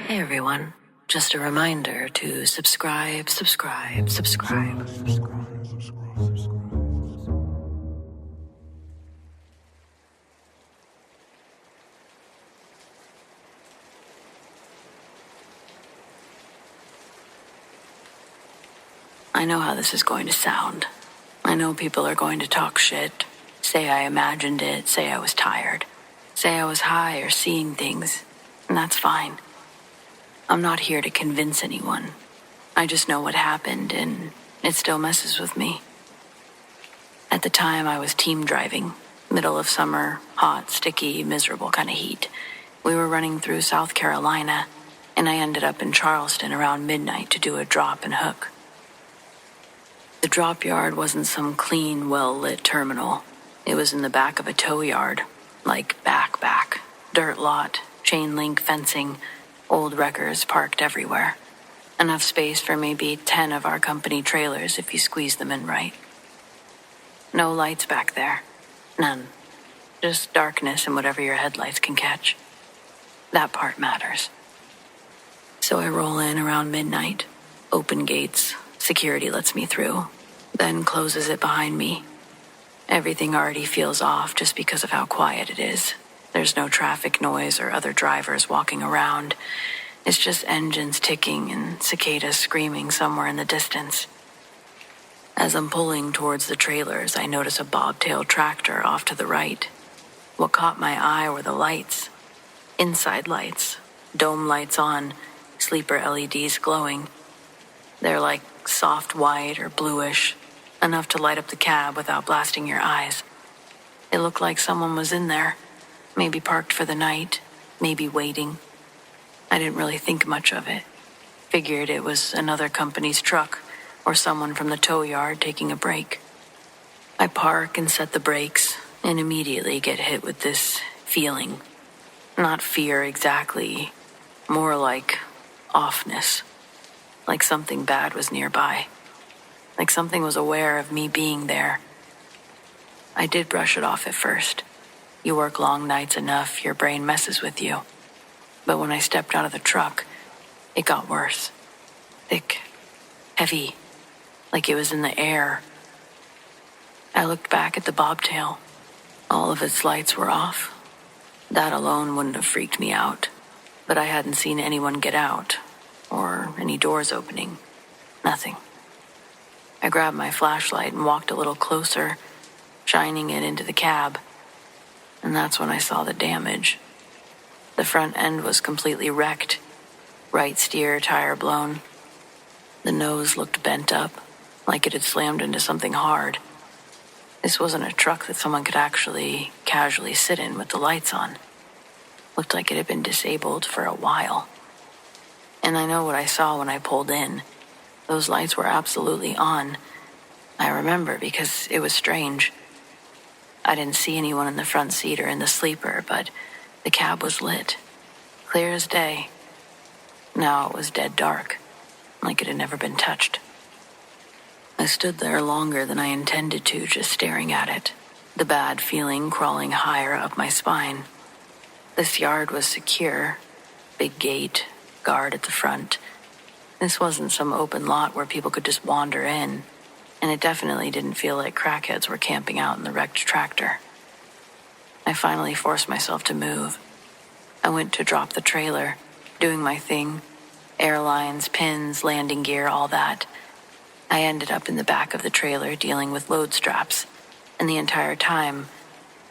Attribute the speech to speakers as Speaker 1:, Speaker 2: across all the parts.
Speaker 1: Hey everyone, just a reminder to subscribe. I know how this is going to sound. I know people are going to talk shit, say I imagined it, say I was tired, say I was high or seeing things, and that's fine. I'm not here to convince anyone. I just know what happened, and it still messes with me. At the time, I was team driving, middle of summer, hot, sticky, miserable kind of heat. We were running through South Carolina, and I ended up in Charleston around midnight to do a drop and hook. The drop yard wasn't some clean, well-lit terminal. It was in the back of a tow yard, like back, dirt lot, chain link fencing, old wreckers parked everywhere. Enough space for maybe 10 of our company trailers if you squeeze them in right. No lights back there. None. Just darkness and whatever your headlights can catch. That part matters. So I roll in around midnight. Open gates. Security lets me through. Then closes it behind me. Everything already feels off just because of how quiet it is. There's no traffic noise or other drivers walking around. It's just engines ticking and cicadas screaming somewhere in the distance. As I'm pulling towards the trailers, I notice a bobtail tractor off to the right. What caught my eye were the lights. Inside lights. Dome lights on. Sleeper LEDs glowing. They're like soft white or bluish, enough to light up the cab without blasting your eyes. It looked like someone was in there, maybe parked for the night, maybe waiting. I didn't really think much of it. Figured it was another company's truck or someone from the tow yard taking a break. I park and set the brakes and immediately get hit with this feeling. Not fear exactly, more like offness. Like something bad was nearby. Like something was aware of me being there. I did brush it off at first. You work long nights enough, your brain messes with you. But when I stepped out of the truck, it got worse. Thick, heavy, like it was in the air. I looked back at the bobtail. All of its lights were off. That alone wouldn't have freaked me out. But I hadn't seen anyone get out. Or any doors opening. Nothing. I grabbed my flashlight and walked a little closer, shining it into the cab. And that's when I saw the damage. The front end was completely wrecked. Right steer tire blown. The nose looked bent up, like it had slammed into something hard. This wasn't a truck that someone could actually casually sit in with the lights on. Looked like it had been disabled for a while. And I know what I saw when I pulled in. Those lights were absolutely on. I remember because it was strange. I didn't see anyone in the front seat or in the sleeper, but the cab was lit. Clear as day. Now it was dead dark, like it had never been touched. I stood there longer than I intended to, just staring at it. The bad feeling crawling higher up my spine. This yard was secure. Big gate. Guard at the front. This wasn't some open lot where people could just wander in, and it definitely didn't feel like crackheads were camping out in the wrecked tractor. I finally forced myself to move. I went to drop the trailer, doing my thing. Airlines, pins, landing gear, all that. I ended up in the back of the trailer dealing with load straps, and the entire time,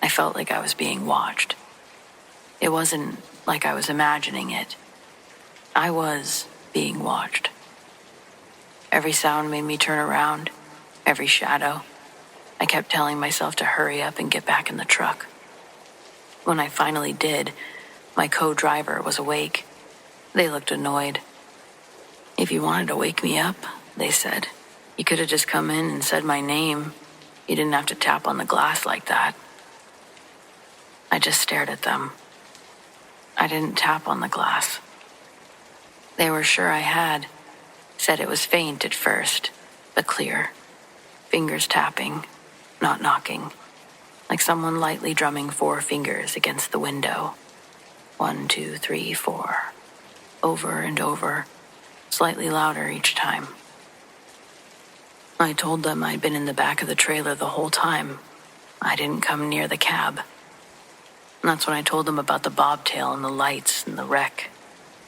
Speaker 1: I felt like I was being watched. It wasn't like I was imagining it. I was being watched. Every sound made me turn around, every shadow. I kept telling myself to hurry up and get back in the truck. When I finally did, my co-driver was awake. They looked annoyed. "If you wanted to wake me up," they said, "you could have just come in and said my name. You didn't have to tap on the glass like that." I just stared at them. I didn't tap on the glass. They were sure I had. Said it was faint at first, but clear. Fingers tapping, not knocking. Like someone lightly drumming 4 fingers against the window. 1, 2, 3, 4. over and over, slightly louder each time. I told them I'd been in the back of the trailer the whole time. I didn't come near the cab. And that's when I told them about the bobtail and the lights and the wreck,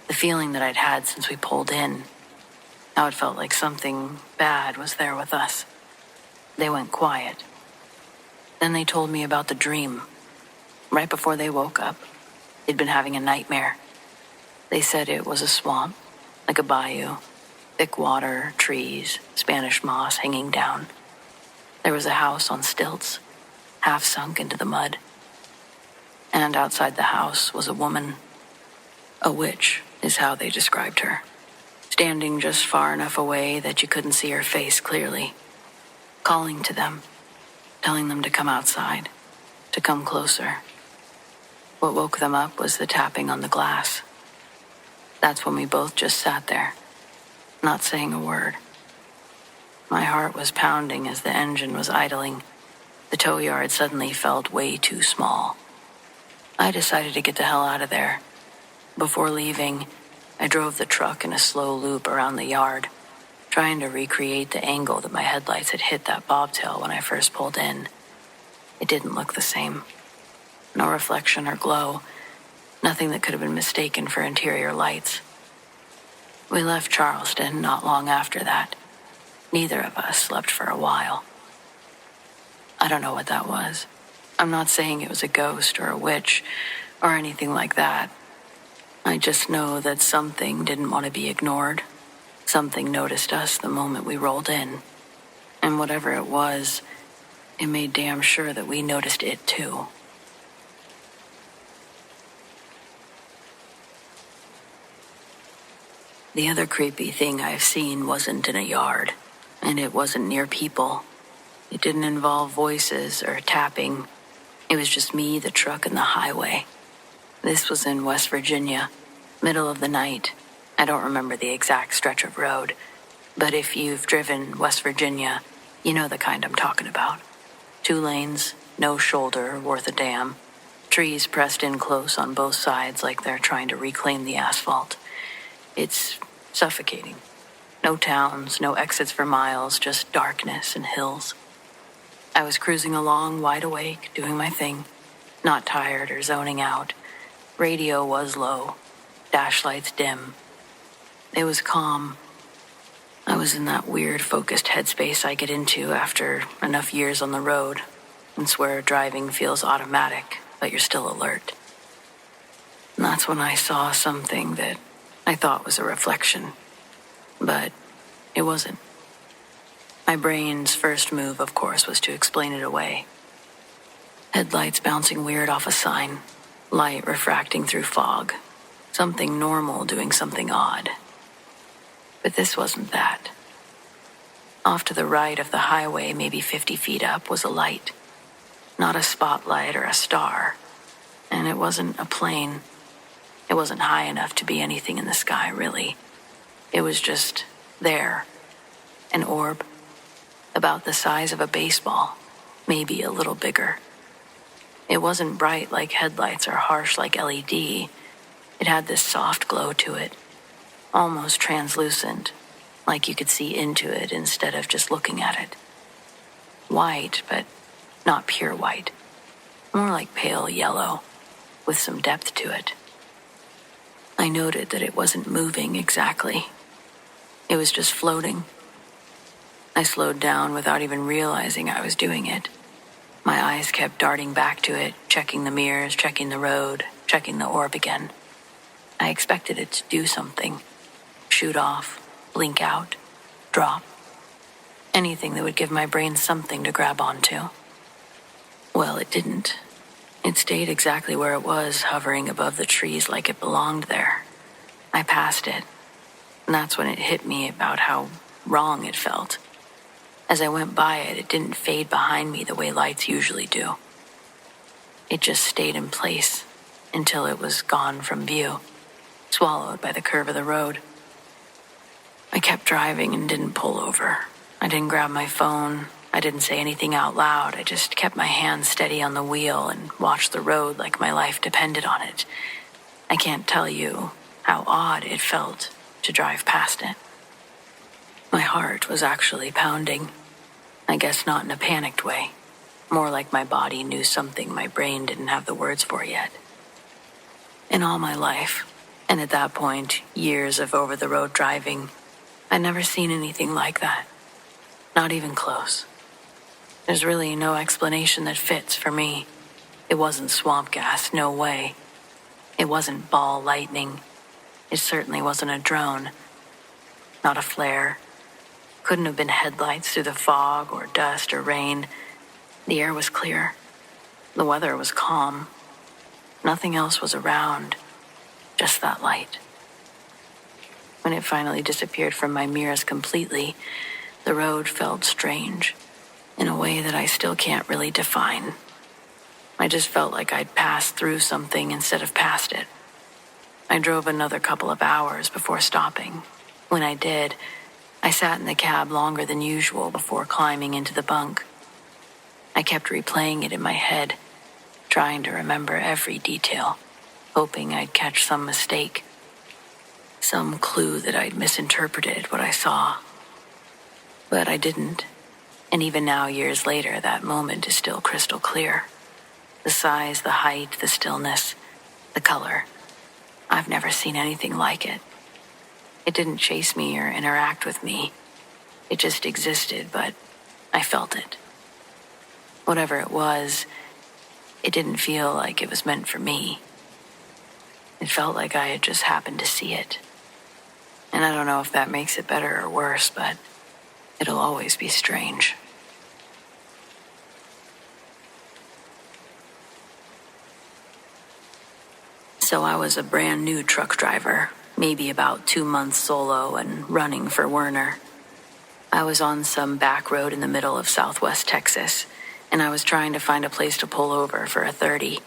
Speaker 1: the feeling that I'd had since we pulled in, how it felt like something bad was there with us. They went quiet. Then they told me about the dream. Right before they woke up, they'd been having a nightmare. They said it was a swamp, like a bayou, thick water, trees, Spanish moss hanging down. There was a house on stilts, half sunk into the mud. And outside the house was a woman. A witch is how they described her, standing just far enough away that you couldn't see her face clearly, calling to them, telling them to come outside, to come closer. What woke them up was the tapping on the glass. That's when we both just sat there, not saying a word. My heart was pounding as the engine was idling. The tow yard suddenly felt way too small. I decided to get the hell out of there. Before leaving, I drove the truck in a slow loop around the yard, trying to recreate the angle that my headlights had hit that bobtail when I first pulled in. It didn't look the same. No reflection or glow, nothing that could have been mistaken for interior lights. We left Charleston not long after that. Neither of us slept for a while. I don't know what that was. I'm not saying it was a ghost or a witch or anything like that. I just know that something didn't want to be ignored. Something noticed us the moment we rolled in. And whatever it was, it made damn sure that we noticed it too. The other creepy thing I've seen wasn't in a yard, and it wasn't near people. It didn't involve voices or tapping. It was just me, the truck, and the highway. This was in West Virginia, middle of the night. I don't remember the exact stretch of road, but if you've driven West Virginia, you know the kind I'm talking about. 2 lanes, no shoulder worth a damn. Trees pressed in close on both sides like they're trying to reclaim the asphalt. It's suffocating. No towns, no exits for miles, just darkness and hills. I was cruising along, wide awake, doing my thing, not tired or zoning out. Radio was low, dash lights dim. It was calm. I was in that weird focused headspace I get into after enough years on the road. It's where driving feels automatic, but you're still alert. And that's when I saw something that I thought was a reflection, but it wasn't. My brain's first move, of course, was to explain it away. Headlights bouncing weird off a sign, light refracting through fog, something normal doing something odd. But this wasn't that. Off to the right of the highway, maybe 50 feet up, was a light. Not a spotlight or a star. And it wasn't a plane. It wasn't high enough to be anything in the sky, really. It was just there. An orb. About the size of a baseball, maybe a little bigger. It wasn't bright like headlights or harsh like LED. It had this soft glow to it, almost translucent, like you could see into it instead of just looking at it. White, but not pure white. More like pale yellow, with some depth to it. I noted that it wasn't moving exactly. It was just floating. I slowed down without even realizing I was doing it. My eyes kept darting back to it, checking the mirrors, checking the road, checking the orb again. I expected it to do something. Shoot off, blink out, drop. Anything that would give my brain something to grab onto. Well, it didn't. It stayed exactly where it was, hovering above the trees like it belonged there. I passed it, and that's when it hit me about how wrong it felt. As I went by it, it didn't fade behind me the way lights usually do. It just stayed in place until it was gone from view, swallowed by the curve of the road. I kept driving and didn't pull over. I didn't grab my phone. I didn't say anything out loud. I just kept my hand steady on the wheel and watched the road like my life depended on it. I can't tell you how odd it felt to drive past it. My heart was actually pounding. I guess not in a panicked way. More like my body knew something my brain didn't have the words for yet. In all my life, and at that point, years of over-the-road driving, I'd never seen anything like that. Not even close. There's really no explanation that fits for me. It wasn't swamp gas, no way. It wasn't ball lightning. It certainly wasn't a drone. Not a flare. Couldn't have been headlights through the fog or dust or rain. The air was clear. The weather was calm. Nothing else was around. Just that light. When it finally disappeared from my mirrors completely, the road felt strange, in a way that I still can't really define. I just felt like I'd passed through something instead of past it. I drove another couple of hours before stopping. When I did, I sat in the cab longer than usual before climbing into the bunk. I kept replaying it in my head, trying to remember every detail, hoping I'd catch some mistake, some clue that I'd misinterpreted what I saw. But I didn't, and even now, years later, that moment is still crystal clear. The size, the height, the stillness, the color. I've never seen anything like it. It didn't chase me or interact with me. It just existed, but I felt it. Whatever it was, it didn't feel like it was meant for me. It felt like I had just happened to see it. And I don't know if that makes it better or worse, but it'll always be strange. So I was a brand new truck driver, maybe about 2 months solo and running for Werner. I was on some back road in the middle of Southwest Texas, and I was trying to find a place to pull over for a 30.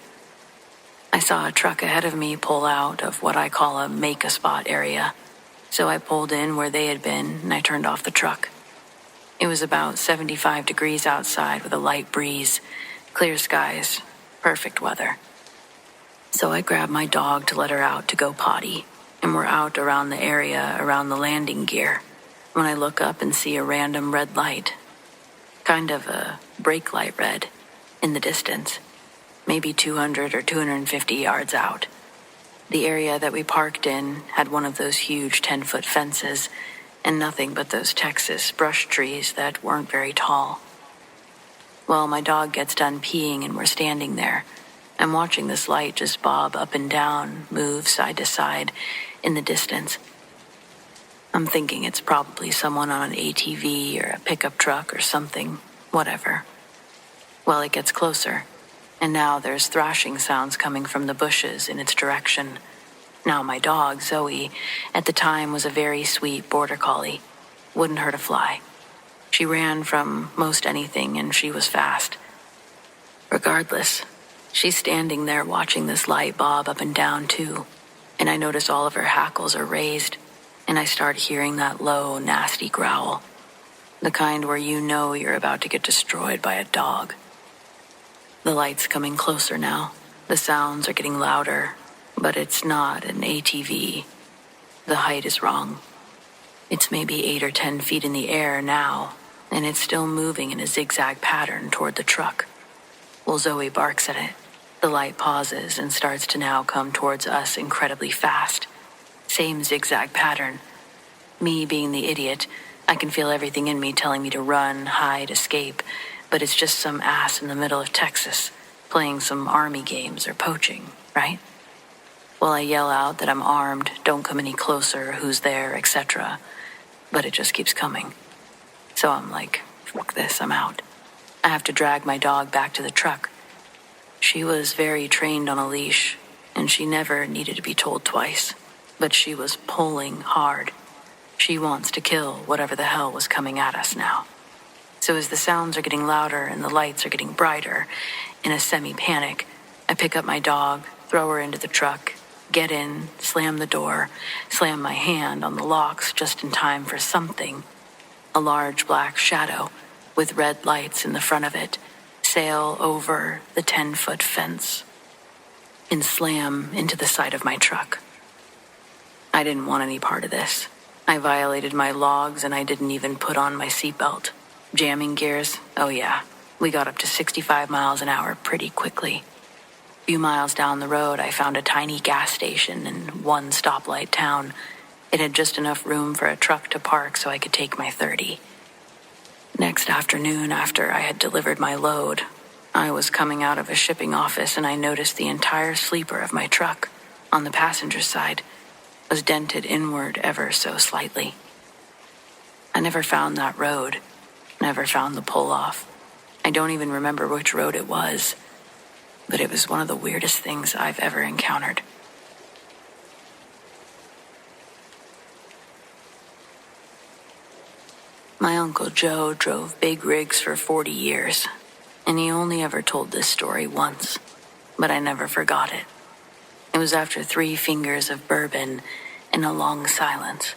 Speaker 1: I saw a truck ahead of me pull out of what I call a make-a-spot area, so I pulled in where they had been and I turned off the truck. It was about 75 degrees outside with a light breeze, clear skies, perfect weather. So I grabbed my dog to let her out to go potty, and we're out around the area around the landing gear when I look up and see a random red light, kind of a brake light red, in the distance, maybe 200 or 250 yards out. The area that we parked in had one of those huge 10-foot fences and nothing but those Texas brush trees that weren't very tall. Well, my dog gets done peeing and we're standing there. I'm watching this light just bob up and down, move side to side in the distance. I'm thinking it's probably someone on an ATV or a pickup truck or something, whatever. Well, it gets closer, and now there's thrashing sounds coming from the bushes in its direction. Now my dog, Zoe, at the time was a very sweet border collie. Wouldn't hurt a fly. She ran from most anything and she was fast. Regardless, she's standing there watching this light bob up and down too, and I notice all of her hackles are raised, and I start hearing that low, nasty growl. The kind where you know you're about to get destroyed by a dog. The light's coming closer now. The sounds are getting louder, but it's not an ATV. The height is wrong. It's maybe 8 or 10 feet in the air now, and it's still moving in a zigzag pattern toward the truck. Well, Zoe barks at it. The light pauses and starts to now come towards us incredibly fast. Same zigzag pattern. Me being the idiot, I can feel everything in me telling me to run, hide, escape, but it's just some ass in the middle of Texas playing some army games or poaching, right? Well, I yell out that I'm armed, don't come any closer, who's there, etc. But it just keeps coming. So I'm like, fuck this, I'm out. I have to drag my dog back to the truck. She was very trained on a leash, and she never needed to be told twice. But she was pulling hard. She wants to kill whatever the hell was coming at us now. So as the sounds are getting louder and the lights are getting brighter, in a semi-panic, I pick up my dog, throw her into the truck, get in, slam the door, slam my hand on the locks just in time for something. A large black shadow with red lights in the front of it sail over the 10-foot fence and slam into the side of my truck. I didn't want any part of this. I violated my logs and I didn't even put on my seatbelt. Jamming gears? Oh yeah. We got up to 65 miles an hour pretty quickly. A few miles down the road, I found a tiny gas station in one stoplight town. It had just enough room for a truck to park so I could take my 30. Next afternoon, after I had delivered my load, I was coming out of a shipping office and I noticed the entire sleeper of my truck, on the passenger side, was dented inward ever so slightly. I never found that road, never found the pull-off. I don't even remember which road it was, but it was one of the weirdest things I've ever encountered. My Uncle Joe drove big rigs for 40 years, and he only ever told this story once, but I never forgot it. It was after 3 fingers of bourbon and a long silence.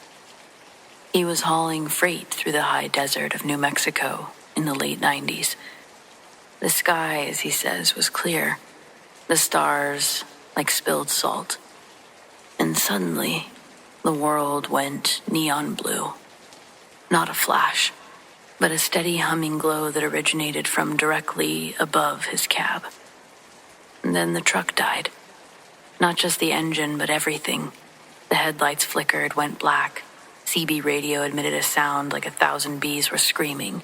Speaker 1: He was hauling freight through the high desert of New Mexico in the late 90s. The sky, as he says, was clear, the stars like spilled salt. And suddenly, the world went neon blue. Not a flash, but a steady humming glow that originated from directly above his cab. And then the truck died. Not just the engine, but everything. The headlights flickered, went black. CB radio emitted a sound like 1,000 bees were screaming.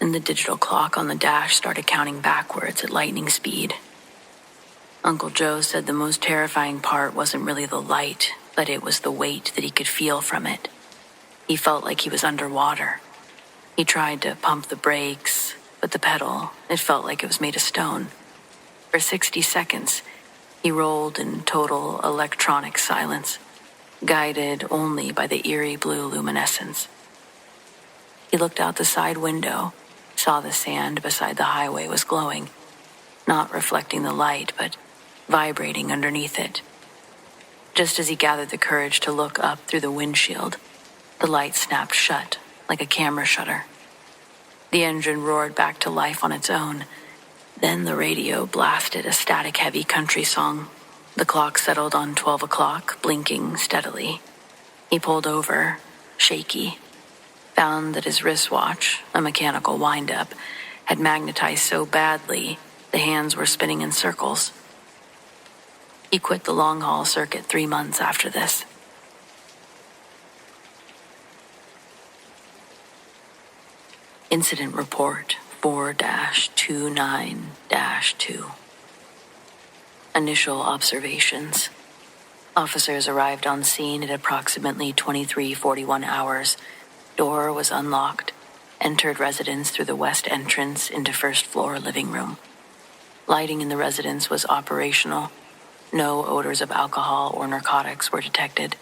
Speaker 1: And the digital clock on the dash started counting backwards at lightning speed. Uncle Joe said the most terrifying part wasn't really the light, but it was the weight that he could feel from it. He felt like he was underwater. He tried to pump the brakes, but the pedal, it felt like it was made of stone. For 60 seconds, he rolled in total electronic silence, guided only by the eerie blue luminescence. He looked out the side window, saw the sand beside the highway was glowing, not reflecting the light, but vibrating underneath it. Just as he gathered the courage to look up through the windshield, the light snapped shut like a camera shutter. The engine roared back to life on its own. Then the radio blasted a static-heavy country song. The clock settled on 12 o'clock, blinking steadily. He pulled over, shaky, found that his wristwatch, a mechanical wind-up, had magnetized so badly the hands were spinning in circles. He quit the long-haul circuit 3 months after this. Incident Report 4-29-2. Initial observations. Officers arrived on scene at approximately 23:41 hours. Door was unlocked. Entered residence through the west entrance into first-floor living room. Lighting in the residence was operational. No odors of alcohol or narcotics were detected.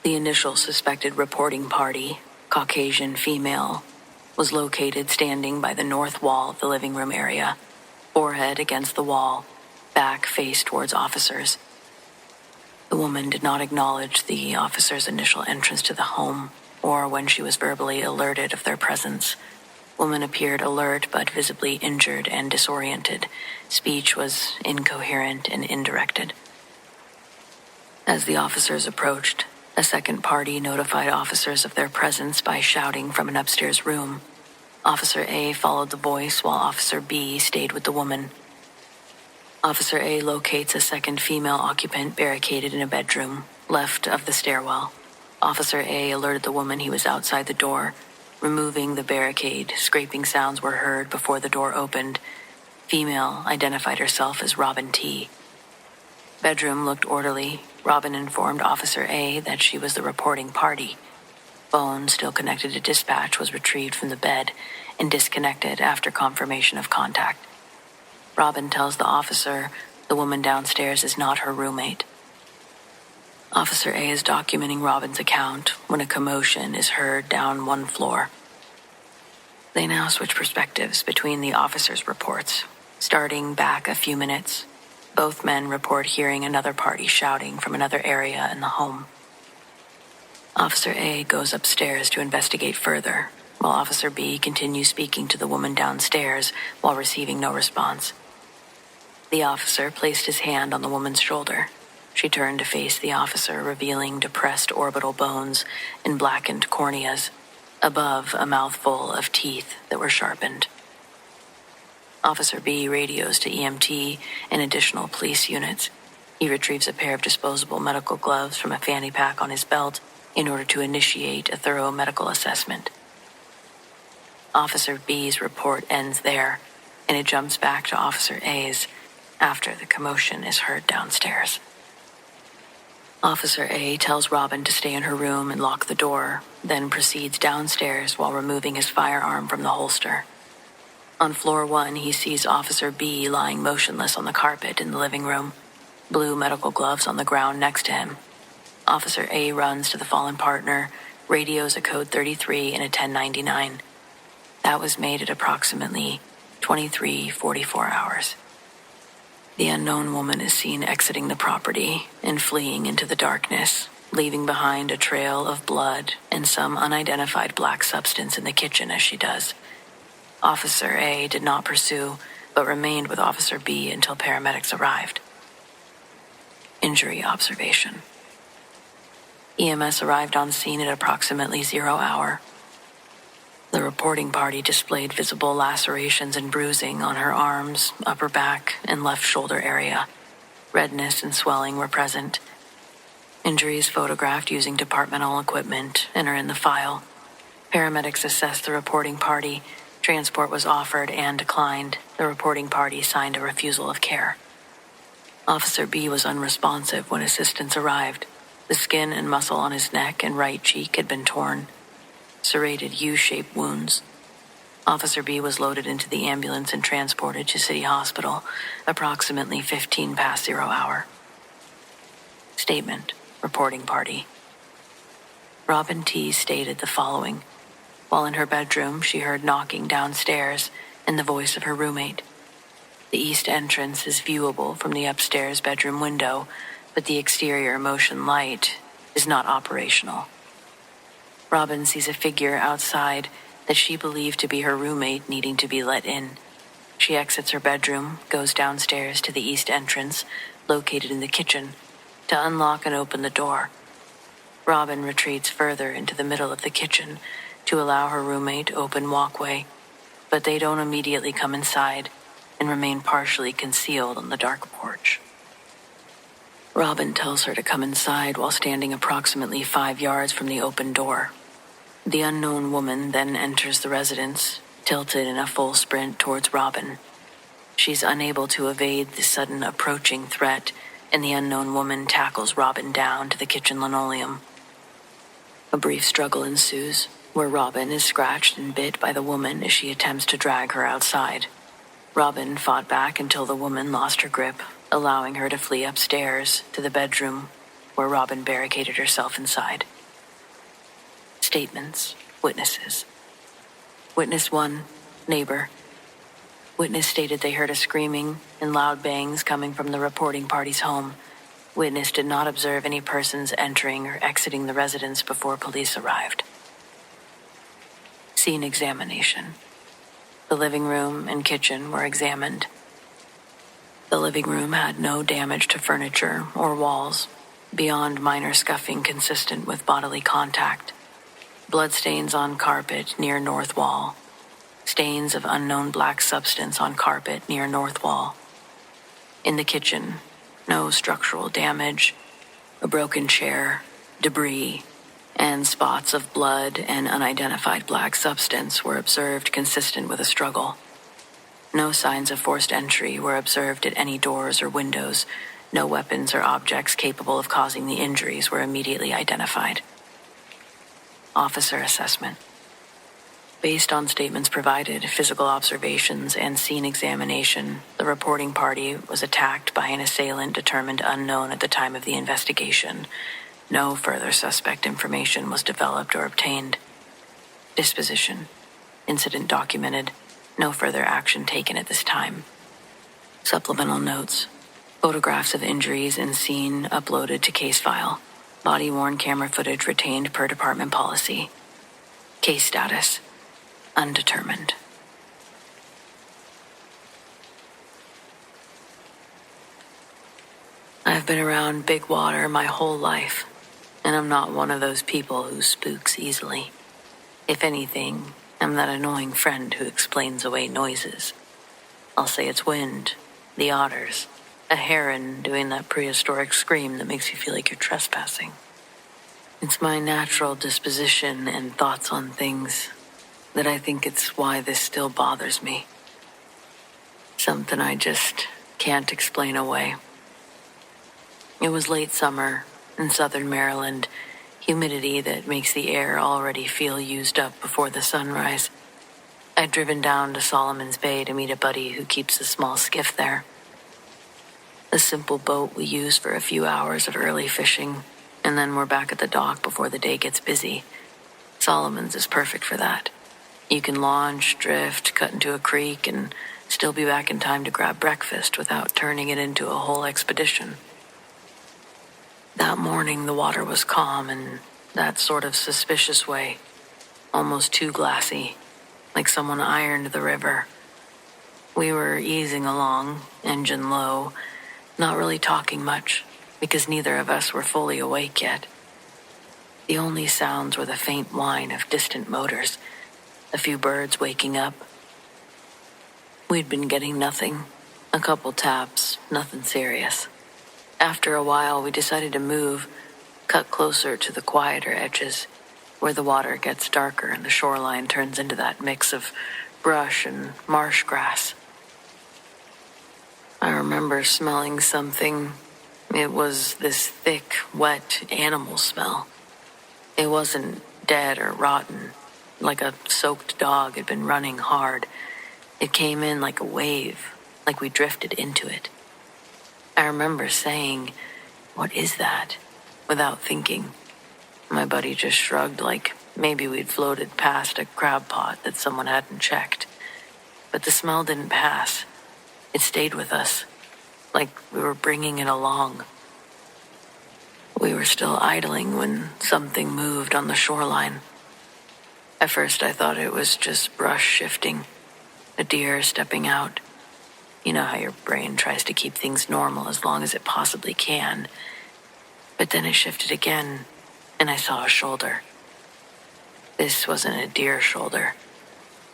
Speaker 1: The initial suspected reporting party, Caucasian female, was located standing by the north wall of the living room area, forehead against the wall, back face towards officers. The woman did not acknowledge the officer's initial entrance to the home, or when she was verbally alerted of their presence. Woman appeared alert but visibly injured and disoriented. Speech was incoherent and indirected. As the officers approached, a second party notified officers of their presence by shouting from an upstairs room. Officer A followed the voice while Officer B stayed with the woman. Officer A locates a second female occupant barricaded in a bedroom, left of the stairwell. Officer A alerted the woman he was outside the door. Removing the barricade, scraping sounds were heard before the door opened. Female identified herself as Robin T. Bedroom looked orderly. Robin informed Officer A that she was the reporting party. Phone, still connected to dispatch, was retrieved from the bed and disconnected after confirmation of contact. Robin tells the officer the woman downstairs is not her roommate. Officer A is documenting Robin's account when a commotion is heard down one floor. They now switch perspectives between the officers' reports. Starting back a few minutes, both men report hearing another party shouting from another area in the home. Officer A goes upstairs to investigate further, while Officer B continues speaking to the woman downstairs while receiving no response. The officer placed his hand on the woman's shoulder. She turned to face the officer, revealing depressed orbital bones and blackened corneas, above a mouthful of teeth that were sharpened. Officer B radios to EMT and additional police units. He retrieves a pair of disposable medical gloves from a fanny pack on his belt in order to initiate a thorough medical assessment. Officer B's report ends there, and it jumps back to Officer A's after the commotion is heard downstairs. Officer A tells Robin to stay in her room and lock the door, then proceeds downstairs while removing his firearm from the holster. On floor 1, he sees Officer B lying motionless on the carpet in the living room, blue medical gloves on the ground next to him. Officer A runs to the fallen partner, radios a code 33 and a 1099. That was made at approximately 23:44 hours. The unknown woman is seen exiting the property and fleeing into the darkness, leaving behind a trail of blood and some unidentified black substance in the kitchen as she does. Officer A did not pursue, but remained with Officer B until paramedics arrived. Injury observation. EMS arrived on scene at approximately 0 hour. The reporting party displayed visible lacerations and bruising on her arms, upper back, and left shoulder area. Redness and swelling were present. Injuries photographed using departmental equipment and are in the file. Paramedics assessed the reporting party. Transport was offered and declined. The reporting party signed a refusal of care. Officer B was unresponsive when assistance arrived. The skin and muscle on his neck and right cheek had been torn. Serrated U-shaped wounds. Officer B was loaded into the ambulance and transported to City Hospital, approximately 15 past 0 hour. Statement. Reporting party. Robin T. stated the following. While in her bedroom, she heard knocking downstairs and the voice of her roommate. The east entrance is viewable from the upstairs bedroom window, but the exterior motion light is not operational. Robin sees a figure outside that she believed to be her roommate needing to be let in. She exits her bedroom, goes downstairs to the east entrance, located in the kitchen, to unlock and open the door. Robin retreats further into the middle of the kitchen to allow her roommate open walkway, but they don't immediately come inside and remain partially concealed on the dark porch. Robin tells her to come inside while standing approximately 5 yards from the open door. The unknown woman then enters the residence, tilted in a full sprint towards Robin. She's unable to evade the sudden approaching threat, and the unknown woman tackles Robin down to the kitchen linoleum. A brief struggle ensues, where Robin is scratched and bit by the woman as she attempts to drag her outside. Robin fought back until the woman lost her grip, allowing her to flee upstairs to the bedroom, where Robin barricaded herself inside. Statements. Witnesses. Witness 1, neighbor. Witness stated they heard a screaming and loud bangs coming from the reporting party's home. Witness did not observe any persons entering or exiting the residence before police arrived. Scene examination. The living room and kitchen were examined. The living room had no damage to furniture or walls, beyond minor scuffing consistent with bodily contact. Bloodstains on carpet near north wall. Stains of unknown black substance on carpet near north wall. In the kitchen, no structural damage, a broken chair, debris, and spots of blood and unidentified black substance were observed consistent with a struggle. No signs of forced entry were observed at any doors or windows. No weapons or objects capable of causing the injuries were immediately identified. Officer assessment. Based on statements provided, physical observations, and scene examination, the reporting party was attacked by an assailant determined unknown at the time of the investigation. No further suspect information was developed or obtained. Disposition. Incident documented. No further action taken at this time. Supplemental notes. Photographs of injuries and scene uploaded to case file. Body-worn camera footage retained per department policy. Case status. Undetermined. I've been around big water my whole life, and I'm not one of those people who spooks easily. If anything, I'm that annoying friend who explains away noises. I'll say it's wind, the otters, a heron doing that prehistoric scream that makes you feel like you're trespassing. It's my natural disposition and thoughts on things that I think it's why this still bothers me. Something I just can't explain away. It was late summer in southern Maryland, humidity that makes the air already feel used up before the sunrise. I'd driven down to Solomon's Bay to meet a buddy who keeps a small skiff there. A simple boat we use for a few hours of early fishing, and then we're back at the dock before the day gets busy. Solomon's is perfect for that. You can launch, drift, cut into a creek, and still be back in time to grab breakfast without turning it into a whole expedition. That morning, the water was calm in that sort of suspicious way, almost too glassy, like someone ironed the river. We were easing along, engine low, not really talking much, because neither of us were fully awake yet. The only sounds were the faint whine of distant motors, a few birds waking up. We'd been getting nothing, a couple taps, nothing serious. After a while, we decided to move, cut closer to the quieter edges, where the water gets darker and the shoreline turns into that mix of brush and marsh grass. I remember smelling something. It was this thick, wet animal smell. It wasn't dead or rotten, like a soaked dog had been running hard. It came in like a wave, like we drifted into it. I remember saying, "What is that?" without thinking. My buddy just shrugged like maybe we'd floated past a crab pot that someone hadn't checked. But the smell didn't pass. It stayed with us, like we were bringing it along. We were still idling when something moved on the shoreline. At first I thought it was just brush shifting, a deer stepping out. You know how your brain tries to keep things normal as long as it possibly can. But then it shifted again, and I saw a shoulder. This wasn't a deer shoulder.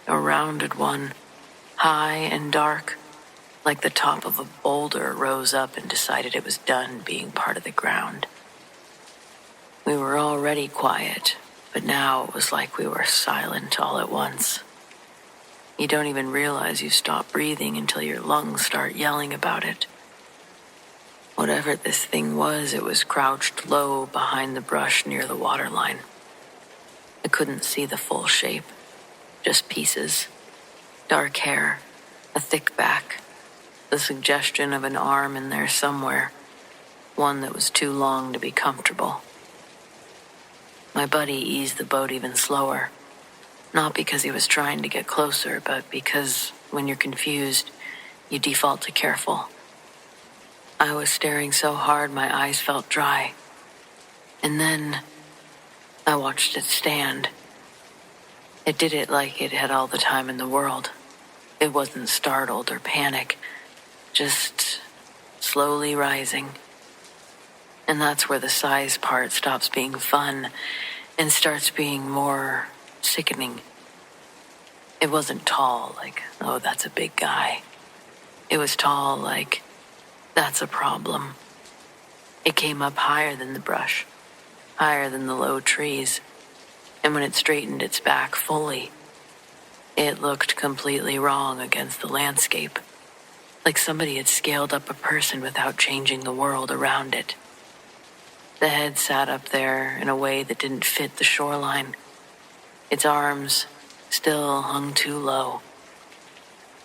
Speaker 1: A rounded one, high and dark, like the top of a boulder rose up and decided it was done being part of the ground. We were already quiet, but now it was like we were silent all at once. You don't even realize you stop breathing until your lungs start yelling about it. Whatever this thing was, it was crouched low behind the brush near the waterline. I couldn't see the full shape, just pieces. Dark hair, a thick back, the suggestion of an arm in there somewhere, one that was too long to be comfortable. My buddy eased the boat even slower. Not because he was trying to get closer, but because when you're confused, you default to careful. I was staring so hard my eyes felt dry. And then I watched it stand. It did it like it had all the time in the world. It wasn't startled or panic, just slowly rising. And that's where the size part stops being fun and starts being more sickening. It wasn't tall, like, oh, that's a big guy. It was tall, like, that's a problem. It came up higher than the brush, higher than the low trees, and when it straightened its back fully, it looked completely wrong against the landscape, like somebody had scaled up a person without changing the world around it. The head sat up there in a way that didn't fit the shoreline. Its arms still hung too low,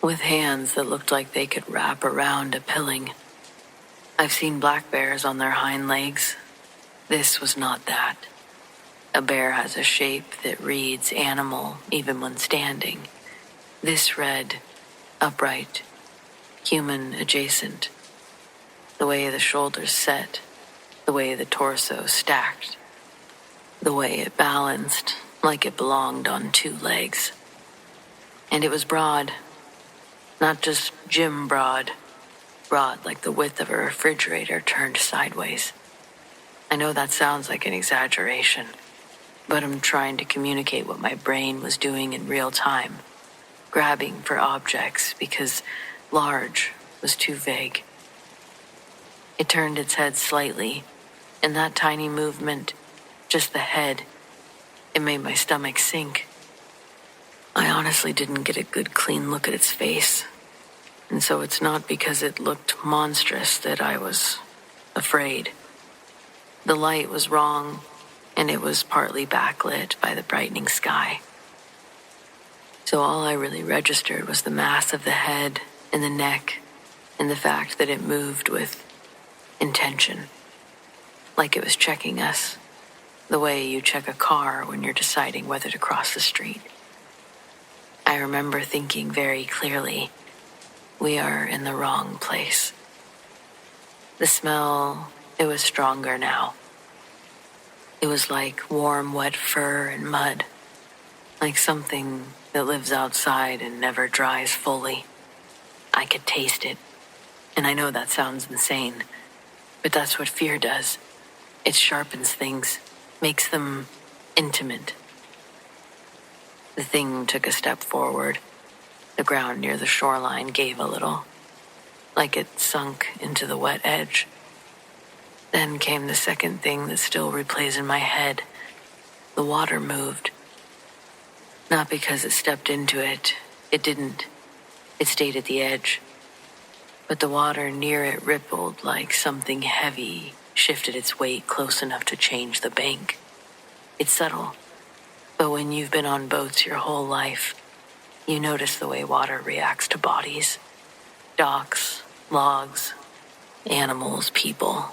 Speaker 1: with hands that looked like they could wrap around a pilling. I've seen black bears on their hind legs. This was not that. A bear has a shape that reads animal even when standing. This read upright, human adjacent. The way the shoulders set, the way the torso stacked, the way it balanced like it belonged on two legs. And it was broad, not just gym broad, rod like the width of a refrigerator turned sideways. I know that sounds like an exaggeration, but I'm trying to communicate what my brain was doing in real time, grabbing for objects because large was too vague. It turned its head slightly, and that tiny movement, just the head, it made my stomach sink. I honestly didn't get a good clean look at its face, and so it's not because it looked monstrous that I was afraid. The light was wrong, and it was partly backlit by the brightening sky. So all I really registered was the mass of the head and the neck, and the fact that it moved with intention, like it was checking us, the way you check a car when you're deciding whether to cross the street. I remember thinking very clearly, we are in the wrong place. The smell, it was stronger now. It was like warm, wet fur and mud, like something that lives outside and never dries fully. I could taste it, and I know that sounds insane, but that's what fear does. It sharpens things, makes them intimate. The thing took a step forward. The ground near the shoreline gave a little, like it sunk into the wet edge. Then came the second thing that still replays in my head. The water moved. Not because it stepped into it. It didn't. It stayed at the edge. But the water near it rippled like something heavy shifted its weight close enough to change the bank. It's subtle, but when you've been on boats your whole life, you notice the way water reacts to bodies. Docks, logs, animals, people.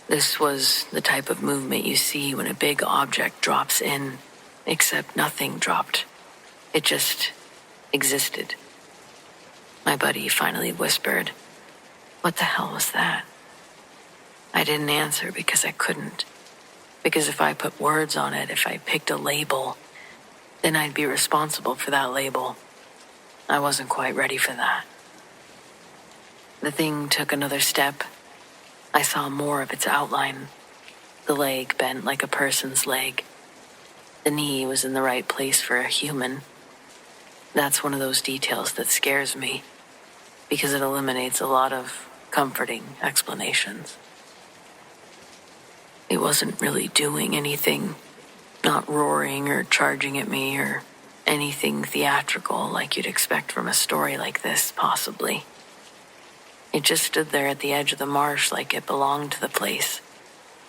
Speaker 1: This was the type of movement you see when a big object drops in, except nothing dropped. It just existed. My buddy finally whispered, "What the hell was that?" I didn't answer because I couldn't. Because if I put words on it, if I picked a label, then I'd be responsible for that label. I wasn't quite ready for that. The thing took another step. I saw more of its outline. The leg bent like a person's leg. The knee was in the right place for a human. That's one of those details that scares me, because it eliminates a lot of comforting explanations. It wasn't really doing anything, not roaring or charging at me or anything theatrical like you'd expect from a story like this, possibly. It just stood there at the edge of the marsh like it belonged to the place,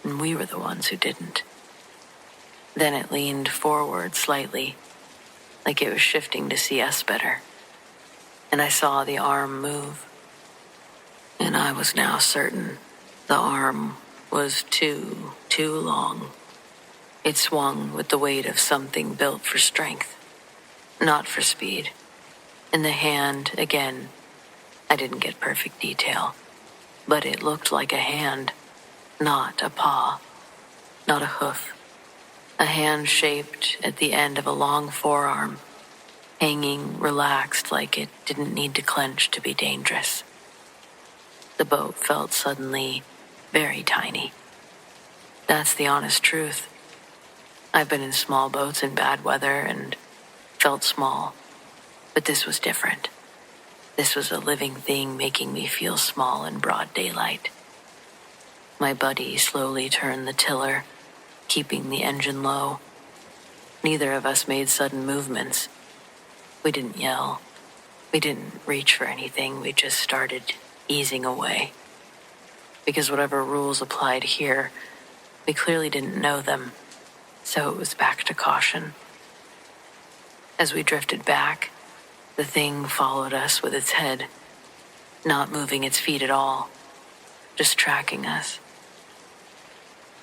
Speaker 1: and we were the ones who didn't. Then it leaned forward slightly, like it was shifting to see us better, and I saw the arm move. And I was now certain the arm was too long. It swung with the weight of something built for strength, not for speed. And the hand, again, I didn't get perfect detail, but it looked like a hand, not a paw, not a hoof. A hand shaped at the end of a long forearm, hanging relaxed like it didn't need to clench to be dangerous. The boat felt suddenly very tiny. That's the honest truth. I've been in small boats in bad weather and felt small, but this was different. This was a living thing making me feel small in broad daylight. My buddy slowly turned the tiller, keeping the engine low. Neither of us made sudden movements. We didn't yell. We didn't reach for anything. We just started easing away. Because whatever rules applied here, we clearly didn't know them, so it was back to caution. As we drifted back, the thing followed us with its head, not moving its feet at all, just tracking us.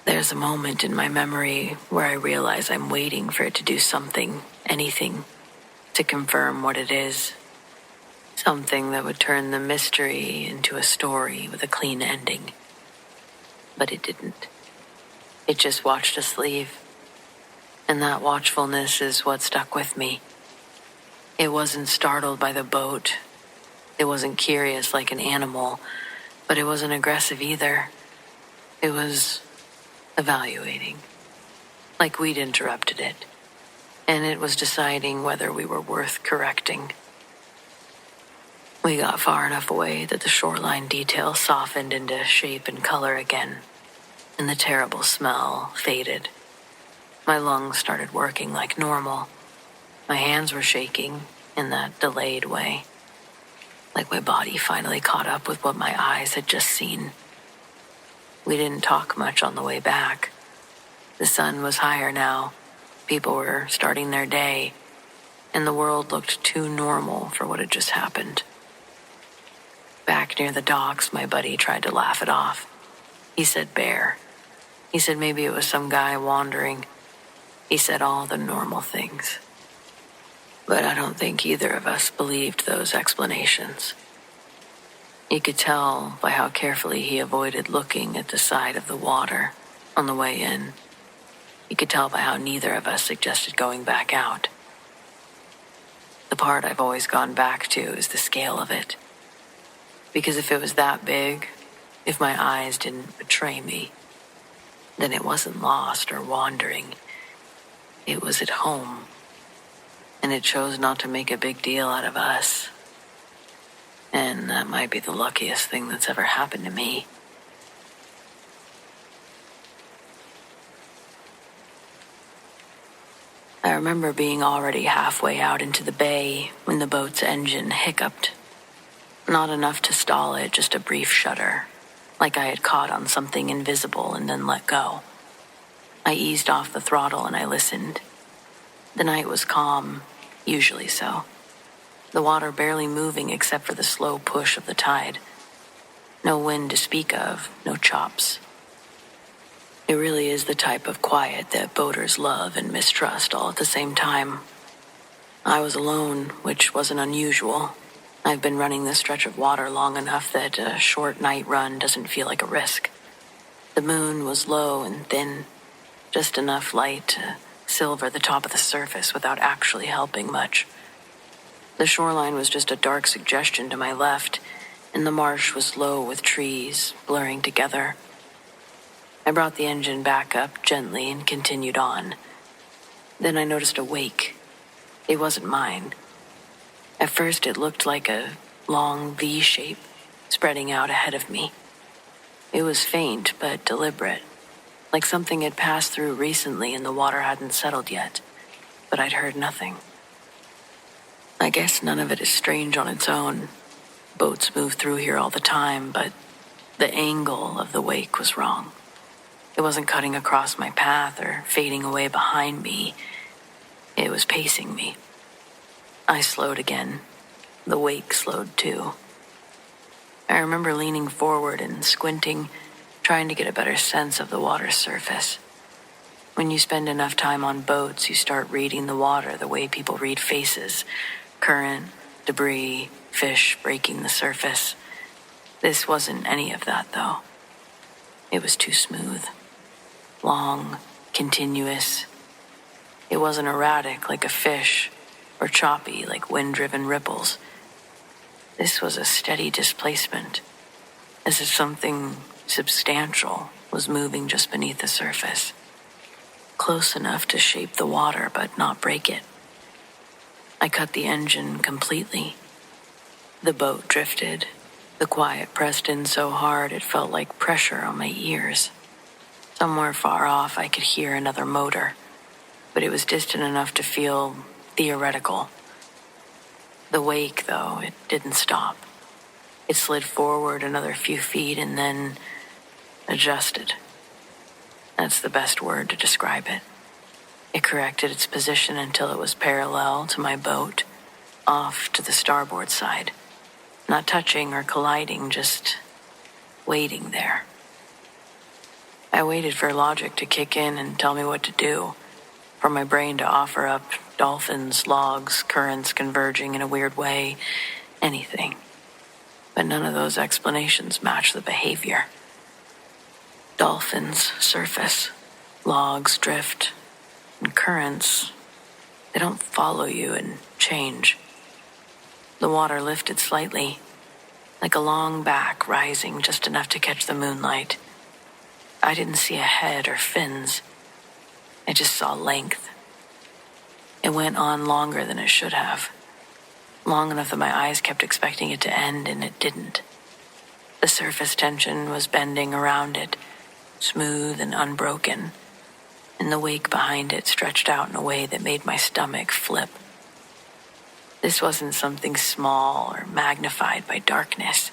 Speaker 1: There's a moment in my memory where I realize I'm waiting for it to do something, anything, to confirm what it is. Something that would turn the mystery into a story with a clean ending. But it didn't. It just watched us leave. And that watchfulness is what stuck with me. It wasn't startled by the boat. It wasn't curious like an animal, but it wasn't aggressive either. It was evaluating, like we'd interrupted it, and it was deciding whether we were worth correcting. We got far enough away that the shoreline detail softened into shape and color again, and the terrible smell faded. My lungs started working like normal. My hands were shaking in that delayed way, like my body finally caught up with what my eyes had just seen. We didn't talk much on the way back. The sun was higher now. People were starting their day, and the world looked too normal for what had just happened. Back near the docks, my buddy tried to laugh it off. He said bear. He said maybe it was some guy wandering. He said all the normal things. But I don't think either of us believed those explanations. You could tell by how carefully he avoided looking at the side of the water on the way in. You could tell by how neither of us suggested going back out. The part I've always gone back to is the scale of it. Because if it was that big, if my eyes didn't betray me, then it wasn't lost or wandering. It was at home. And it chose not to make a big deal out of us. And that might be the luckiest thing that's ever happened to me. I remember being already halfway out into the bay when the boat's engine hiccuped. Not enough to stall it, just a brief shudder, like I had caught on something invisible and then let go. I eased off the throttle and I listened. The night was calm, usually so. The water barely moving except for the slow push of the tide. No wind to speak of, no chops. It really is the type of quiet that boaters love and mistrust all at the same time. I was alone, which wasn't unusual. I've been running this stretch of water long enough that a short night run doesn't feel like a risk. The moon was low and thin, just enough light to silver the top of the surface without actually helping much. The shoreline was just a dark suggestion to my left, and the marsh was low with trees blurring together. I brought the engine back up gently and continued on. Then I noticed a wake. It wasn't mine. At first it looked like a long V shape spreading out ahead of me. It was faint but deliberate, like something had passed through recently and the water hadn't settled yet, but I'd heard nothing. I guess none of it is strange on its own. Boats move through here all the time, but the angle of the wake was wrong. It wasn't cutting across my path or fading away behind me. It was pacing me. I slowed again. The wake slowed too. I remember leaning forward and squinting, trying to get a better sense of the water's surface. When you spend enough time on boats, you start reading the water the way people read faces. Current, debris, fish breaking the surface. This wasn't any of that, though. It was too smooth. Long, continuous. It wasn't erratic like a fish, or choppy like wind-driven ripples. This was a steady displacement, as if something substantial was moving just beneath the surface. Close enough to shape the water, but not break it. I cut the engine completely. The boat drifted. The quiet pressed in so hard it felt like pressure on my ears. Somewhere far off I could hear another motor, but it was distant enough to feel theoretical. The wake, though, it didn't stop. It slid forward another few feet and then adjusted. That's the best word to describe it. It corrected its position until it was parallel to my boat, off to the starboard side. Not touching or colliding, just waiting there. I waited for logic to kick in and tell me what to do, for my brain to offer up dolphins, logs, currents converging in a weird way, anything. But none of those explanations match the behavior. Dolphins surface, logs drift, and currents, they don't follow you and change. The water lifted slightly, like a long back rising just enough to catch the moonlight. I didn't see a head or fins. I just saw length. It went on longer than it should have. Long enough that my eyes kept expecting it to end, and it didn't. The surface tension was bending around it, smooth and unbroken, and the wake behind it stretched out in a way that made my stomach flip. This wasn't something small or magnified by darkness.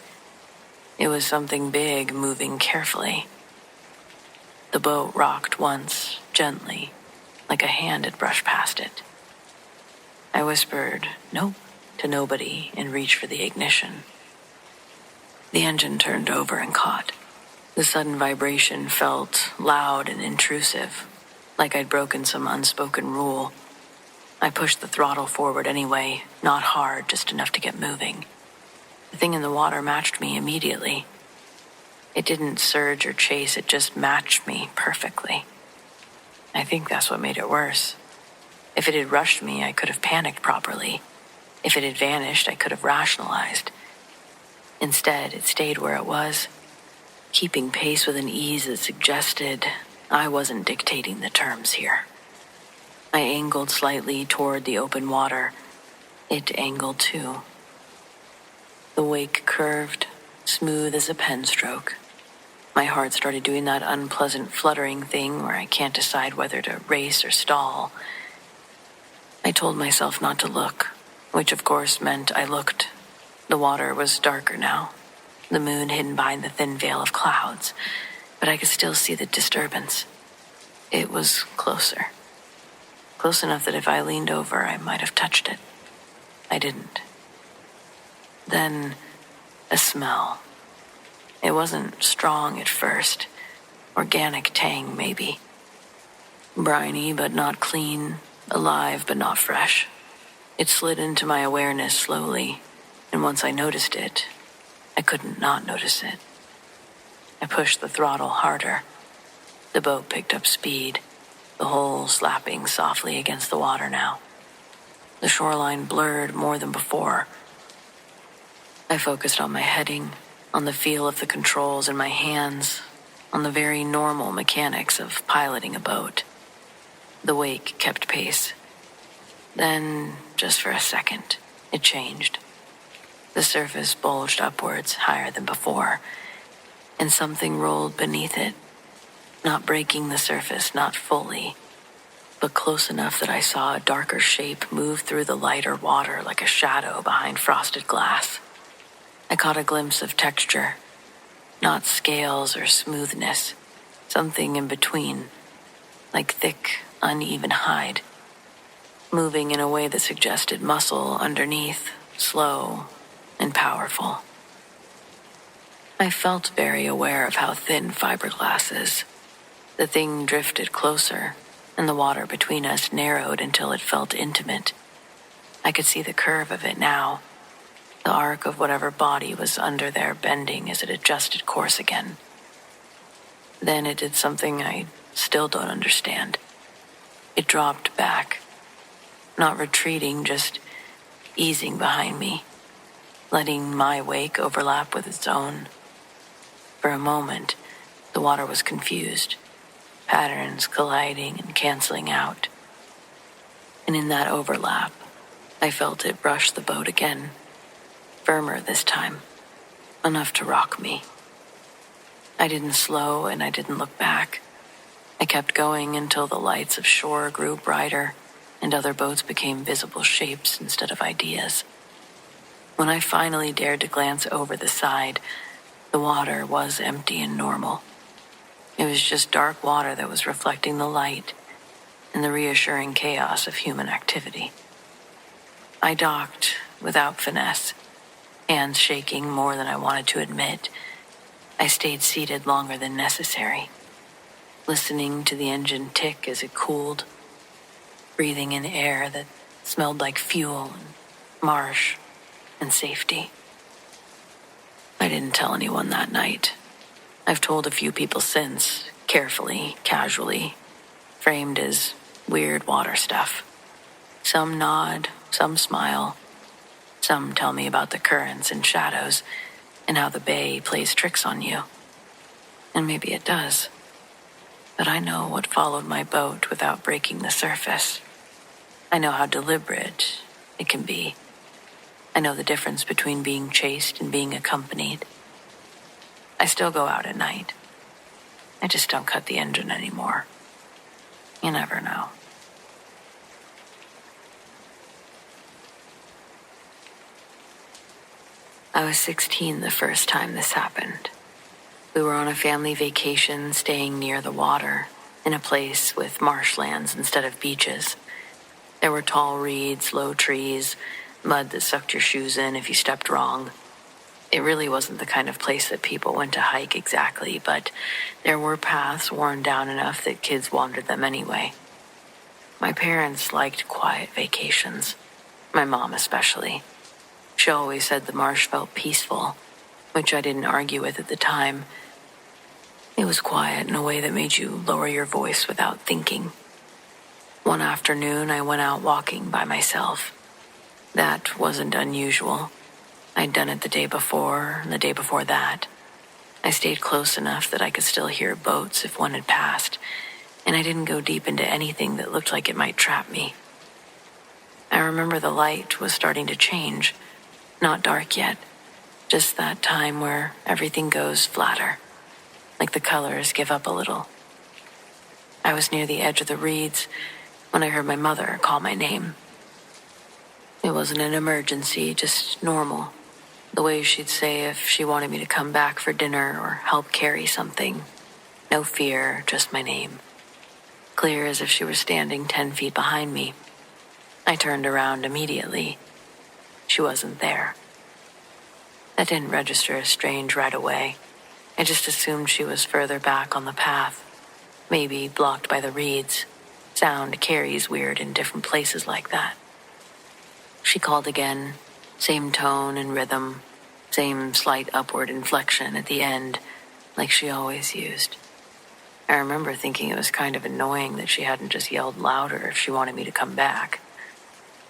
Speaker 1: It was something big moving carefully. The boat rocked once, gently, like a hand had brushed past it. I whispered, "Nope," to nobody and reached for the ignition. The engine turned over and caught. The sudden vibration felt loud and intrusive, like I'd broken some unspoken rule. I pushed the throttle forward anyway, not hard, just enough to get moving. The thing in the water matched me immediately. It didn't surge or chase, it just matched me perfectly. I think that's what made it worse. If it had rushed me, I could have panicked properly. If it had vanished, I could have rationalized. Instead, it stayed where it was, keeping pace with an ease that suggested I wasn't dictating the terms here. I angled slightly toward the open water. It angled too. The wake curved, smooth as a pen stroke. My heart started doing that unpleasant fluttering thing where I can't decide whether to race or stall. I told myself not to look, which of course meant I looked. The water was darker now, the moon hidden behind the thin veil of clouds, but I could still see the disturbance. It was closer. Close enough that if I leaned over, I might have touched it. I didn't. Then, a smell. It wasn't strong at first. Organic tang, maybe. Briny but not clean, alive but not fresh. It slid into my awareness slowly, and once I noticed it, I couldn't not notice it. I pushed the throttle harder. The boat picked up speed, the hull slapping softly against the water now. The shoreline blurred more than before. I focused on my heading, on the feel of the controls in my hands, on the very normal mechanics of piloting a boat. The wake kept pace. Then, just for a second, it changed. The surface bulged upwards higher than before, and something rolled beneath it, not breaking the surface, not fully, but close enough that I saw a darker shape move through the lighter water like a shadow behind frosted glass. I caught a glimpse of texture, not scales or smoothness, something in between, like thick, uneven hide, moving in a way that suggested muscle underneath, slow and powerful. I felt very aware of how thin fiberglass is. The thing drifted closer, and the water between us narrowed until it felt intimate. I could see the curve of it now, the arc of whatever body was under there bending as it adjusted course again. Then it did something I still don't understand. It dropped back, not retreating, just easing behind me, letting my wake overlap with its own. For a moment, the water was confused, patterns colliding and canceling out. And in that overlap, I felt it brush the boat again, firmer this time, enough to rock me. I didn't slow and I didn't look back. I kept going until the lights of shore grew brighter and other boats became visible shapes instead of ideas. When I finally dared to glance over the side, the water was empty and normal. It was just dark water that was reflecting the light and the reassuring chaos of human activity. I docked without finesse, hands shaking more than I wanted to admit. I stayed seated longer than necessary, listening to the engine tick as it cooled, breathing in air that smelled like fuel and marsh and safety. I didn't tell anyone that night. I've told a few people since, carefully, casually, framed as weird water stuff. Some nod, some smile, Some tell me about the currents and shadows and how the bay plays tricks on you. And maybe it does. But I know what followed my boat without breaking the surface. I know how deliberate it can be. I know the difference between being chased and being accompanied. I still go out at night. I just don't cut the engine anymore. You never know. I was 16 the first time this happened. We were on a family vacation staying near the water, in a place with marshlands instead of beaches. There were tall reeds, low trees, mud that sucked your shoes in if you stepped wrong. It really wasn't the kind of place that people went to hike exactly, but there were paths worn down enough that kids wandered them anyway. My parents liked quiet vacations, my mom especially. She always said the marsh felt peaceful, which I didn't argue with at the time. It was quiet in a way that made you lower your voice without thinking. One afternoon, I went out walking by myself. That wasn't unusual. I'd done it the day before and the day before that. I stayed close enough that I could still hear boats if one had passed, and I didn't go deep into anything that looked like it might trap me. I remember the light was starting to change. Not dark yet, just that time where everything goes flatter, like the colors give up a little. I was near the edge of the reeds when I heard my mother call my name. It wasn't an emergency, just normal. The way she'd say if she wanted me to come back for dinner or help carry something. No fear, just my name. Clear as if she were standing 10 feet behind me. I turned around immediately. She wasn't there. That didn't register as strange right away. I just assumed she was further back on the path, maybe blocked by the reeds. Sound carries weird in different places like that. She called again, same tone and rhythm, same slight upward inflection at the end, like she always used. I remember thinking it was kind of annoying that she hadn't just yelled louder if she wanted me to come back.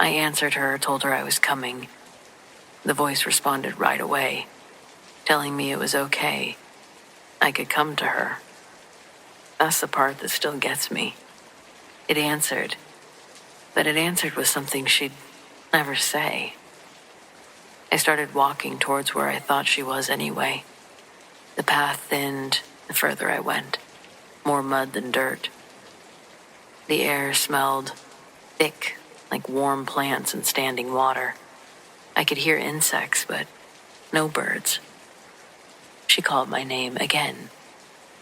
Speaker 1: I answered her, told her I was coming. The voice responded right away, telling me it was okay. I could come to her. That's the part that still gets me. It answered, but it answered with something she'd never say. I started walking towards where I thought she was anyway. The path thinned the further I went, more mud than dirt. The air smelled thick, like warm plants and standing water. I could hear insects, but no birds. She called my name again,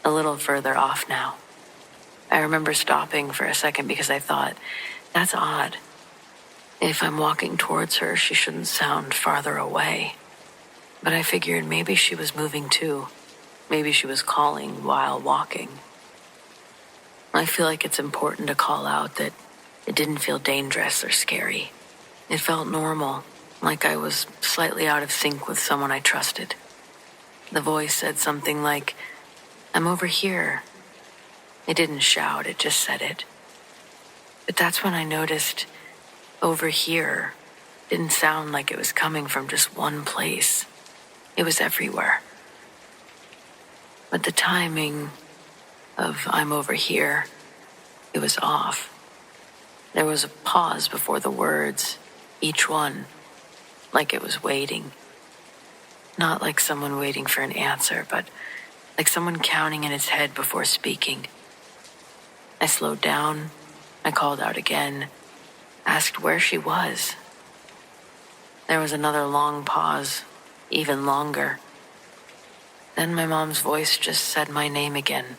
Speaker 1: a little further off now. I remember stopping for a second because I thought, that's odd. If I'm walking towards her, she shouldn't sound farther away. But I figured maybe she was moving too. Maybe she was calling while walking. I feel like it's important to call out that it didn't feel dangerous or scary. It felt normal, like I was slightly out of sync with someone I trusted. The voice said something like, I'm over here. It didn't shout, it just said it. But that's when I noticed over here didn't sound like it was coming from just one place. It was everywhere. But the timing of I'm over here, it was off. There was a pause before the words, each one, like it was waiting. Not like someone waiting for an answer, but like someone counting in its head before speaking. I slowed down, I called out again, asked where she was. There was another long pause, even longer. Then my mom's voice just said my name again.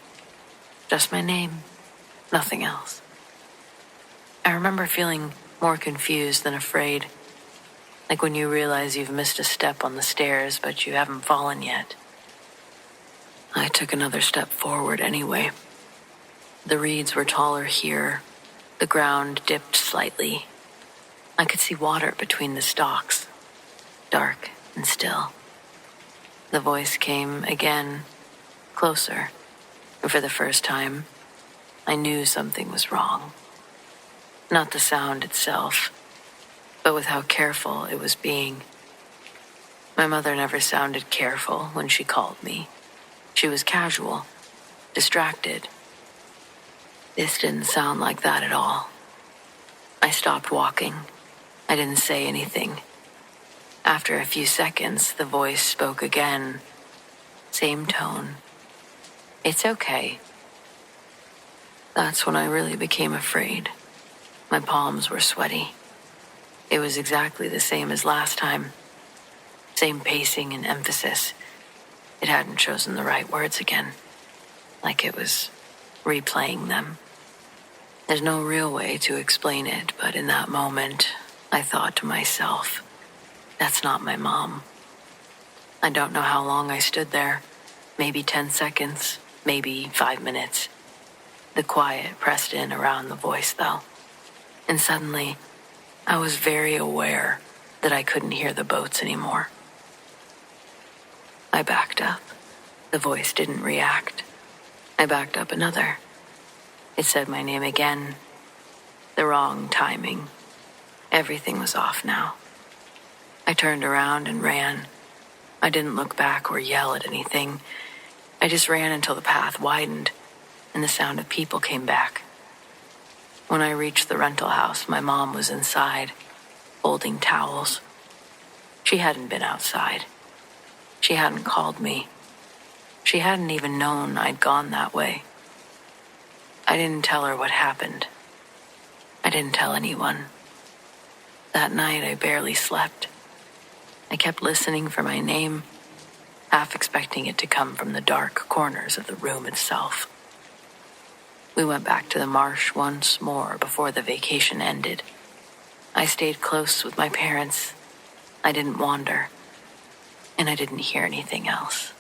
Speaker 1: Just my name, nothing else. I remember feeling more confused than afraid, like when you realize you've missed a step on the stairs, but you haven't fallen yet. I took another step forward anyway. The reeds were taller here. The ground dipped slightly. I could see water between the stalks, dark and still. The voice came again, closer, and for the first time, I knew something was wrong. Not the sound itself, but with how careful it was being. My mother never sounded careful when she called me. She was casual, distracted. This didn't sound like that at all. I stopped walking. I didn't say anything. After a few seconds, the voice spoke again. Same tone. It's okay. That's when I really became afraid. My palms were sweaty. It was exactly the same as last time. Same pacing and emphasis. It hadn't chosen the right words again. Like it was replaying them. There's no real way to explain it, but in that moment, I thought to myself, that's not my mom. I don't know how long I stood there. Maybe 10 seconds, maybe 5 minutes. The quiet pressed in around the voice, though. And suddenly, I was very aware that I couldn't hear the boats anymore. I backed up. The voice didn't react. I backed up another. It said my name again. The wrong timing. Everything was off now. I turned around and ran. I didn't look back or yell at anything. I just ran until the path widened and the sound of people came back. When I reached the rental house, my mom was inside, folding towels. She hadn't been outside. She hadn't called me. She hadn't even known I'd gone that way. I didn't tell her what happened. I didn't tell anyone. That night, I barely slept. I kept listening for my name, half expecting it to come from the dark corners of the room itself. We went back to the marsh once more before the vacation ended. I stayed close with my parents. I didn't wander, and I didn't hear anything else.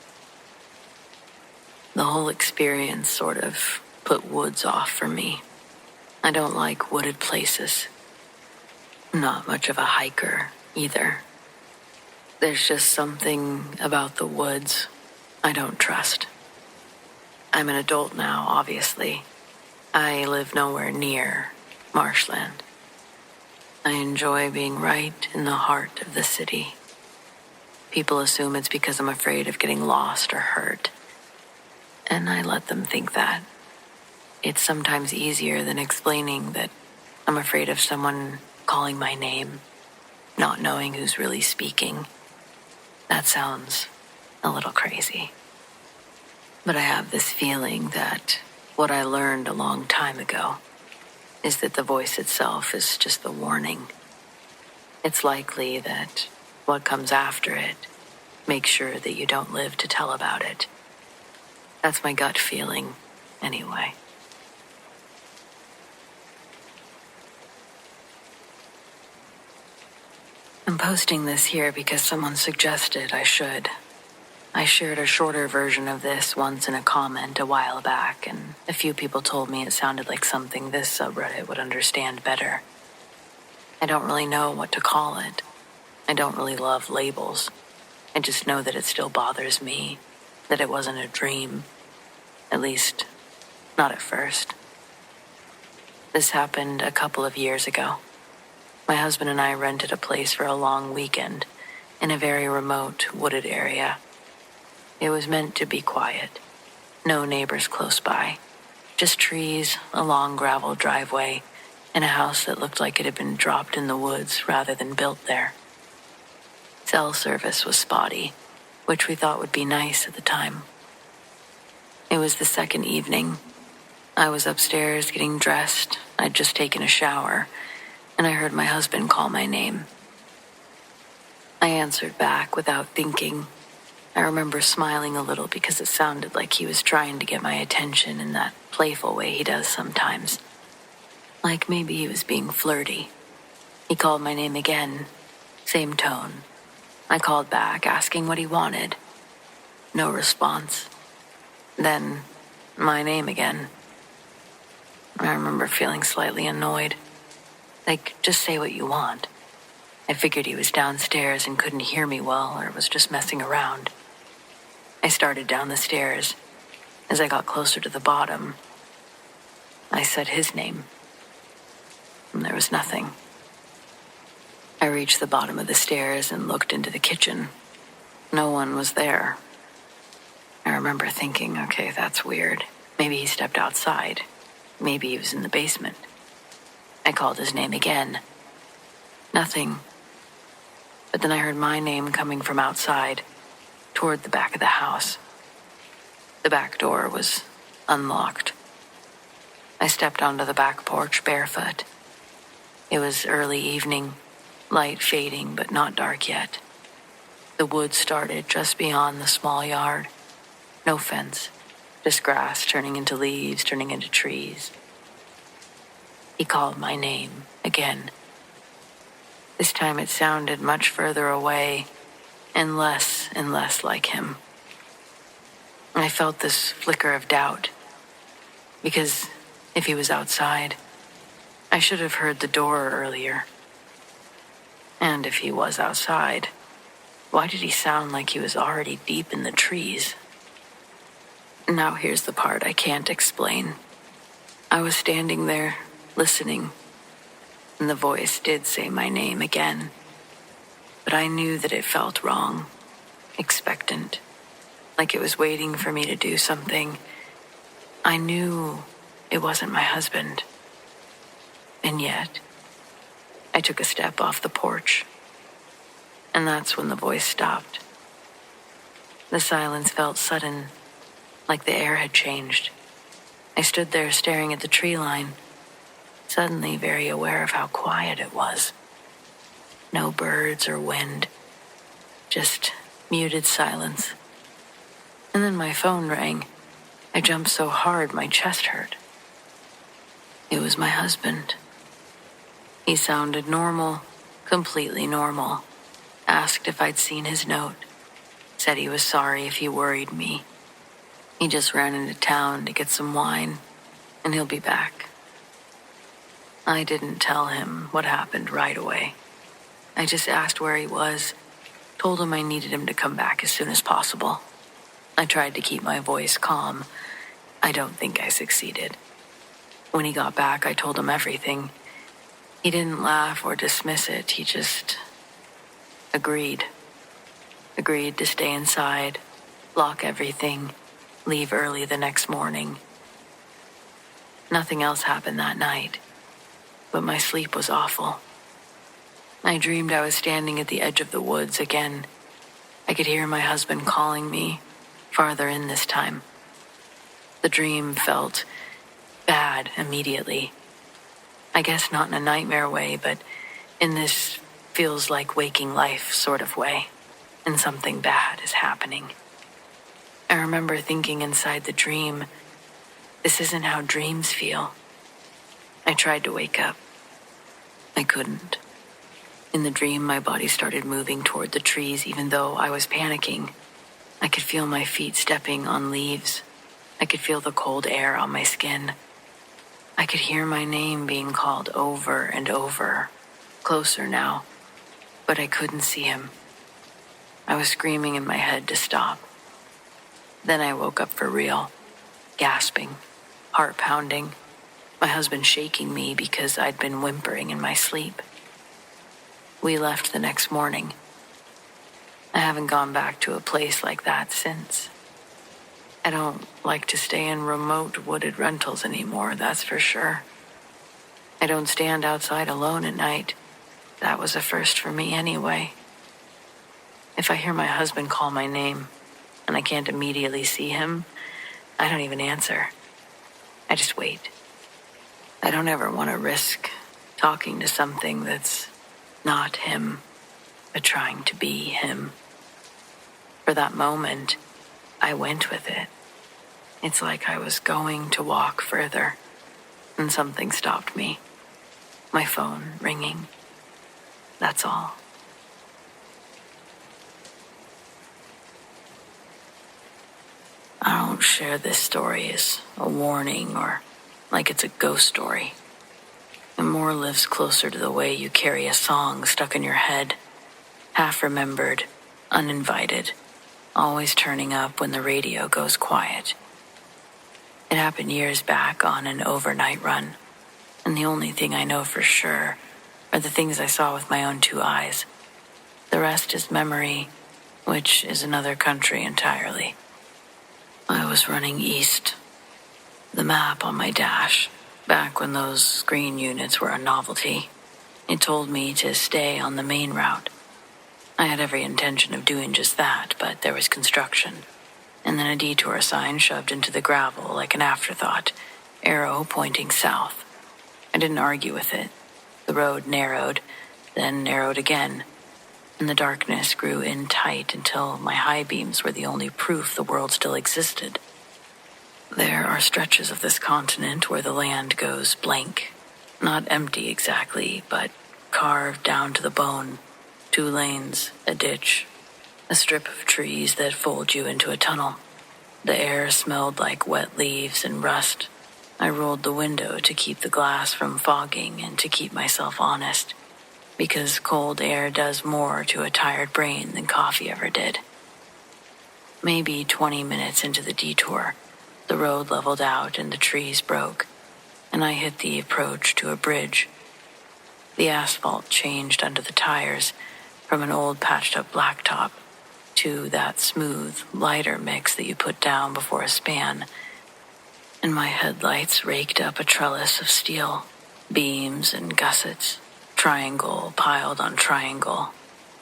Speaker 1: The whole experience sort of put woods off for me. I don't like wooded places. I'm not much of a hiker either. There's just something about the woods I don't trust. I'm an adult now, obviously. I live nowhere near marshland. I enjoy being right in the heart of the city. People assume it's because I'm afraid of getting lost or hurt. And I let them think that. It's sometimes easier than explaining that I'm afraid of someone calling my name, not knowing who's really speaking. That sounds a little crazy. But I have this feeling that what I learned a long time ago is that the voice itself is just the warning. It's likely that what comes after it makes sure that you don't live to tell about it. That's my gut feeling, anyway. I'm posting this here because someone suggested I should. I shared a shorter version of this once in a comment a while back, and a few people told me it sounded like something this subreddit would understand better. I don't really know what to call it. I don't really love labels. I just know that it still bothers me, that it wasn't a dream. At least, not at first. This happened a couple of years ago. My husband and I rented a place for a long weekend in a very remote, wooded area. It was meant to be quiet. No neighbors close by. Just trees, a long gravel driveway, and a house that looked like it had been dropped in the woods rather than built there. Cell service was spotty, which we thought would be nice at the time. It was the second evening. I was upstairs getting dressed. I'd just taken a shower, and I heard my husband call my name. I answered back without thinking. I remember smiling a little because it sounded like he was trying to get my attention in that playful way he does sometimes. Like maybe he was being flirty. He called my name again. Same tone. I called back, asking what he wanted. No response. Then, my name again. I remember feeling slightly annoyed. Like, just say what you want. I figured he was downstairs and couldn't hear me well, or was just messing around. I started down the stairs. As I got closer to the bottom, I said his name. And there was nothing. I reached the bottom of the stairs and looked into the kitchen. No one was there. I remember thinking, okay, that's weird. Maybe he stepped outside. Maybe he was in the basement. I called his name again. Nothing. But then I heard my name coming from outside, toward the back of the house. The back door was unlocked. I stepped onto the back porch barefoot. It was early evening, light fading but not dark yet. The woods started just beyond the small yard. No fence, just grass turning into leaves, turning into trees. He called my name again. This time it sounded much further away and less like him. I felt this flicker of doubt, because if he was outside, I should have heard the door earlier. And if he was outside, why did he sound like he was already deep in the trees? Now here's the part I can't explain. I was standing there, listening, and the voice did say my name again. But I knew that it felt wrong, expectant, like it was waiting for me to do something. I knew it wasn't my husband. And yet, I took a step off the porch, and that's when the voice stopped. The silence felt sudden, like the air had changed. I stood there staring at the tree line, suddenly very aware of how quiet it was. No birds or wind, just muted silence. And then my phone rang. I jumped so hard my chest hurt. It was my husband. He sounded normal, completely normal. Asked if I'd seen his note. Said he was sorry if he worried me. He just ran into town to get some wine, and he'll be back. I didn't tell him what happened right away. I just asked where he was, told him I needed him to come back as soon as possible. I tried to keep my voice calm. I don't think I succeeded. When he got back, I told him everything. He didn't laugh or dismiss it. He just agreed. Agreed to stay inside, lock everything, leave early the next morning. Nothing else happened that night, but my sleep was awful. I dreamed I was standing at the edge of the woods again. I could hear my husband calling me, farther in this time. The dream felt bad immediately. I guess not in a nightmare way, but in this feels like waking life sort of way, and something bad is happening. I remember thinking inside the dream, this isn't how dreams feel. I tried to wake up. I couldn't. In the dream, my body started moving toward the trees even though I was panicking. I could feel my feet stepping on leaves. I could feel the cold air on my skin. I could hear my name being called over and over, closer now, but I couldn't see him. I was screaming in my head to stop. Then I woke up for real, gasping, heart pounding, my husband shaking me because I'd been whimpering in my sleep. We left the next morning. I haven't gone back to a place like that since. I don't like to stay in remote wooded rentals anymore, that's for sure. I don't stand outside alone at night. That was a first for me anyway. If I hear my husband call my name and I can't immediately see him, I don't even answer. I just wait. I don't ever want to risk talking to something that's not him, but trying to be him. For that moment, I went with it. It's like I was going to walk further, and something stopped me. My phone ringing. That's all. I don't share this story as a warning or like it's a ghost story. It more lives closer to the way you carry a song stuck in your head, half remembered, uninvited, always turning up when the radio goes quiet. It happened years back on an overnight run, and the only thing I know for sure are or the things I saw with my own 2 eyes. The rest is memory, which is another country entirely. I was running east. The map on my dash, back when those screen units were a novelty, it told me to stay on the main route. I had every intention of doing just that, but there was construction, and then a detour sign shoved into the gravel like an afterthought, arrow pointing south. I didn't argue with it. The road narrowed, then narrowed again, and the darkness grew in tight until my high beams were the only proof the world still existed. There are stretches of this continent where the land goes blank. Not empty exactly, but carved down to the bone. 2 lanes, a ditch, a strip of trees that fold you into a tunnel. The air smelled like wet leaves and rust. I rolled the window to keep the glass from fogging and to keep myself honest, because cold air does more to a tired brain than coffee ever did. Maybe 20 minutes into the detour, the road leveled out and the trees broke, and I hit the approach to a bridge. The asphalt changed under the tires from an old patched-up blacktop to that smooth, lighter mix that you put down before a span, and my headlights raked up a trellis of steel, beams and gussets, triangle piled on triangle,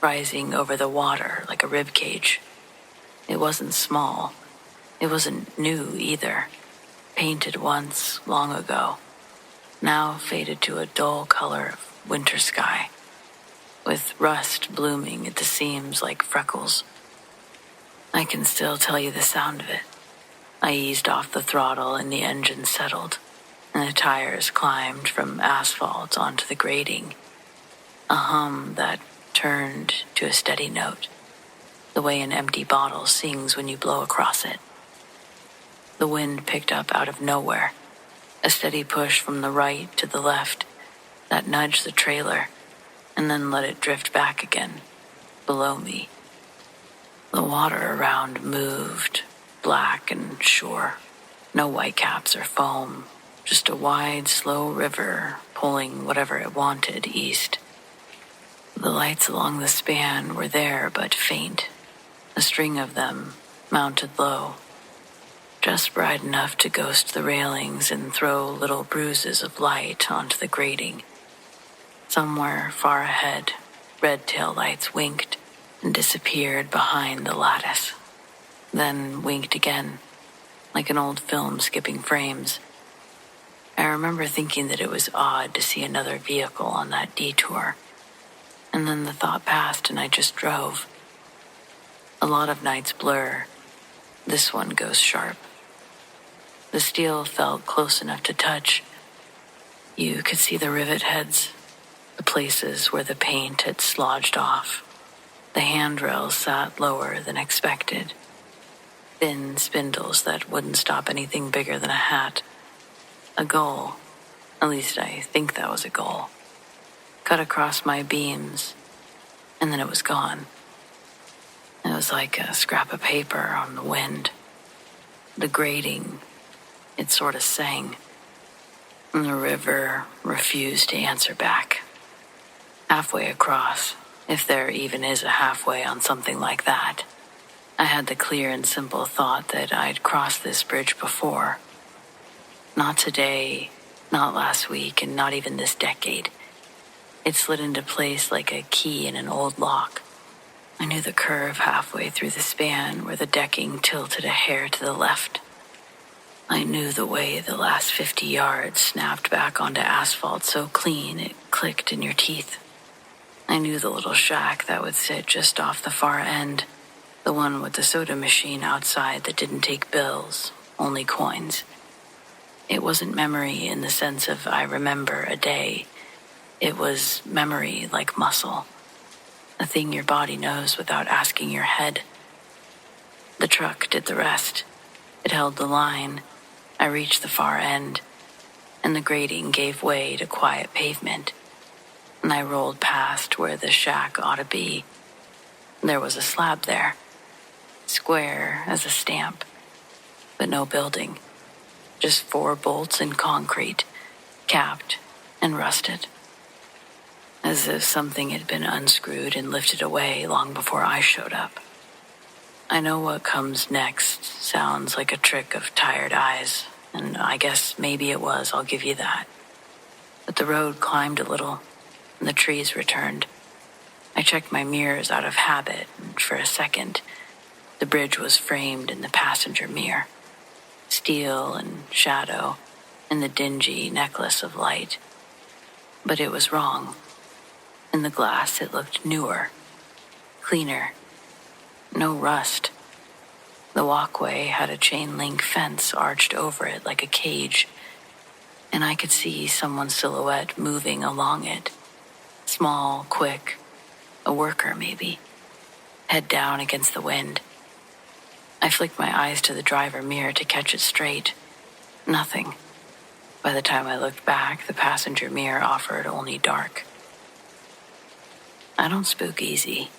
Speaker 1: rising over the water like a rib cage. It wasn't small. It wasn't new either. Painted once, long ago, now faded to a dull color of winter sky, with rust blooming at the seams like freckles. I can still tell you the sound of it. I eased off the throttle and the engine settled, and the tires climbed from asphalt onto the grating. A hum that turned to a steady note, the way an empty bottle sings when you blow across it. The wind picked up out of nowhere, a steady push from the right to the left that nudged the trailer and then let it drift back again, below me. The water around moved, black and sure. No whitecaps or foam, just a wide, slow river pulling whatever it wanted east. The lights along the span were there but faint, a string of them mounted low, just bright enough to ghost the railings and throw little bruises of light onto the grating. Somewhere far ahead, red tail lights winked and disappeared behind the lattice, then winked again, like an old film skipping frames. I remember thinking that it was odd to see another vehicle on that detour, and then the thought passed and I just drove. A lot of nights blur. This one goes sharp. The steel felt close enough to touch. You could see the rivet heads, the places where the paint had slodged off. The handrails sat lower than expected. Thin spindles that wouldn't stop anything bigger than a hat. A gull, at least I think that was a gull, cut across my beams, and then it was gone. It was like a scrap of paper on the wind. The grating, it sort of sang, and the river refused to answer back. Halfway across, if there even is a halfway on something like that, I had the clear and simple thought that I'd crossed this bridge before. Not today, not last week, and not even this decade. It slid into place like a key in an old lock. I knew the curve halfway through the span where the decking tilted a hair to the left. I knew the way the last 50 yards snapped back onto asphalt so clean it clicked in your teeth. I knew the little shack that would sit just off the far end, the one with the soda machine outside that didn't take bills, only coins. It wasn't memory in the sense of I remember a day. It was memory like muscle, a thing your body knows without asking your head. The truck did the rest. It held the line. I reached the far end, and the grating gave way to quiet pavement, and I rolled past where the shack ought to be. There was a slab there, square as a stamp, but no building, just 4 bolts in concrete, capped and rusted. as if something had been unscrewed and lifted away long before I showed up. I know what comes next sounds like a trick of tired eyes, and I guess maybe it was, I'll give you that. But the road climbed a little, and the trees returned. I checked my mirrors out of habit, and for a second, the bridge was framed in the passenger mirror. Steel and shadow and the dingy necklace of light. But it was wrong. In the glass, it looked newer, cleaner, no rust. The walkway had a chain link fence arched over it like a cage, and I could see someone's silhouette moving along it. Small, quick, a worker maybe, head down against the wind. I flicked my eyes to the driver mirror to catch it straight. Nothing. By the time I looked back, the passenger mirror offered only dark. I don't spook easy.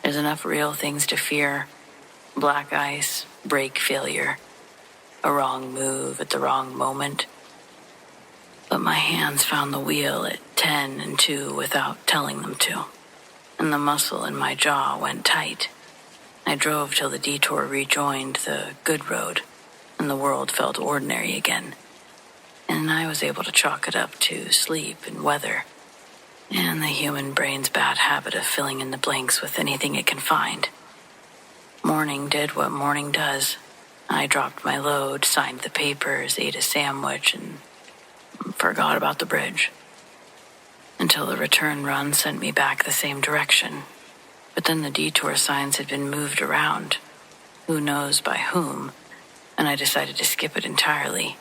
Speaker 1: There's enough real things to fear. Black ice, brake failure, a wrong move at the wrong moment. But my hands found the wheel at 10 and 2 without telling them to, and the muscle in my jaw went tight. I drove till the detour rejoined the good road, and the world felt ordinary again. And I was able to chalk it up to sleep and weather, and the human brain's bad habit of filling in the blanks with anything it can find. Morning did what morning does. I dropped my load, signed the papers, ate a sandwich, and forgot about the bridge. Until the return run sent me back the same direction. But then the detour signs had been moved around, who knows by whom, and I decided to skip it entirely.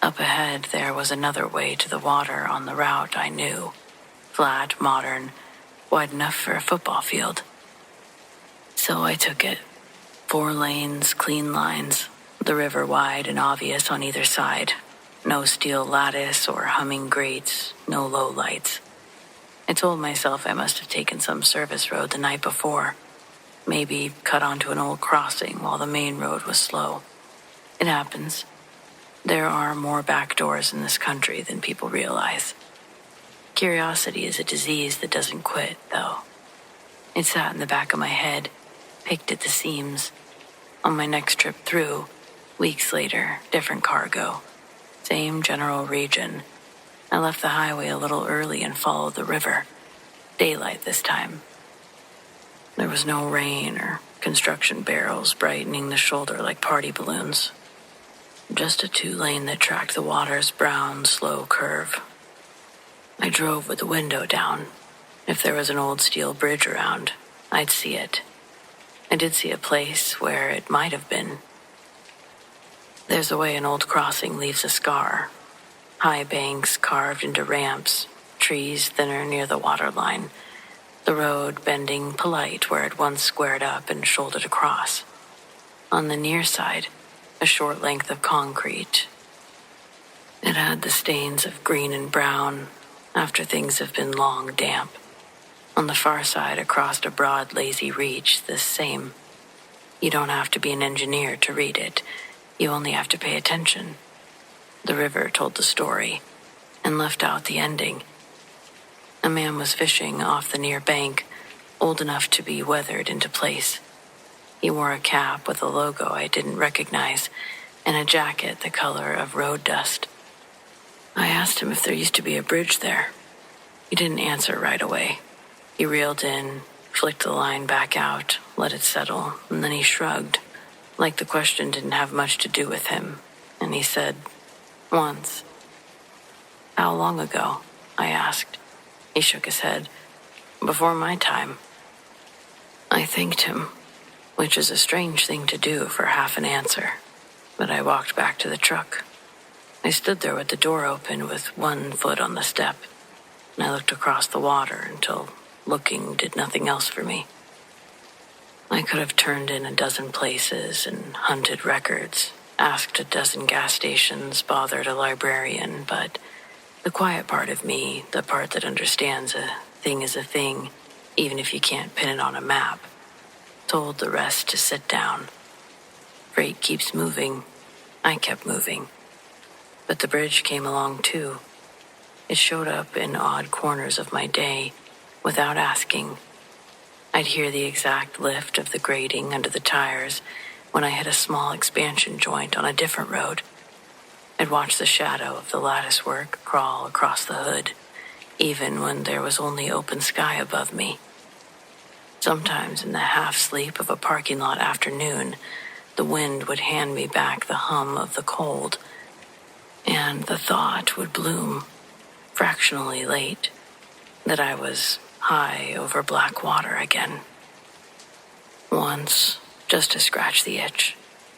Speaker 1: Up ahead, there was another way to the water on the route I knew. Flat, modern, wide enough for a football field. So I took it. 4 lanes, clean lines, the river wide and obvious on either side. No steel lattice or humming grates, no low lights. I told myself I must have taken some service road the night before. Maybe cut onto an old crossing while the main road was slow. It happens. There are more back doors in this country than people realize. Curiosity is a disease that doesn't quit, though. It sat in the back of my head, picked at the seams. On my next trip through, weeks later, different cargo. Same general region. I left the highway a little early and followed the river. Daylight this time. There was no rain or construction barrels brightening the shoulder like party balloons. Just a 2-lane that tracked the water's brown, slow curve. I drove with the window down. If there was an old steel bridge around, I'd see it. I did see a place where it might have been. There's a way an old crossing leaves a scar. High banks carved into ramps, trees thinner near the waterline, the road bending polite where it once squared up and shouldered across. On the near side, a short length of concrete. It had the stains of green and brown after things have been long damp. On the far side, across a broad, lazy reach, the same. You don't have to be an engineer to read it. You only have to pay attention. The river told the story and left out the ending. A man was fishing off the near bank, old enough to be weathered into place. He wore a cap with a logo I didn't recognize and a jacket the color of road dust. I asked him if there used to be a bridge there. He didn't answer right away. He reeled in, flicked the line back out, let it settle, and then he shrugged, like the question didn't have much to do with him, and he said, "Once." "How long ago?" I asked. He shook his head. "Before my time." I thanked him, which is a strange thing to do for half an answer, but I walked back to the truck. I stood there with the door open with one foot on the step, and I looked across the water until looking did nothing else for me. I could have turned in a dozen places and hunted records, asked a dozen gas stations, bothered a librarian, but the quiet part of me, the part that understands a thing is a thing, even if you can't pin it on a map, told the rest to sit down. Freight keeps moving. I kept moving. But the bridge came along too. It showed up in odd corners of my day without asking. I'd hear the exact lift of the grating under the tires when I hit a small expansion joint on a different road. I'd watch the shadow of the lattice work crawl across the hood, even when there was only open sky above me. Sometimes in the half-sleep of a parking lot afternoon, the wind would hand me back the hum of the cold, and the thought would bloom, fractionally late, that I was high over black water again. Once, just to scratch the itch,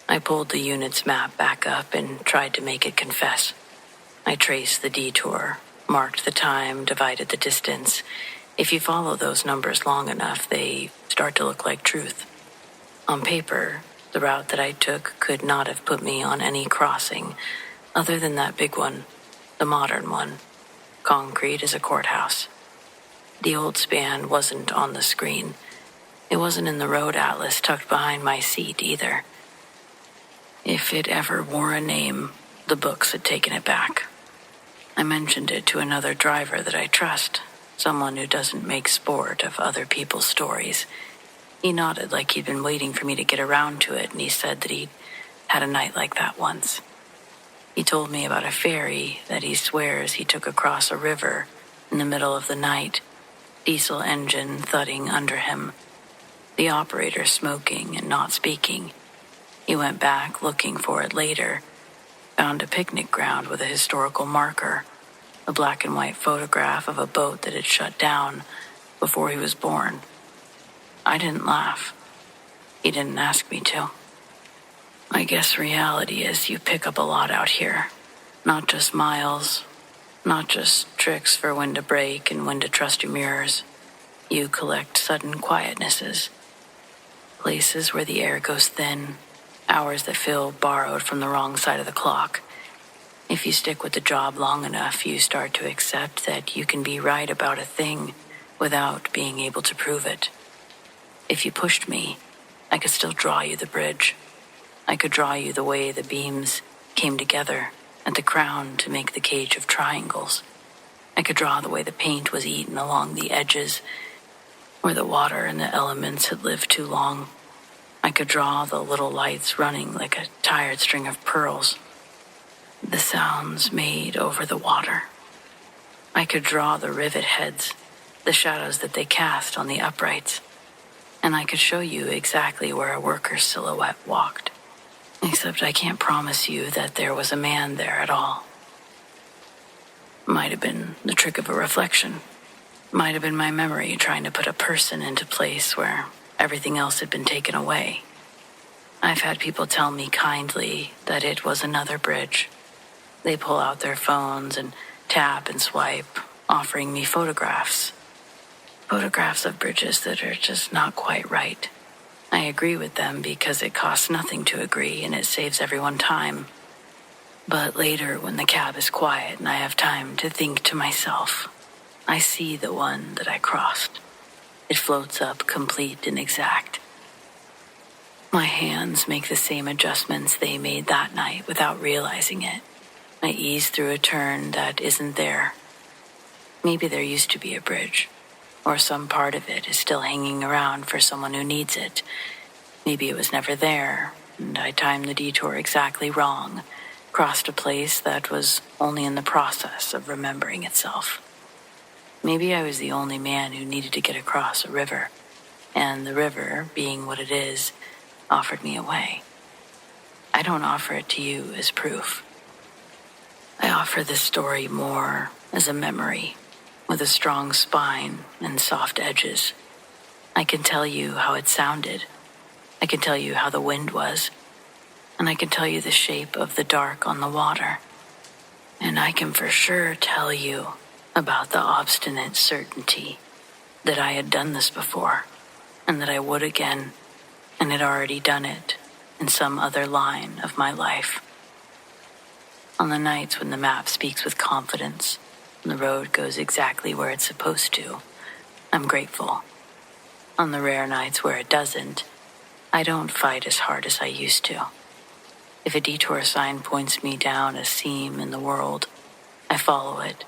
Speaker 1: I pulled the unit's map back up and tried to make it confess. I traced the detour, marked the time, divided the distance. If you follow those numbers long enough, they start to look like truth. On paper, the route that I took could not have put me on any crossing other than that big one, the modern one, concrete as a courthouse. The old span wasn't on the screen. It wasn't in the road atlas tucked behind my seat either. If it ever wore a name, the books had taken it back. I mentioned it to another driver that I trust, someone who doesn't make sport of other people's stories. He nodded like he'd been waiting for me to get around to it, and he said that he'd had a night like that once. He told me about a ferry that he swears he took across a river in the middle of the night, diesel engine thudding under him, the operator smoking and not speaking. He went back looking for it later, found a picnic ground with a historical marker, a black and white photograph of a boat that had shut down before he was born. I didn't laugh. He didn't ask me to. I guess reality is you pick up a lot out here. Not just miles, not just tricks for when to brake and when to trust your mirrors. You collect sudden quietnesses. Places where the air goes thin, hours that feel borrowed from the wrong side of the clock. If you stick with the job long enough, you start to accept that you can be right about a thing without being able to prove it. If you pushed me, I could still draw you the bridge. I could draw you the way the beams came together at the crown to make the cage of triangles. I could draw the way the paint was eaten along the edges, where the water and the elements had lived too long. I could draw the little lights running like a tired string of pearls, the sounds made over the water. I could draw the rivet heads, the shadows that they cast on the uprights, and I could show you exactly where a worker's silhouette walked. Except I can't promise you that there was a man there at all. Might have been the trick of a reflection. Might have been my memory trying to put a person into place where everything else had been taken away. I've had people tell me kindly that it was another bridge. They pull out their phones and tap and swipe, offering me photographs. Photographs of bridges that are just not quite right. I agree with them because it costs nothing to agree and it saves everyone time. But later, when the cab is quiet and I have time to think to myself, I see the one that I crossed. It floats up complete and exact. My hands make the same adjustments they made that night without realizing it. I ease through a turn that isn't there. Maybe there used to be a bridge, or some part of it is still hanging around for someone who needs it. Maybe it was never there, and I timed the detour exactly wrong, crossed a place that was only in the process of remembering itself. Maybe I was the only man who needed to get across a river, and the river, being what it is, offered me a way. I don't offer it to you as proof. I offer this story more as a memory, with a strong spine and soft edges. I can tell you how it sounded. I can tell you how the wind was. And I can tell you the shape of the dark on the water. And I can for sure tell you about the obstinate certainty that I had done this before, and that I would again, and had already done it in some other line of my life. On the nights when the map speaks with confidence, and the road goes exactly where it's supposed to, I'm grateful. On the rare nights where it doesn't, I don't fight as hard as I used to. If a detour sign points me down a seam in the world, I follow it.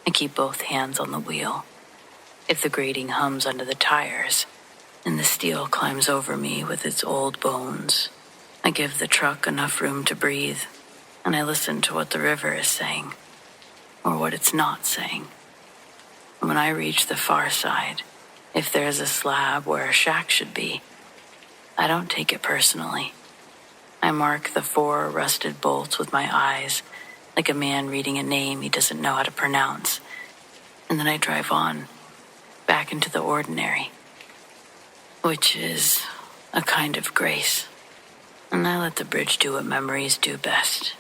Speaker 1: I keep both hands on the wheel. If the grating hums under the tires, and the steel climbs over me with its old bones, I give the truck enough room to breathe, and I listen to what the river is saying, or what it's not saying. When I reach the far side, if there's a slab where a shack should be, I don't take it personally. I mark the 4 rusted bolts with my eyes, like a man reading a name he doesn't know how to pronounce, and then I drive on, back into the ordinary, which is a kind of grace. And I let the bridge do what memories do best.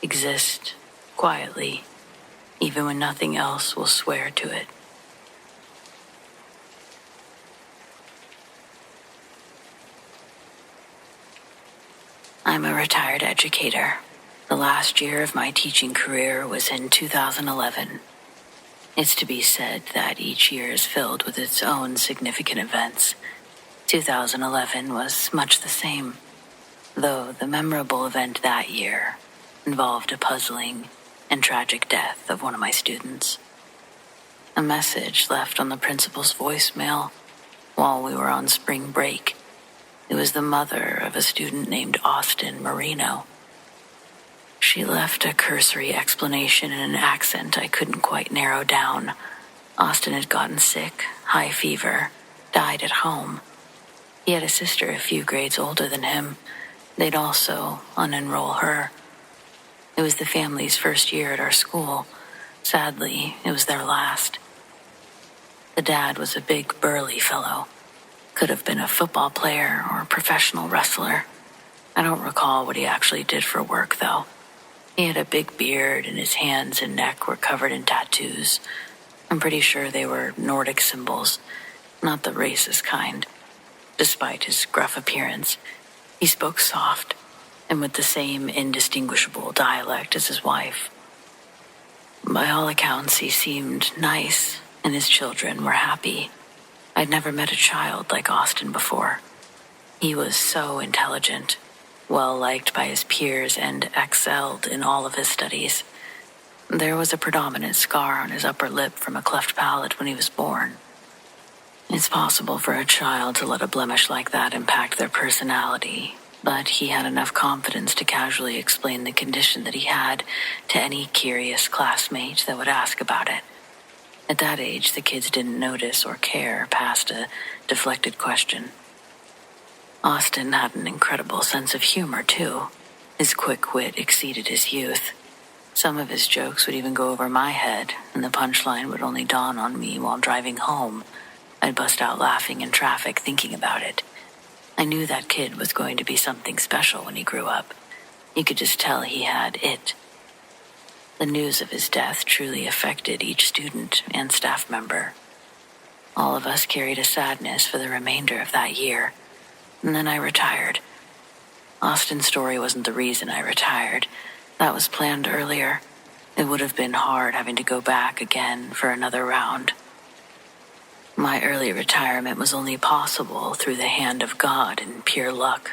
Speaker 1: Exist quietly, even when nothing else will swear to it. I'm a retired educator. The last year of my teaching career was in 2011. It's to be said that each year is filled with its own significant events. 2011 was much the same, though the memorable event that year involved a puzzling and tragic death of one of my students. A message left on the principal's voicemail while we were on spring break. It was the mother of a student named Austin Marino. She left a cursory explanation in an accent I couldn't quite narrow down. Austin had gotten sick, high fever, died at home. He had a sister a few grades older than him. They'd also unenroll her. It was the family's first year at our school. Sadly, it was their last. The dad was a big, burly fellow. Could have been a football player or a professional wrestler. I don't recall what he actually did for work, though. He had a big beard and his hands and neck were covered in tattoos. I'm pretty sure they were Nordic symbols, not the racist kind. Despite his gruff appearance, he spoke soft and with the same indistinguishable dialect as his wife. By all accounts, he seemed nice and his children were happy. I'd never met a child like Austin before. He was so intelligent, well-liked by his peers, and excelled in all of his studies. There was a predominant scar on his upper lip from a cleft palate when he was born. It's possible for a child to let a blemish like that impact their personality, but he had enough confidence to casually explain the condition that he had to any curious classmate that would ask about it. At that age, the kids didn't notice or care past a deflected question. Austin had an incredible sense of humor, too. His quick wit exceeded his youth. Some of his jokes would even go over my head, and the punchline would only dawn on me while driving home. I'd bust out laughing in traffic thinking about it. I knew that kid was going to be something special when he grew up. You could just tell he had it. The news of his death truly affected each student and staff member. All of us carried a sadness for the remainder of that year. And then I retired. Austin's story wasn't the reason I retired. That was planned earlier. It would have been hard having to go back again for another round. My early retirement was only possible through the hand of God and pure luck.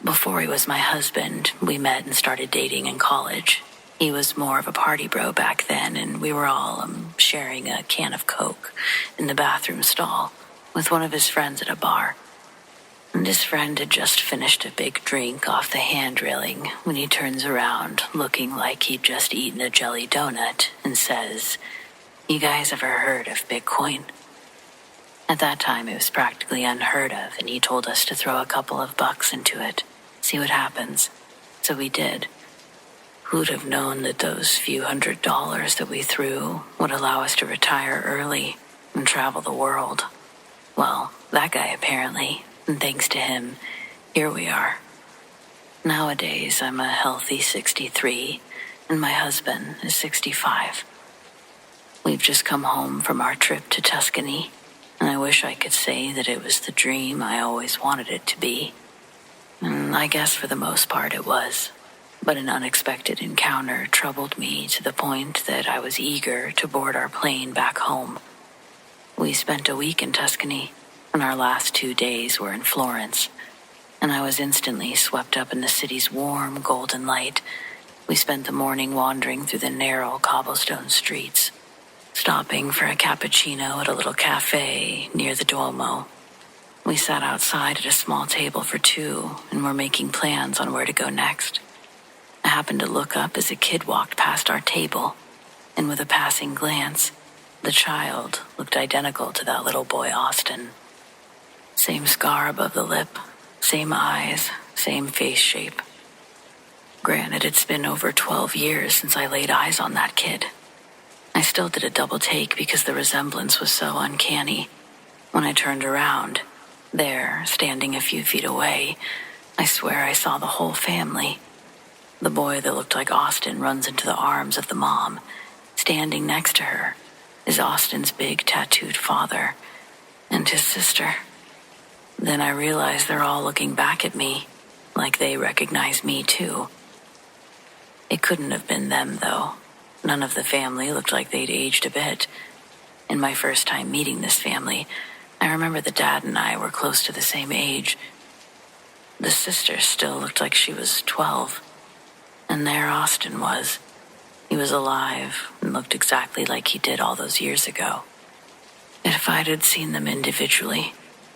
Speaker 1: Before he was my husband, we met and started dating in college. He was more of a party bro back then, and we were all sharing a can of Coke in the bathroom stall with one of his friends at a bar. And his friend had just finished a big drink off the hand railing when he turns around looking like he'd just eaten a jelly donut and says, "You guys ever heard of Bitcoin?" At that time, it was practically unheard of, and he told us to throw a couple of bucks into it, see what happens. So we did. Who'd have known that those few $100s that we threw would allow us to retire early and travel the world? Well, that guy apparently, and thanks to him, here we are. Nowadays, I'm a healthy 63, and my husband is 65. We've just come home from our trip to Tuscany, and I wish I could say that it was the dream I always wanted it to be. And I guess for the most part it was. But an unexpected encounter troubled me to the point that I was eager to board our plane back home. We spent a week in Tuscany, and our last 2 days were in Florence, and I was instantly swept up in the city's warm golden light. We spent the morning wandering through the narrow cobblestone streets, stopping for a cappuccino at a little cafe near the Duomo. We sat outside at a small table for two and were making plans on where to go next. I happened to look up as a kid walked past our table, and with a passing glance, the child looked identical to that little boy Austin. Same scar above the lip, same eyes, same face shape. Granted, it's been over 12 years since I laid eyes on that kid. I still did a double take because the resemblance was so uncanny. When I turned around, there, standing a few feet away, I swear I saw the whole family. The boy that looked like Austin runs into the arms of the mom. Standing next to her is Austin's big tattooed father and his sister. Then I realized they're all looking back at me, like they recognize me too. It couldn't have been them, though. None of the family looked like they'd aged a bit. In my first time meeting this family, I remember the dad and I were close to the same age. The sister still looked like she was 12. And there Austin was. He was alive and looked exactly like he did all those years ago. If I'd had seen them individually,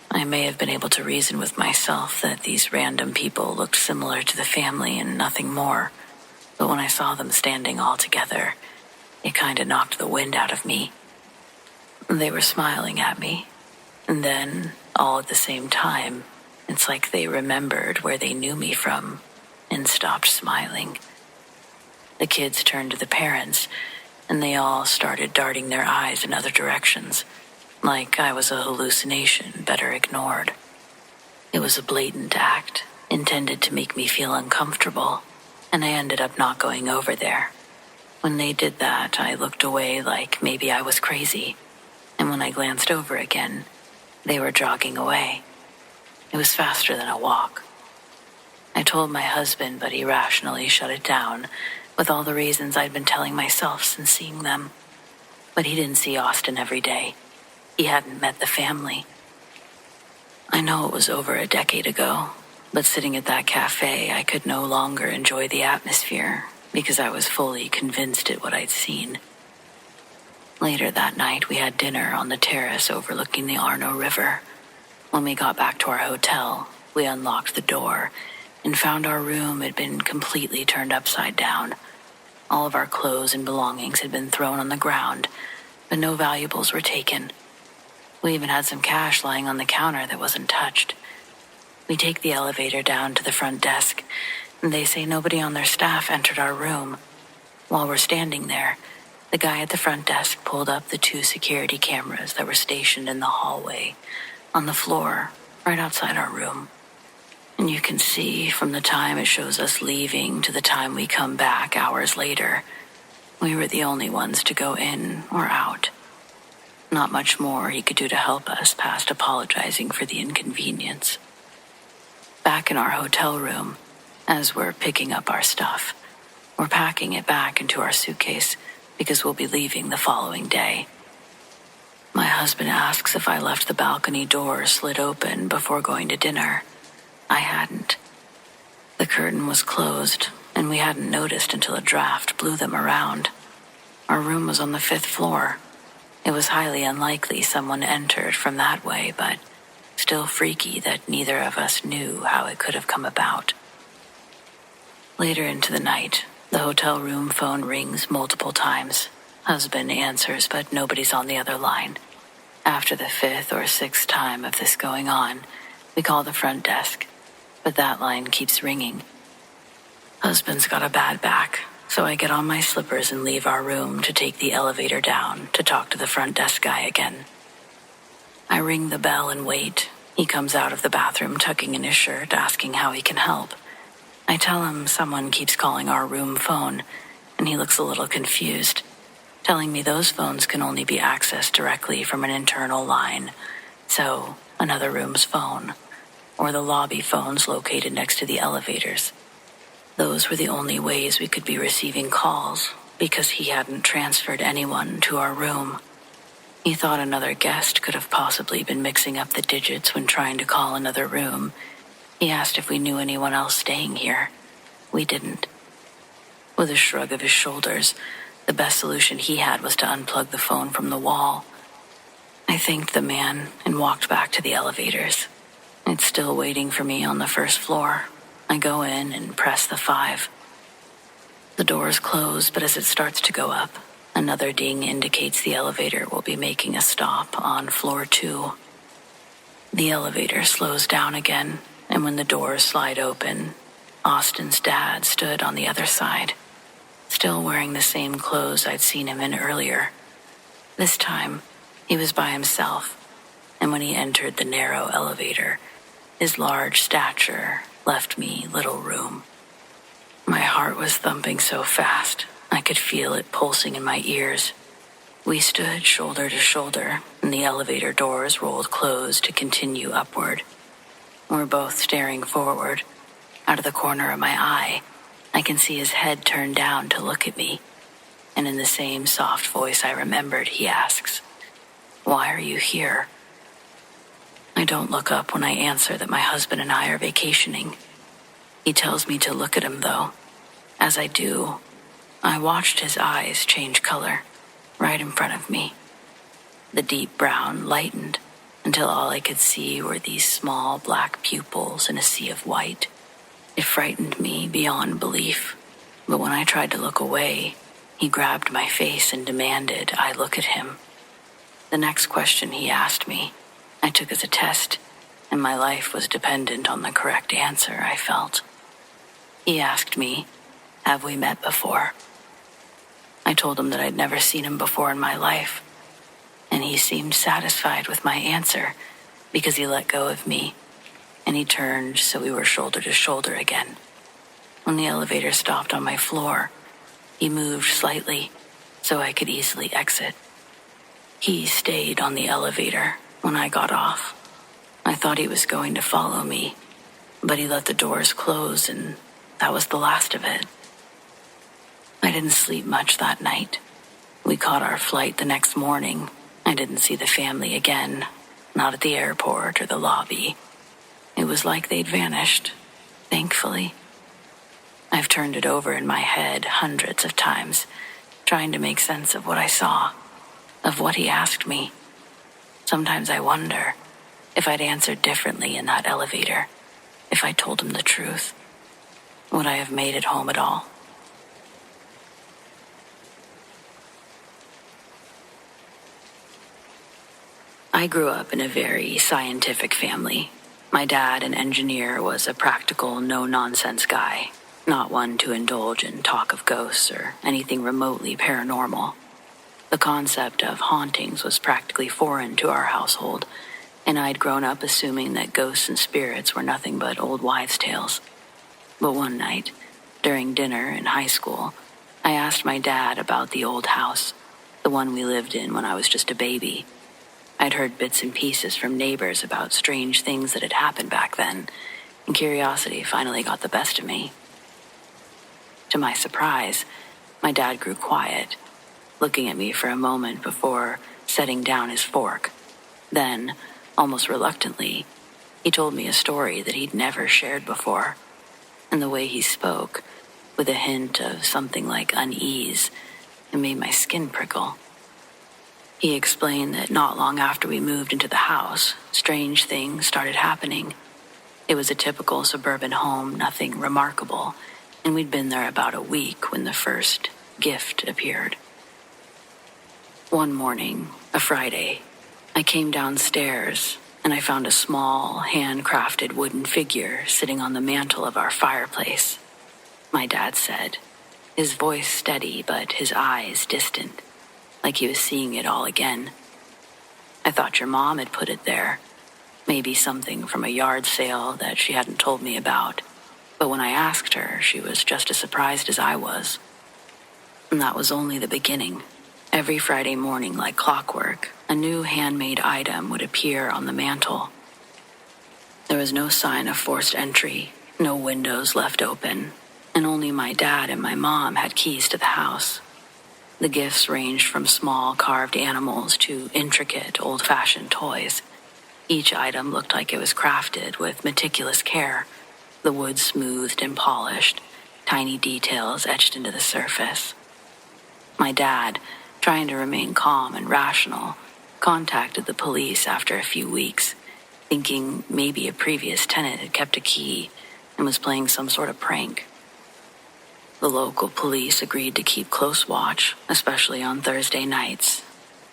Speaker 1: I may have been able to reason with myself that these random people looked similar to the family and nothing more. But when I saw them standing all together, it kinda knocked the wind out of me. They were smiling at me, and then, all at the same time, it's like they remembered where they knew me from and stopped smiling. The kids turned to the parents, and they all started darting their eyes in other directions, like I was a hallucination better ignored. It was a blatant act, intended to make me feel uncomfortable, and I ended up not going over there. When they did that, I looked away like maybe I was crazy, and when I glanced over again, they were jogging away. It was faster than a walk. I told my husband, but he rationally shut it down, with all the reasons I'd been telling myself since seeing them. But he didn't see Austin every day. He hadn't met the family. I know it was over a decade ago, but sitting at that cafe, I could no longer enjoy the atmosphere because I was fully convinced at what I'd seen. Later that night, we had dinner on the terrace overlooking the Arno River. When we got back to our hotel, we unlocked the door and found our room had been completely turned upside down. All of our clothes and belongings had been thrown on the ground, but no valuables were taken. We even had some cash lying on the counter that wasn't touched. We take the elevator down to the front desk, and they say nobody on their staff entered our room. While we're standing there, the guy at the front desk pulled up the 2 security cameras that were stationed in the hallway, on the floor, right outside our room. And you can see from the time it shows us leaving to the time we come back hours later, we were the only ones to go in or out. Not much more he could do to help us past apologizing for the inconvenience. Back in our hotel room, as we're picking up our stuff, we're packing it back into our suitcase because we'll be leaving the following day. My husband asks if I left the balcony door slit open before going to dinner. I hadn't. The curtain was closed, and we hadn't noticed until a draft blew them around. Our room was on the 5th floor. It was highly unlikely someone entered from that way, but still freaky that neither of us knew how it could have come about. Later into the night, the hotel room phone rings multiple times. Husband answers, but nobody's on the other line. After the 5th or 6th time of this going on, we call the front desk, but that line keeps ringing. Husband's got a bad back, so I get on my slippers and leave our room to take the elevator down to talk to the front desk guy again. I ring the bell and wait. He comes out of the bathroom tucking in his shirt, asking how he can help. I tell him someone keeps calling our room phone, and he looks a little confused, telling me those phones can only be accessed directly from an internal line, so another room's phone, or the lobby phones located next to the elevators. Those were the only ways we could be receiving calls, because he hadn't transferred anyone to our room. He thought another guest could have possibly been mixing up the digits when trying to call another room. He asked if we knew anyone else staying here. We didn't. With a shrug of his shoulders, the best solution he had was to unplug the phone from the wall. I thanked the man and walked back to the elevators. It's still waiting for me on the first floor. I go in and press the 5. The doors close, but as it starts to go up, another ding indicates the elevator will be making a stop on floor 2. The elevator slows down again, and when the doors slide open, Austin's dad stood on the other side, still wearing the same clothes I'd seen him in earlier. This time, he was by himself, and when he entered the narrow elevator, his large stature left me little room. My heart was thumping so fast, I could feel it pulsing in my ears. We stood shoulder to shoulder, and the elevator doors rolled closed to continue upward. We're both staring forward. Out of the corner of my eye, I can see his head turned down to look at me, and in the same soft voice I remembered, he asks, "Why are you here?" I don't look up when I answer that my husband and I are vacationing. He tells me to look at him, though. As I do, I watched his eyes change color right in front of me. The deep brown lightened until all I could see were these small black pupils in a sea of white. It frightened me beyond belief, but when I tried to look away, he grabbed my face and demanded I look at him. The next question he asked me, I took as a test, and my life was dependent on the correct answer, I felt. He asked me, "Have we met before?" I told him that I'd never seen him before in my life, and he seemed satisfied with my answer because he let go of me, and he turned so we were shoulder to shoulder again. When the elevator stopped on my floor, he moved slightly so I could easily exit. He stayed on the elevator when I got off. I thought he was going to follow me, but he let the doors close, and that was the last of it. I didn't sleep much that night. We caught our flight the next morning. I didn't see the family again, not at the airport or the lobby. It was like they'd vanished, thankfully. I've turned it over in my head hundreds of times, trying to make sense of what I saw, of what he asked me. Sometimes I wonder if I'd answered differently in that elevator, if I told him the truth. Would I have made it home at all? I grew up in a very scientific family. My dad, an engineer, was a practical, no-nonsense guy, not one to indulge in talk of ghosts or anything remotely paranormal. The concept of hauntings was practically foreign to our household, and I'd grown up assuming that ghosts and spirits were nothing but old wives' tales. But one night, during dinner in high school, I asked my dad about the old house, the one we lived in when I was just a baby. I'd heard bits and pieces from neighbors about strange things that had happened back then, and curiosity finally got the best of me. To my surprise, my dad grew quiet, looking at me for a moment before setting down his fork. Then, almost reluctantly, he told me a story that he'd never shared before, and the way he spoke, with a hint of something like unease, it made my skin prickle. He explained that not long after we moved into the house, strange things started happening. It was a typical suburban home, nothing remarkable, and we'd been there about a week when the first gift appeared. One morning, a Friday, I came downstairs and I found a small, handcrafted wooden figure sitting on the mantel of our fireplace. My dad said, his voice steady but his eyes distant, like he was seeing it all again. "I thought your mom had put it there. Maybe something from a yard sale that she hadn't told me about. But when I asked her, she was just as surprised as I was." And that was only the beginning. Every Friday morning, like clockwork, a new handmade item would appear on the mantel. There was no sign of forced entry, no windows left open, and only my dad and my mom had keys to the house. The gifts ranged from small carved animals to intricate old-fashioned toys. Each item looked like it was crafted with meticulous care, the wood smoothed and polished, tiny details etched into the surface. My dad, trying to remain calm and rational, contacted the police after a few weeks, thinking maybe a previous tenant had kept a key and was playing some sort of prank. The local police agreed to keep close watch, especially on Thursday nights.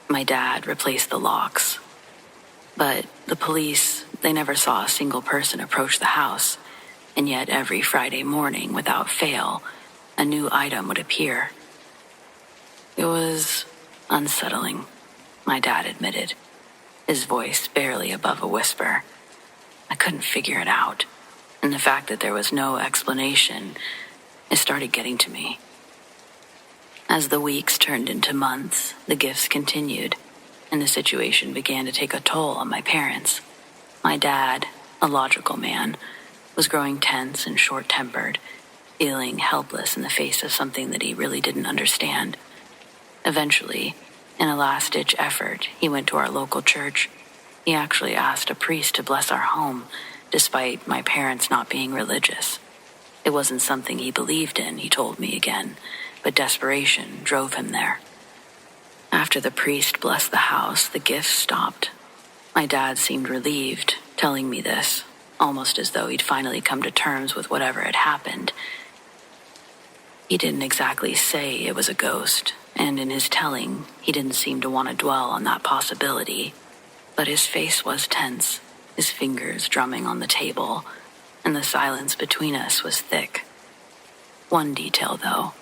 Speaker 1: My dad replaced the locks. But the police, they never saw a single person approach the house, and yet every Friday morning, without fail, a new item would appear. It was unsettling, my dad admitted, his voice barely above a whisper. I couldn't figure it out, and the fact that there was no explanation, it started getting to me. As the weeks turned into months, the gifts continued, and the situation began to take a toll on my parents. My dad, a logical man, was growing tense and short-tempered, feeling helpless in the face of something that he really didn't understand. Eventually, in a last-ditch effort, he went to our local church. He actually asked a priest to bless our home, despite my parents not being religious. It wasn't something he believed in, he told me again, but desperation drove him there. After the priest blessed the house, the gifts stopped. My dad seemed relieved, telling me this, almost as though he'd finally come to terms with whatever had happened. He didn't exactly say it was a ghost, and in his telling, he didn't seem to want to dwell on that possibility. But his face was tense, his fingers drumming on the table, and the silence between us was thick. One detail, though,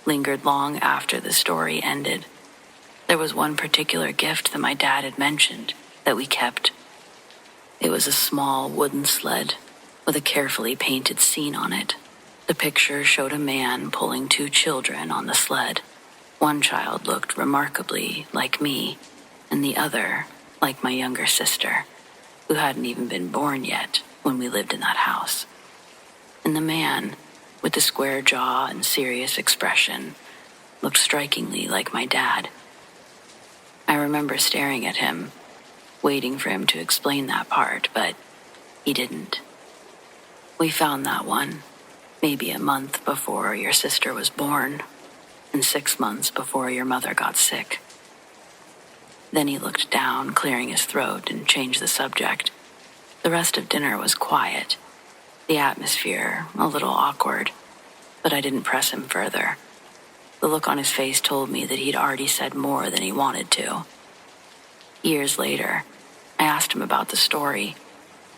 Speaker 1: lingered long after the story ended. There was one particular gift that my dad had mentioned that we kept. It was a small wooden sled with a carefully painted scene on it. The picture showed a man pulling two children on the sled. One child looked remarkably like me, and the other like my younger sister, who hadn't even been born yet when we lived in that house. And the man, with the square jaw and serious expression, looked strikingly like my dad. I remember staring at him, waiting for him to explain that part, but he didn't. We found that one, maybe a month before your sister was born, and 6 months before your mother got sick. Then he looked down, clearing his throat, and changed the subject. The rest of dinner was quiet, the atmosphere a little awkward, but I didn't press him further. The look on his face told me that he'd already said more than he wanted to. Years later, I asked him about the story,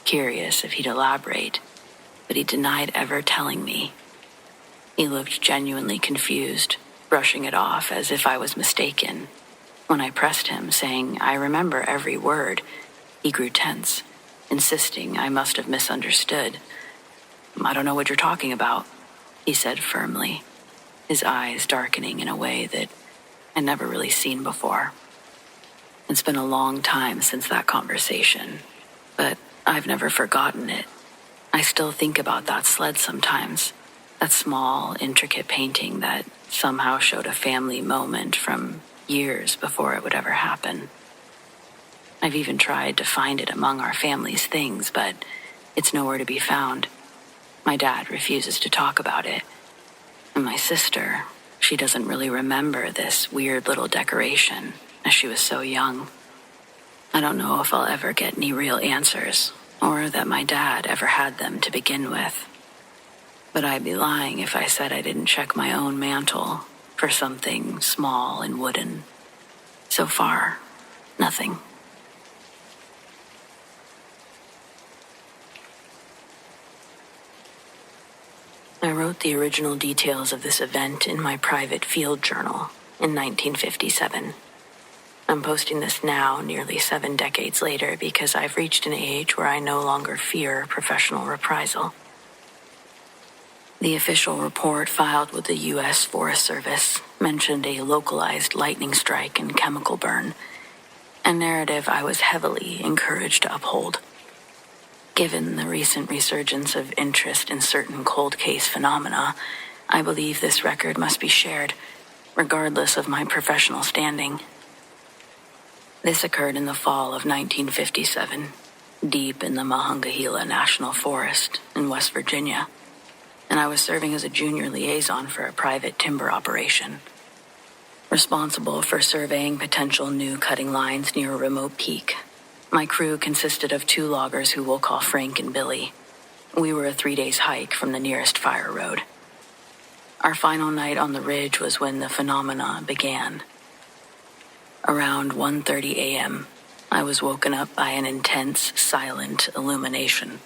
Speaker 1: curious if he'd elaborate, but he denied ever telling me. He looked genuinely confused, brushing it off as if I was mistaken. When I pressed him, saying, I remember every word, he grew tense, insisting I must have misunderstood. I don't know what you're talking about, he said firmly, his eyes darkening in a way that I'd never really seen before. It's been a long time since that conversation, but I've never forgotten it. I still think about that sled sometimes, that small, intricate painting that somehow showed a family moment from years before it would ever happen. I've even tried to find it among our family's things, but it's nowhere to be found. My dad refuses to talk about it. And my sister, she doesn't really remember this weird little decoration, as she was so young. I don't know if I'll ever get any real answers, or that my dad ever had them to begin with. But I'd be lying if I said I didn't check my own mantle for something small and wooden. So far, nothing. I wrote the original details of this event in my private field journal in 1957. I'm posting this now, nearly 7 decades later, because I've reached an age where I no longer fear professional reprisal. The official report filed with the U.S. Forest Service mentioned a localized lightning strike and chemical burn, a narrative I was heavily encouraged to uphold. Given the recent resurgence of interest in certain cold case phenomena, I believe this record must be shared, regardless of my professional standing. This occurred in the fall of 1957, deep in the Monongahela National Forest in West Virginia. and I was serving as a junior liaison for a private timber operation, responsible for surveying potential new cutting lines near a remote peak. My crew consisted of 2 loggers who we'll call Frank and Billy. We were a 3-day hike from the nearest fire road. Our final night on the ridge was when the phenomena began. Around 1:30 a.m., I was woken up by an intense, silent illumination.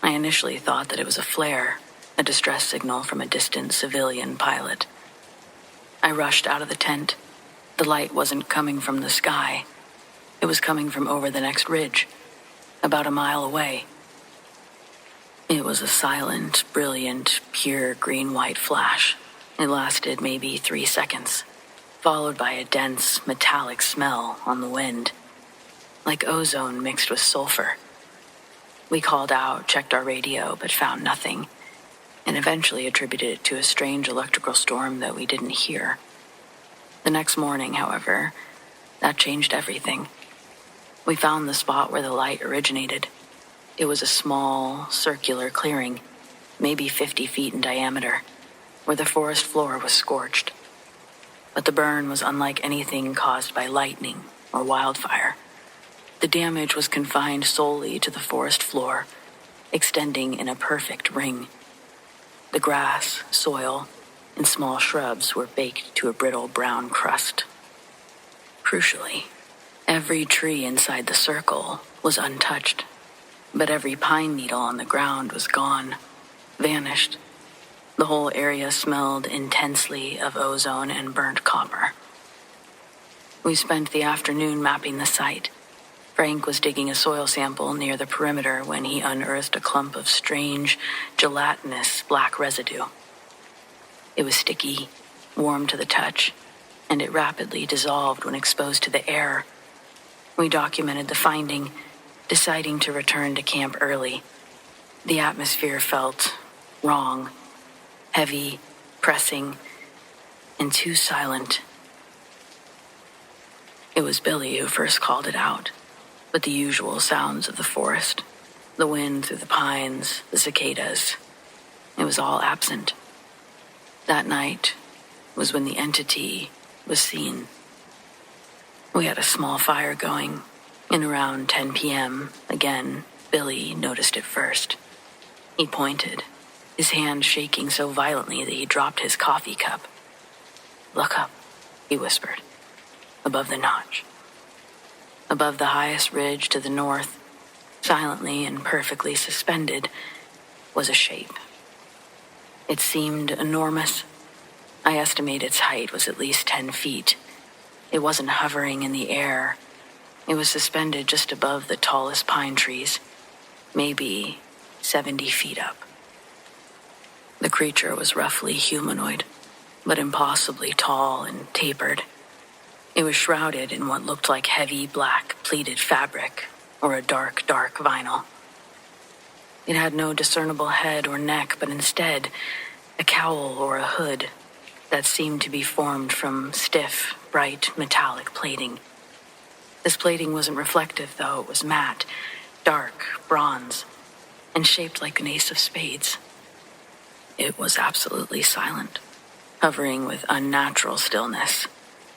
Speaker 1: I initially thought that it was a flare, a distress signal from a distant civilian pilot. I rushed out of the tent. The light wasn't coming from the sky. It was coming from over the next ridge, about a mile away. It was a silent, brilliant, pure green-white flash. It lasted maybe 3 seconds, followed by a dense, metallic smell on the wind, like ozone mixed with sulfur. We called out, checked our radio, but found nothing, and eventually attributed it to a strange electrical storm that we didn't hear. The next morning, however, that changed everything. We found the spot where the light originated. It was a small, circular clearing, maybe 50 feet in diameter, where the forest floor was scorched. But the burn was unlike anything caused by lightning or wildfire. The damage was confined solely to the forest floor, extending in a perfect ring. The grass, soil, and small shrubs were baked to a brittle brown crust. Crucially, every tree inside the circle was untouched, but every pine needle on the ground was gone, vanished. The whole area smelled intensely of ozone and burnt copper. We spent the afternoon mapping the site. Frank was digging a soil sample near the perimeter when he unearthed a clump of strange, gelatinous black residue. It was sticky, warm to the touch, and it rapidly dissolved when exposed to the air. We documented the finding, deciding to return to camp early. The atmosphere felt wrong, heavy, pressing, and too silent. It was Billy who first called it out, but the usual sounds of the forest, the wind through the pines, the cicadas, it was all absent. That night was when the entity was seen. We had a small fire going, and around 10 p.m., again, Billy noticed it first. He pointed, his hand shaking so violently that he dropped his coffee cup. "Look up," he whispered, "above the notch." Above the highest ridge to the north, silently and perfectly suspended, was a shape. It seemed enormous. I estimate its height was at least 10 feet. It wasn't hovering in the air. It was suspended just above the tallest pine trees, maybe 70 feet up. The creature was roughly humanoid, but impossibly tall and tapered. It was shrouded in what looked like heavy black pleated fabric or a dark vinyl. It had no discernible head or neck, but instead a cowl or a hood that seemed to be formed from stiff, bright metallic plating. This plating wasn't reflective, though. It was matte, dark, bronze, and shaped like an ace of spades. It was absolutely silent, hovering with unnatural stillness,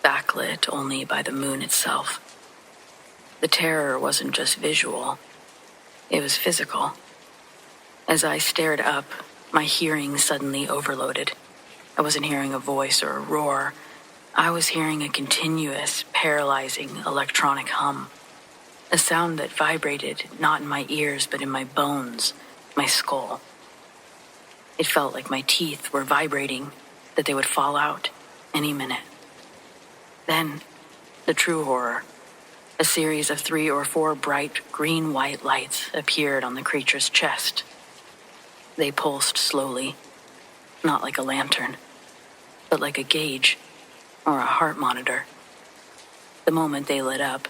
Speaker 1: backlit only by the moon itself. The terror wasn't just visual, it was physical. As I stared up, my hearing suddenly overloaded. I wasn't hearing a voice or a roar. I was hearing a continuous, paralyzing electronic hum. A sound that vibrated not in my ears, but in my bones, my skull. It felt like my teeth were vibrating, that they would fall out any minute. Then, the true horror. A series of 3 or 4 bright green-white lights appeared on the creature's chest. They pulsed slowly, not like a lantern, but like a gauge or a heart monitor. The moment they lit up,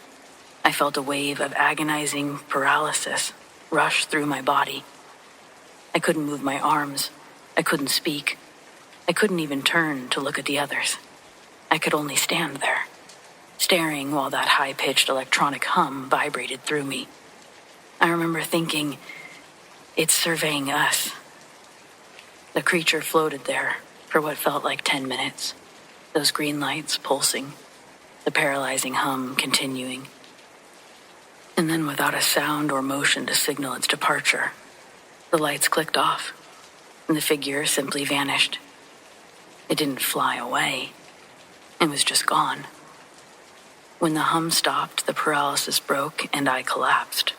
Speaker 1: I felt a wave of agonizing paralysis rush through my body. I couldn't move my arms. I couldn't speak. I couldn't even turn to look at the others. I could only stand there, staring while that high-pitched electronic hum vibrated through me. I remember thinking, it's surveying us. The creature floated there for what felt like 10 minutes, those green lights pulsing, the paralyzing hum continuing. And then, without a sound or motion to signal its departure, the lights clicked off, and the figure simply vanished. It didn't fly away. It was just gone. When the hum stopped, the paralysis broke, and I collapsed.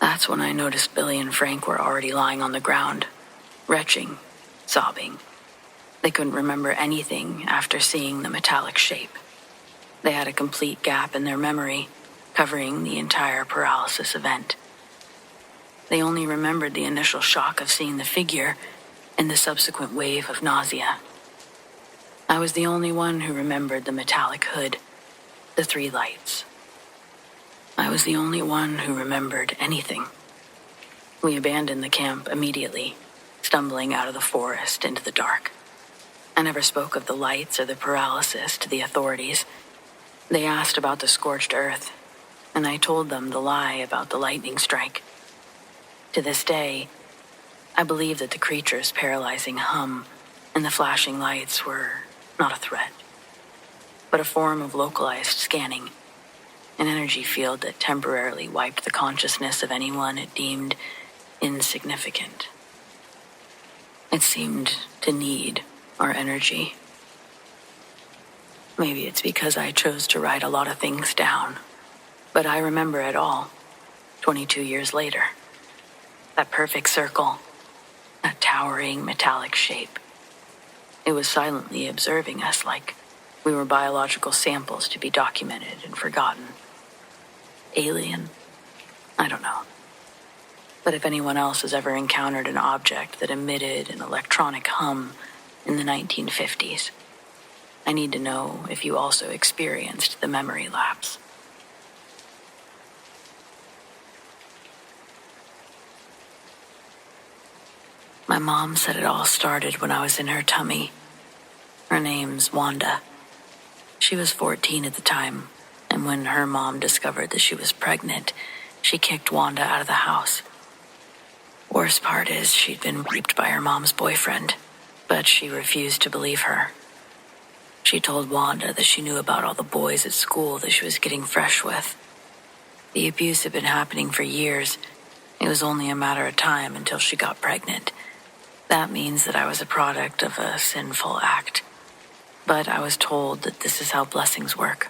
Speaker 1: That's when I noticed Billy and Frank were already lying on the ground, retching, sobbing. They couldn't remember anything after seeing the metallic shape. They had a complete gap in their memory, covering the entire paralysis event. They only remembered the initial shock of seeing the figure and the subsequent wave of nausea. I was the only one who remembered the metallic hood, the 3 lights. I was the only one who remembered anything. We abandoned the camp immediately, stumbling out of the forest into the dark. I never spoke of the lights or the paralysis to the authorities. They asked about the scorched earth, and I told them the lie about the lightning strike. To this day, I believe that the creature's paralyzing hum and the flashing lights were not a threat, but a form of localized scanning, an energy field that temporarily wiped the consciousness of anyone it deemed insignificant. It seemed to need our energy. Maybe it's because I chose to write a lot of things down, but I remember it all, 22 years later. That perfect circle, that towering metallic shape. It was silently observing us like we were biological samples to be documented and forgotten. Alien? I don't know. But if anyone else has ever encountered an object that emitted an electronic hum in the 1950s, I need to know if you also experienced the memory lapse. My mom said it all started when I was in her tummy. Her name's Wanda. She was 14 at the time, and when her mom discovered that she was pregnant, she kicked Wanda out of the house. Worst part is she'd been raped by her mom's boyfriend, but she refused to believe her. She told Wanda that she knew about all the boys at school that she was getting fresh with. The abuse had been happening for years. It was only a matter of time until she got pregnant. That means that I was a product of a sinful act. But I was told that this is how blessings work.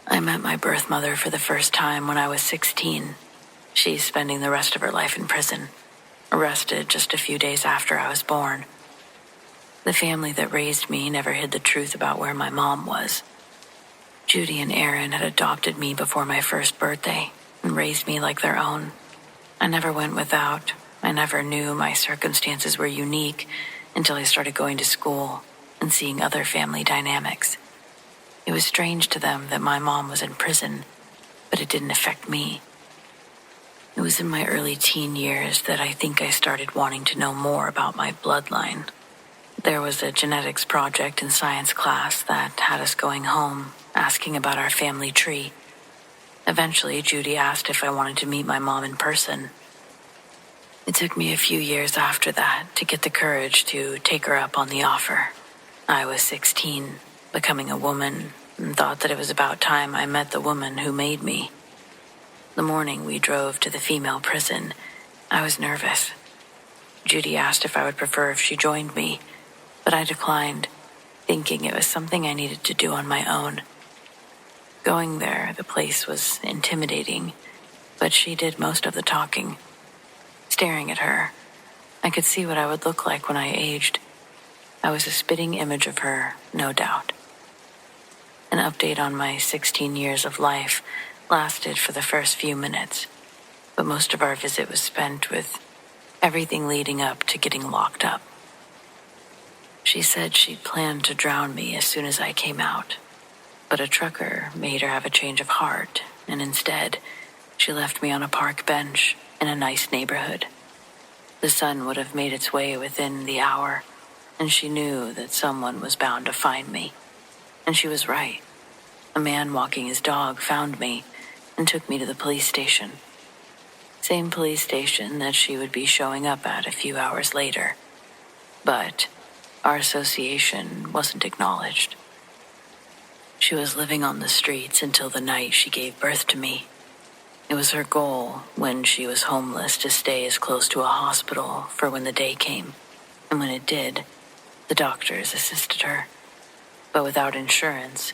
Speaker 1: I met my birth mother for the first time when I was 16. She's spending the rest of her life in prison, arrested just a few days after I was born. The family that raised me never hid the truth about where my mom was. Judy and Aaron had adopted me before my first birthday and raised me like their own. I never went without. I never knew my circumstances were unique until I started going to school and seeing other family dynamics. It was strange to them that my mom was in prison, but it didn't affect me. It was in my early teen years that I think I started wanting to know more about my bloodline. There was a genetics project in science class that had us going home, asking about our family tree. Eventually, Judy asked if I wanted to meet my mom in person. It took me a few years after that to get the courage to take her up on the offer. I was 16, becoming a woman, and thought that it was about time I met the woman who made me. The morning we drove to the female prison, I was nervous. Judy asked if I would prefer if she joined me, but I declined, thinking it was something I needed to do on my own. Going there, the place was intimidating, but she did most of the talking. Staring at her, I could see what I would look like when I aged. I was a spitting image of her, no doubt. An update on my 16 years of life lasted for the first few minutes, but most of our visit was spent with everything leading up to getting locked up. She said she'd planned to drown me as soon as I came out, but a trucker made her have a change of heart, and instead, she left me on a park bench in a nice neighborhood. The sun would have made its way within the hour, and she knew that someone was bound to find me. And she was right. A man walking his dog found me and took me to the police station. Same police station that she would be showing up at a few hours later. But our association wasn't acknowledged. She was living on the streets until the night she gave birth to me. It was her goal, when she was homeless, to stay as close to a hospital for when the day came. And when it did, the doctors assisted her. But without insurance,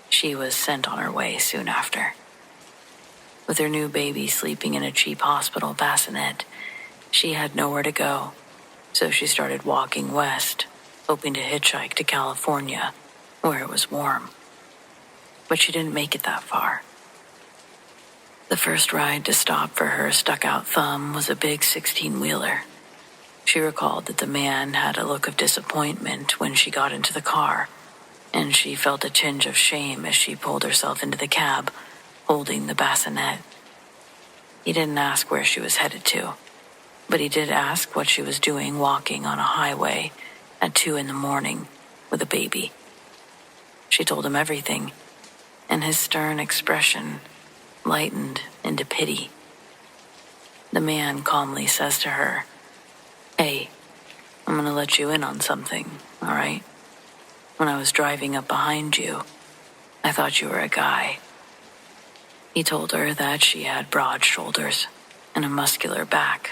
Speaker 1: she was sent on her way soon after. With her new baby sleeping in a cheap hospital bassinet, she had nowhere to go, so she started walking west, hoping to hitchhike to California, where it was warm. But she didn't make it that far. The first ride to stop for her stuck-out thumb was a big 16-wheeler. She recalled that the man had a look of disappointment when she got into the car, and she felt a tinge of shame as she pulled herself into the cab, holding the bassinet. He didn't ask where she was headed to, but he did ask what she was doing walking on a highway at 2 a.m. with a baby. She told him everything, and his stern expression lightened into pity. The man calmly says to her, "Hey, I'm gonna let you in on something, all right? When I was driving up behind you, I thought you were a guy." He told her that she had broad shoulders and a muscular back.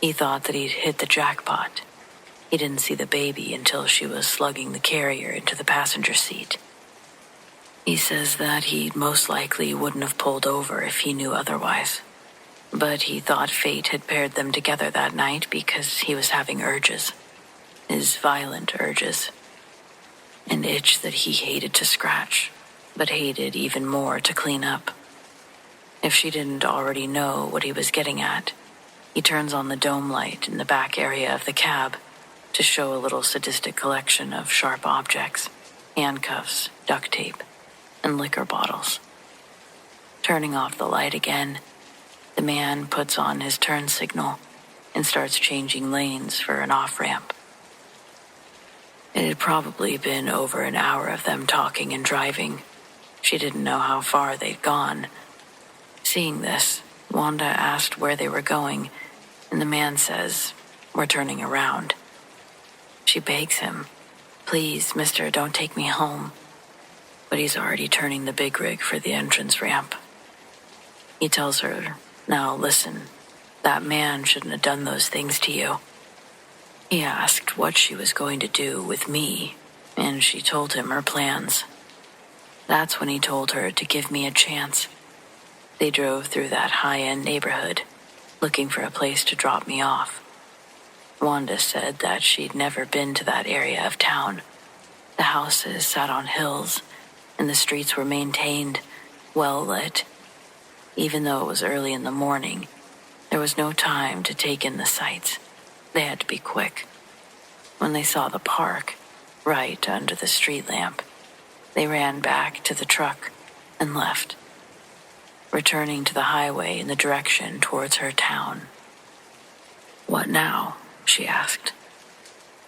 Speaker 1: He thought that he'd hit the jackpot. He didn't see the baby until she was slugging the carrier into the passenger seat. He says that he most likely wouldn't have pulled over if he knew otherwise. But he thought fate had paired them together that night because he was having urges. His violent urges. An itch that he hated to scratch, but hated even more to clean up. If she didn't already know what he was getting at, he turns on the dome light in the back area of the cab to show a little sadistic collection of sharp objects, handcuffs, duct tape, and liquor bottles. Turning off the light again, the man puts on his turn signal and starts changing lanes for an off-ramp. It had probably been over an hour of them talking and driving. She didn't know how far they'd gone. Seeing this, Wanda asked where they were going, and the man says, "We're turning around." She begs him, "Please, mister, don't take me home." But he's already turning the big rig for the entrance ramp. He tells her, "Now listen, that man shouldn't have done those things to you." He asked what she was going to do with me, and she told him her plans. That's when he told her to give me a chance. They drove through that high-end neighborhood, looking for a place to drop me off. Wanda said that she'd never been to that area of town. The houses sat on hills, and the streets were maintained, well lit. Even though it was early in the morning, there was no time to take in the sights. They had to be quick. When they saw the park, right under the street lamp, they ran back to the truck and left, returning to the highway in the direction towards her town. "What now?" she asked.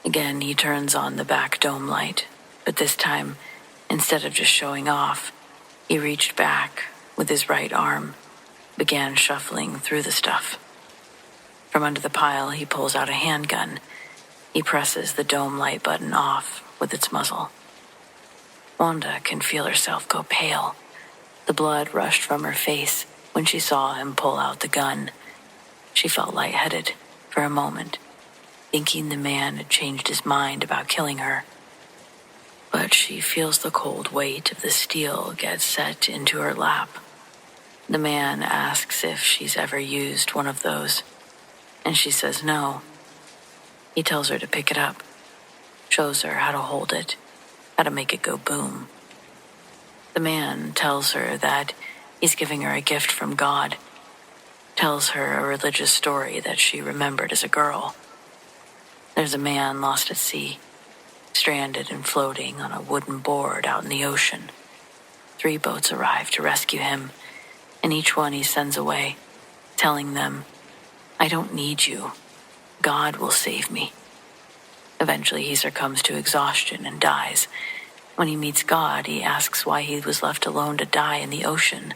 Speaker 1: Again, he turns on the back dome light, but this time, instead of just showing off, he reached back with his right arm, began shuffling through the stuff. From under the pile, he pulls out a handgun. He presses the dome light button off with its muzzle. Wanda can feel herself go pale. The blood rushed from her face when she saw him pull out the gun. She felt lightheaded for a moment, thinking the man had changed his mind about killing her. But she feels the cold weight of the steel get set into her lap. The man asks if she's ever used one of those, and she says no. He tells her to pick it up, shows her how to hold it, how to make it go boom. The man tells her that he's giving her a gift from God, tells her a religious story that she remembered as a girl. There's a man lost at sea, stranded and floating on a wooden board out in the ocean. 3 boats arrive to rescue him, and each one he sends away, telling them, "I don't need you. God will save me." Eventually he succumbs to exhaustion and dies. When he meets God, he asks why he was left alone to die in the ocean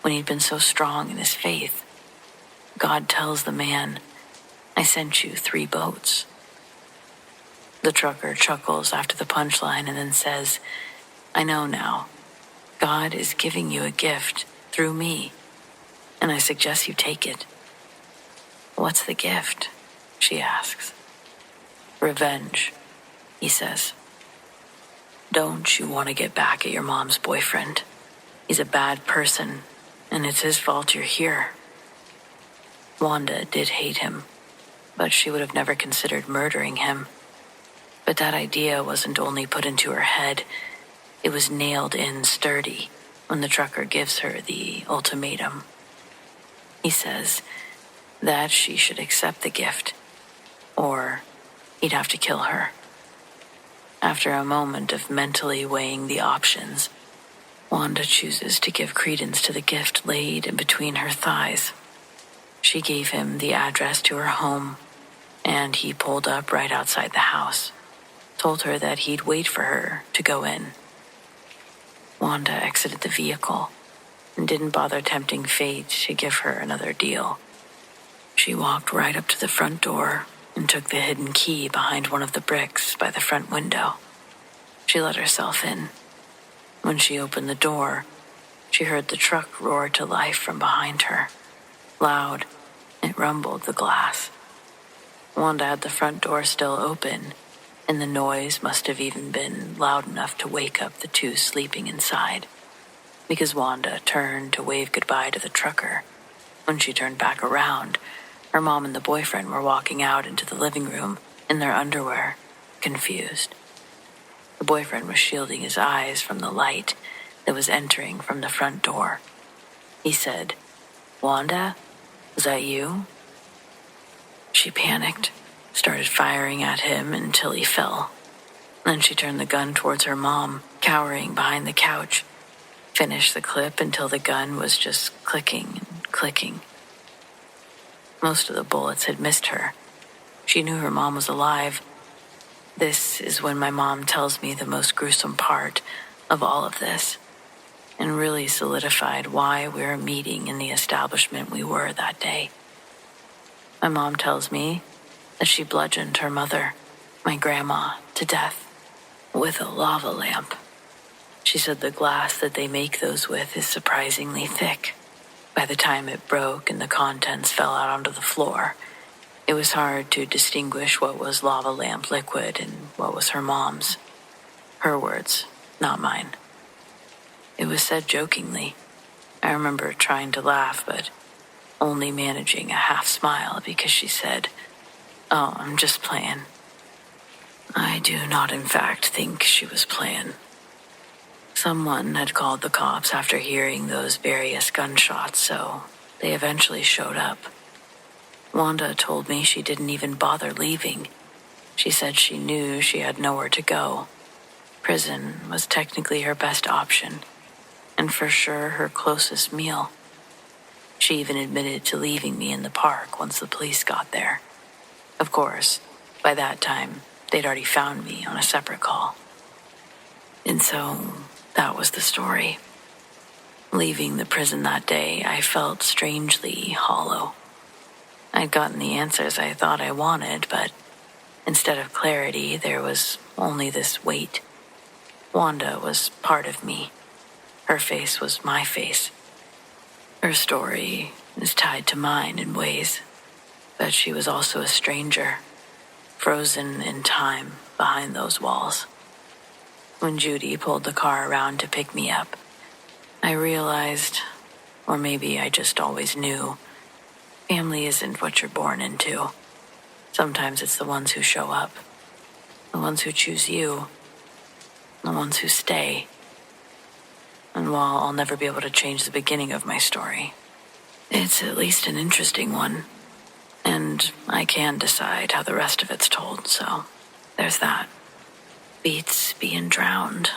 Speaker 1: when he'd been so strong in his faith. God tells the man, I sent you 3 boats. The trucker chuckles after the punchline and then says, I know now. God is giving you a gift through me, and I suggest you take it. What's the gift? She asks. Revenge, he says. Don't you want to get back at your mom's boyfriend? He's a bad person, and it's his fault you're here. Wanda did hate him, but she would have never considered murdering him. But that idea wasn't only put into her head, it was nailed in sturdy when the trucker gives her the ultimatum. He says that she should accept the gift, or he'd have to kill her. After a moment of mentally weighing the options, Wanda chooses to give credence to the gift laid in between her thighs. She gave him the address to her home, and he pulled up right outside the house, told her that he'd wait for her to go in. Wanda exited the vehicle and didn't bother tempting fate to give her another deal. She walked right up to the front door and took the hidden key behind one of the bricks by the front window. She let herself in. When she opened the door, she heard the truck roar to life from behind her. Loud, it rumbled the glass. Wanda had the front door still open, and the noise must have even been loud enough to wake up the 2 sleeping inside, because Wanda turned to wave goodbye to the trucker. When she turned back around, her mom and the boyfriend were walking out into the living room in their underwear, confused. The boyfriend was shielding his eyes from the light that was entering from the front door. He said, Wanda, was that you? She panicked, started firing at him until he fell. Then she turned the gun towards her mom, cowering behind the couch, finished the clip until the gun was just clicking and clicking. Most of the bullets had missed her. She knew her mom was alive. This is when my mom tells me the most gruesome part of all of this, and really solidified why we were meeting in the establishment we were that day. My mom tells me that she bludgeoned her mother, my grandma, to death with a lava lamp. She said the glass that they make those with is surprisingly thick. By the time it broke and the contents fell out onto the floor, it was hard to distinguish what was lava lamp liquid and what was her mom's. Her words, not mine. It was said jokingly. I remember trying to laugh, but only managing a half smile because she said, Oh, I'm just playing. I do not in fact think she was playing. Someone had called the cops after hearing those various gunshots, so they eventually showed up. Wanda told me she didn't even bother leaving. She said she knew she had nowhere to go. Prison was technically her best option, and for sure her closest meal. She even admitted to leaving me in the park once the police got there. Of course, by that time, they'd already found me on a separate call. And so, that was the story. Leaving the prison that day, I felt strangely hollow. I'd gotten the answers I thought I wanted, but instead of clarity, there was only this weight. Wanda was part of me. Her face was my face. Her story is tied to mine in ways, but she was also a stranger, frozen in time behind those walls. When Judy pulled the car around to pick me up, I realized, or maybe I just always knew, family isn't what you're born into. Sometimes it's the ones who show up, the ones who choose you, the ones who stay. And while I'll never be able to change the beginning of my story, it's at least an interesting one. And I can decide how the rest of it's told, so there's that. Beats being drowned.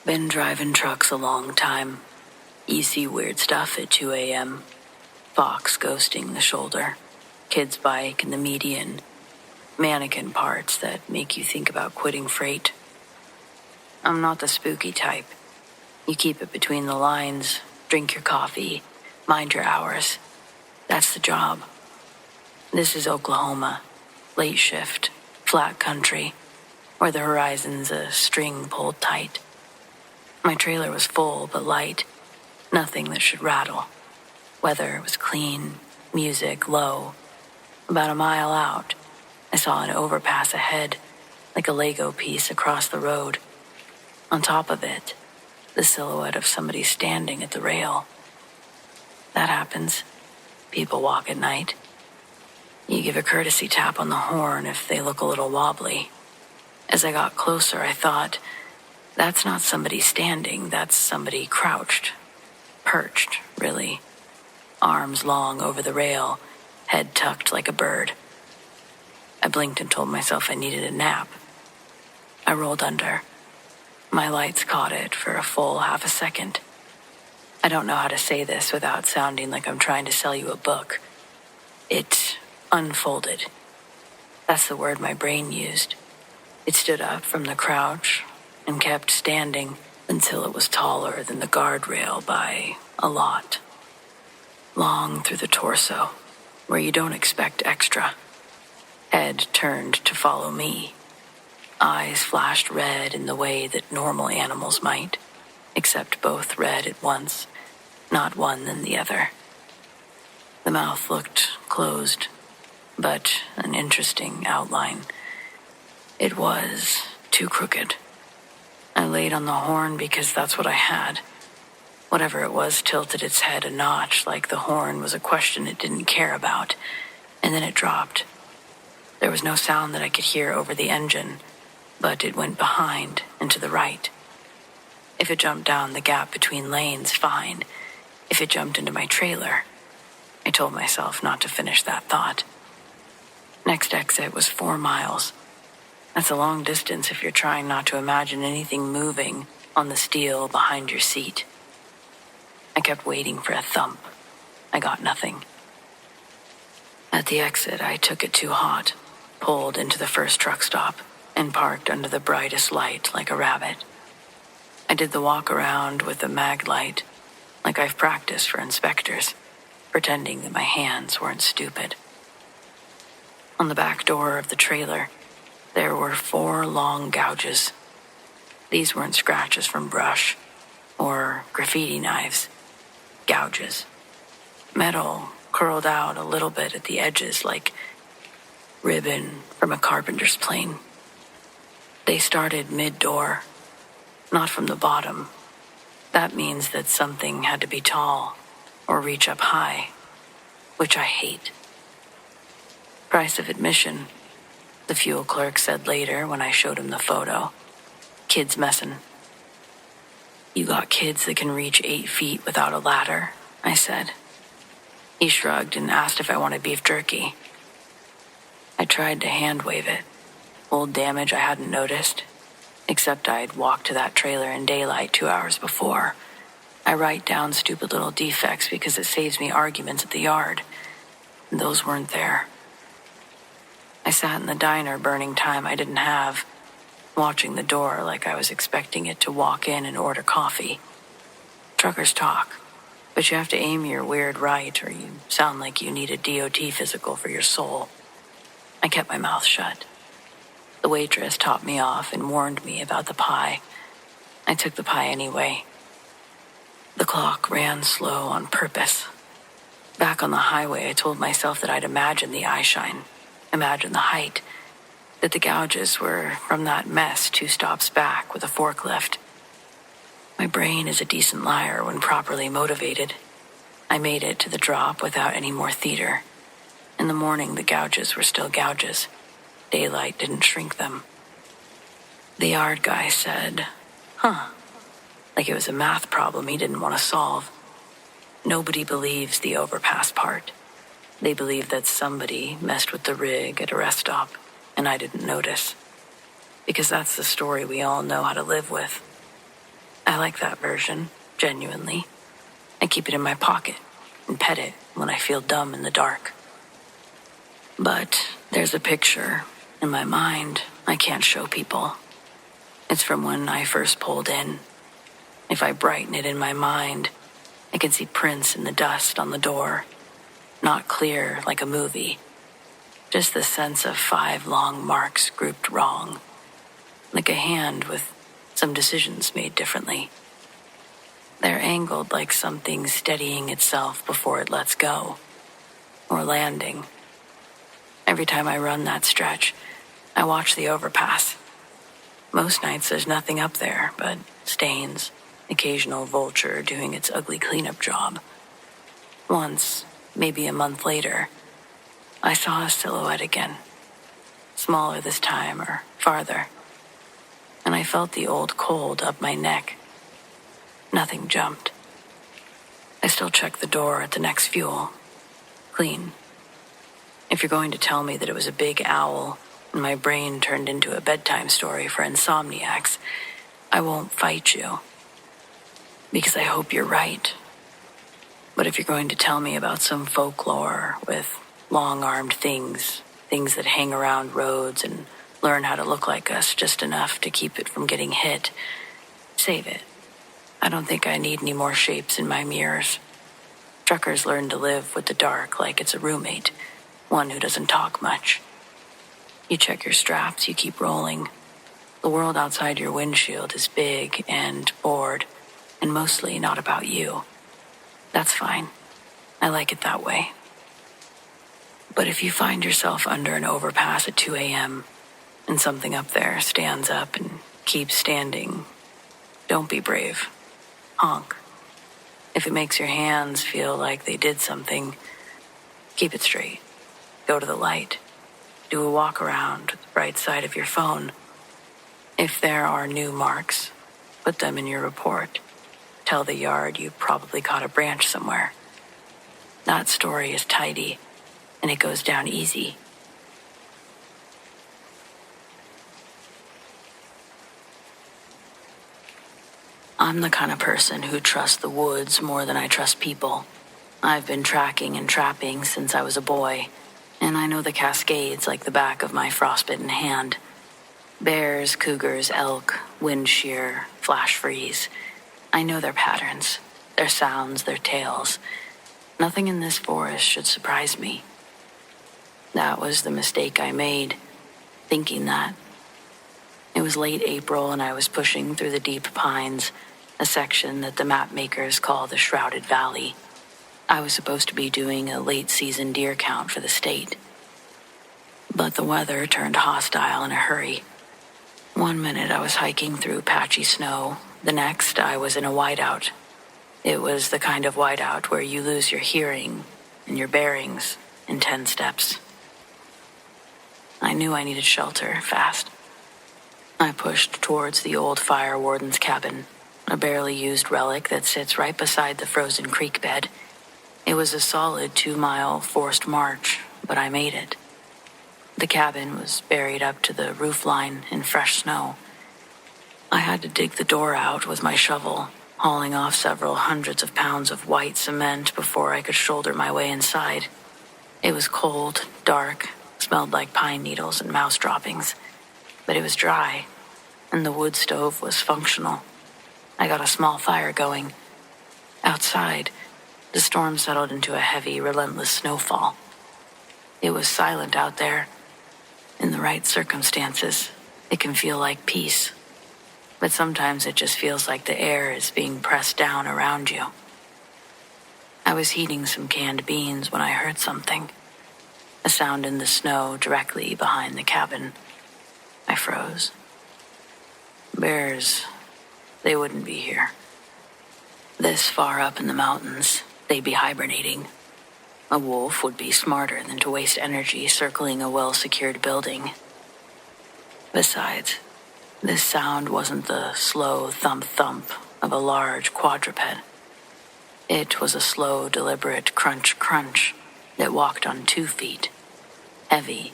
Speaker 1: Been driving trucks a long time. You see weird stuff at 2 a.m. Fox ghosting the shoulder, kid's bike in the median, mannequin parts that make you think about quitting freight. I'm not the spooky type. You keep it between the lines, drink your coffee, mind your hours. That's the job. This is Oklahoma, late shift, flat country, where the horizon's a string pulled tight. My trailer was full but light, nothing that should rattle. Weather was clean, music low. About a mile out, I saw an overpass ahead, like a Lego piece across the road. On top of it, the silhouette of somebody standing at the rail. That happens. People walk at night. You give a courtesy tap on the horn if they look a little wobbly. As I got closer, I thought, that's not somebody standing, that's somebody crouched. Perched, really. Arms long over the rail, head tucked like a bird. I blinked and told myself I needed a nap. I rolled under. My lights caught it for a full half a second. I don't know how to say this without sounding like I'm trying to sell you a book. It unfolded. That's the word my brain used. It stood up from the crouch and kept standing until it was taller than the guardrail by a lot. Long through the torso, where you don't expect extra. Head turned to follow me. Eyes flashed red in the way that normal animals might, except both red at once, not one then the other. The mouth looked closed, but an interesting outline. It was too crooked. I laid on the horn because that's what I had. Whatever it was tilted its head a notch like the horn was a question it didn't care about, and then it dropped. There was no sound that I could hear over the engine, but it went behind and to the right. If it jumped down the gap between lanes, fine. If it jumped into my trailer, I told myself not to finish that thought. Next exit was 4 miles. That's a long distance if you're trying not to imagine anything moving on the steel behind your seat. I kept waiting for a thump. I got nothing. At the exit, I took it too hot, pulled into the first truck stop, and parked under the brightest light like a rabbit. I did the walk around with the mag light, like I've practiced for inspectors, pretending that my hands weren't stupid. On the back door of the trailer, there were 4 long gouges. These weren't scratches from brush or graffiti knives. Gouges. Metal curled out a little bit at the edges like ribbon from a carpenter's plane. They started mid-door, not from the bottom. That means that something had to be tall or reach up high, which I hate. Price of admission, the fuel clerk said later when I showed him the photo. Kids messin'. You got kids that can reach 8 feet without a ladder, I said. He shrugged and asked if I wanted beef jerky. I tried to hand wave it. Old damage I hadn't noticed, except I'd walked to that trailer in daylight 2 hours before. I write down stupid little defects because it saves me arguments at the yard. And those weren't there. I sat in the diner burning time I didn't have, watching the door like I was expecting it to walk in and order coffee. Truckers talk, but you have to aim your weird right or you sound like you need a DOT physical for your soul. I kept my mouth shut. The waitress topped me off and warned me about the pie. I took the pie anyway. The clock ran slow on purpose. Back on the highway, I told myself that I'd imagine the eye shine, imagine the height, that the gouges were from that mess 2 stops back with a forklift. My brain is a decent liar when properly motivated. I made it to the drop without any more theater. In the morning, the gouges were still gouges. Daylight didn't shrink them. The yard guy said, like it was a math problem he didn't want to solve. Nobody believes the overpass part. They believe that somebody messed with the rig at a rest stop, and I didn't notice. Because that's the story we all know how to live with. I like that version, genuinely. I keep it in my pocket and pet it when I feel dumb in the dark. But there's a picture in my mind I can't show people. It's from when I first pulled in. If I brighten it in my mind, I can see prints in the dust on the door. Not clear like a movie. Just the sense of 5 long marks grouped wrong. Like a hand with some decisions made differently. They're angled like something steadying itself before it lets go. Or landing. Every time I run that stretch, I watch the overpass. Most nights there's nothing up there but stains, occasional vulture doing its ugly cleanup job. Once, maybe a month later, I saw a silhouette again. Smaller this time, or farther. And I felt the old cold up my neck. Nothing jumped. I still checked the door at the next fuel. Clean. If you're going to tell me that it was a big owl and my brain turned into a bedtime story for insomniacs, I won't fight you. Because I hope you're right. But if you're going to tell me about some folklore with long-armed things that hang around roads and learn how to look like us just enough to keep it from getting hit, save it. I don't think I need any more shapes in my mirrors. Truckers learn to live with the dark like it's a roommate, one who doesn't talk much. You check your straps, you keep rolling. The world outside your windshield is big and bored, and mostly not about you. That's fine. I like it that way. But if you find yourself under an overpass at 2 a.m., and something up there stands up and keeps standing, don't be brave. Honk. If it makes your hands feel like they did something, keep it straight. Go to the light. Do a walk around with the bright side of your phone. If there are new marks, put them in your report. Tell the yard you probably caught a branch somewhere. That story is tidy, and it goes down easy. I'm the kind of person who trusts the woods more than I trust people. I've been tracking and trapping since I was a boy, and I know the Cascades like the back of my frostbitten hand. Bears, cougars, elk, wind shear, flash freeze. I know their patterns, their sounds, their tails. Nothing in this forest should surprise me. That was the mistake I made, thinking that. It was late April and I was pushing through the deep pines, a section that the map makers call the Shrouded Valley. I was supposed to be doing a late-season deer count for the state. But the weather turned hostile in a hurry. One minute I was hiking through patchy snow, the next I was in a whiteout. It was the kind of whiteout where you lose your hearing and your bearings in 10 steps. I knew I needed shelter, fast. I pushed towards the old fire warden's cabin, a barely used relic that sits right beside the frozen creek bed. It was a solid 2-mile forced march, but I made it. The cabin was buried up to the roofline in fresh snow. I had to dig the door out with my shovel, hauling off several hundreds of pounds of white cement before I could shoulder my way inside. It was cold, dark, smelled like pine needles and mouse droppings, but it was dry, and the wood stove was functional. I got a small fire going. Outside, the storm settled into a heavy, relentless snowfall. It was silent out there. In the right circumstances, it can feel like peace. But sometimes it just feels like the air is being pressed down around you. I was heating some canned beans when I heard something. A sound in the snow directly behind the cabin. I froze. Bears, they wouldn't be here. This far up in the mountains, they'd be hibernating. A wolf would be smarter than to waste energy circling a well-secured building. Besides, this sound wasn't the slow thump-thump of a large quadruped. It was a slow, deliberate crunch-crunch that walked on 2 feet, heavy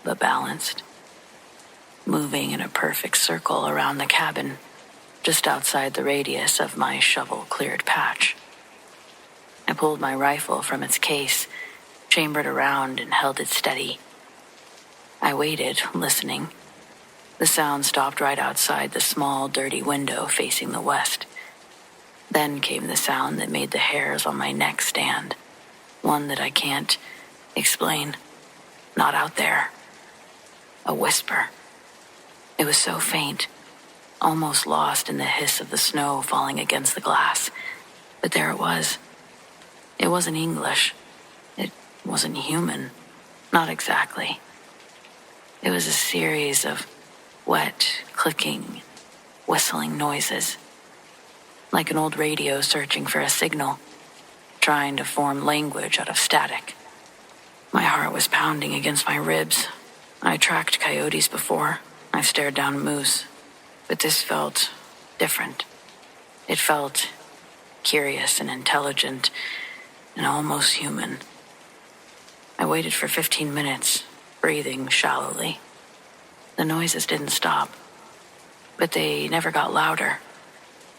Speaker 1: but balanced, moving in a perfect circle around the cabin, just outside the radius of my shovel-cleared patch. I pulled my rifle from its case, chambered around, and held it steady. I waited, listening. The sound stopped right outside the small, dirty window facing the west. Then came the sound that made the hairs on my neck stand, one that I can't explain. Not out there. A whisper. It was so faint, almost lost in the hiss of the snow falling against the glass. But there it was. It wasn't English. It wasn't human. Not exactly. It was a series of wet, clicking, whistling noises. Like an old radio searching for a signal, trying to form language out of static. My heart was pounding against my ribs. I tracked coyotes before. I've stared down moose. But this felt different. It felt curious and intelligent and almost human. I waited for 15 minutes, breathing shallowly. The noises didn't stop, but they never got louder.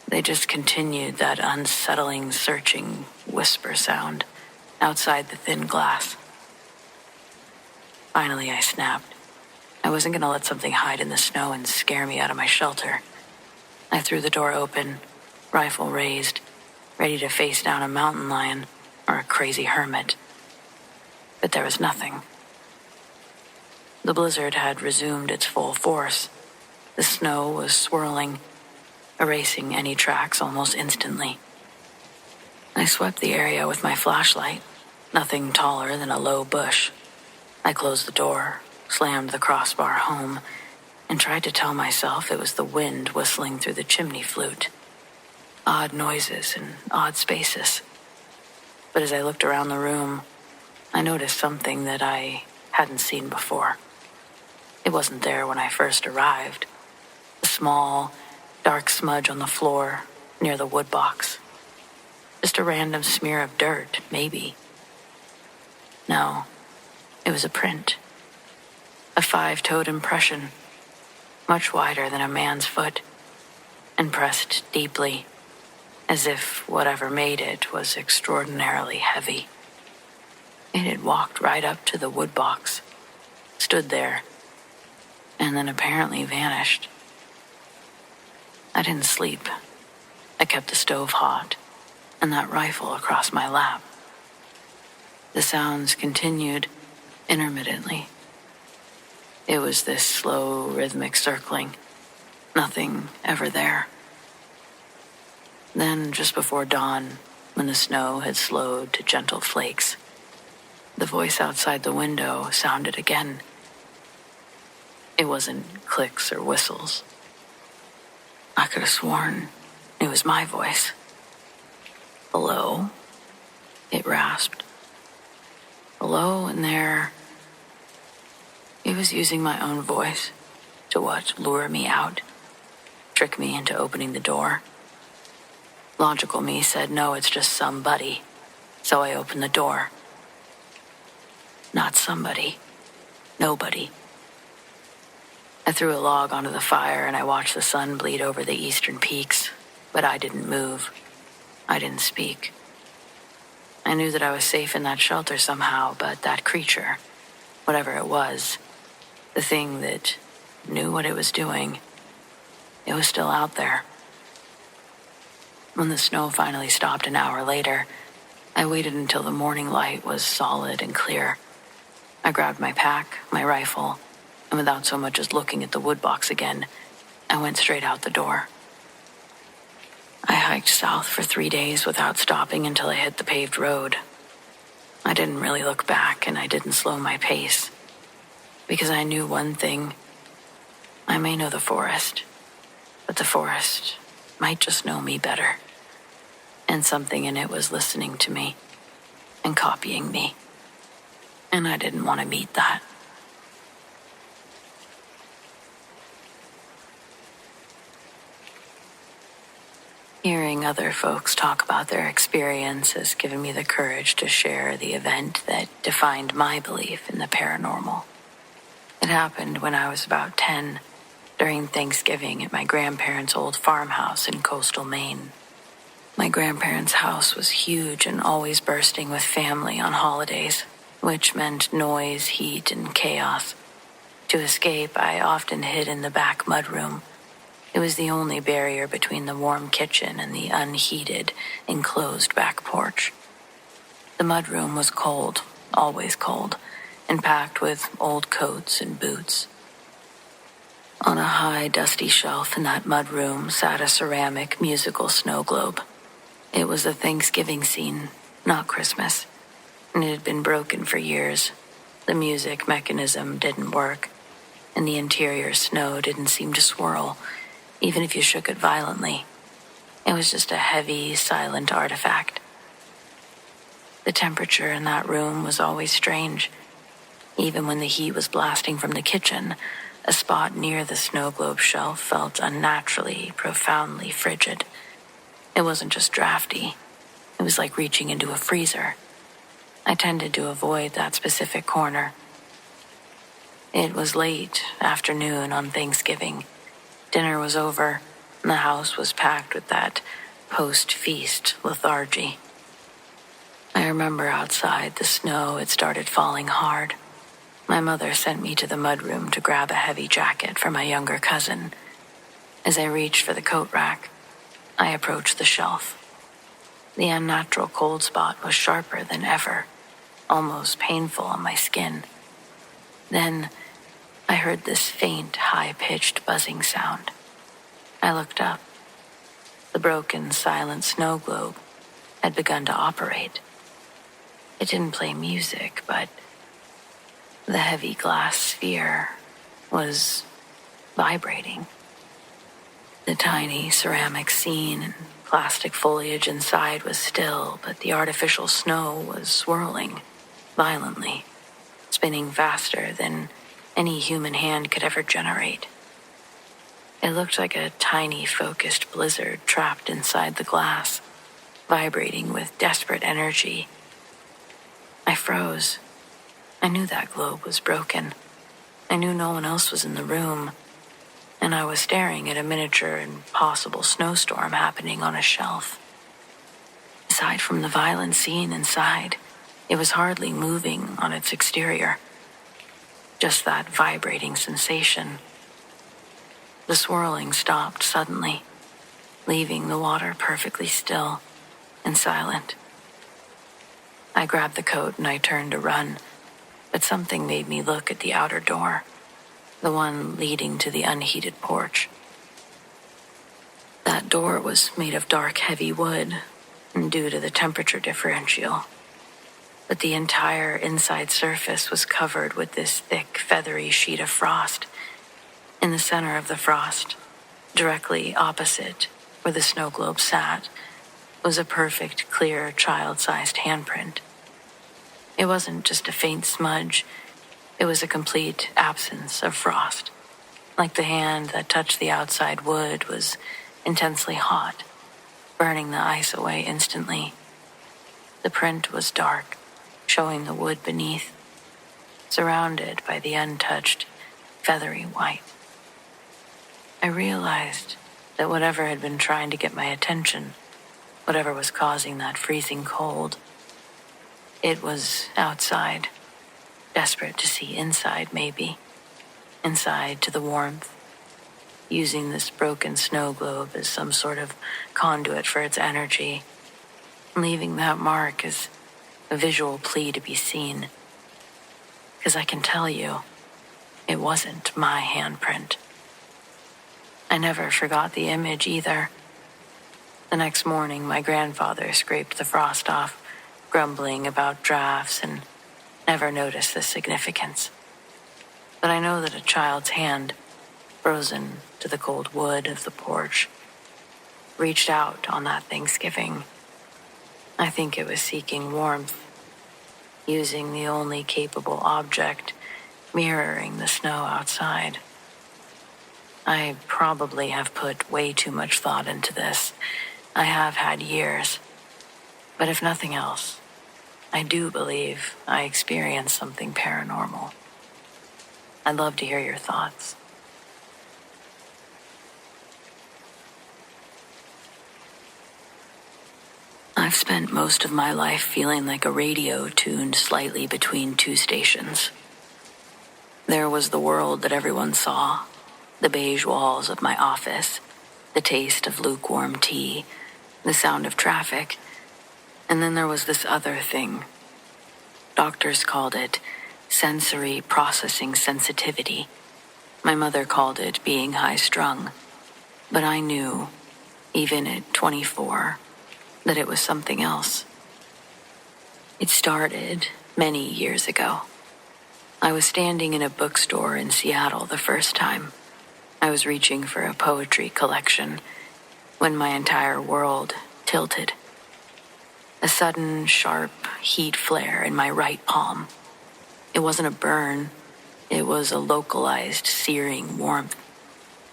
Speaker 1: They just continued that unsettling, searching whisper sound outside the thin glass. Finally, I snapped. I wasn't going to let something hide in the snow and scare me out of my shelter. I threw the door open, rifle raised, ready to face down a mountain lion or a crazy hermit. But there was nothing. The blizzard had resumed its full force. The snow was swirling, erasing any tracks almost instantly. I swept the area with my flashlight, nothing taller than a low bush. I closed the door, slammed the crossbar home, and tried to tell myself it was the wind whistling through the chimney flute. Odd noises in odd spaces. But as I looked around the room, I noticed something that I hadn't seen before. It wasn't there when I first arrived. A small, dark smudge on the floor near the wood box. Just a random smear of dirt, maybe. No, it was a print. A 5-toed impression, much wider than a man's foot, and pressed deeply, as if whatever made it was extraordinarily heavy. It had walked right up to the wood box, stood there, and then apparently vanished. I didn't sleep. I kept the stove hot and that rifle across my lap. The sounds continued intermittently. It was this slow, rhythmic circling. Nothing ever there. Then, just before dawn, when the snow had slowed to gentle flakes, the voice outside the window sounded again. It wasn't clicks or whistles. I could have sworn it was my voice. Hello? It rasped. Hello, and there. It was using my own voice to what, lure me out, trick me into opening the door. Logical me said, no, it's just somebody. So I opened the door. Not somebody. Nobody. I threw a log onto the fire and I watched the sun bleed over the eastern peaks, but I didn't move. I didn't speak. I knew that I was safe in that shelter somehow, but that creature, whatever it was, the thing that knew what it was doing, it was still out there. When the snow finally stopped an hour later, I waited until the morning light was solid and clear. I grabbed my pack, my rifle, and without so much as looking at the wood box again, I went straight out the door. I hiked south for 3 days without stopping until I hit the paved road. I didn't really look back, and I didn't slow my pace, because I knew one thing. I may know the forest, but the forest might just know me better. And something in it was listening to me and copying me. And I didn't want to meet that. Hearing other folks talk about their experience has given me the courage to share the event that defined my belief in the paranormal. It happened when I was about 10, during Thanksgiving at my grandparents' old farmhouse in coastal Maine. My grandparents' house was huge and always bursting with family on holidays, which meant noise, heat, and chaos. To escape, I often hid in the back mudroom. It was the only barrier between the warm kitchen and the unheated, enclosed back porch. The mudroom was cold, always cold, and packed with old coats and boots. On a high, dusty shelf in that mudroom sat a ceramic musical snow globe. It was a Thanksgiving scene, not Christmas, and it had been broken for years. The music mechanism didn't work, and the interior snow didn't seem to swirl, even if you shook it violently. It was just a heavy, silent artifact. The temperature in that room was always strange. Even when the heat was blasting from the kitchen, a spot near the snow globe shelf felt unnaturally, profoundly frigid. It wasn't just drafty. It was like reaching into a freezer. I tended to avoid that specific corner. It was late afternoon on Thanksgiving. Dinner was over, and the house was packed with that post-feast lethargy. I remember outside the snow had started falling hard. My mother sent me to the mudroom to grab a heavy jacket for my younger cousin. As I reached for the coat rack, I approached the shelf. The unnatural cold spot was sharper than ever, almost painful on my skin. Then I heard this faint, high-pitched buzzing sound. I looked up. The broken, silent snow globe had begun to operate. It didn't play music, but the heavy glass sphere was vibrating. The tiny ceramic scene and plastic foliage inside was still, but the artificial snow was swirling violently, spinning faster than any human hand could ever generate. It looked like a tiny, focused blizzard trapped inside the glass, vibrating with desperate energy. I froze. I knew that globe was broken. I knew no one else was in the room, and I was staring at a miniature impossible snowstorm happening on a shelf. Aside from the violent scene inside, it was hardly moving on its exterior. Just that vibrating sensation. The swirling stopped suddenly, leaving the water perfectly still and silent. I grabbed the coat and I turned to run, but something made me look at the outer door, the one leading to the unheated porch. That door was made of dark, heavy wood, and due to the temperature differential, but the entire inside surface was covered with this thick, feathery sheet of frost. In the center of the frost, directly opposite where the snow globe sat, was a perfect, clear, child-sized handprint. It wasn't just a faint smudge. It was a complete absence of frost. Like the hand that touched the outside wood was intensely hot, burning the ice away instantly. The print was dark, showing the wood beneath, surrounded by the untouched, feathery white. I realized that whatever had been trying to get my attention, whatever was causing that freezing cold, it was outside, desperate to see inside maybe, inside to the warmth, using this broken snow globe as some sort of conduit for its energy, leaving that mark as a visual plea to be seen. Because I can tell you, it wasn't my handprint. I never forgot the image either. The next morning, my grandfather scraped the frost off, grumbling about drafts and never noticed the significance. But I know that a child's hand, frozen to the cold wood of the porch, reached out on that Thanksgiving. I think it was seeking warmth, using the only capable object mirroring the snow outside. I probably have put way too much thought into this. I have had years. But if nothing else, I do believe I experienced something paranormal. I'd love to hear your thoughts. I've spent most of my life feeling like a radio tuned slightly between two stations. There was the world that everyone saw, the beige walls of my office, the taste of lukewarm tea, the sound of traffic, and then there was this other thing. Doctors called it sensory processing sensitivity. My mother called it being high-strung, but I knew, even at 24, that it was something else. It started many years ago. I was standing in a bookstore in Seattle the first time. I was reaching for a poetry collection when my entire world tilted. A sudden, sharp heat flare in my right palm. It wasn't a burn. It was a localized, searing warmth,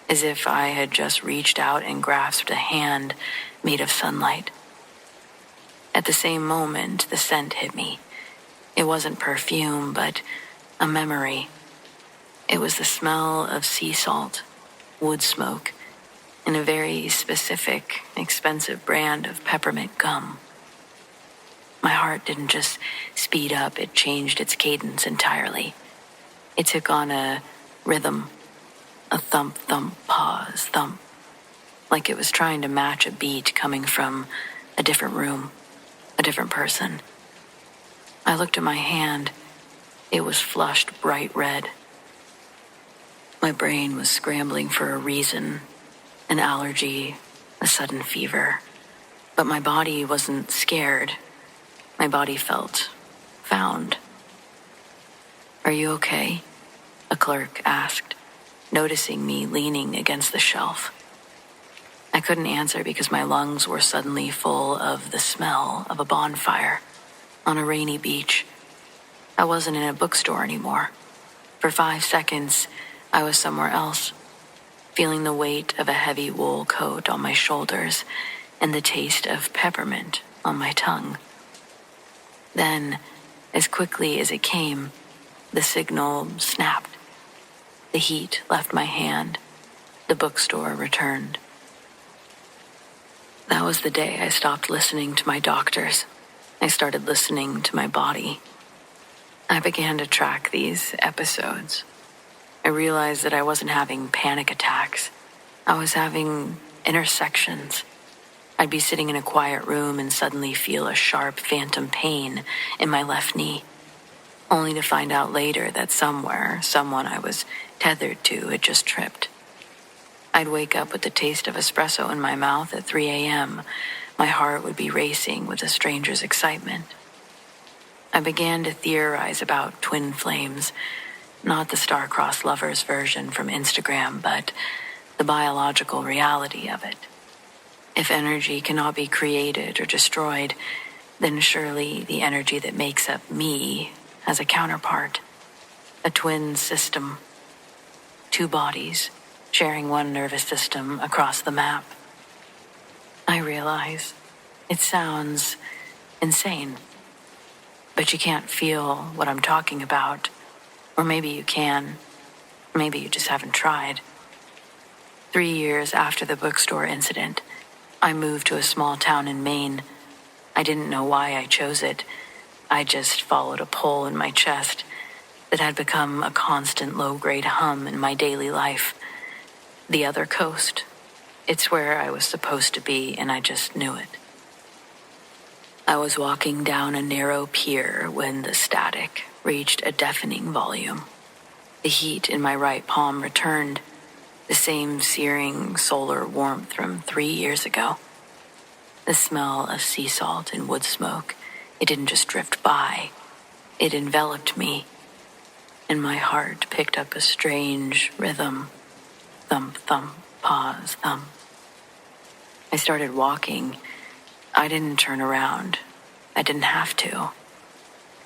Speaker 1: as if I had just reached out and grasped a hand made of sunlight. At the same moment, the scent hit me. It wasn't perfume, but a memory. It was the smell of sea salt, wood smoke, and a very specific, expensive brand of peppermint gum. My heart didn't just speed up, it changed its cadence entirely. It took on a rhythm, a thump, thump, pause, thump, like it was trying to match a beat coming from a different room, a different person. I looked at my hand. It was flushed bright red. My brain was scrambling for a reason, an allergy, a sudden fever. But my body wasn't scared. My body felt found. "Are you okay?" a clerk asked, noticing me leaning against the shelf. I couldn't answer because my lungs were suddenly full of the smell of a bonfire on a rainy beach. I wasn't in a bookstore anymore. For 5 seconds, I was somewhere else, feeling the weight of a heavy wool coat on my shoulders and the taste of peppermint on my tongue. Then, as quickly as it came, the signal snapped. The heat left my hand. The bookstore returned. That was the day I stopped listening to my doctors. I started listening to my body. I began to track these episodes. I realized that I wasn't having panic attacks. I was having intersections. I'd be sitting in a quiet room and suddenly feel a sharp phantom pain in my left knee, only to find out later that somewhere, someone I was tethered to had just tripped. I'd wake up with the taste of espresso in my mouth at 3 a.m. My heart would be racing with a stranger's excitement. I began to theorize about twin flames, not the star-crossed lovers version from Instagram, but the biological reality of it. If energy cannot be created or destroyed, then surely the energy that makes up me has a counterpart, a twin system, 2 bodies sharing one nervous system across the map. I realize it sounds insane, but you can't feel what I'm talking about, or maybe you can, maybe you just haven't tried. 3 years after the bookstore incident, I moved to a small town in Maine. I didn't know why I chose it. I just followed a pull in my chest that had become a constant low-grade hum in my daily life. The other coast. It's where I was supposed to be, and I just knew it. I was walking down a narrow pier when the static reached a deafening volume. The heat in my right palm returned, the same searing solar warmth from 3 years ago. The smell of sea salt and wood smoke, it didn't just drift by. It enveloped me, and my heart picked up a strange rhythm. Thump, thump, pause, thump. I started walking. I didn't turn around. I didn't have to.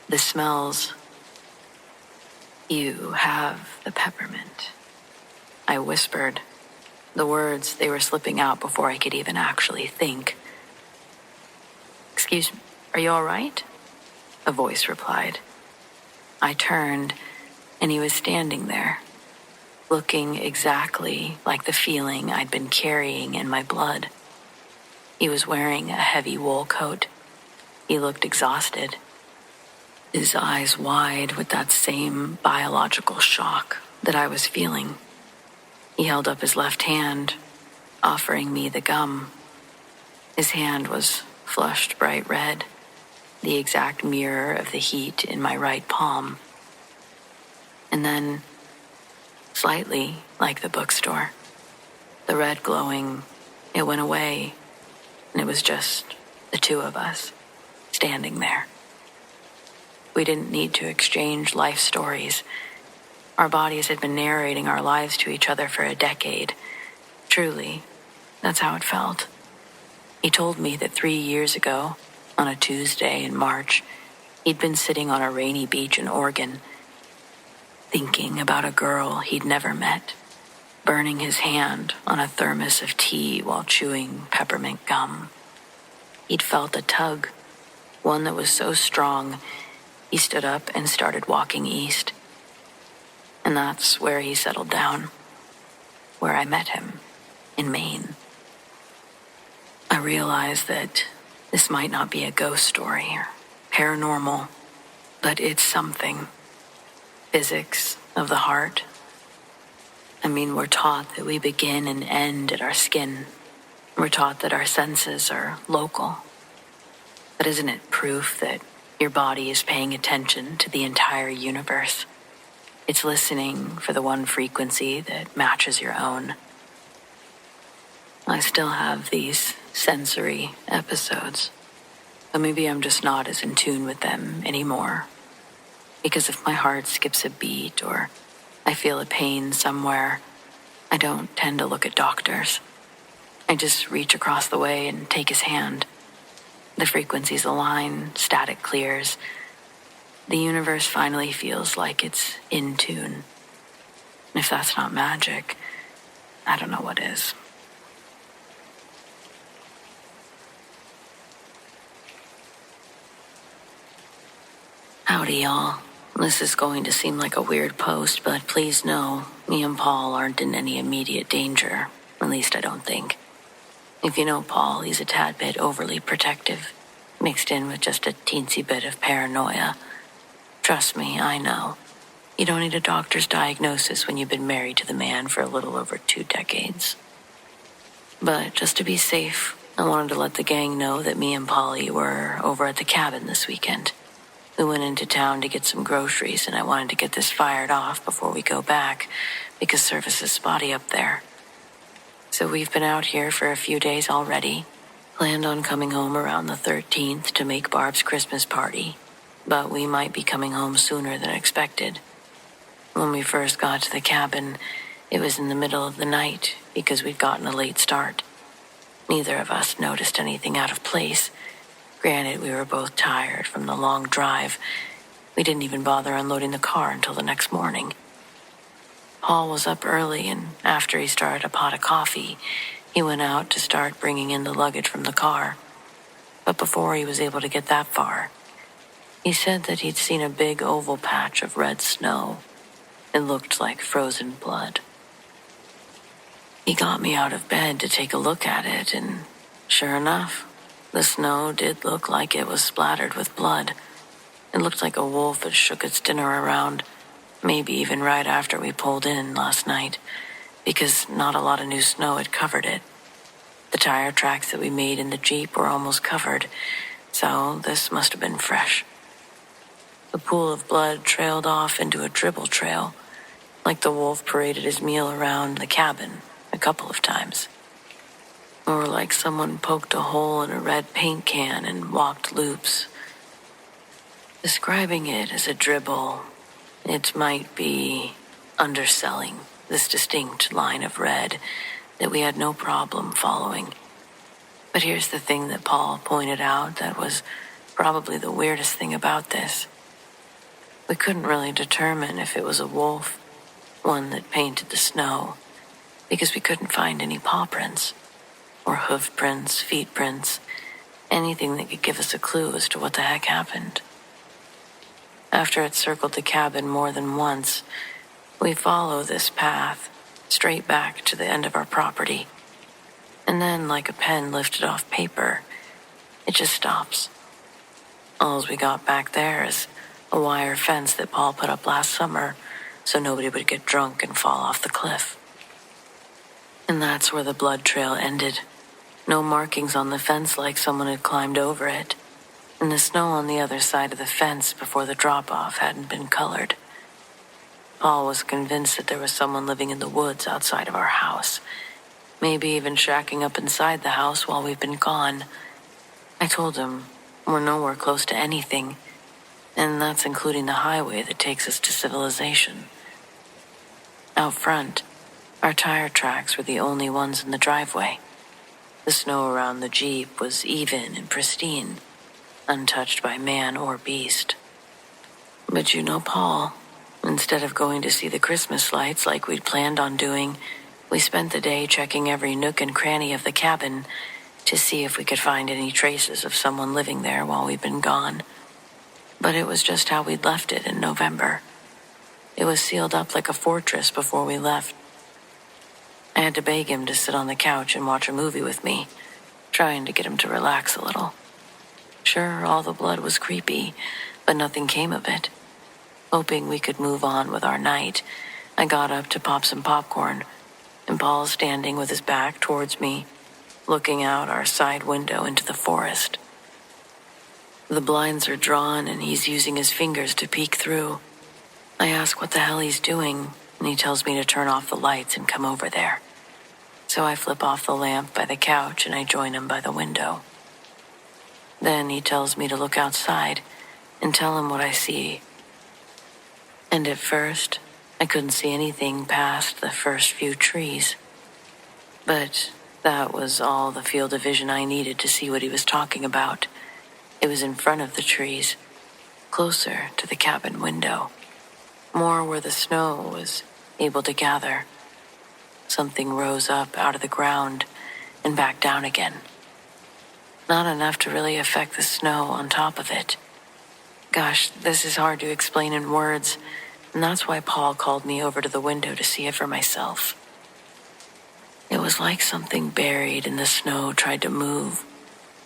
Speaker 1: The smells. "You have the peppermint," I whispered. The words, they were slipping out before I could even actually think. "Excuse me, are you all right?" a voice replied. I turned, and he was standing there, looking exactly like the feeling I'd been carrying in my blood. He was wearing a heavy wool coat. He looked exhausted. his eyes wide with that same biological shock that I was feeling. He held up his left hand, offering me the gum. His hand was flushed bright red, the exact mirror of the heat in my right palm. And then, slightly like the bookstore, the red glowing, it went away, and it was just the two of us, standing there. We didn't need to exchange life stories. Our bodies had been narrating our lives to each other for a decade. Truly, that's how it felt. He told me that 3 years ago, on a Tuesday in March, he'd been sitting on a rainy beach in Oregon, thinking about a girl he'd never met, burning his hand on a thermos of tea while chewing peppermint gum. He'd felt a tug, one that was so strong, he stood up and started walking east. And that's where he settled down, where I met him, in Maine. I realized that this might not be a ghost story or paranormal, but it's something. Physics of the heart. I mean, we're taught that we begin and end at our skin. We're taught that our senses are local. But isn't it proof that your body is paying attention to the entire universe? It's listening for the one frequency that matches your own. I still have these sensory episodes, but maybe I'm just not as in tune with them anymore. Because if my heart skips a beat or I feel a pain somewhere, I don't tend to look at doctors. I just reach across the way and take his hand. The frequencies align, static clears. The universe finally feels like it's in tune. And if that's not magic, I don't know what is. Howdy, y'all. This is going to seem like a weird post, but please know, me and Paul aren't in any immediate danger. At least I don't think. If you know Paul, he's a tad bit overly protective, mixed in with just a teensy bit of paranoia. Trust me, I know. You don't need a doctor's diagnosis when you've been married to the man for a little over 2 decades. But just to be safe, I wanted to let the gang know that me and Polly were over at the cabin this weekend. We went into town to get some groceries, and I wanted to get this fired off before we go back, because service is spotty up there. So we've been out here for a few days already. Planned on coming home around the 13th to make Barb's Christmas party, but we might be coming home sooner than expected. When we first got to the cabin, it was in the middle of the night because we'd gotten a late start. Neither of us noticed anything out of place. Granted, we were both tired from the long drive. We didn't even bother unloading the car until the next morning. Paul was up early, and after he started a pot of coffee, he went out to start bringing in the luggage from the car. But before he was able to get that far, he said that he'd seen a big oval patch of red snow. It looked like frozen blood. He got me out of bed to take a look at it, and sure enough, the snow did look like it was splattered with blood. It looked like a wolf had shook its dinner around, maybe even right after we pulled in last night, because not a lot of new snow had covered it. The tire tracks that we made in the Jeep were almost covered, so this must have been fresh. The pool of blood trailed off into a dribble trail, like the wolf paraded his meal around the cabin a couple of times. Or like someone poked a hole in a red paint can and walked loops. Describing it as a dribble, it might be underselling this distinct line of red that we had no problem following. But here's the thing that Paul pointed out that was probably the weirdest thing about this. We couldn't really determine if it was a wolf, one that painted the snow, because we couldn't find any paw prints, or hoof prints, feet prints, anything that could give us a clue as to what the heck happened. After it circled the cabin more than once, we follow this path straight back to the end of our property. And then, like a pen lifted off paper, it just stops. All we got back there is a wire fence that Paul put up last summer so nobody would get drunk and fall off the cliff. And that's where the blood trail ended. No markings on the fence like someone had climbed over it, and the snow on the other side of the fence before the drop-off hadn't been colored. Paul was convinced that there was someone living in the woods outside of our house, maybe even shacking up inside the house while we've been gone. I told him we're nowhere close to anything, and that's including the highway that takes us to civilization. Out front, our tire tracks were the only ones in the driveway. The snow around the Jeep was even and pristine, untouched by man or beast. But you know Paul, instead of going to see the Christmas lights like we'd planned on doing, we spent the day checking every nook and cranny of the cabin to see if we could find any traces of someone living there while we'd been gone. But it was just how we'd left it in November. It was sealed up like a fortress before we left. I had to beg him to sit on the couch and watch a movie with me, trying to get him to relax a little. Sure, all the blood was creepy, but nothing came of it. Hoping we could move on with our night, I got up to pop some popcorn, and Paul's standing with his back towards me, looking out our side window into the forest. The blinds are drawn, and he's using his fingers to peek through. I ask what the hell he's doing, and he tells me to turn off the lights and come over there. So I flip off the lamp by the couch and I join him by the window. Then he tells me to look outside and tell him what I see. And at first, I couldn't see anything past the first few trees. But that was all the field of vision I needed to see what he was talking about. It was in front of the trees, closer to the cabin window, more where the snow was able to gather. Something rose up out of the ground and back down again. Not enough to really affect the snow on top of it. Gosh, this is hard to explain in words, and that's why Paul called me over to the window to see it for myself. It was like something buried in the snow tried to move,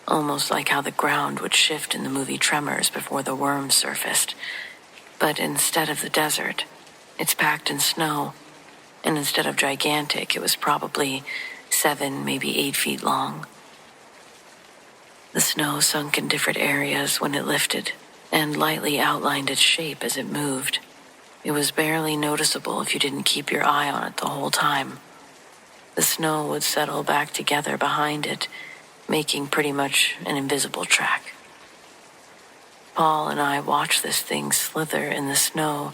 Speaker 1: almost like how the ground would shift in the movie Tremors before the worms surfaced. But instead of the desert, it's packed in snow, and instead of gigantic, it was probably 7, maybe 8 feet long. The snow sunk in different areas when it lifted, and lightly outlined its shape as it moved. It was barely noticeable if you didn't keep your eye on it the whole time. The snow would settle back together behind it, making pretty much an invisible track. Paul and I watched this thing slither in the snow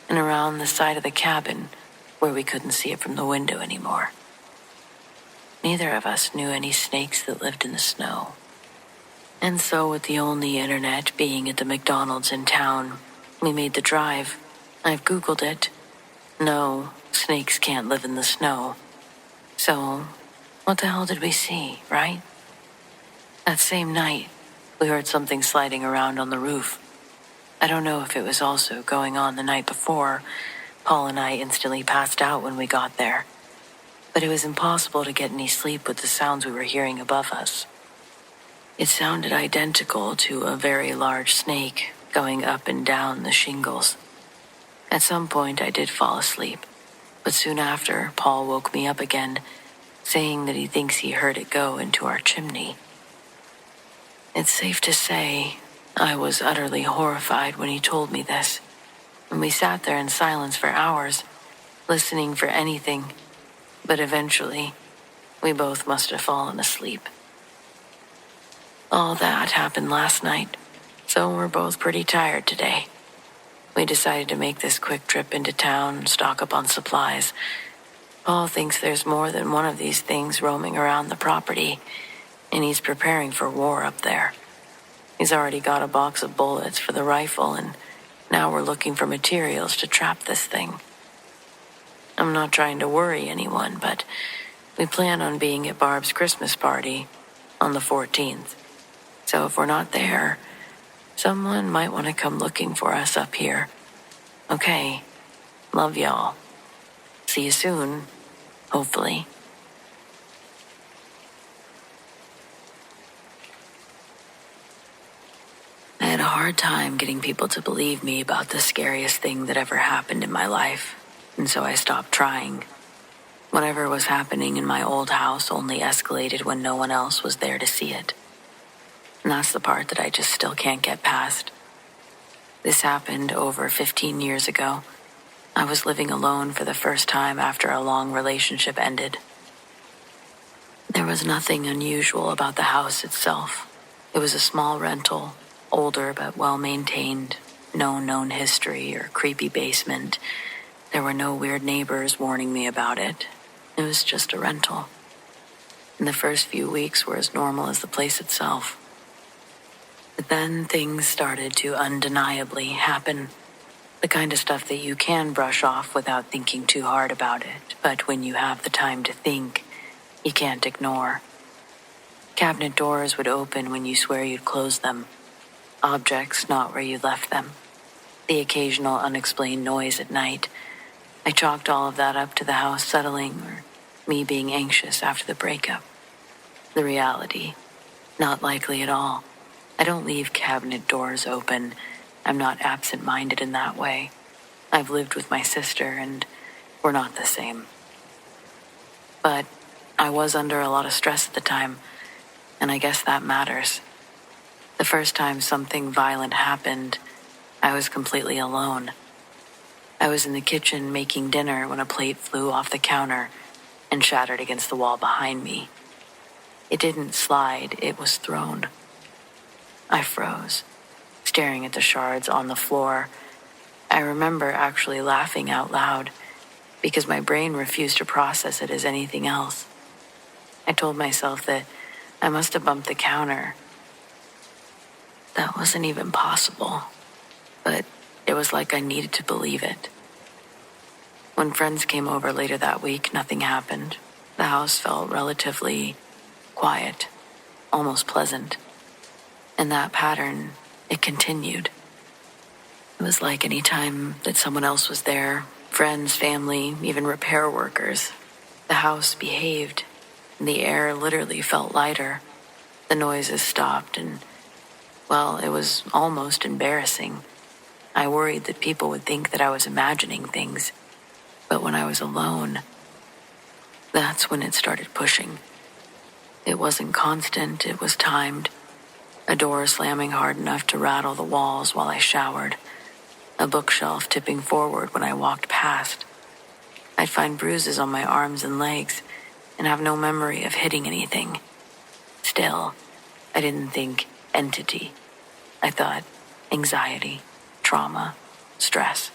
Speaker 1: and around the side of the cabin where we couldn't see it from the window anymore. Neither of us knew any snakes that lived in the snow. And so with the only internet being at the McDonald's in town, we made the drive. I've Googled it. No, snakes can't live in the snow. So, what the hell did we see, right? That same night, we heard something sliding around on the roof. I don't know if it was also going on the night before. Paul and I instantly passed out when we got there. But it was impossible to get any sleep with the sounds we were hearing above us. It sounded identical to a very large snake going up and down the shingles. At some point, I did fall asleep, but soon after, Paul woke me up again, saying that he thinks he heard it go into our chimney. It's safe to say I was utterly horrified when he told me this, and we sat there in silence for hours, listening for anything, but eventually, we both must have fallen asleep. All that happened last night, so we're both pretty tired today. We decided to make this quick trip into town, stock up on supplies. Paul thinks there's more than one of these things roaming around the property, and he's preparing for war up there. He's already got a box of bullets for the rifle, and now we're looking for materials to trap this thing. I'm not trying to worry anyone, but we plan on being at Barb's Christmas party on the 14th. So if we're not there, someone might want to come looking for us up here. Okay, love y'all. See you soon, hopefully. I had a hard hard time getting people to believe me about the scariest thing that ever happened in my life, and so I stopped trying. Whatever was happening in my old house only escalated when no one else was there to see it. And that's the part that I just still can't get past. This happened over 15 years ago. I was living alone for the first time after a long relationship ended. There was nothing unusual about the house itself. It was a small rental, older but well-maintained, no known history or creepy basement. There were no weird neighbors warning me about it. It was just a rental. And the first few weeks were as normal as the place itself. But then things started to undeniably happen. The kind of stuff that you can brush off without thinking too hard about it, but when you have the time to think, you can't ignore. Cabinet doors would open when you swear you'd close them. Objects not where you left them. The occasional unexplained noise at night. I chalked all of that up to the house settling or me being anxious after the breakup. The reality, not likely at all. I don't leave cabinet doors open. I'm not absent-minded in that way. I've lived with my sister and we're not the same. But I was under a lot of stress at the time, and I guess that matters. The first time something violent happened, I was completely alone. I was in the kitchen making dinner when a plate flew off the counter and shattered against the wall behind me. It didn't slide, it was thrown. I froze, staring at the shards on the floor. I remember actually laughing out loud because my brain refused to process it as anything else. I told myself that I must have bumped the counter. That wasn't even possible, but it was like I needed to believe it. When friends came over later that week, nothing happened. The house felt relatively quiet, almost pleasant. And that pattern, it continued. It was like any time that someone else was there, friends, family, even repair workers, the house behaved, and the air literally felt lighter. The noises stopped, and, well, it was almost embarrassing. I worried that people would think that I was imagining things, but when I was alone, that's when it started pushing. It wasn't constant, it was timed. A door slamming hard enough to rattle the walls while I showered. A bookshelf tipping forward when I walked past. I'd find bruises on my arms and legs and have no memory of hitting anything. Still, I didn't think entity. I thought anxiety, trauma, stress.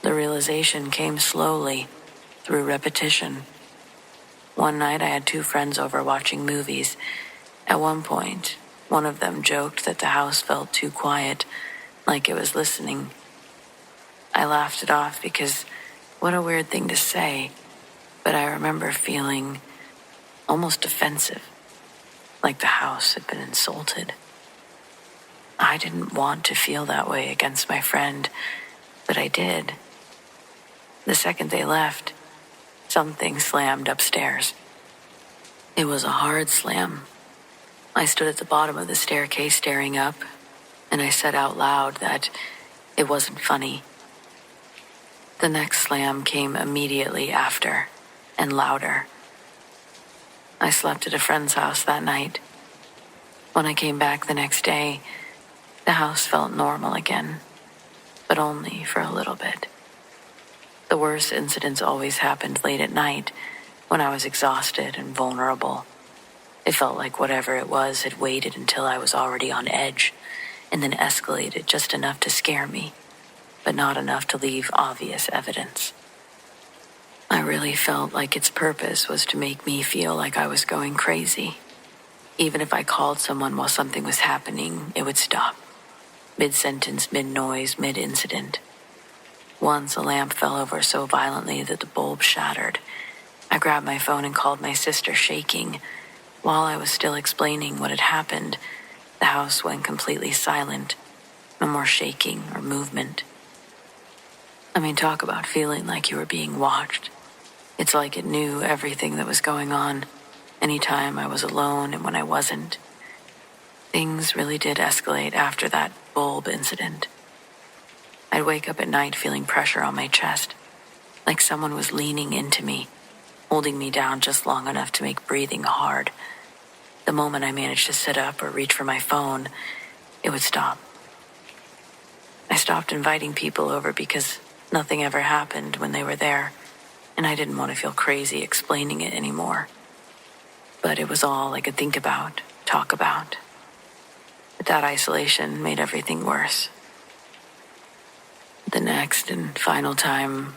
Speaker 1: The realization came slowly, through repetition. One night I had 2 friends over watching movies. At one point, one of them joked that the house felt too quiet, like it was listening. I laughed it off because what a weird thing to say, but I remember feeling almost defensive, like the house had been insulted. I didn't want to feel that way against my friend, but I did. The second they left, something slammed upstairs. It was a hard slam. I stood at the bottom of the staircase staring up, and I said out loud that it wasn't funny. The next slam came immediately after, and louder. I slept at a friend's house that night. When I came back the next day, the house felt normal again, but only for a little bit. The worst incidents always happened late at night, when I was exhausted and vulnerable. It felt like whatever it was had waited until I was already on edge, and then escalated just enough to scare me, but not enough to leave obvious evidence. I really felt like its purpose was to make me feel like I was going crazy. Even if I called someone while something was happening, it would stop. Mid-sentence, mid-noise, mid-incident. Once a lamp fell over so violently that the bulb shattered. I grabbed my phone and called my sister, shaking. While I was still explaining what had happened, the house went completely silent. No more shaking or movement. I mean, talk about feeling like you were being watched. It's like it knew everything that was going on, anytime I was alone and when I wasn't. Things really did escalate after that bulb incident. I'd wake up at night feeling pressure on my chest, like someone was leaning into me, holding me down just long enough to make breathing hard. The moment I managed to sit up or reach for my phone, it would stop. I stopped inviting people over because nothing ever happened when they were there, and I didn't want to feel crazy explaining it anymore. But it was all I could think about, talk about. But that isolation made everything worse. The next and final time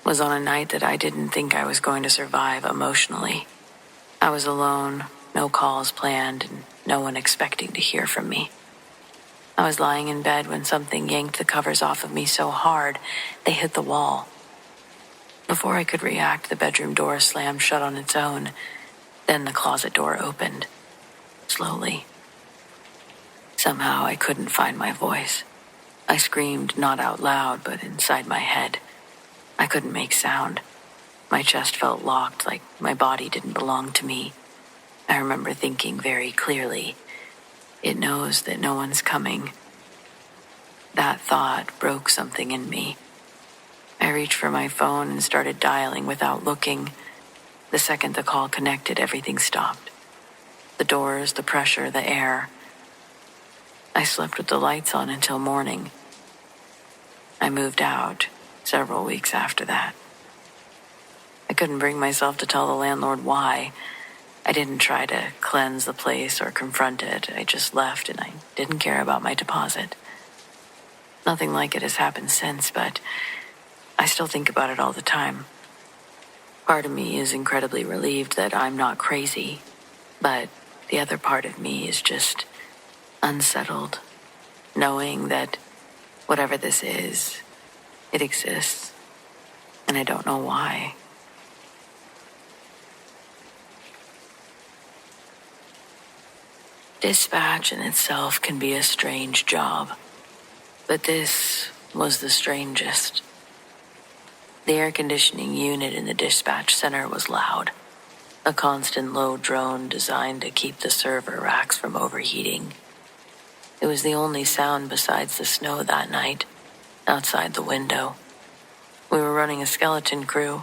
Speaker 1: was on a night that I didn't think I was going to survive emotionally. I was alone, no calls planned, and no one expecting to hear from me. I was lying in bed when something yanked the covers off of me so hard they hit the wall. Before I could react, the bedroom door slammed shut on its own. Then the closet door opened, slowly. Somehow I couldn't find my voice. I screamed not out loud, but inside my head. I couldn't make sound. My chest felt locked, like my body didn't belong to me. I remember thinking very clearly, it knows that no one's coming. That thought broke something in me. I reached for my phone and started dialing without looking. The second the call connected, everything stopped. The doors, the pressure, the air. I slept with the lights on until morning. I moved out several weeks after that. I couldn't bring myself to tell the landlord why. I didn't try to cleanse the place or confront it. I just left, and I didn't care about my deposit. Nothing like it has happened since, but I still think about it all the time. Part of me is incredibly relieved that I'm not crazy, but the other part of me is just unsettled, knowing that whatever this is, it exists, and I don't know why. Dispatch in itself can be a strange job, but this was the strangest. The air conditioning unit in the dispatch center was loud, a constant low drone designed to keep the server racks from overheating. It was the only sound besides the snow that night, outside the window. We were running a skeleton crew,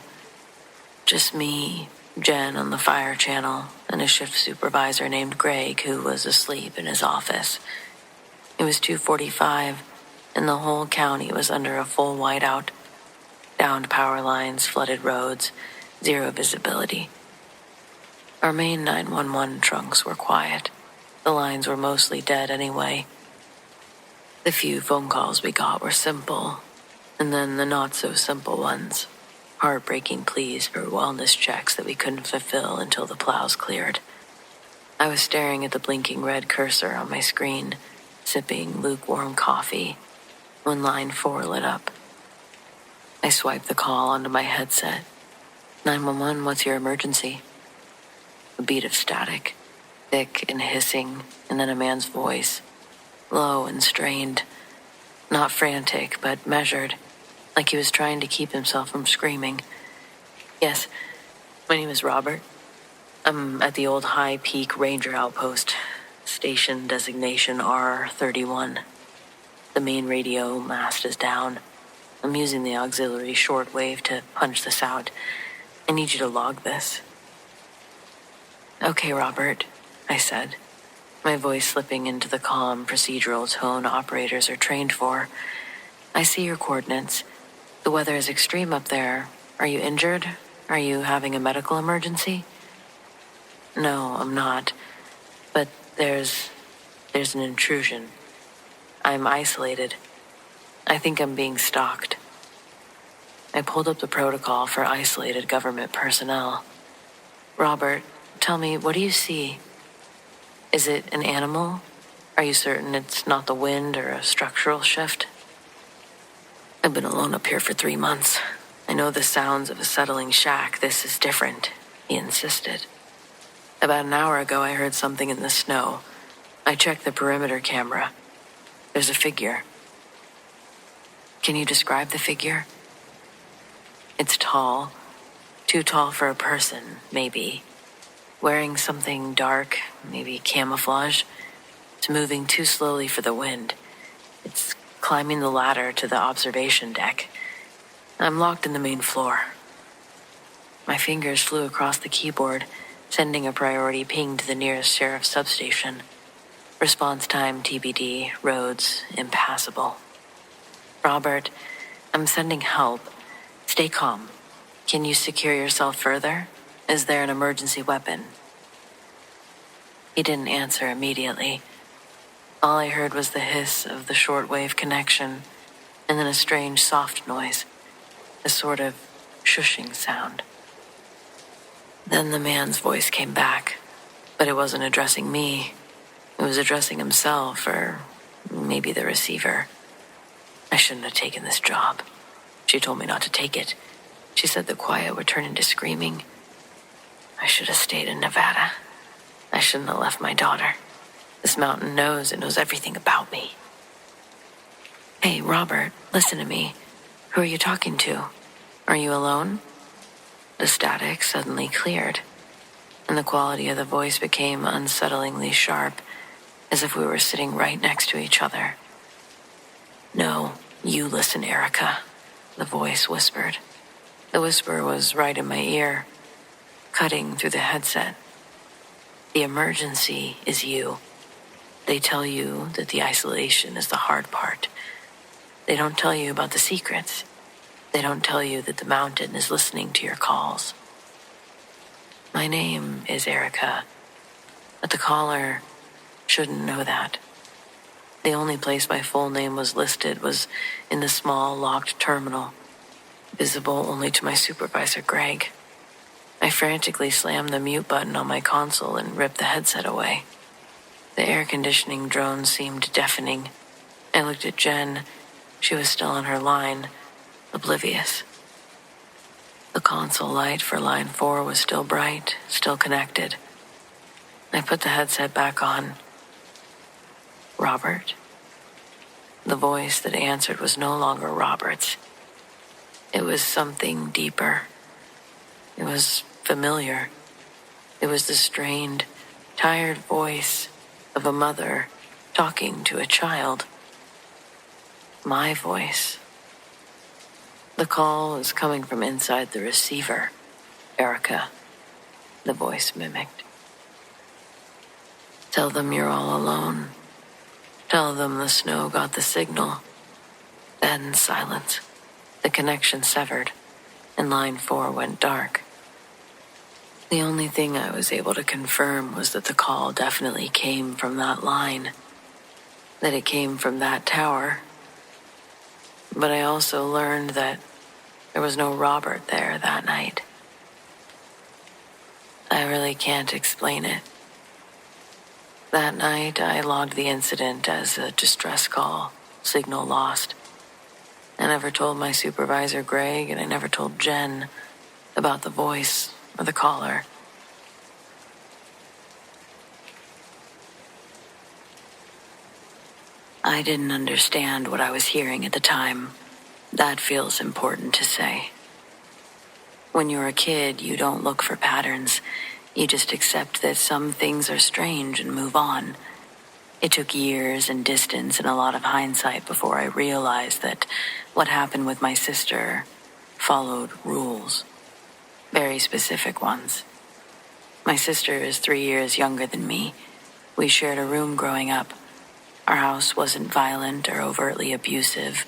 Speaker 1: just me, Jen on the fire channel, and a shift supervisor named Greg who was asleep in his office. It was 2:45, and the whole county was under a full whiteout. Downed power lines, flooded roads, zero visibility. Our main 911 trunks were quiet. The lines were mostly dead anyway. The few phone calls we got were simple, and then the not-so-simple ones. Heartbreaking pleas for wellness checks that we couldn't fulfill until the plows cleared. I was staring at the blinking red cursor on my screen, sipping lukewarm coffee, when line 4 lit up. I swiped the call onto my headset. 911, what's your emergency? A beat of static, thick and hissing, and then a man's voice, low and strained, not frantic, but measured, like he was trying to keep himself from screaming. Yes, my name is Robert. I'm at the old High Peak Ranger Outpost, station designation R31. The main radio mast is down. I'm using the auxiliary shortwave to punch this out. I need you to log this. Okay, Robert, I said, my voice slipping into the calm, procedural tone operators are trained for. I see your coordinates. The weather is extreme up there. Are you injured? Are you having a medical emergency? No, I'm not. But there's an intrusion. I'm isolated. I think I'm being stalked. I pulled up the protocol for isolated government personnel. Robert, tell me, what do you see? Is it an animal? Are you certain it's not the wind or a structural shift? I've been alone up here for 3 months. I know the sounds of a settling shack. This is different, he insisted. About an hour ago, I heard something in the snow. I checked the perimeter camera. There's a figure. Can you describe the figure? It's tall. Too tall for a person, maybe. Wearing something dark, maybe camouflage. It's moving too slowly for the wind. It's climbing the ladder to the observation deck. I'm locked in the main floor. My fingers flew across the keyboard, sending a priority ping to the nearest sheriff's substation. Response time TBD, roads impassable. Robert, I'm sending help. Stay calm. Can you secure yourself further? Is there an emergency weapon? He didn't answer immediately. All I heard was the hiss of the shortwave connection, and then a strange soft noise, a sort of shushing sound. Then the man's voice came back, but it wasn't addressing me. It was addressing himself, or maybe the receiver. I shouldn't have taken this job. She told me not to take it. She said the quiet would turn into screaming. I should have stayed in Nevada. I shouldn't have left my daughter. This mountain knows, it knows everything about me. Hey, Robert, listen to me. Who are you talking to? Are you alone? The static suddenly cleared, and the quality of the voice became unsettlingly sharp, as if we were sitting right next to each other. No, you listen, Erica, the voice whispered. The whisper was right in my ear, cutting through the headset. The emergency is you. They tell you that the isolation is the hard part. They don't tell you about the secrets. They don't tell you that the mountain is listening to your calls. My name is Erica, but the caller shouldn't know that. The only place my full name was listed was in the small, locked terminal, visible only to my supervisor, Greg. I frantically slammed the mute button on my console and ripped the headset away. The air conditioning drone seemed deafening. I looked at Jen. She was still on her line, oblivious. The console light for line 4 was still bright, still connected. I put the headset back on. Robert? The voice that answered was no longer Robert's. It was something deeper. It was familiar. It was the strained, tired voice of a mother talking to a child. My voice. The call was coming from inside the receiver. Erica, the voice mimicked. Tell them you're all alone. Tell them the snow got the signal. Then silence. The connection severed, and line 4 went dark. The only thing I was able to confirm was that the call definitely came from that line, that it came from that tower. But I also learned that there was no Robert there that night. I really can't explain it. That night, I logged the incident as a distress call, signal lost. I never told my supervisor, Greg, and I never told Jen about the voice or the caller. I didn't understand what I was hearing at the time. That feels important to say. When you're a kid, you don't look for patterns. You just accept that some things are strange and move on. It took years and distance and a lot of hindsight before I realized that what happened with my sister followed rules. Very specific ones. My sister is 3 years younger than me. We shared a room growing up. Our house wasn't violent or overtly abusive,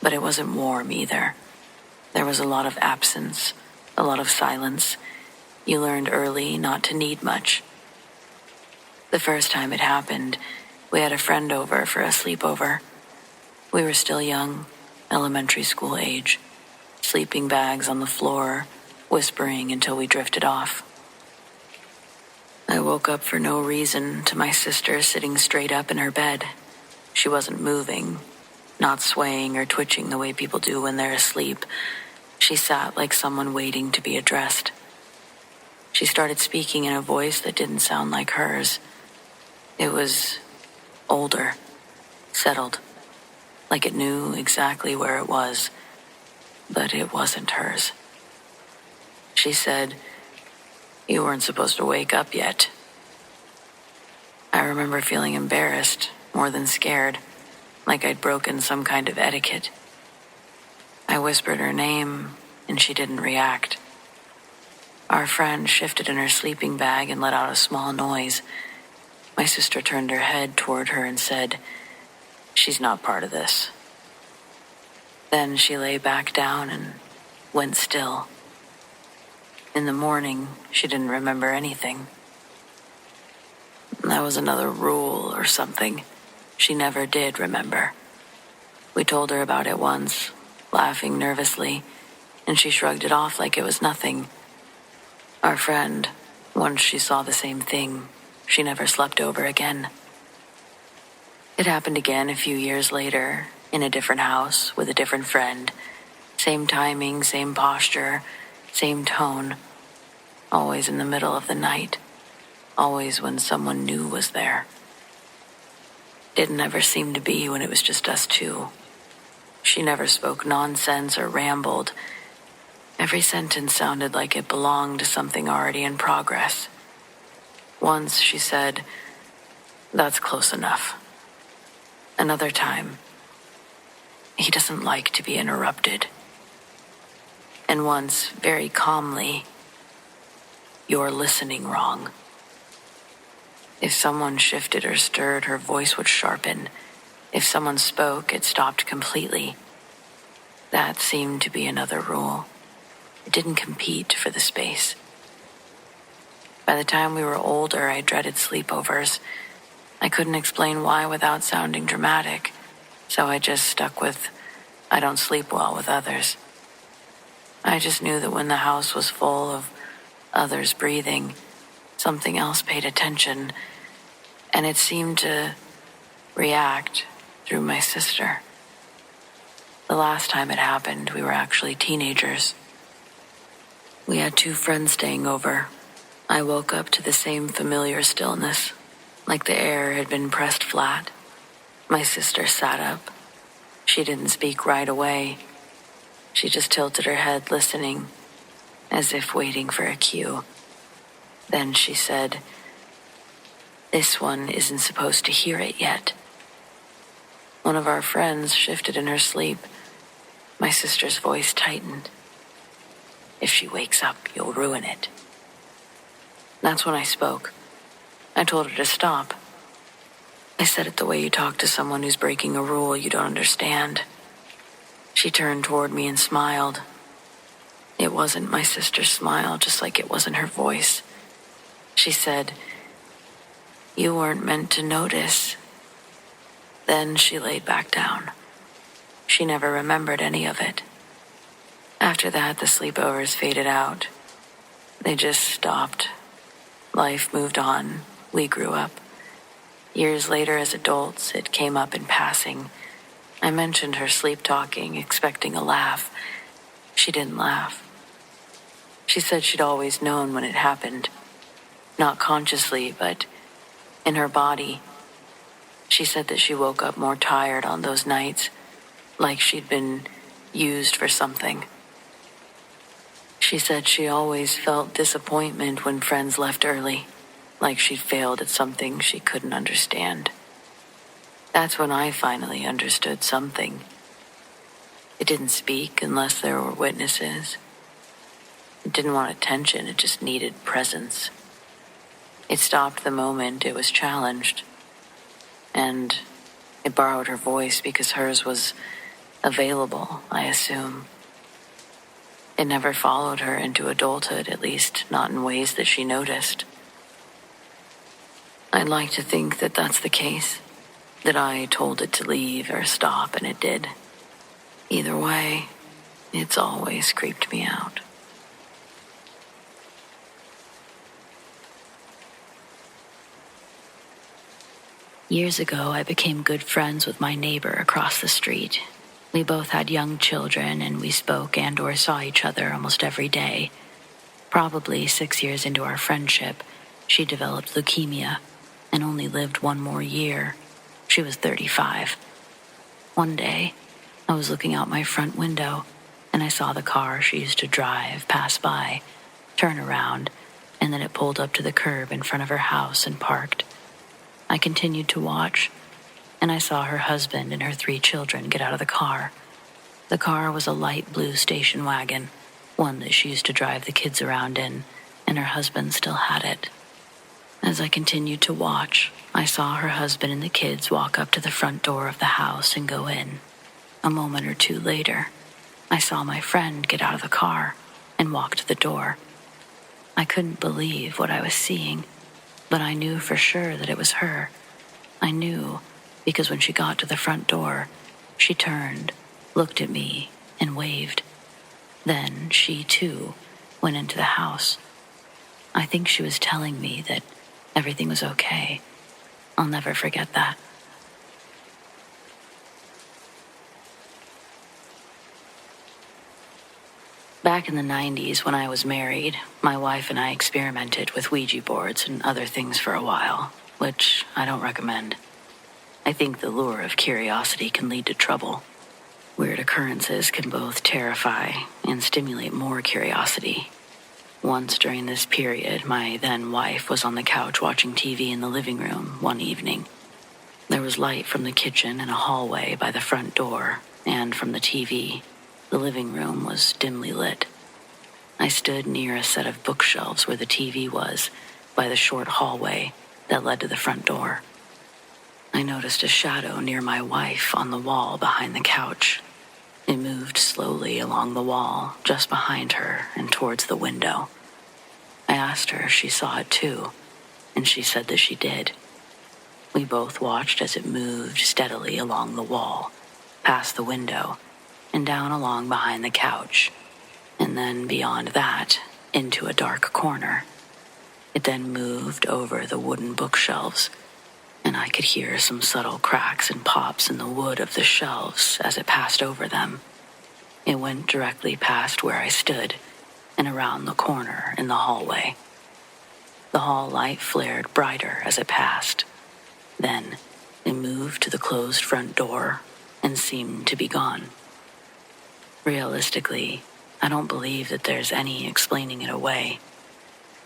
Speaker 1: but it wasn't warm either. There was a lot of absence, a lot of silence. You learned early not to need much. The first time it happened, we had a friend over for a sleepover. We were still young, elementary school age, sleeping bags on the floor, whispering until we drifted off. I woke up for no reason to my sister sitting straight up in her bed. She wasn't moving, not swaying or twitching the way people do when they're asleep. She sat like someone waiting to be addressed. She started speaking in a voice that didn't sound like hers. It was older, settled, like it knew exactly where it was, but it wasn't hers. She said, "You weren't supposed to wake up yet." I remember feeling embarrassed, more than scared, like I'd broken some kind of etiquette. I whispered her name, and she didn't react. Our friend shifted in her sleeping bag and let out a small noise. My sister turned her head toward her and said, "She's not part of this." Then she lay back down and went still. In the morning, she didn't remember anything. That was another rule or something. She never did remember. We told her about it once, laughing nervously, and she shrugged it off like it was nothing. Our friend, once she saw the same thing, she never slept over again. It happened again a few years later, in a different house, with a different friend. Same timing, same posture, same tone. Always in the middle of the night. Always when someone new was there. Didn't ever seem to be when it was just us two. She never spoke nonsense or rambled. Every sentence sounded like it belonged to something already in progress. Once she said, "That's close enough." Another time, "He doesn't like to be interrupted." And once, very calmly, "You're listening wrong." If someone shifted or stirred, her voice would sharpen. If someone spoke, it stopped completely. That seemed to be another rule. It didn't compete for the space. By the time we were older, I dreaded sleepovers. I couldn't explain why without sounding dramatic, so I just stuck with, "I don't sleep well with others." I just knew that when the house was full of others breathing, something else paid attention, and it seemed to react through my sister. The last time it happened, we were actually teenagers. We had 2 friends staying over. I woke up to the same familiar stillness, like the air had been pressed flat. My sister sat up. She didn't speak right away. She just tilted her head, listening, as if waiting for a cue. Then she said, "This one isn't supposed to hear it yet." One of our friends shifted in her sleep. My sister's voice tightened. "If she wakes up, you'll ruin it." That's when I spoke. I told her to stop. I said it the way you talk to someone who's breaking a rule you don't understand. She turned toward me and smiled. It wasn't my sister's smile, just like it wasn't her voice. She said, "You weren't meant to notice." Then she laid back down. She never remembered any of it. After that, the sleepovers faded out. They just stopped. Life moved on. We grew up. Years later, as adults, it came up in passing. I mentioned her sleep-talking, expecting a laugh. She didn't laugh. She said she'd always known when it happened. Not consciously, but in her body. She said that she woke up more tired on those nights, like she'd been used for something. She said she always felt disappointment when friends left early, like she'd failed at something she couldn't understand. That's when I finally understood something. It didn't speak unless there were witnesses. It didn't want attention, it just needed presence. It stopped the moment it was challenged. And it borrowed her voice because hers was available, I assume. It never followed her into adulthood, at least not in ways that she noticed. I'd like to think that that's the case, that I told it to leave or stop and it did. Either way, it's always creeped me out. Years ago, I became good friends with my neighbor across the street. We both had young children, and we spoke and or saw each other almost every day. Probably 6 years into our friendship, she developed leukemia and only lived 1 more year. She was 35. One day, I was looking out my front window, and I saw the car she used to drive pass by, turn around, and then it pulled up to the curb in front of her house and parked. I continued to watch, and I saw her husband and her 3 children get out of the car. The car was a light blue station wagon, one that she used to drive the kids around in, and her husband still had it. As I continued to watch, I saw her husband and the kids walk up to the front door of the house and go in. A moment or two later, I saw my friend get out of the car and walk to the door. I couldn't believe what I was seeing, but I knew for sure that it was her. I knew because when she got to the front door, she turned, looked at me, and waved. Then she, too, went into the house. I think she was telling me that everything was okay. I'll never forget that. Back in the 90s, when I was married, my wife and I experimented with Ouija boards and other things for a while, which I don't recommend. I think the lure of curiosity can lead to trouble. Weird occurrences can both terrify and stimulate more curiosity. Once during this period, my then wife was on the couch watching TV in the living room one evening. There was light from the kitchen and a hallway by the front door, and from the TV. The living room was dimly lit. I stood near a set of bookshelves where the TV was, by the short hallway that led to the front door. I noticed a shadow near my wife on the wall behind the couch. It moved slowly along the wall, just behind her and towards the window. I asked her if she saw it too, and she said that she did. We both watched as it moved steadily along the wall, past the window, and down along behind the couch, and then beyond that, into a dark corner. It then moved over the wooden bookshelves, and I could hear some subtle cracks and pops in the wood of the shelves as it passed over them. It went directly past where I stood, and around the corner in the hallway. The hall light flared brighter as it passed. Then it moved to the closed front door and seemed to be gone. Realistically, I don't believe that there's any explaining it away.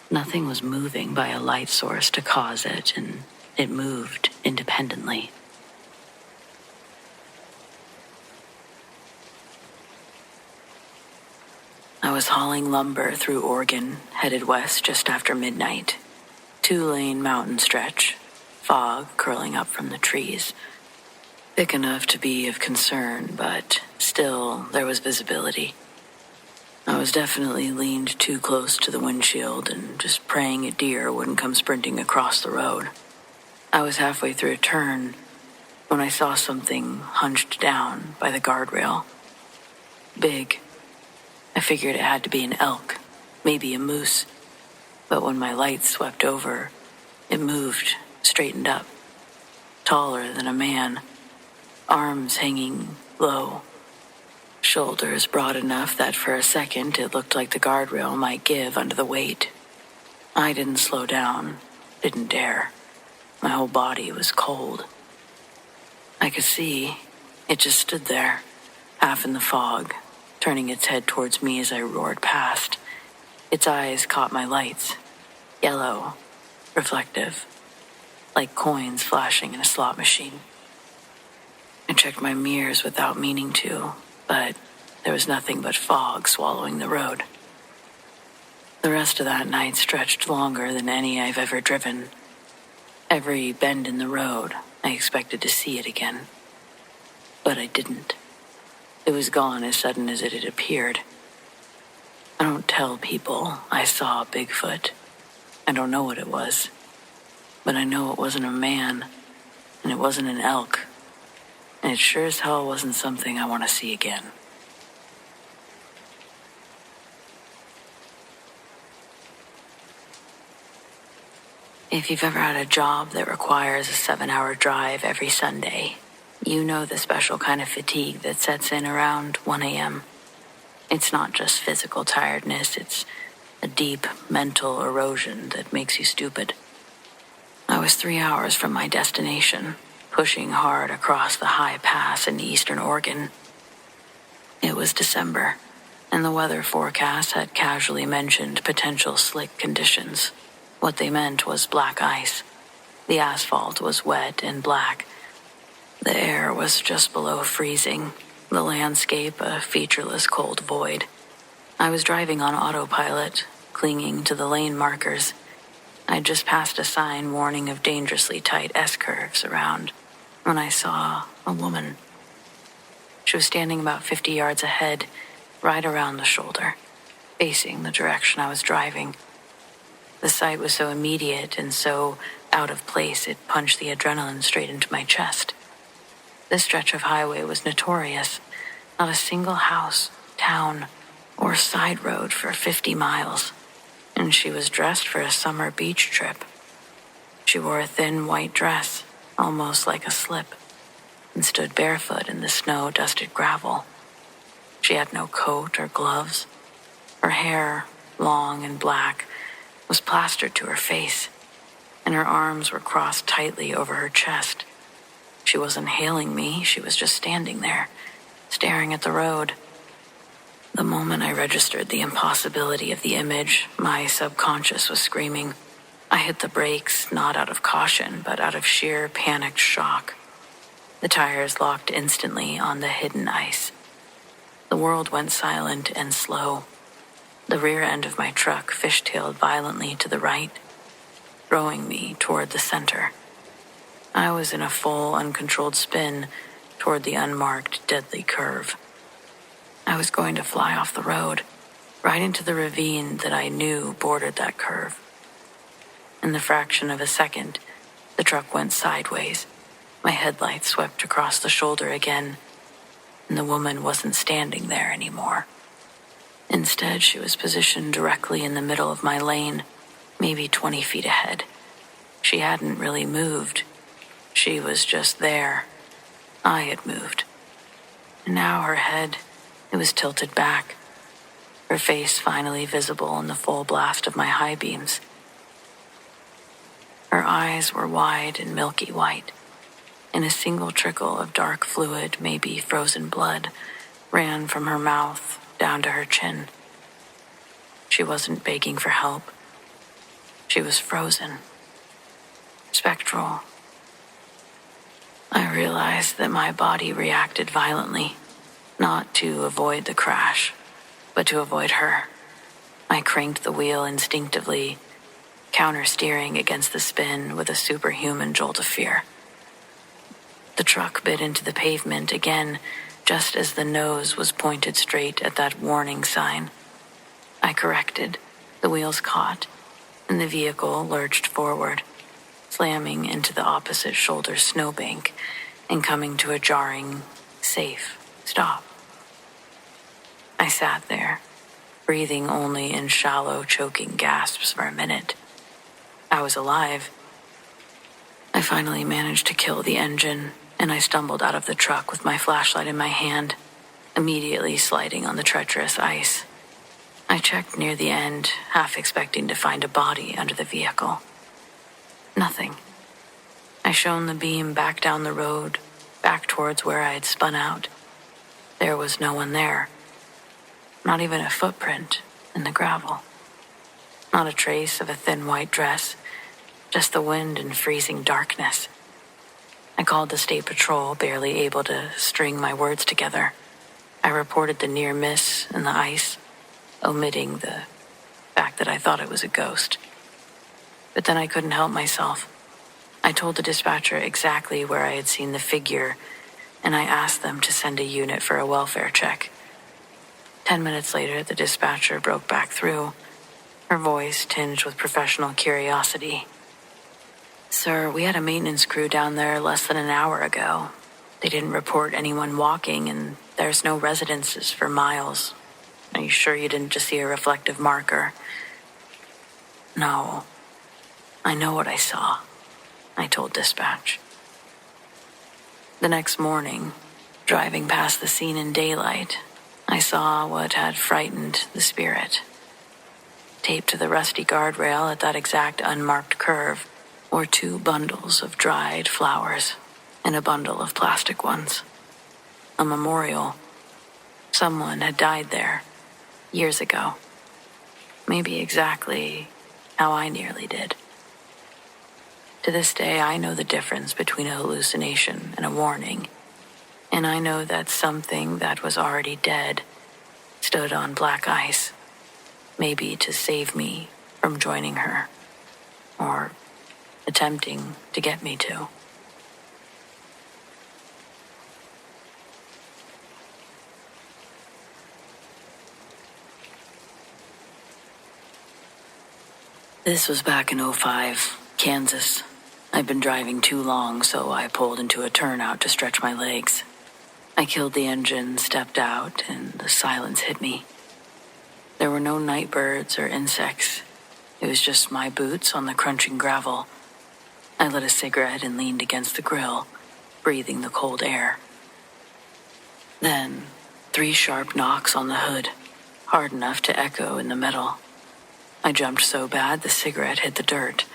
Speaker 1: Nothing was moving by a light source to cause it, and it moved independently. I was hauling lumber through Oregon, headed west just after midnight. 2-lane mountain stretch, fog curling up from the trees. Thick enough to be of concern, but still there was visibility. I was definitely leaned too close to the windshield and just praying a deer wouldn't come sprinting across the road. I was halfway through a turn when I saw something hunched down by the guardrail. Big. I figured it had to be an elk, maybe a moose. But when my light swept over, it moved, straightened up. Taller than a man, arms hanging low. Shoulders broad enough that for a second it looked like the guardrail might give under the weight. I didn't slow down, didn't dare. My whole body was cold. I could see it just stood there, half in the fog, turning its head towards me as I roared past. Its eyes caught my lights, yellow, reflective, like coins flashing in a slot machine. I checked my mirrors without meaning to, but there was nothing but fog swallowing the road. The rest of that night stretched longer than any I've ever driven. Every bend in the road, I expected to see it again. But I didn't. It was gone as sudden as it had appeared. I don't tell people I saw Bigfoot. I don't know what it was. But I know it wasn't a man, and it wasn't an elk. And it sure as hell wasn't something I want to see again. If you've ever had a job that requires a 7-hour drive every Sunday, you know the special kind of fatigue that sets in around 1 a.m. It's not just physical tiredness, it's a deep mental erosion that makes you stupid. I was 3 hours from my destination, pushing hard across the high pass in eastern Oregon. It was December, and the weather forecast had casually mentioned potential slick conditions. What they meant was black ice. The asphalt was wet and black. The air was just below freezing, the landscape a featureless cold void. I was driving on autopilot, clinging to the lane markers. I'd just passed a sign warning of dangerously tight S-curves around when I saw a woman. She was standing about 50 yards ahead, right around the shoulder, facing the direction I was driving. The sight was so immediate and so out of place it punched the adrenaline straight into my chest. This stretch of highway was notorious. Not a single house, town, or side road for 50 miles. And she was dressed for a summer beach trip. She wore a thin white dress, almost like a slip, and stood barefoot in the snow-dusted gravel. She had no coat or gloves. Her hair, long and black, was plastered to her face, and her arms were crossed tightly over her chest. She wasn't hailing me, she was just standing there, staring at the road. The moment I registered the impossibility of the image, my subconscious was screaming. I hit the brakes, not out of caution, but out of sheer panicked shock. The tires locked instantly on the hidden ice. The world went silent and slow. The rear end of my truck fishtailed violently to the right, throwing me toward the center. I was in a full, uncontrolled spin toward the unmarked, deadly curve. I was going to fly off the road, right into the ravine that I knew bordered that curve. In the fraction of a second, the truck went sideways. My headlights swept across the shoulder again, and the woman wasn't standing there anymore. Instead, she was positioned directly in the middle of my lane, maybe 20 feet ahead. She hadn't really moved. She was just there. I had moved. And now her head, it was tilted back, her face finally visible in the full blast of my high beams. Her eyes were wide and milky white, and a single trickle of dark fluid, maybe frozen blood, ran from her mouth down to her chin. She wasn't begging for help. She was frozen, spectral. I realized that my body reacted violently, not to avoid the crash, but to avoid her. I cranked the wheel instinctively, counter-steering against the spin with a superhuman jolt of fear. The truck bit into the pavement again, just as the nose was pointed straight at that warning sign. I corrected, the wheels caught, and the vehicle lurched forward, slamming into the opposite shoulder snowbank and coming to a jarring, safe stop. I sat there, breathing only in shallow, choking gasps for a minute. I was alive. I finally managed to kill the engine, and I stumbled out of the truck with my flashlight in my hand, immediately sliding on the treacherous ice. I checked near the end, half expecting to find a body under the vehicle. Nothing. I shone the beam back down the road, back towards where I had spun out. There was no one there. Not even a footprint in the gravel. Not a trace of a thin white dress, just the wind and freezing darkness. I called the state patrol, barely able to string my words together. I reported the near miss in the ice, omitting the fact that I thought it was a ghost. But then I couldn't help myself. I told the dispatcher exactly where I had seen the figure, and I asked them to send a unit for a welfare check. 10 minutes later, the dispatcher broke back through, her voice tinged with professional curiosity. "Sir, we had a maintenance crew down there less than an hour ago. They didn't report anyone walking, and there's no residences for miles. Are you sure you didn't just see a reflective marker?" "No, I know what I saw," I told dispatch. The next morning, driving past the scene in daylight, I saw what had frightened the spirit. Taped to the rusty guardrail at that exact unmarked curve were 2 bundles of dried flowers and a bundle of plastic ones. A memorial. Someone had died there years ago. Maybe exactly how I nearly did. To this day, I know the difference between a hallucination and a warning. And I know that something that was already dead stood on black ice, maybe to save me from joining her, or attempting to get me to. This was back in '05, Kansas. I'd been driving too long, so I pulled into a turnout to stretch my legs. I killed the engine, stepped out, and the silence hit me. There were no night birds or insects. It was just my boots on the crunching gravel. I lit a cigarette and leaned against the grill, breathing the cold air. Then, 3 sharp knocks on the hood, hard enough to echo in the metal. I jumped so bad the cigarette hit the dirt,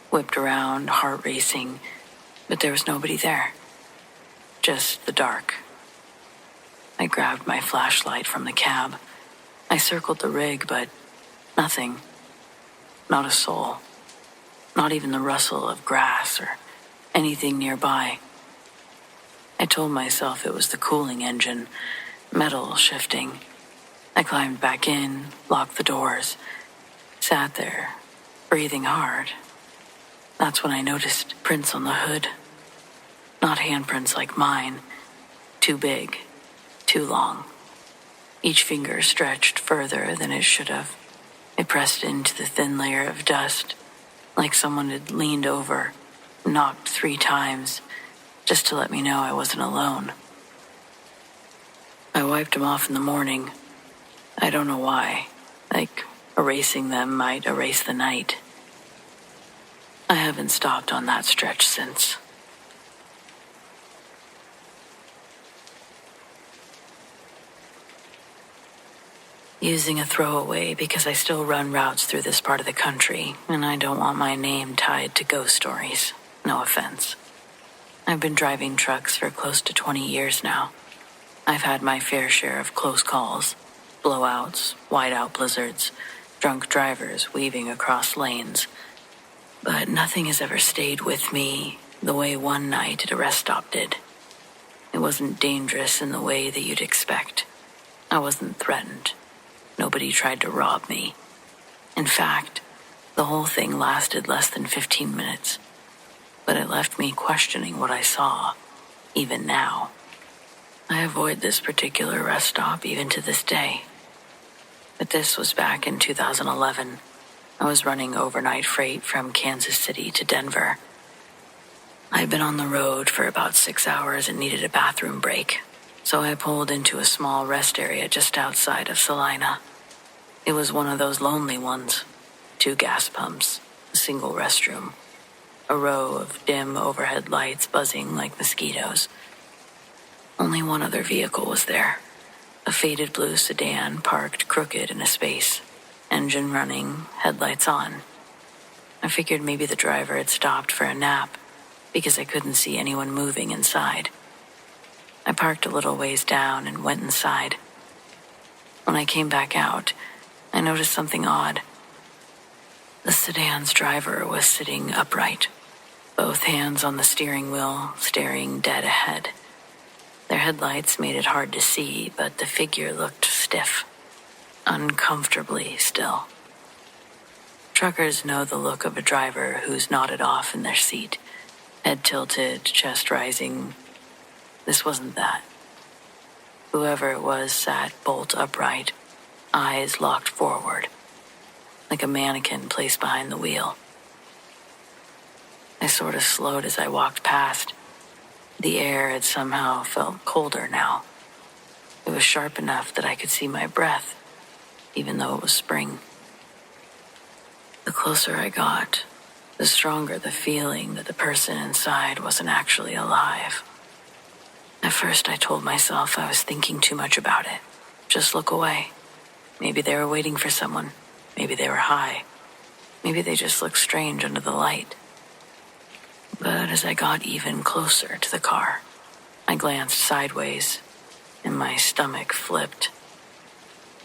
Speaker 1: whipped around, heart racing, but there was nobody there. Just the dark. I grabbed my flashlight from the cab. I circled the rig, but nothing. Not a soul. Not even the rustle of grass or anything nearby. I told myself it was the cooling engine, metal shifting. I climbed back in, locked the doors, sat there, breathing hard. That's when I noticed prints on the hood. Not handprints like mine. Too big, too long. Each finger stretched further than it should have. It pressed into the thin layer of dust, like someone had leaned over, knocked 3 times, just to let me know I wasn't alone. I wiped them off in the morning. I don't know why. Like erasing them might erase the night. I haven't stopped on that stretch since. Using a throwaway because I still run routes through this part of the country, and I don't want my name tied to ghost stories. No offense. I've been driving trucks for close to 20 years now. I've had my fair share of close calls, blowouts, whiteout blizzards, drunk drivers weaving across lanes. But nothing has ever stayed with me the way one night at a rest stop did. It wasn't dangerous in the way that you'd expect. I wasn't threatened. Nobody tried to rob me. In fact, the whole thing lasted less than 15 minutes. But it left me questioning what I saw, even now. I avoid this particular rest stop even to this day. But this was back in 2011. I was running overnight freight from Kansas City to Denver. I'd been on the road for about 6 hours and needed a bathroom break, so I pulled into a small rest area just outside of Salina. It was one of those lonely ones. 2 gas pumps, a single restroom, a row of dim overhead lights buzzing like mosquitoes. Only one other vehicle was there, a faded blue sedan parked crooked in a space, engine running, headlights on. I figured maybe the driver had stopped for a nap because I couldn't see anyone moving inside. I parked a little ways down and went inside. When I came back out, I noticed something odd. The sedan's driver was sitting upright, both hands on the steering wheel, staring dead ahead. Their headlights made it hard to see, but the figure looked stiff, uncomfortably still. Truckers know the look of a driver who's nodded off in their seat, head tilted, chest rising. This wasn't that. Whoever it was sat bolt upright, eyes locked forward, like a mannequin placed behind the wheel. I sort of slowed as I walked past. The air had somehow felt colder now. It was sharp enough that I could see my breath, even though it was spring. The closer I got, the stronger the feeling that the person inside wasn't actually alive. At first, I told myself I was thinking too much about it. Just look away. Maybe they were waiting for someone. Maybe they were high. Maybe they just looked strange under the light. But as I got even closer to the car, I glanced sideways, and my stomach flipped.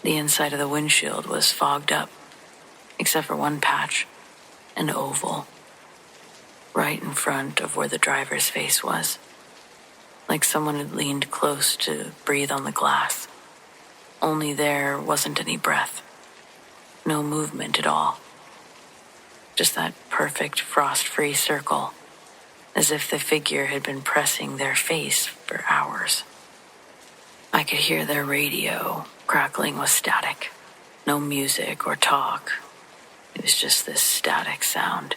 Speaker 1: The inside of the windshield was fogged up, except for one patch, an oval. right in front of where the driver's face was, like someone had leaned close to breathe on the glass. Only there wasn't any breath, no movement at all. Just that perfect frost-free circle, as if the figure had been pressing their face for hours. I could hear their radio crackling with static. No music or talk. It was just this static sound.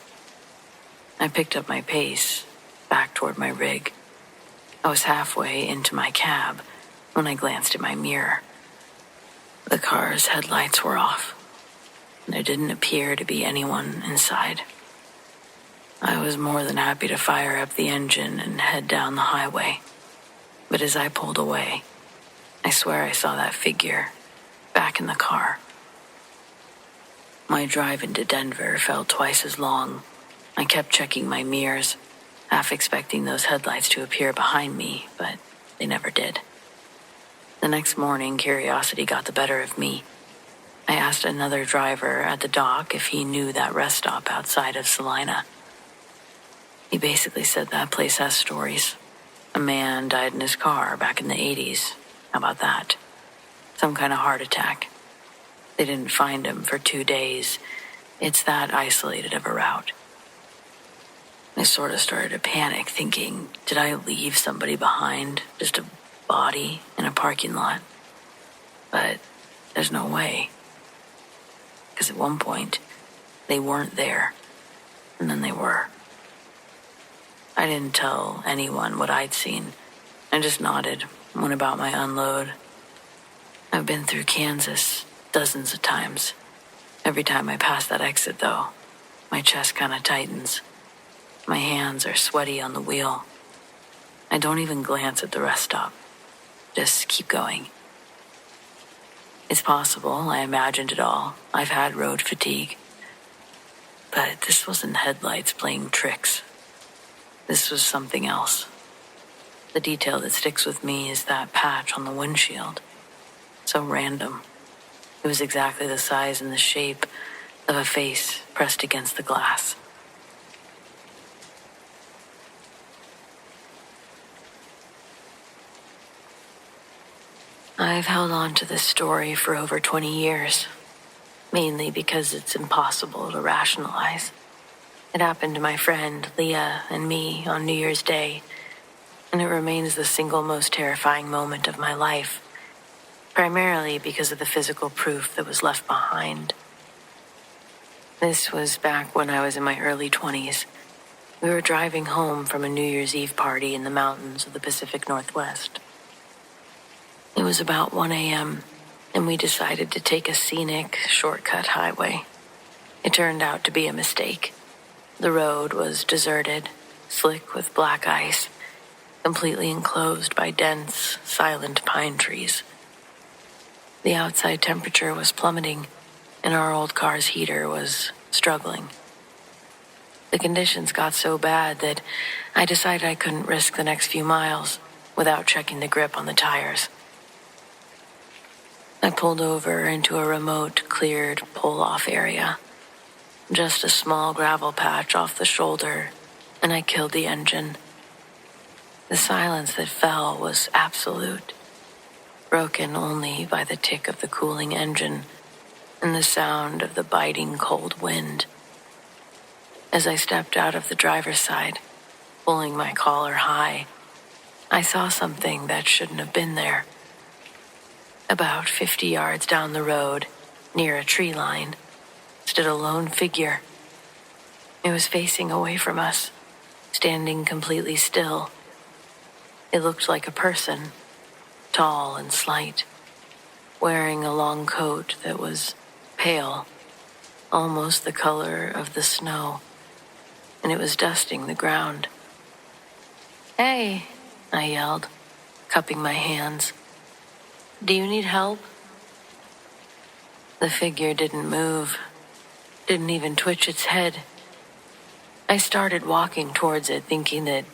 Speaker 1: I picked up my pace, back toward my rig. I was halfway into my cab when I glanced at my mirror. The car's headlights were off. There didn't appear to be anyone inside. I was more than happy to fire up the engine and head down the highway. But as I pulled away, I swear I saw that figure back in the car. My drive into Denver felt twice as long. I kept checking my mirrors, half expecting those headlights to appear behind me, but they never did. The next morning, curiosity got the better of me. I asked another driver at the dock if he knew that rest stop outside of Salina. He basically said that place has stories. A man died in his car back in the 80s. How about that? Some kind of heart attack. They didn't find him for 2 days. It's that isolated of a route. I sort of started to panic, thinking, did I leave somebody behind? Just a body in a parking lot? But there's no way. Because at one point, they weren't there. And then they were. I didn't tell anyone what I'd seen. I just nodded, went about my unload. I've been through Kansas dozens of times. Every time I pass that exit, though, my chest kind of tightens. My hands are sweaty on the wheel. I don't even glance at the rest stop. Just keep going. It's possible I imagined it all. I've had road fatigue. But this wasn't headlights playing tricks. This was something else. The detail that sticks with me is that patch on the windshield. So random. It was exactly the size and the shape of a face pressed against the glass. I've held on to this story for over 20 years, mainly because it's impossible to rationalize. It happened to my friend Leah and me on New Year's Day, and it remains the single most terrifying moment of my life, primarily because of the physical proof that was left behind. This was back when I was in my early 20s. We were driving home from a New Year's Eve party in the mountains of the Pacific Northwest. It was about 1 a.m., and we decided to take a scenic, shortcut highway. It turned out to be a mistake. The road was deserted, slick with black ice, completely enclosed by dense, silent pine trees. The outside temperature was plummeting, and our old car's heater was struggling. The conditions got so bad that I decided I couldn't risk the next few miles without checking the grip on the tires. I pulled over into a remote, cleared, pull-off area. Just a small gravel patch off the shoulder, and I killed the engine. The silence that fell was absolute, broken only by the tick of the cooling engine and the sound of the biting cold wind. As I stepped out of the driver's side, pulling my collar high, I saw something that shouldn't have been there. About 50 yards down the road, near a tree line, stood a lone figure. It was facing away from us, standing completely still. It looked like a person, tall and slight, wearing a long coat that was pale, almost the color of the snow, and it was dusting the ground. "Hey," I yelled, cupping my hands. "Do you need help?" The figure didn't move, didn't even twitch its head. I started walking towards it, thinking that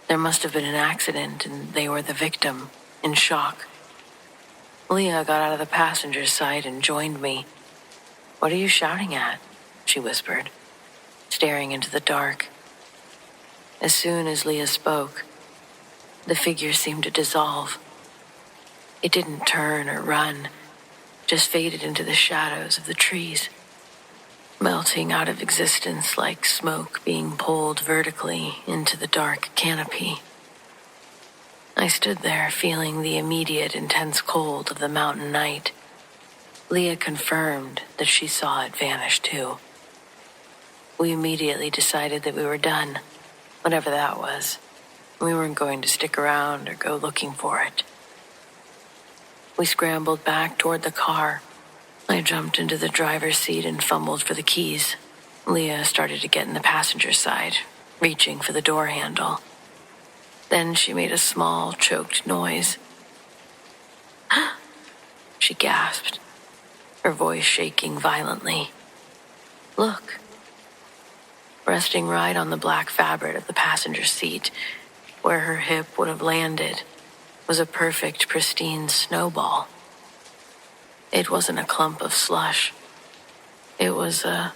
Speaker 1: there must have been an accident and they were the victim, in shock. Leah got out of the passenger side and joined me. "What are you shouting at?" she whispered, staring into the dark. As soon as Leah spoke, the figure seemed to dissolve. It didn't turn or run, just faded into the shadows of the trees, melting out of existence like smoke being pulled vertically into the dark canopy. I stood there feeling the immediate intense cold of the mountain night. Leah confirmed that she saw it vanish too. We immediately decided that we were done, whatever that was. We weren't going to stick around or go looking for it. We scrambled back toward the car. I jumped into the driver's seat and fumbled for the keys. Leah started to get in the passenger side, reaching for the door handle. Then she made a small, choked noise. She gasped, her voice shaking violently. Look. Resting right on the black fabric of the passenger seat, where her hip would have landed, was a perfect, pristine snowball. It wasn't a clump of slush. It was a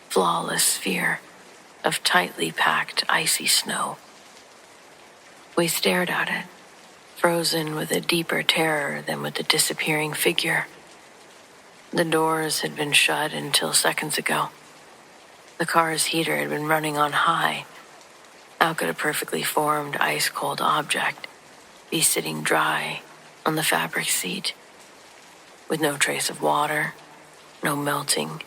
Speaker 1: flawless sphere of tightly packed, icy snow. We stared at it, frozen with a deeper terror than with the disappearing figure. The doors had been shut until seconds ago. The car's heater had been running on high. How could a perfectly formed, ice-cold object be sitting dry on the fabric seat, with no trace of water, no melting,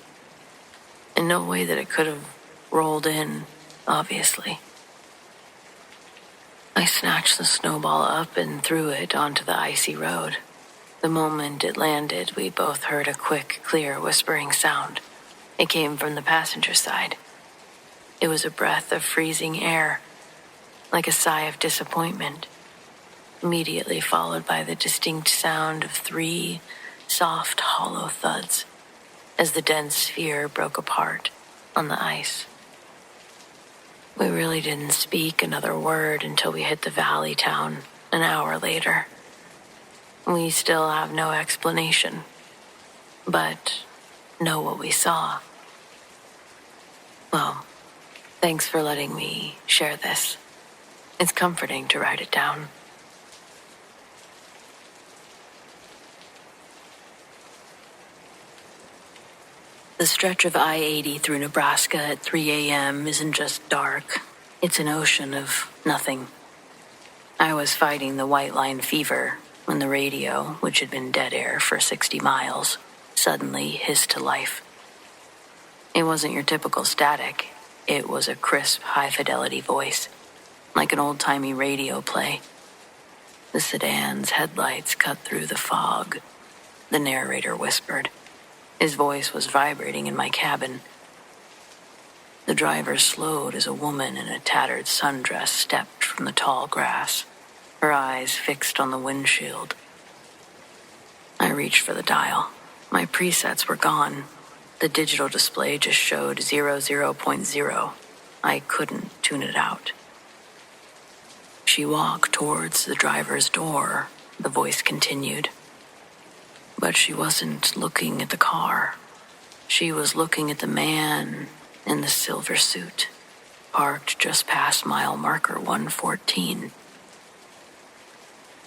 Speaker 1: and no way that it could have rolled in, obviously? I snatched the snowball up and threw it onto the icy road. The moment it landed, we both heard a quick, clear, whispering sound. It came from the passenger side. It was a breath of freezing air, like a sigh of disappointment, immediately followed by the distinct sound of 3 soft, hollow thuds as the dense sphere broke apart on the ice. We really didn't speak another word until we hit the valley town an hour later. We still have no explanation, but know what we saw. Well, thanks for letting me share this. It's comforting to write it down. The stretch of I-80 through Nebraska at 3 a.m. isn't just dark. It's an ocean of nothing. I was fighting the white line fever when the radio, which had been dead air for 60 miles, suddenly hissed to life. It wasn't your typical static. It was a crisp, high-fidelity voice, like an old-timey radio play. The sedan's headlights cut through the fog, the narrator whispered. His voice was vibrating in my cabin. The driver slowed as a woman in a tattered sundress stepped from the tall grass, her eyes fixed on the windshield. I reached for the dial. My presets were gone. The digital display just showed 00.0. I couldn't tune it out. She walked towards the driver's door, the voice continued. But she wasn't looking at the car. She was looking at the man in the silver suit, parked just past mile marker 114.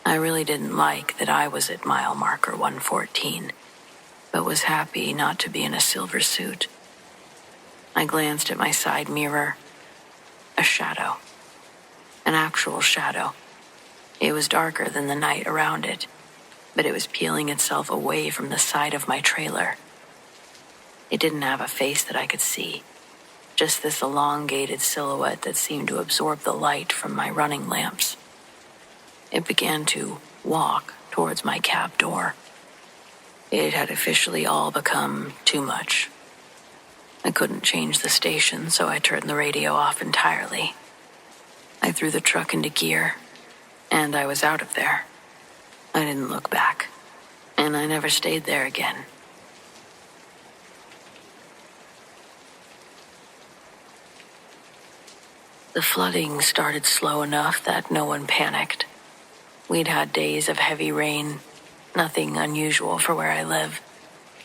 Speaker 1: I really didn't like that I was at mile marker 114, but was happy not to be in a silver suit. I glanced at my side mirror. A shadow. An actual shadow. It was darker than the night around it, but it was peeling itself away from the side of my trailer. It didn't have a face that I could see, just this elongated silhouette that seemed to absorb the light from my running lamps. It began to walk towards my cab door. It had officially all become too much. I couldn't change the station, so I turned the radio off entirely. I threw the truck into gear, and I was out of there. I didn't look back, and I never stayed there again. The flooding started slow enough that no one panicked. We'd had days of heavy rain, nothing unusual for where I live,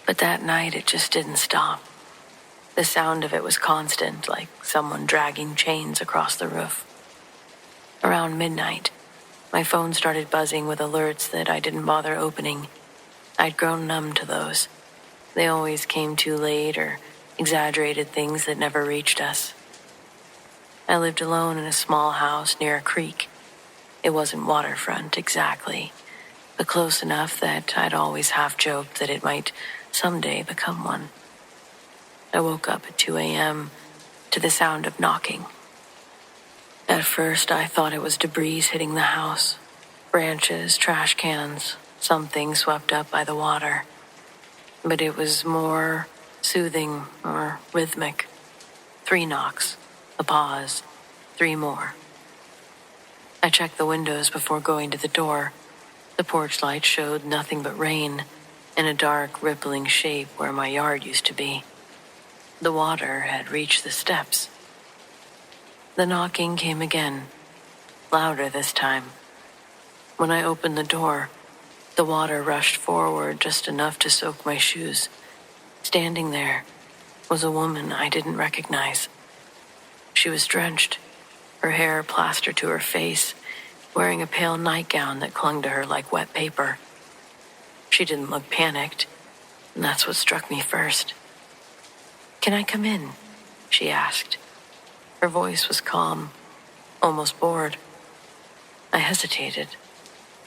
Speaker 1: but that night it just didn't stop. The sound of it was constant, like someone dragging chains across the roof. Around midnight, my phone started buzzing with alerts that I didn't bother opening. I'd grown numb to those. They always came too late or exaggerated things that never reached us. I lived alone in a small house near a creek. It wasn't waterfront exactly, but close enough that I'd always half joked that it might someday become one. I woke up at 2 a.m. to the sound of knocking. At first, I thought it was debris hitting the house. Branches, trash cans, something swept up by the water. But it was more soothing or rhythmic. 3 knocks, a pause, 3 more. I checked the windows before going to the door. The porch light showed nothing but rain and a dark, rippling shape where my yard used to be. The water had reached the steps. The knocking came again, louder this time. When I opened the door, the water rushed forward just enough to soak my shoes. Standing there was a woman I didn't recognize. She was drenched, her hair plastered to her face, wearing a pale nightgown that clung to her like wet paper. She didn't look panicked, and that's what struck me first. "Can I come in?" she asked. Her voice was calm, almost bored. I hesitated.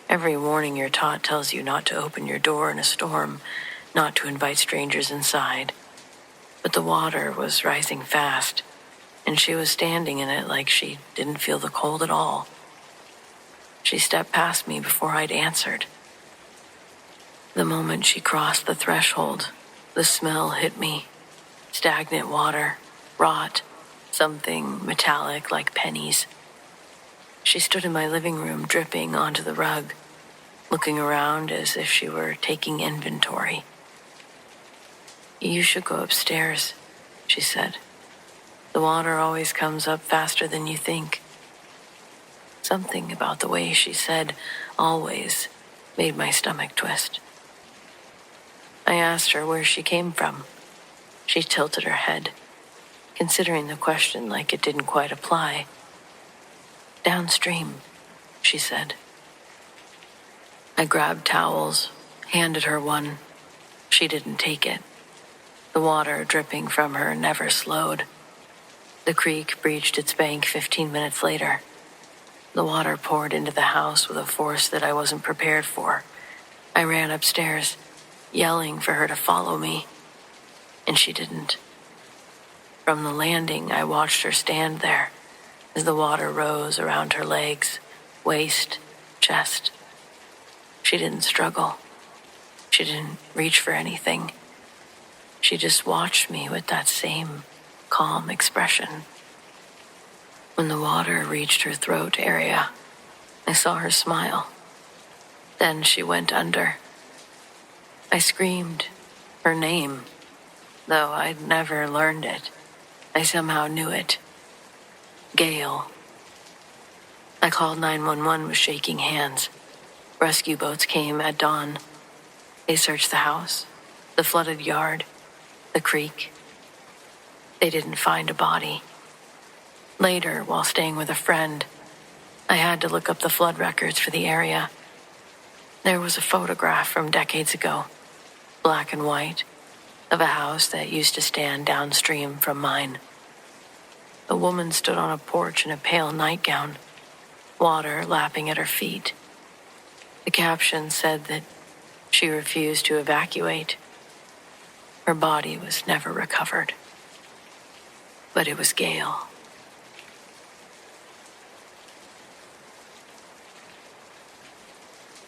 Speaker 1: Every warning you're taught tells you not to open your door in a storm, not to invite strangers inside. But the water was rising fast, and she was standing in it like she didn't feel the cold at all. She stepped past me before I'd answered. The moment she crossed the threshold, the smell hit me. Stagnant water, rot, something metallic like pennies. She stood in my living room, dripping onto the rug, looking around as if she were taking inventory. "You should go upstairs," she said. "The water always comes up faster than you think." Something about the way she said "always" made my stomach twist. I asked her where she came from. She tilted her head, considering the question like it didn't quite apply. "Downstream," she said. I grabbed towels, handed her one. She didn't take it. The water dripping from her never slowed. The creek breached its bank 15 minutes later. The water poured into the house with a force that I wasn't prepared for. I ran upstairs, yelling for her to follow me, and she didn't. From the landing, I watched her stand there as the water rose around her legs, waist, chest. She didn't struggle. She didn't reach for anything. She just watched me with that same calm expression. When the water reached her throat area, I saw her smile. Then she went under. I screamed her name, though I'd never learned it. I somehow knew it. Gail. I called 911 with shaking hands. Rescue boats came at dawn. They searched the house, the flooded yard, the creek. They didn't find a body. Later, while staying with a friend, I had to look up the flood records for the area. There was a photograph from decades ago, black and white, of a house that used to stand downstream from mine. A woman stood on a porch in a pale nightgown, water lapping at her feet. The caption said that she refused to evacuate. Her body was never recovered. But it was Gail.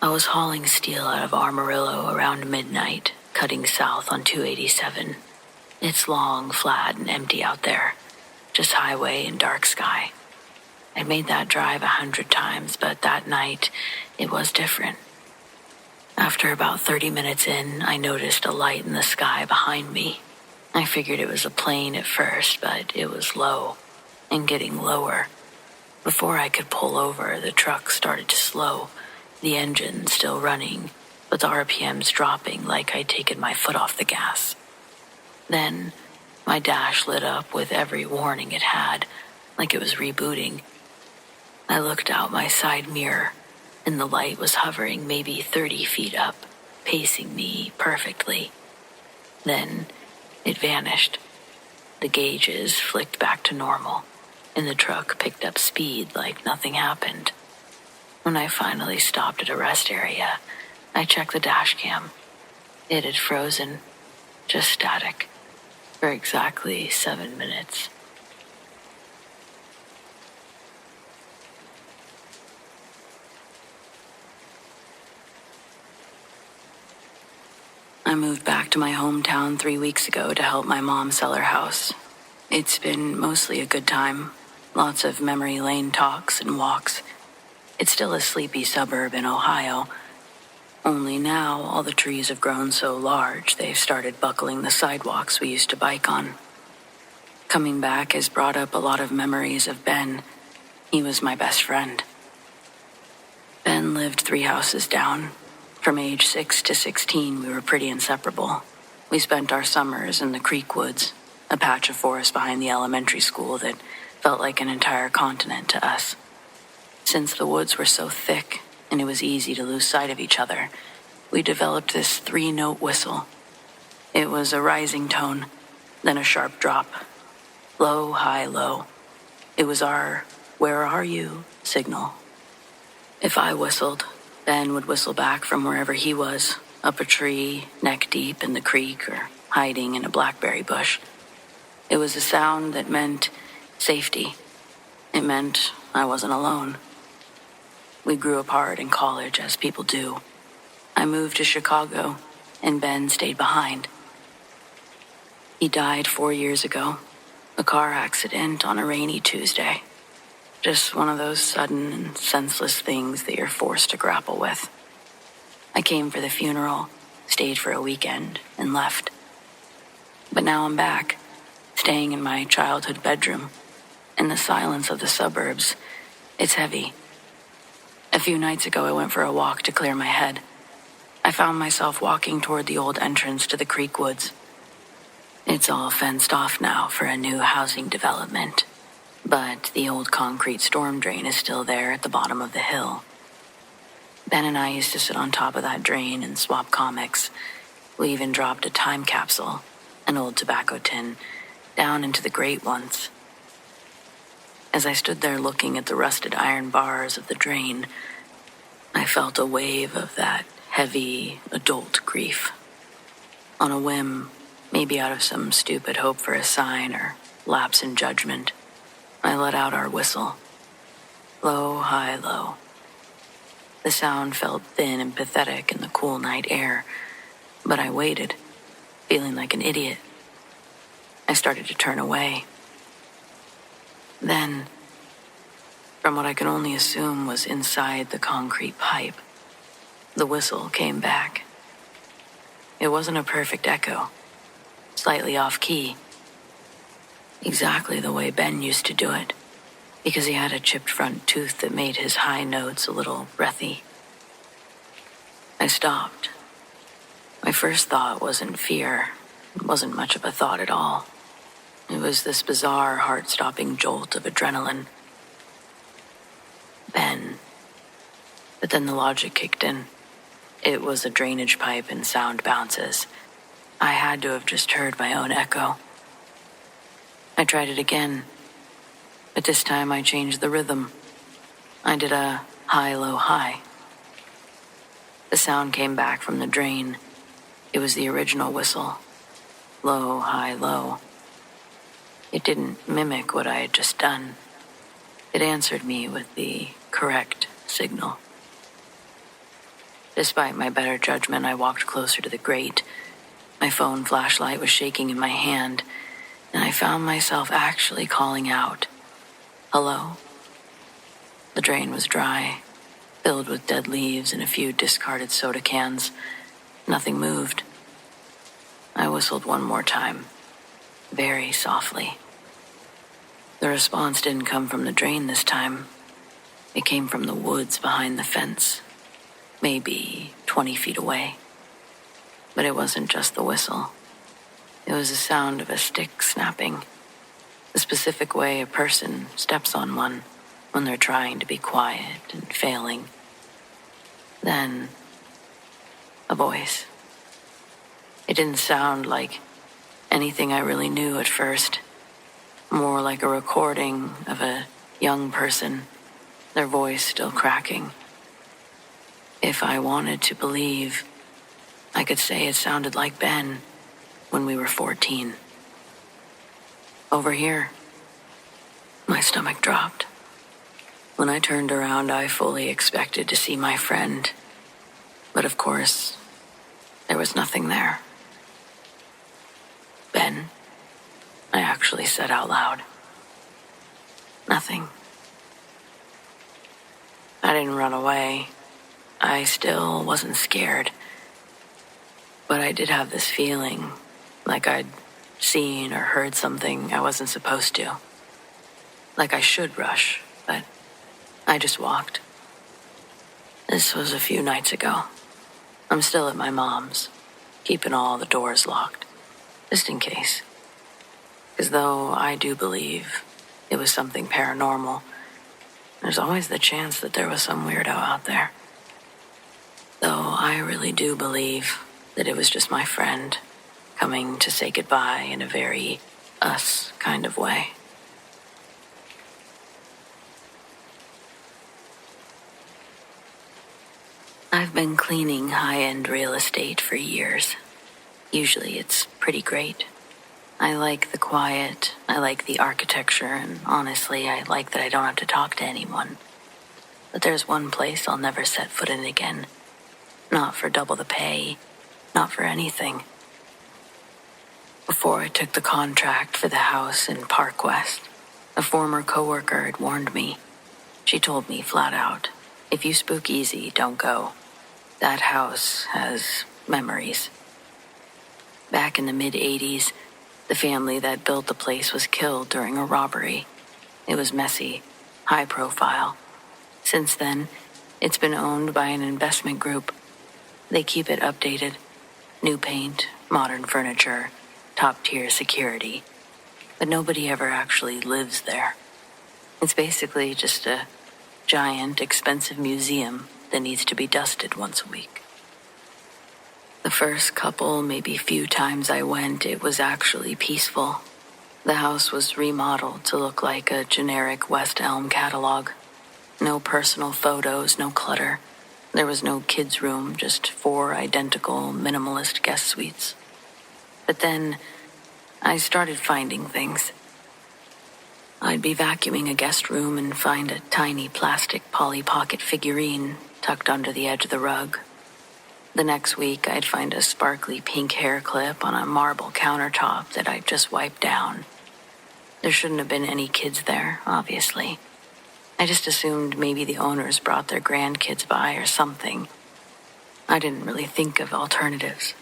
Speaker 1: I was hauling steel out of Amarillo around midnight, cutting south on 287. It's long, flat, and empty out there. Just highway and dark sky. I'd made that drive 100 times, but that night, it was different. After about 30 minutes in, I noticed a light in the sky behind me. I figured it was a plane at first, but it was low and getting lower. Before I could pull over, the truck started to slow, the engine still running, but the RPMs dropping like I'd taken my foot off the gas. Then, my dash lit up with every warning it had, like it was rebooting. I looked out my side mirror, and the light was hovering maybe 30 feet up, pacing me perfectly. Then it vanished. The gauges flicked back to normal, and the truck picked up speed like nothing happened. When I finally stopped at a rest area, I checked the dash cam. It had frozen, just static, for exactly 7 minutes. I moved back to my hometown 3 weeks ago to help my mom sell her house. It's been mostly a good time. Lots of memory lane talks and walks. It's still a sleepy suburb in Ohio. Only now all the trees have grown so large they've started buckling the sidewalks we used to bike on. Coming back has brought up a lot of memories of Ben. He was my best friend. Ben lived 3 houses down. From age 6 to 16, we were pretty inseparable. We spent our summers in the Creek Woods, a patch of forest behind the elementary school that felt like an entire continent to us. Since the woods were so thick and it was easy to lose sight of each other, we developed this 3-note whistle. It was a rising tone, then a sharp drop. Low, high, low. It was our "where are you" signal. If I whistled, Ben would whistle back from wherever he was, up a tree, neck deep in the creek, or hiding in a blackberry bush. It was a sound that meant safety. It meant I wasn't alone. We grew apart in college, as people do. I moved to Chicago, and Ben stayed behind. He died 4 years ago, a car accident on a rainy Tuesday. Just one of those sudden and senseless things that you're forced to grapple with. I came for the funeral, stayed for a weekend, and left. But now I'm back, staying in my childhood bedroom. In the silence of the suburbs, it's heavy. A few nights ago, I went for a walk to clear my head. I found myself walking toward the old entrance to the Creek Woods. It's all fenced off now for a new housing development. But the old concrete storm drain is still there at the bottom of the hill. Ben and I used to sit on top of that drain and swap comics. We even dropped a time capsule, an old tobacco tin, down into the grate once. As I stood there looking at the rusted iron bars of the drain, I felt a wave of that heavy adult grief. On a whim, maybe out of some stupid hope for a sign or lapse in judgment, I let out our whistle. Low, high, low. The sound felt thin and pathetic in the cool night air, but I waited, feeling like an idiot. I started to turn away. Then, from what I could only assume was inside the concrete pipe, the whistle came back. It wasn't a perfect echo, slightly off-key. Exactly the way Ben used to do it, because he had a chipped front tooth that made his high notes a little breathy. I stopped. My first thought wasn't fear. It wasn't much of a thought at all. It was this bizarre, heart-stopping jolt of adrenaline. Ben. But then the logic kicked in. It was a drainage pipe and sound bounces. I had to have just heard my own echo. I tried it again, but this time I changed the rhythm. I did a high, low, high. The sound came back from the drain. It was the original whistle. Low, high, low. It didn't mimic what I had just done. It answered me with the correct signal. Despite my better judgment, I walked closer to the grate. My phone flashlight was shaking in my hand, and I found myself actually calling out, "Hello?" The drain was dry, filled with dead leaves and a few discarded soda cans. Nothing moved. I whistled one more time, very softly. The response didn't come from the drain this time. It came from the woods behind the fence, maybe 20 feet away. But it wasn't just the whistle. It was the sound of a stick snapping, the specific way a person steps on one when they're trying to be quiet and failing. Then, a voice. It didn't sound like anything I really knew at first. More like a recording of a young person, their voice still cracking. If I wanted to believe, I could say it sounded like Ben when we were 14. Over here. My stomach dropped. When I turned around, I fully expected to see my friend. But of course, there was nothing there. Ben, I actually said out loud. Nothing. I didn't run away. I still wasn't scared. But I did have this feeling, like I'd seen or heard something I wasn't supposed to. Like I should rush, but I just walked. This was a few nights ago. I'm still at my mom's, keeping all the doors locked, just in case. Because though I do believe it was something paranormal, there's always the chance that there was some weirdo out there. Though I really do believe that it was just my friend coming to say goodbye in a very us kind of way. I've been cleaning high-end real estate for years. Usually it's pretty great. I like the quiet, I like the architecture, and honestly, I like that I don't have to talk to anyone. But there's one place I'll never set foot in again. Not for double the pay, not for anything. Before I took the contract for the house in Park West, a former coworker had warned me. She told me flat out, if you spook easy, don't go. That house has memories. Back in the mid-'80s, the family that built the place was killed during a robbery. It was messy, high profile. Since then, it's been owned by an investment group. They keep it updated. New paint, modern furniture, top-tier security. But nobody ever actually lives there. It's basically just a giant, expensive museum that needs to be dusted once a week. The first couple, maybe few times I went, it was actually peaceful. The house was remodeled to look like a generic West Elm catalog. No personal photos, no clutter. There was no kids' room, just 4 identical minimalist guest suites. But then, I started finding things. I'd be vacuuming a guest room and find a tiny plastic Polly Pocket figurine tucked under the edge of the rug. The next week, I'd find a sparkly pink hair clip on a marble countertop that I'd just wiped down. There shouldn't have been any kids there, obviously. I just assumed maybe the owners brought their grandkids by or something. I didn't really think of alternatives.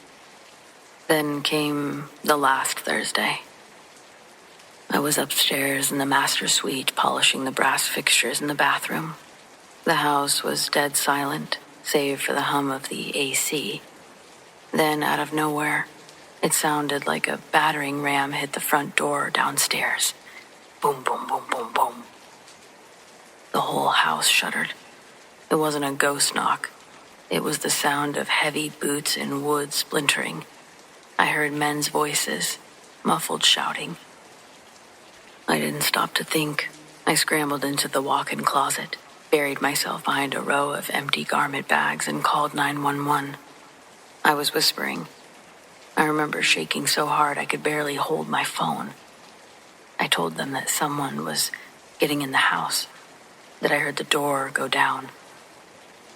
Speaker 1: Then came the last Thursday. I was upstairs in the master suite polishing the brass fixtures in the bathroom. The house was dead silent, save for the hum of the AC. Then, out of nowhere, it sounded like a battering ram hit the front door downstairs. Boom, boom, boom, boom, boom. The whole house shuddered. It wasn't a ghost knock. It was the sound of heavy boots and wood splintering. I heard men's voices, muffled shouting. I didn't stop to think. I scrambled into the walk-in closet, buried myself behind a row of empty garment bags, and called 911. I was whispering. I remember shaking so hard I could barely hold my phone. I told them that someone was getting in the house, that I heard the door go down.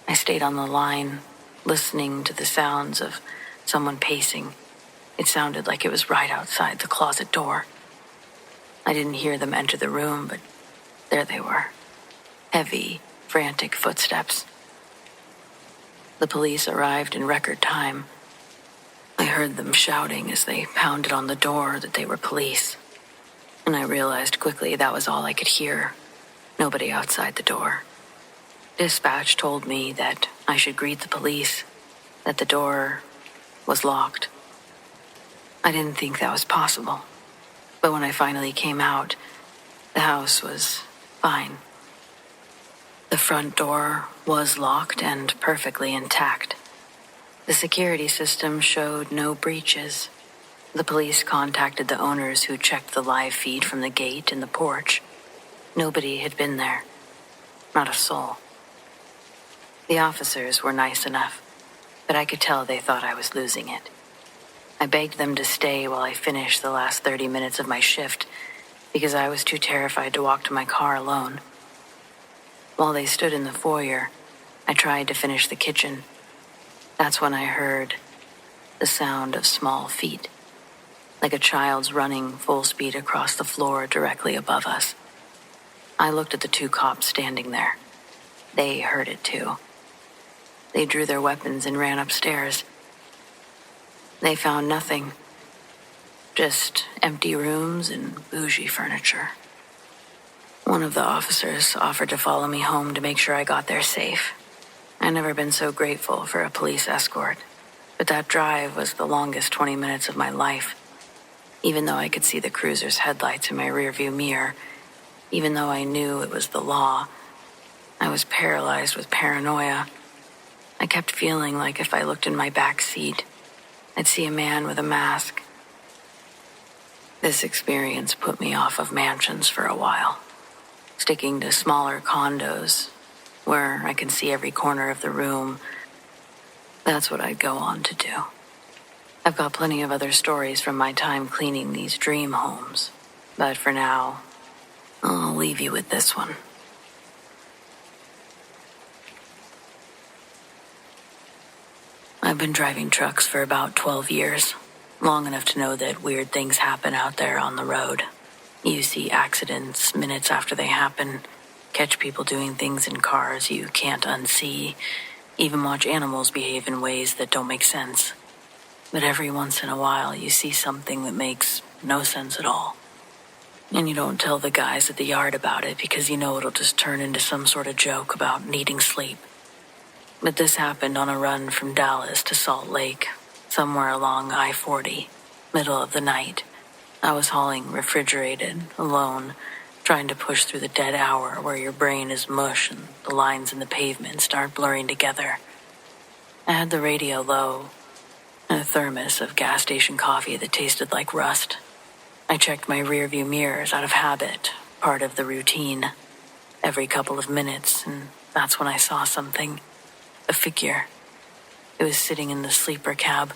Speaker 1: I stayed on the line, listening to the sounds of someone pacing. It sounded like it was right outside the closet door. I didn't hear them enter the room, but there they were. Heavy, frantic footsteps. The police arrived in record time. I heard them shouting as they pounded on the door that they were police. And I realized quickly that was all I could hear. Nobody outside the door. Dispatch told me that I should greet the police, that the door was locked. I didn't think that was possible. But when I finally came out, the house was fine. The front door was locked and perfectly intact. The security system showed no breaches. The police contacted the owners who checked the live feed from the gate and the porch. Nobody had been there. Not a soul. The officers were nice enough, but I could tell they thought I was losing it. I begged them to stay while I finished the last 30 minutes of my shift because I was too terrified to walk to my car alone. While they stood in the foyer, I tried to finish the kitchen. That's when I heard the sound of small feet, like a child's running full speed across the floor directly above us. I looked at the two cops standing there. They heard it too. They drew their weapons and ran upstairs. They found nothing. Just empty rooms and bougie furniture. One of the officers offered to follow me home to make sure I got there safe. I'd never been so grateful for a police escort, but that drive was the longest 20 minutes of my life. Even though I could see the cruiser's headlights in my rearview mirror, even though I knew it was the law, I was paralyzed with paranoia. I kept feeling like if I looked in my back seat, I'd see a man with a mask. This experience put me off of mansions for a while, sticking to smaller condos where I can see every corner of the room. That's what I'd go on to do. I've got plenty of other stories from my time cleaning these dream homes, but for now, I'll leave you with this one. I've been driving trucks for about 12 years, long enough to know that weird things happen out there on the road. You see accidents minutes after they happen, catch people doing things in cars you can't unsee, even watch animals behave in ways that don't make sense. But every once in a while you see something that makes no sense at all. And you don't tell the guys at the yard about it because you know it'll just turn into some sort of joke about needing sleep. But this happened on a run from Dallas to Salt Lake, somewhere along I-40, middle of the night. I was hauling refrigerated, alone, trying to push through the dead hour where your brain is mush and the lines in the pavement start blurring together. I had the radio low, and a thermos of gas station coffee that tasted like rust. I checked my rearview mirrors out of habit, part of the routine, every couple of minutes, and that's when I saw something. A figure. It was sitting in the sleeper cab,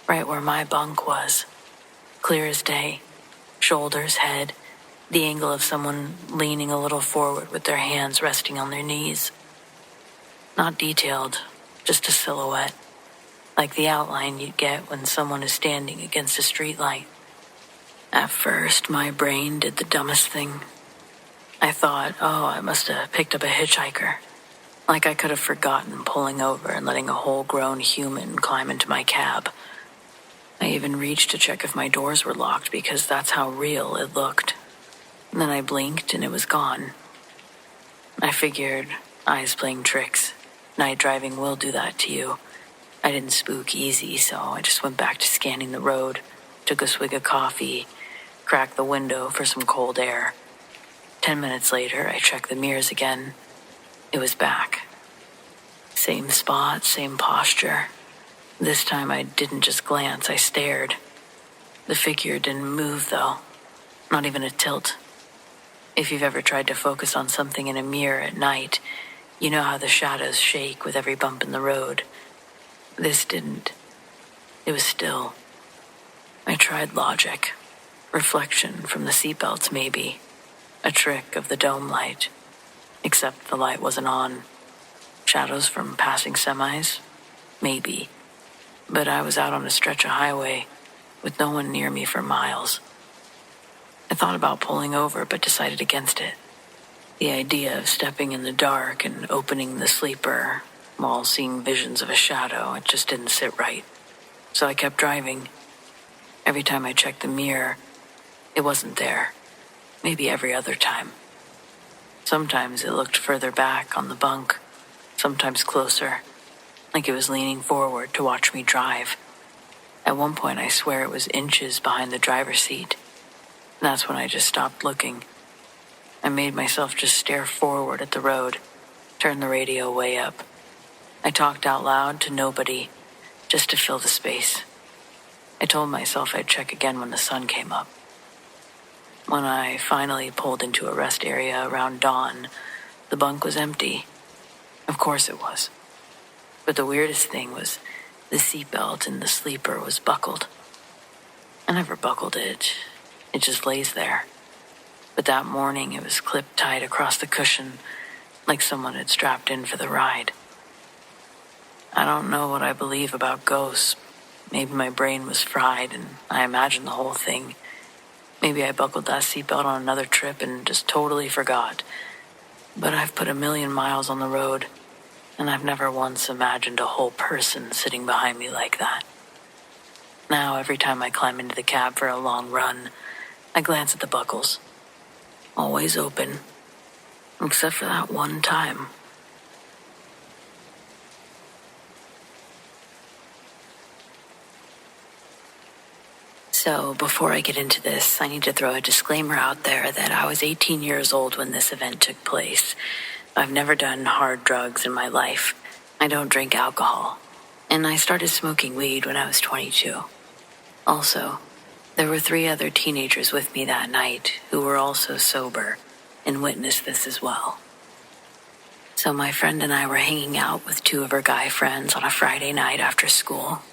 Speaker 1: right where my bunk was. Clear as day. Shoulders, head, the angle of someone leaning a little forward with their hands resting on their knees. Not detailed, just a silhouette, like the outline you'd get when someone is standing against a streetlight. At first, my brain did the dumbest thing. I thought, I must have picked up a hitchhiker. Like I could have forgotten pulling over and letting a whole-grown human climb into my cab. I even reached to check if my doors were locked because that's how real it looked. And then I blinked and it was gone. I figured, eyes playing tricks. Night driving will do that to you. I didn't spook easy, so I just went back to scanning the road, took a swig of coffee, cracked the window for some cold air. 10 minutes later, I checked the mirrors again. It was back. Same spot, same posture. This time I didn't just glance, I stared. The figure didn't move, though. Not even a tilt. If you've ever tried to focus on something in a mirror at night, you know how the shadows shake with every bump in the road. This didn't. It was still. I tried logic. Reflection from the seatbelts, maybe. A trick of the dome light. Except the light wasn't on. Shadows from passing semis? Maybe. But I was out on a stretch of highway with no one near me for miles. I thought about pulling over, but decided against it. The idea of stepping in the dark and opening the sleeper while seeing visions of a shadow, it just didn't sit right. So I kept driving. Every time I checked the mirror, it wasn't there. Maybe every other time. Sometimes it looked further back on the bunk, sometimes closer, like it was leaning forward to watch me drive. At one point, I swear it was inches behind the driver's seat. That's when I just stopped looking. I made myself just stare forward at the road, turned the radio way up. I talked out loud to nobody, just to fill the space. I told myself I'd check again when the sun came up. When I finally pulled into a rest area around dawn, the bunk was empty. Of course it was. But the weirdest thing was the seatbelt in the sleeper was buckled. I never buckled it. It just lays there. But that morning it was clipped tight across the cushion, like someone had strapped in for the ride. I don't know what I believe about ghosts. Maybe my brain was fried and I imagined the whole thing. Maybe I buckled that seatbelt on another trip and just totally forgot. But I've put 1,000,000 miles on the road, and I've never once imagined a whole person sitting behind me like that. Now, every time I climb into the cab for a long run, I glance at the buckles. Always open, except for that one time. So, before I get into this, I need to throw a disclaimer out there that I was 18 years old when this event took place. I've never done hard drugs in my life. I don't drink alcohol. And I started smoking weed when I was 22. Also, there were 3 other teenagers with me that night who were also sober and witnessed this as well. So my friend and I were hanging out with 2 of her guy friends on a Friday night after school.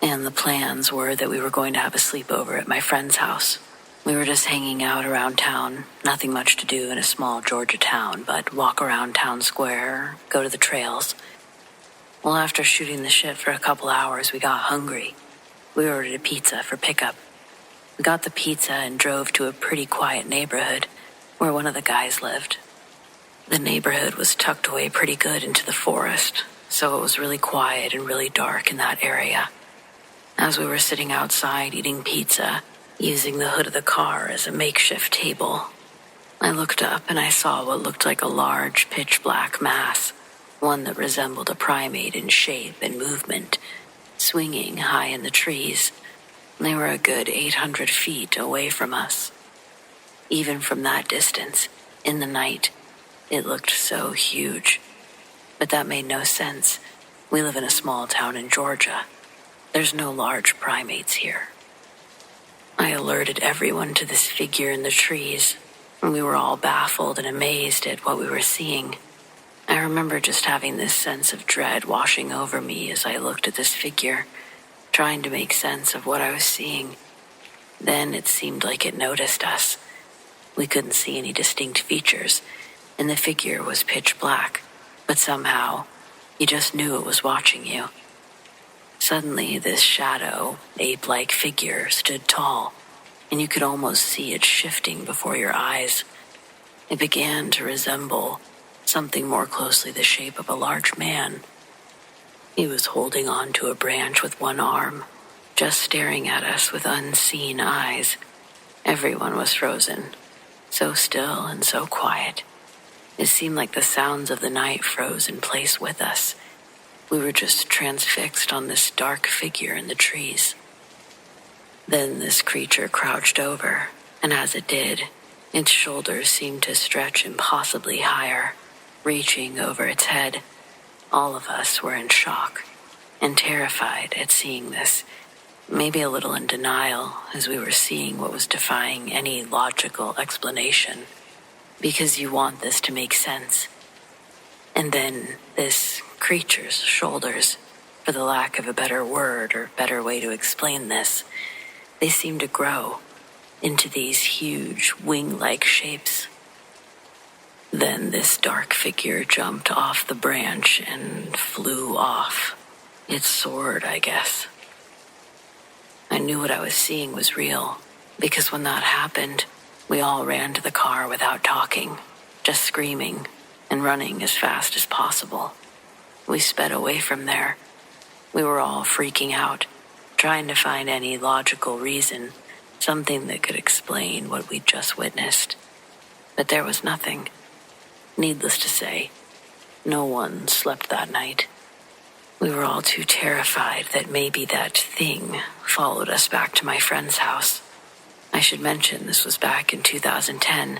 Speaker 1: And the plans were that we were going to have a sleepover at my friend's house. We were just hanging out around town, nothing much to do in a small Georgia town, but walk around town square, go to the trails. Well, after shooting the shit for a couple hours, we got hungry. We ordered a pizza for pickup. We got the pizza and drove to a pretty quiet neighborhood where one of the guys lived. The neighborhood was tucked away pretty good into the forest, so it was really quiet and really dark in that area. As we were sitting outside eating pizza, using the hood of the car as a makeshift table, I looked up and I saw what looked like a large pitch-black mass, one that resembled a primate in shape and movement, swinging high in the trees. They were a good 800 feet away from us. Even from that distance, in the night, it looked so huge. But that made no sense. We live in a small town in Georgia. There's no large primates here. I alerted everyone to this figure in the trees, and we were all baffled and amazed at what we were seeing. I remember just having this sense of dread washing over me as I looked at this figure, trying to make sense of what I was seeing. Then it seemed like it noticed us. We couldn't see any distinct features, and the figure was pitch black, but somehow, you just knew it was watching you. Suddenly, this shadow, ape-like figure stood tall, and you could almost see it shifting before your eyes. It began to resemble something more closely the shape of a large man. He was holding on to a branch with one arm, just staring at us with unseen eyes. Everyone was frozen, so still and so quiet. It seemed like the sounds of the night froze in place with us. We were just transfixed on this dark figure in the trees. Then this creature crouched over, and as it did, its shoulders seemed to stretch impossibly higher, reaching over its head. All of us were in shock and terrified at seeing this, maybe a little in denial as we were seeing what was defying any logical explanation, because you want this to make sense. And then this creature's shoulders, for the lack of a better word or better way to explain this, they seemed to grow into these huge wing-like shapes. Then this dark figure jumped off the branch and flew off. It soared, I guess. I knew what I was seeing was real, because when that happened, we all ran to the car without talking, just screaming and running as fast as possible. We sped away from there. We were all freaking out, trying to find any logical reason, something that could explain what we'd just witnessed. But there was nothing. Needless to say, no one slept that night. We were all too terrified that maybe that thing followed us back to my friend's house. I should mention this was back in 2010,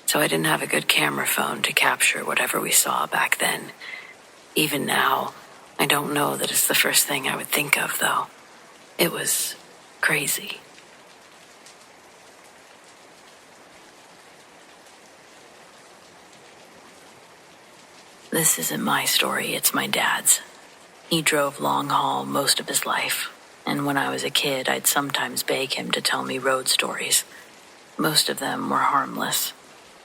Speaker 1: So I didn't have a good camera phone to capture whatever we saw back then. Even now, I don't know that it's the first thing I would think of, though. It was crazy. This isn't my story, it's my dad's. He drove long haul most of his life, and when I was a kid, I'd sometimes beg him to tell me road stories. Most of them were harmless,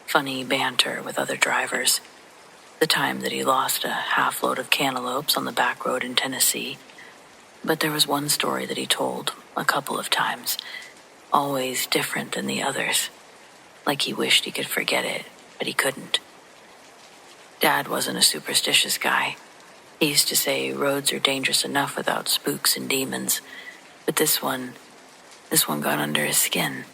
Speaker 1: funny banter with other drivers. The time that he lost a half load of cantaloupes on the back road in Tennessee. But there was one story that he told a couple of times, always different than the others, like he wished he could forget it, but he couldn't. Dad wasn't a superstitious guy. He used to say roads are dangerous enough without spooks and demons, but this one got under his skin.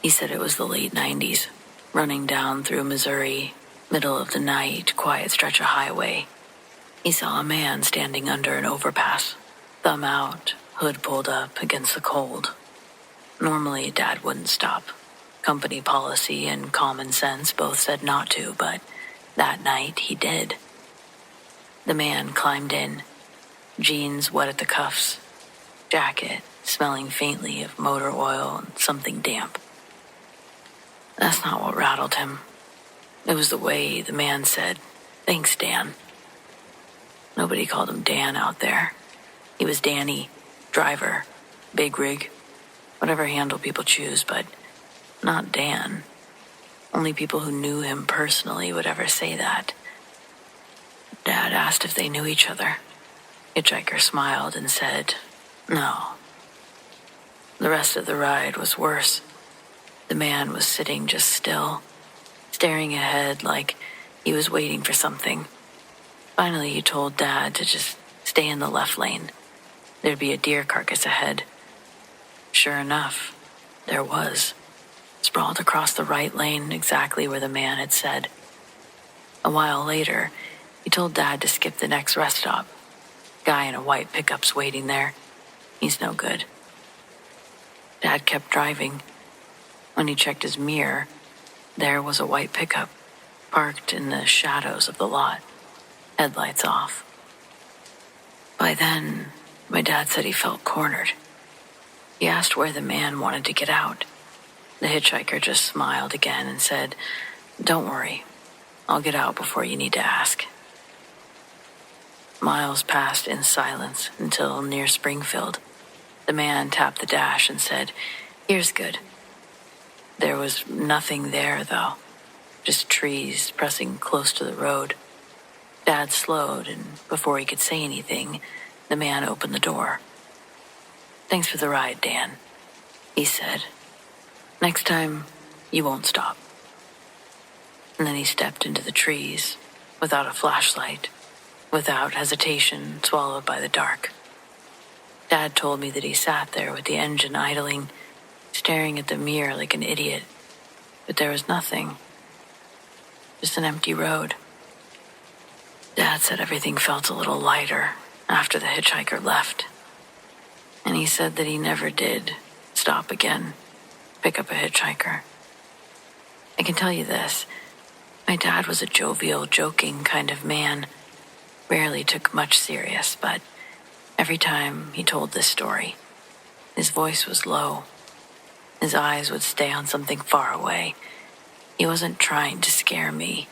Speaker 1: He said it was the late 90s, running down through Missouri, middle of the night, quiet stretch of highway. He saw a man standing under an overpass, thumb out, hood pulled up against the cold. Normally, Dad wouldn't stop. Company policy and common sense both said not to, but that night he did. The man climbed in, jeans wet at the cuffs, jacket smelling faintly of motor oil and something damp. That's not what rattled him. It was the way the man said, "Thanks, Dan." Nobody called him Dan out there. He was Danny, driver, big rig, whatever handle people choose, but not Dan. Only people who knew him personally would ever say that. Dad asked if they knew each other. Hitchhiker smiled and said, "No." The rest of the ride was worse. The man was sitting just still, staring ahead like he was waiting for something. Finally, he told Dad to just stay in the left lane. There'd be a deer carcass ahead. Sure enough, there was, sprawled across the right lane exactly where the man had said. A while later, he told Dad to skip the next rest stop. Guy in a white pickup's waiting there. He's no good. Dad kept driving. When he checked his mirror, there was a white pickup, parked in the shadows of the lot, headlights off. By then, my dad said he felt cornered. He asked where the man wanted to get out. The hitchhiker just smiled again and said, "Don't worry, I'll get out before you need to ask." Miles passed in silence until near Springfield. The man tapped the dash and said, "Here's good." There was nothing there, though, just trees pressing close to the road. Dad slowed, and before he could say anything, the man opened the door. "Thanks for the ride, Dan," he said. "Next time, you won't stop." And then he stepped into the trees, without a flashlight, without hesitation, swallowed by the dark. Dad told me that he sat there with the engine idling, staring at the mirror like an idiot, but there was nothing. Just an empty road. Dad said everything felt a little lighter after the hitchhiker left. And he said that he never did stop again, pick up a hitchhiker. I can tell you this, my dad was a jovial, joking kind of man, rarely took much serious, but every time he told this story, his voice was low. His eyes would stay on something far away. He wasn't trying to scare me.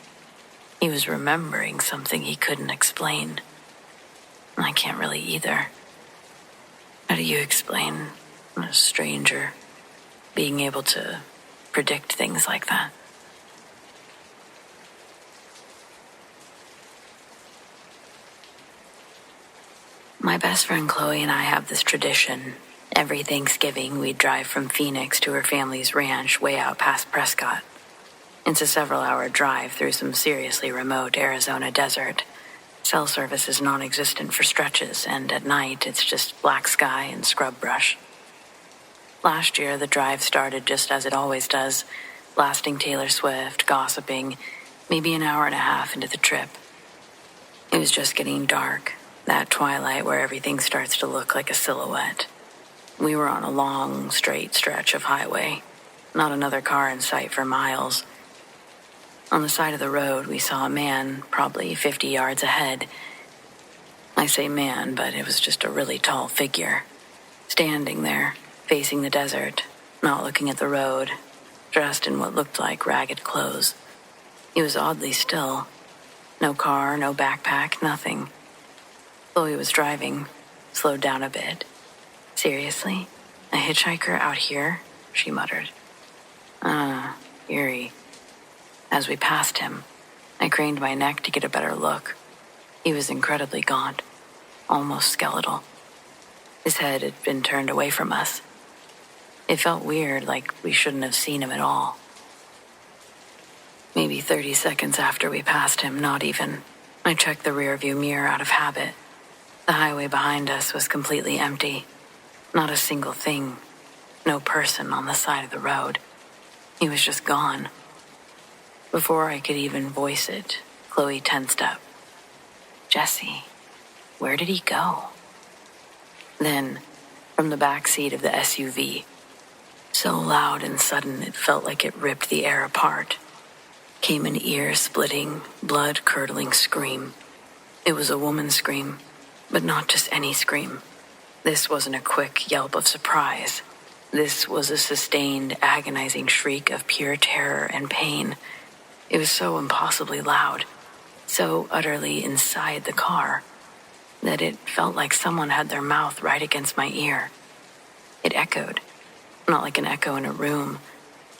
Speaker 1: He was remembering something he couldn't explain. I can't really either. How do you explain a stranger being able to predict things like that? My best friend Chloe and I have this tradition. Every Thanksgiving, we'd drive from Phoenix to her family's ranch way out past Prescott. It's a several-hour drive through some seriously remote Arizona desert. Cell service is non-existent for stretches, and at night, it's just black sky and scrub brush. Last year, the drive started just as it always does, blasting Taylor Swift, gossiping, maybe an hour and a half into the trip. It was just getting dark, that twilight where everything starts to look like a silhouette. We were on a long, straight stretch of highway. Not another car in sight for miles. On the side of the road, we saw a man, probably 50 yards ahead. I say man, but it was just a really tall figure. Standing there, facing the desert, not looking at the road, dressed in what looked like ragged clothes. He was oddly still. No car, no backpack, nothing. Chloe was driving, slowed down a bit. Seriously? A hitchhiker out here? She muttered. Eerie. As we passed him, I craned my neck to get a better look. He was incredibly gaunt, almost skeletal. His head had been turned away from us. It felt weird, like we shouldn't have seen him at all. Maybe 30 seconds after we passed him, not even, I checked the rearview mirror out of habit. The highway behind us was completely empty. Not a single thing. No person on the side of the road. He was just gone. Before I could even voice it, Chloe tensed up. Jesse, where did he go? Then, from the back seat of the SUV, so loud and sudden it felt like it ripped the air apart, came an ear-splitting, blood-curdling scream. It was a woman's scream, but not just any scream. This wasn't a quick yelp of surprise. This was a sustained, agonizing shriek of pure terror and pain. It was so impossibly loud, so utterly inside the car, that it felt like someone had their mouth right against my ear. It echoed, not like an echo in a room,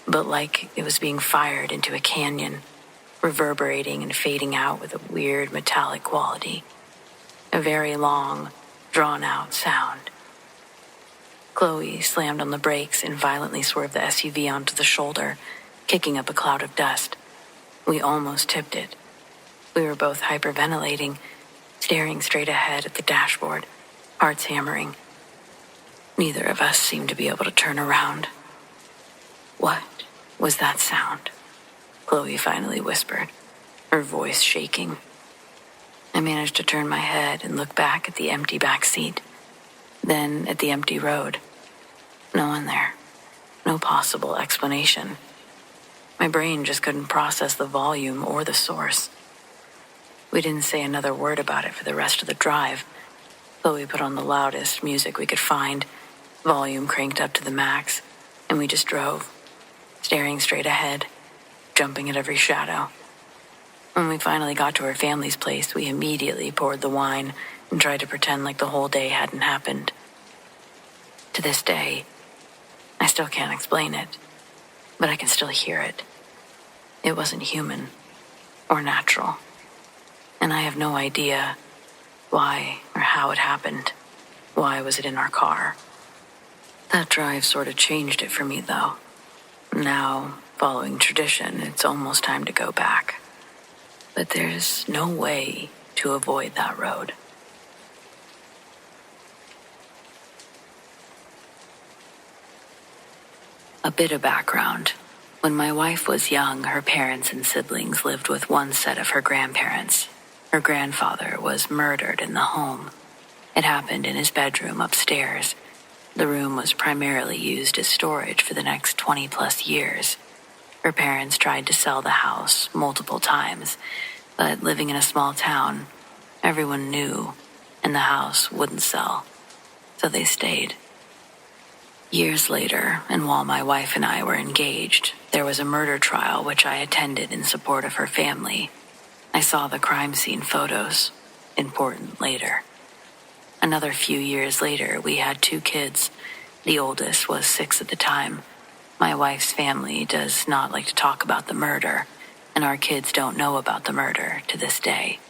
Speaker 1: but like it was being fired into a canyon, reverberating and fading out with a weird metallic quality. A very long, drawn-out sound. Chloe slammed on the brakes and violently swerved the SUV onto the shoulder, kicking up a cloud of dust. We almost tipped it. We were both hyperventilating, staring straight ahead at the dashboard, hearts hammering. Neither of us seemed to be able to turn around. What was that sound? Chloe finally whispered, her voice shaking. I managed to turn my head and look back at the empty back seat, then at the empty road. No one there. No possible explanation. My brain just couldn't process the volume or the source. We didn't say another word about it for the rest of the drive. Chloe put on the loudest music we could find, volume cranked up to the max, and we just drove, staring straight ahead, jumping at every shadow. When we finally got to her family's place, we immediately poured the wine and tried to pretend like the whole day hadn't happened. To this day, I still can't explain it, but I can still hear it. It wasn't human or natural, and I have no idea why or how it happened. Why was it in our car? That drive sort of changed it for me, though. Now, following tradition, it's almost time to go back. But there's no way to avoid that road. A bit of background. When my wife was young, her parents and siblings lived with one set of her grandparents. Her grandfather was murdered in the home. It happened in his bedroom upstairs. The room was primarily used as storage for the next 20-plus years. Her parents tried to sell the house multiple times, but living in a small town, everyone knew, and the house wouldn't sell. So they stayed. Years later, and while my wife and I were engaged, there was a murder trial which I attended in support of her family. I saw the crime scene photos. Important later. Another few years later, we had 2 kids. The oldest was 6 at the time. My wife's family does not like to talk about the murder, and our kids don't know about the murder to this day.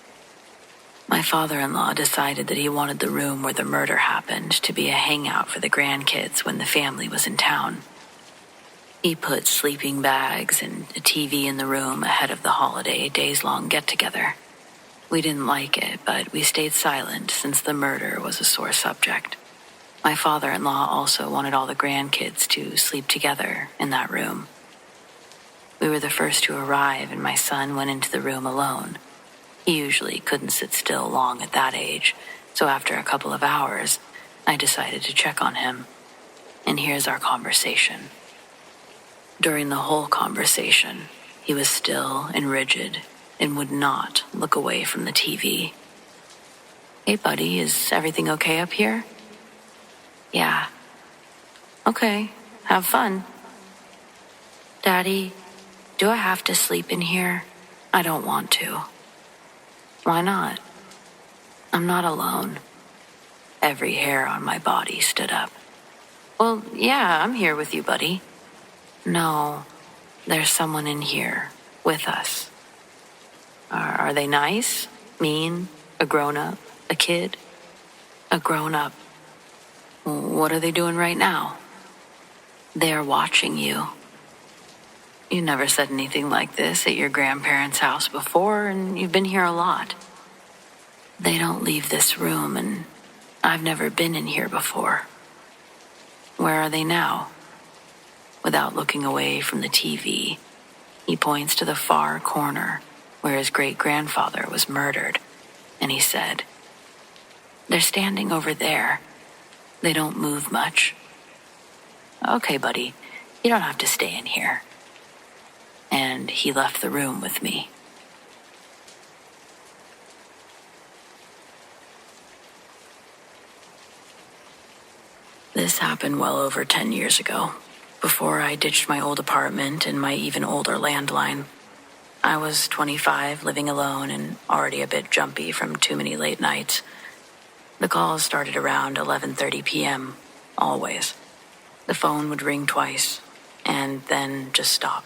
Speaker 1: My father-in-law decided that he wanted the room where the murder happened to be a hangout for the grandkids when the family was in town. He put sleeping bags and a TV in the room ahead of the holiday days-long get-together. We didn't like it, but we stayed silent since the murder was a sore subject. My father-in-law also wanted all the grandkids to sleep together in that room. We were the first to arrive, and my son went into the room alone. He usually couldn't sit still long at that age, so after a couple of hours, I decided to check on him. And here's our conversation. During the whole conversation, he was still and rigid and would not look away from the TV. "Hey, buddy, is everything okay up here?" "Yeah." "Okay, have fun." "Daddy, do I have to sleep in here? I don't want to." "Why not?" "I'm not alone." Every hair on my body stood up. "Well, yeah, I'm here with you, buddy." "No, there's someone in here with us." Are they nice? Mean? A grown-up? A kid? "A grown-up." "What are they doing right now?" "They're watching you." "You never said anything like this at your grandparents' house before, and you've been here a lot." "They don't leave this room, and I've never been in here before." "Where are they now?" Without looking away from the TV, he points to the far corner where his great-grandfather was murdered, and he said, "They're standing over there. They don't move much." "Okay, buddy, you don't have to stay in here." And he left the room with me. This happened well over 10 years ago, before I ditched my old apartment and my even older landline. I was 25, living alone, and already a bit jumpy from too many late nights. The calls started around 11:30 p.m., always. The phone would ring twice, and then just stop.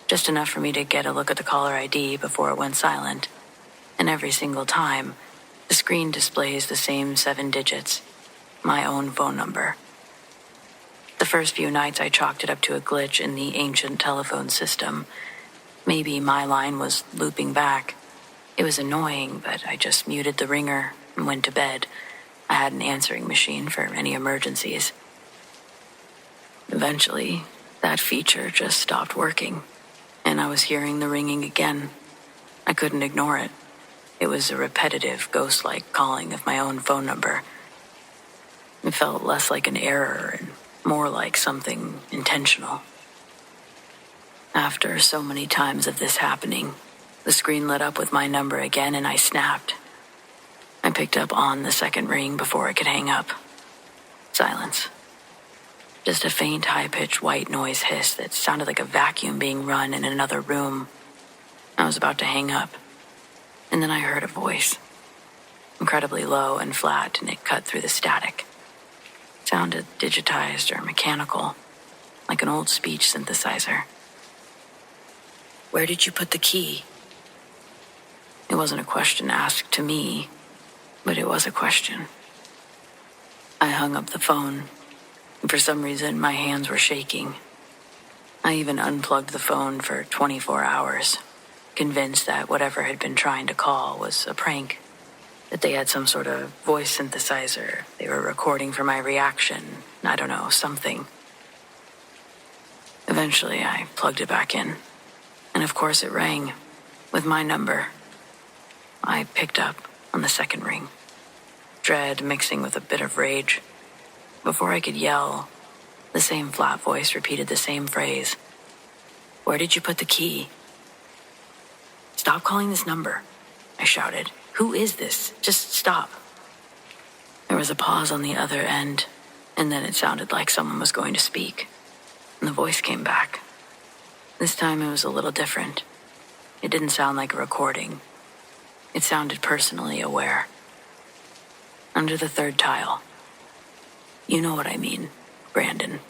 Speaker 1: Just enough for me to get a look at the caller ID before it went silent. And every single time, the screen displays the same 7 digits, my own phone number. The first few nights I chalked it up to a glitch in the ancient telephone system. Maybe my line was looping back. It was annoying, but I just muted the ringer and went to bed. I had an answering machine for any emergencies. Eventually, that feature just stopped working, and I was hearing the ringing again. I couldn't ignore it. It was a repetitive, ghost-like calling of my own phone number. It felt less like an error and more like something intentional. After so many times of this happening, the screen lit up with my number again and I snapped. I picked up on the second ring before I could hang up. Silence. Just a faint, high-pitched white noise hiss that sounded like a vacuum being run in another room. I was about to hang up, and then I heard a voice. Incredibly low and flat, and it cut through the static. It sounded digitized or mechanical, like an old speech synthesizer. "Where did you put the key?" It wasn't a question asked to me, but it was a question. I hung up the phone, and for some reason my hands were shaking. I even unplugged the phone for 24 hours, convinced that whatever had been trying to call was a prank, that they had some sort of voice synthesizer, they were recording for my reaction, I don't know, something. Eventually I plugged it back in. And of course it rang, with my number. I picked up on the second ring, dread mixing with a bit of rage. Before I could yell, the same flat voice repeated the same phrase. "Where did you put the key?" "Stop calling this number," I shouted. "Who is this? Just stop." There was a pause on the other end, and then it sounded like someone was going to speak, and the voice came back. This time it was a little different. It didn't sound like a recording. It sounded personally aware. Under the third tile. "You know what I mean, Brandon."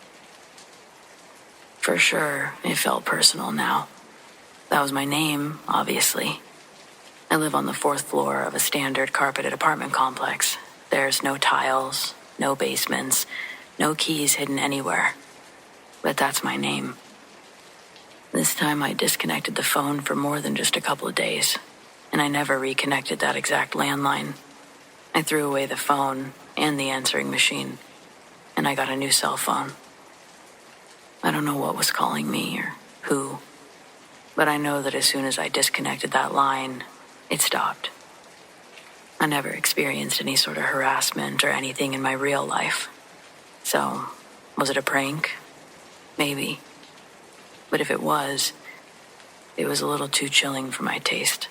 Speaker 1: For sure, it felt personal now. That was my name, obviously. I live on the 4th floor of a standard carpeted apartment complex. There's no tiles, no basements, no keys hidden anywhere. But that's my name. This time I disconnected the phone for more than just a couple of days, and I never reconnected that exact landline. I threw away the phone and the answering machine, and I got a new cell phone. I don't know what was calling me or who, but I know that as soon as I disconnected that line, it stopped. I never experienced any sort of harassment or anything in my real life. So, was it a prank? Maybe. but if it was a little too chilling for my taste.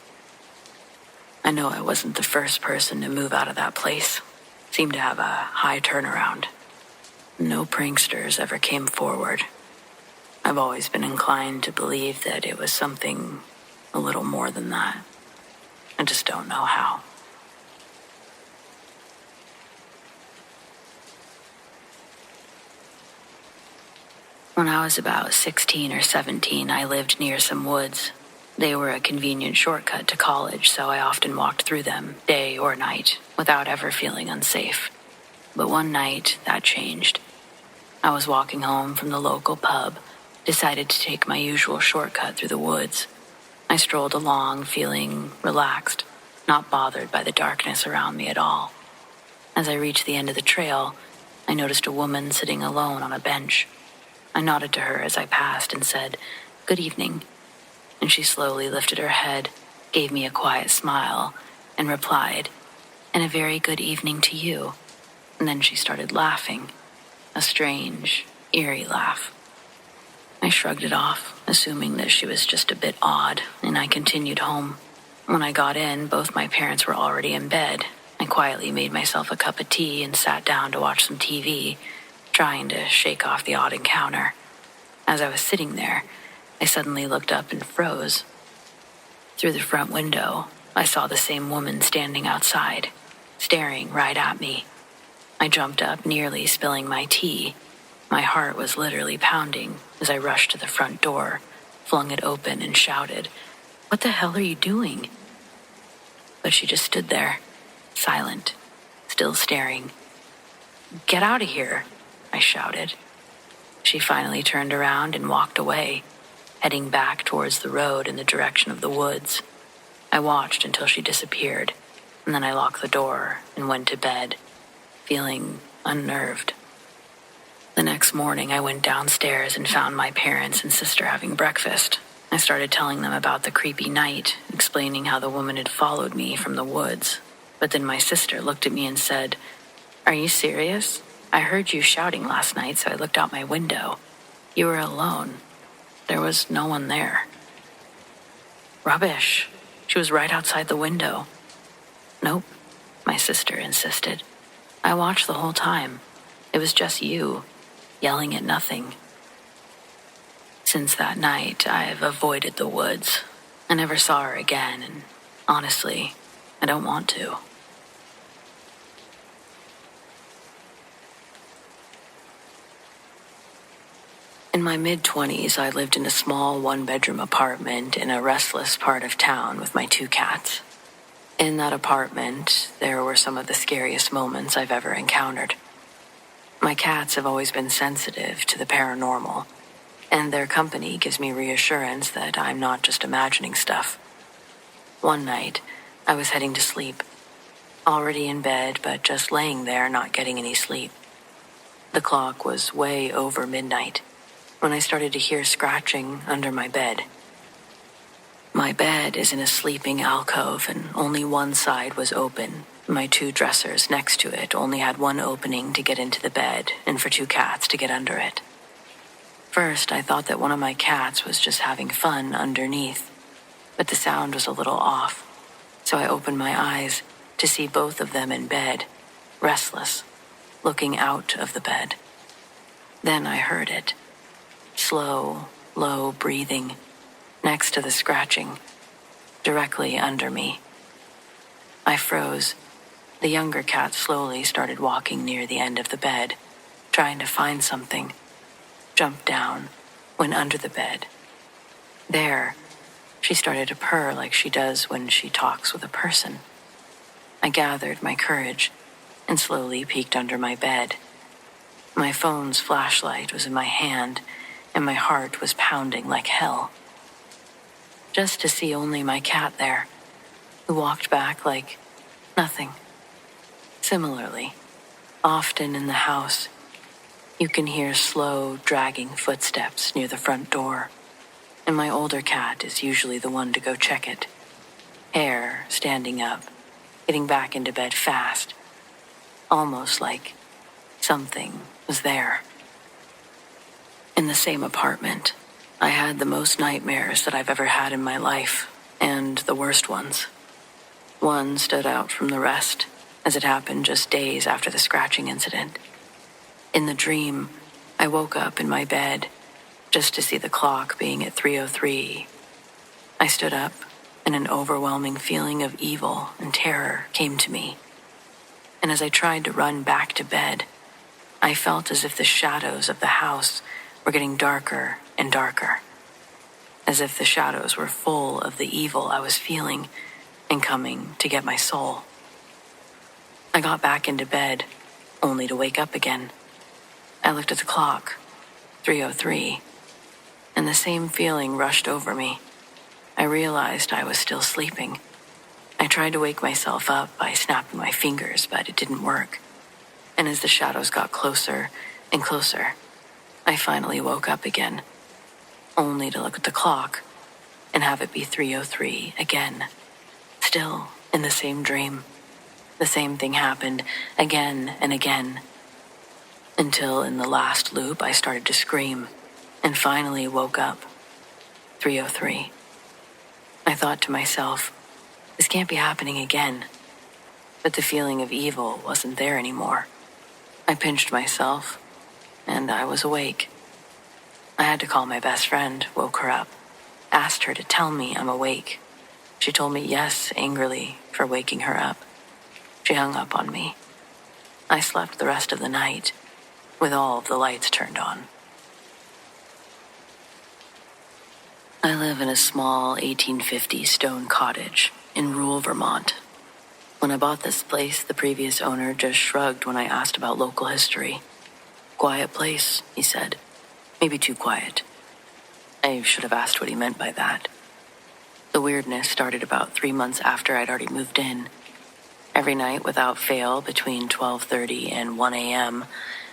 Speaker 1: I know I wasn't the first person to move out of that place. Seemed to have a high turnaround. No pranksters ever came forward. I've always been inclined to believe that it was something a little more than that. I just don't know how. When I was about 16 or 17, I lived near some woods. They were a convenient shortcut to college, so I often walked through them, day or night, without ever feeling unsafe. But one night, that changed. I was walking home from the local pub, decided to take my usual shortcut through the woods. I strolled along, feeling relaxed, not bothered by the darkness around me at all. As I reached the end of the trail, I noticed a woman sitting alone on a bench. I nodded to her as I passed and said, "Good evening." And she slowly lifted her head, gave me a quiet smile, and replied, "And a very good evening to you." And then she started laughing, a strange, eerie laugh. I shrugged it off, assuming that she was just a bit odd, and I continued home. When I got in, both my parents were already in bed. I quietly made myself a cup of tea and sat down to watch some TV, trying to shake off the odd encounter. As I was sitting there, I suddenly looked up and froze. Through the front window, I saw the same woman standing outside, staring right at me. I jumped up, nearly spilling my tea. My heart was literally pounding as I rushed to the front door, flung it open, and shouted, "What the hell are you doing?" But she just stood there, silent, still staring. "Get out of here," I shouted. She finally turned around and walked away, heading back towards the road in the direction of the woods. I watched until she disappeared, and then I locked the door and went to bed, feeling unnerved. The next morning, I went downstairs and found my parents and sister having breakfast. I started telling them about the creepy night, explaining how the woman had followed me from the woods. But then my sister looked at me and said, "Are you serious? I heard you shouting last night, so I looked out my window. You were alone. There was no one there." "Rubbish. She was right outside the window." "Nope," my sister insisted. "I watched the whole time. It was just you, yelling at nothing." Since that night, I've avoided the woods. I never saw her again, and honestly, I don't want to. In my mid-20s, I lived in a small one-bedroom apartment in a restless part of town with my 2 cats. In that apartment, there were some of the scariest moments I've ever encountered. My cats have always been sensitive to the paranormal, and their company gives me reassurance that I'm not just imagining stuff. One night, I was heading to sleep, already in bed, but just laying there not getting any sleep. The clock was way over midnight when I started to hear scratching under my bed. My bed is in a sleeping alcove, and only one side was open. My 2 dressers next to it only had one opening to get into the bed and for 2 cats to get under it. First, I thought that one of my cats was just having fun underneath, but the sound was a little off, so I opened my eyes to see both of them in bed, restless, looking out of the bed. Then I heard it. Slow, low breathing, next to the scratching, directly under me. I froze. The younger cat slowly started walking near the end of the bed, trying to find something. Jumped down, went under the bed. There, she started to purr like she does when she talks with a person. I gathered my courage and slowly peeked under my bed. My phone's flashlight was in my hand, and my heart was pounding like hell. Just to see only my cat there, who walked back like nothing. Similarly, often in the house, you can hear slow, dragging footsteps near the front door, and my older cat is usually the one to go check it. Hair standing up, getting back into bed fast, almost like something was there. In the same apartment, I had the most nightmares that I've ever had in my life, and the worst ones. One stood out from the rest, as it happened just days after the scratching incident. In the dream, I woke up in my bed just to see the clock being at 3:03. I stood up, and an overwhelming feeling of evil and terror came to me. And as I tried to run back to bed, I felt as if the shadows of the house were getting darker and darker, as if the shadows were full of the evil I was feeling and coming to get my soul. I got back into bed, only to wake up again. I looked at the clock, 3:03, and the same feeling rushed over me. I realized I was still sleeping. I tried to wake myself up by snapping my fingers, but it didn't work. And as the shadows got closer and closer, I finally woke up again, only to look at the clock and have it be 3:03 again. Still in the same dream. The same thing happened again and again, until in the last loop I started to scream and finally woke up. 3:03. I thought to myself, this can't be happening again. But the feeling of evil wasn't there anymore. I pinched myself, and I was awake. I had to call my best friend, woke her up, asked her to tell me I'm awake. She told me yes angrily for waking her up. She hung up on me. I slept the rest of the night, with all of the lights turned on. I live in a small 1850s stone cottage in rural Vermont. When I bought this place, the previous owner just shrugged when I asked about local history. Quiet place, he said. Maybe too quiet. I should have asked what he meant by that. The weirdness started about 3 months after I'd already moved in. Every night, without fail, between 12:30 and 1 a.m.,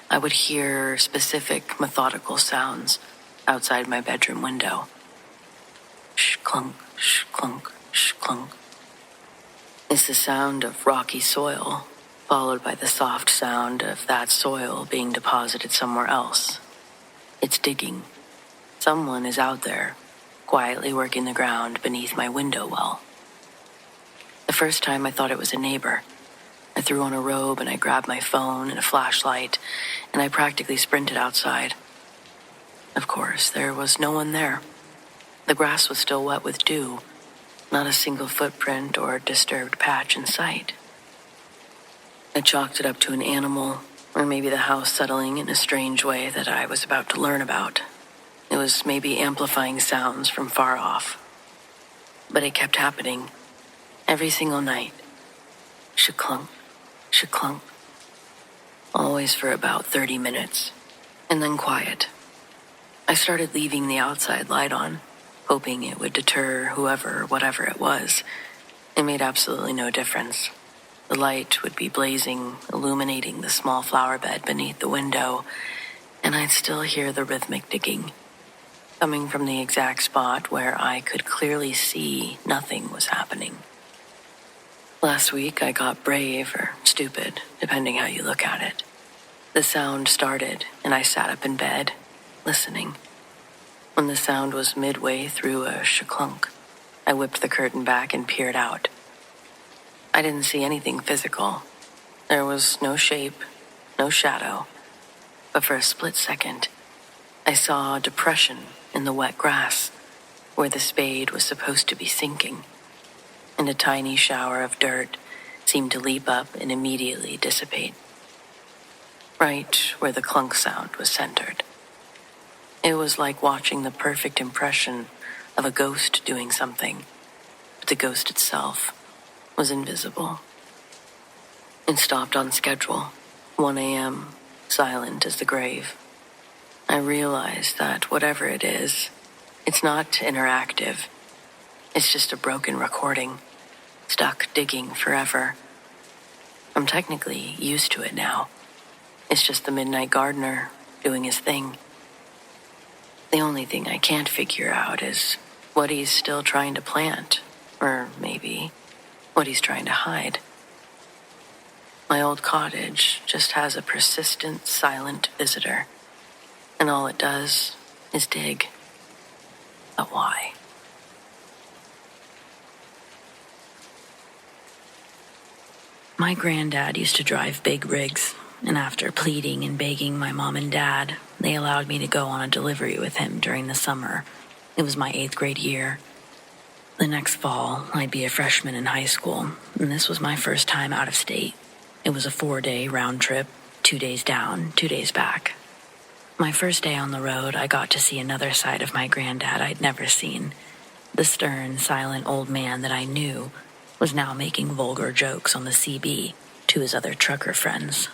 Speaker 1: I would hear specific, methodical sounds outside my bedroom window. Sh-clunk, sh-clunk, sh-clunk. It's the sound of rocky soil, followed by the soft sound of that soil being deposited somewhere else. It's digging. Someone is out there, quietly working the ground beneath my window well. The first time I thought it was a neighbor. I threw on a robe and I grabbed my phone and a flashlight, and I practically sprinted outside. Of course, there was no one there. The grass was still wet with dew, not a single footprint or disturbed patch in sight. I chalked it up to an animal, or maybe the house settling in a strange way that I was about to learn about. It was maybe amplifying sounds from far off. But it kept happening, every single night. Sh-clunk, sh-clunk. Always for about 30 minutes, and then quiet. I started leaving the outside light on, hoping it would deter whoever, whatever it was. It made absolutely no difference. The light would be blazing, illuminating the small flower bed beneath the window, and I'd still hear the rhythmic digging, coming from the exact spot where I could clearly see nothing was happening. Last week, I got brave or stupid, depending how you look at it. The sound started, and I sat up in bed, listening. When the sound was midway through a sh-clunk, I whipped the curtain back and peered out. I didn't see anything physical. There was no shape, no shadow. But for a split second, I saw a depression in the wet grass where the spade was supposed to be sinking, and a tiny shower of dirt seemed to leap up and immediately dissipate, right where the clunk sound was centered. It was like watching the perfect impression of a ghost doing something, but the ghost itself was invisible. It stopped on schedule, 1 a.m., silent as the grave. I realized that whatever it is, it's not interactive. It's just a broken recording, stuck digging forever. I'm technically used to it now. It's just the midnight gardener doing his thing. The only thing I can't figure out is what he's still trying to plant, or maybe what he's trying to hide. My old cottage just has a persistent, silent visitor, and all it does is dig. But why? My granddad used to drive big rigs, and after pleading and begging my mom and dad, they allowed me to go on a delivery with him during the summer. It was my 8th grade year. The next fall, I'd be a freshman in high school, and this was my first time out of state. It was a 4-day round trip, 2 days down, 2 days back. My first day on the road, I got to see another side of my granddad I'd never seen. The stern, silent old man that I knew was now making vulgar jokes on the CB to his other trucker friends.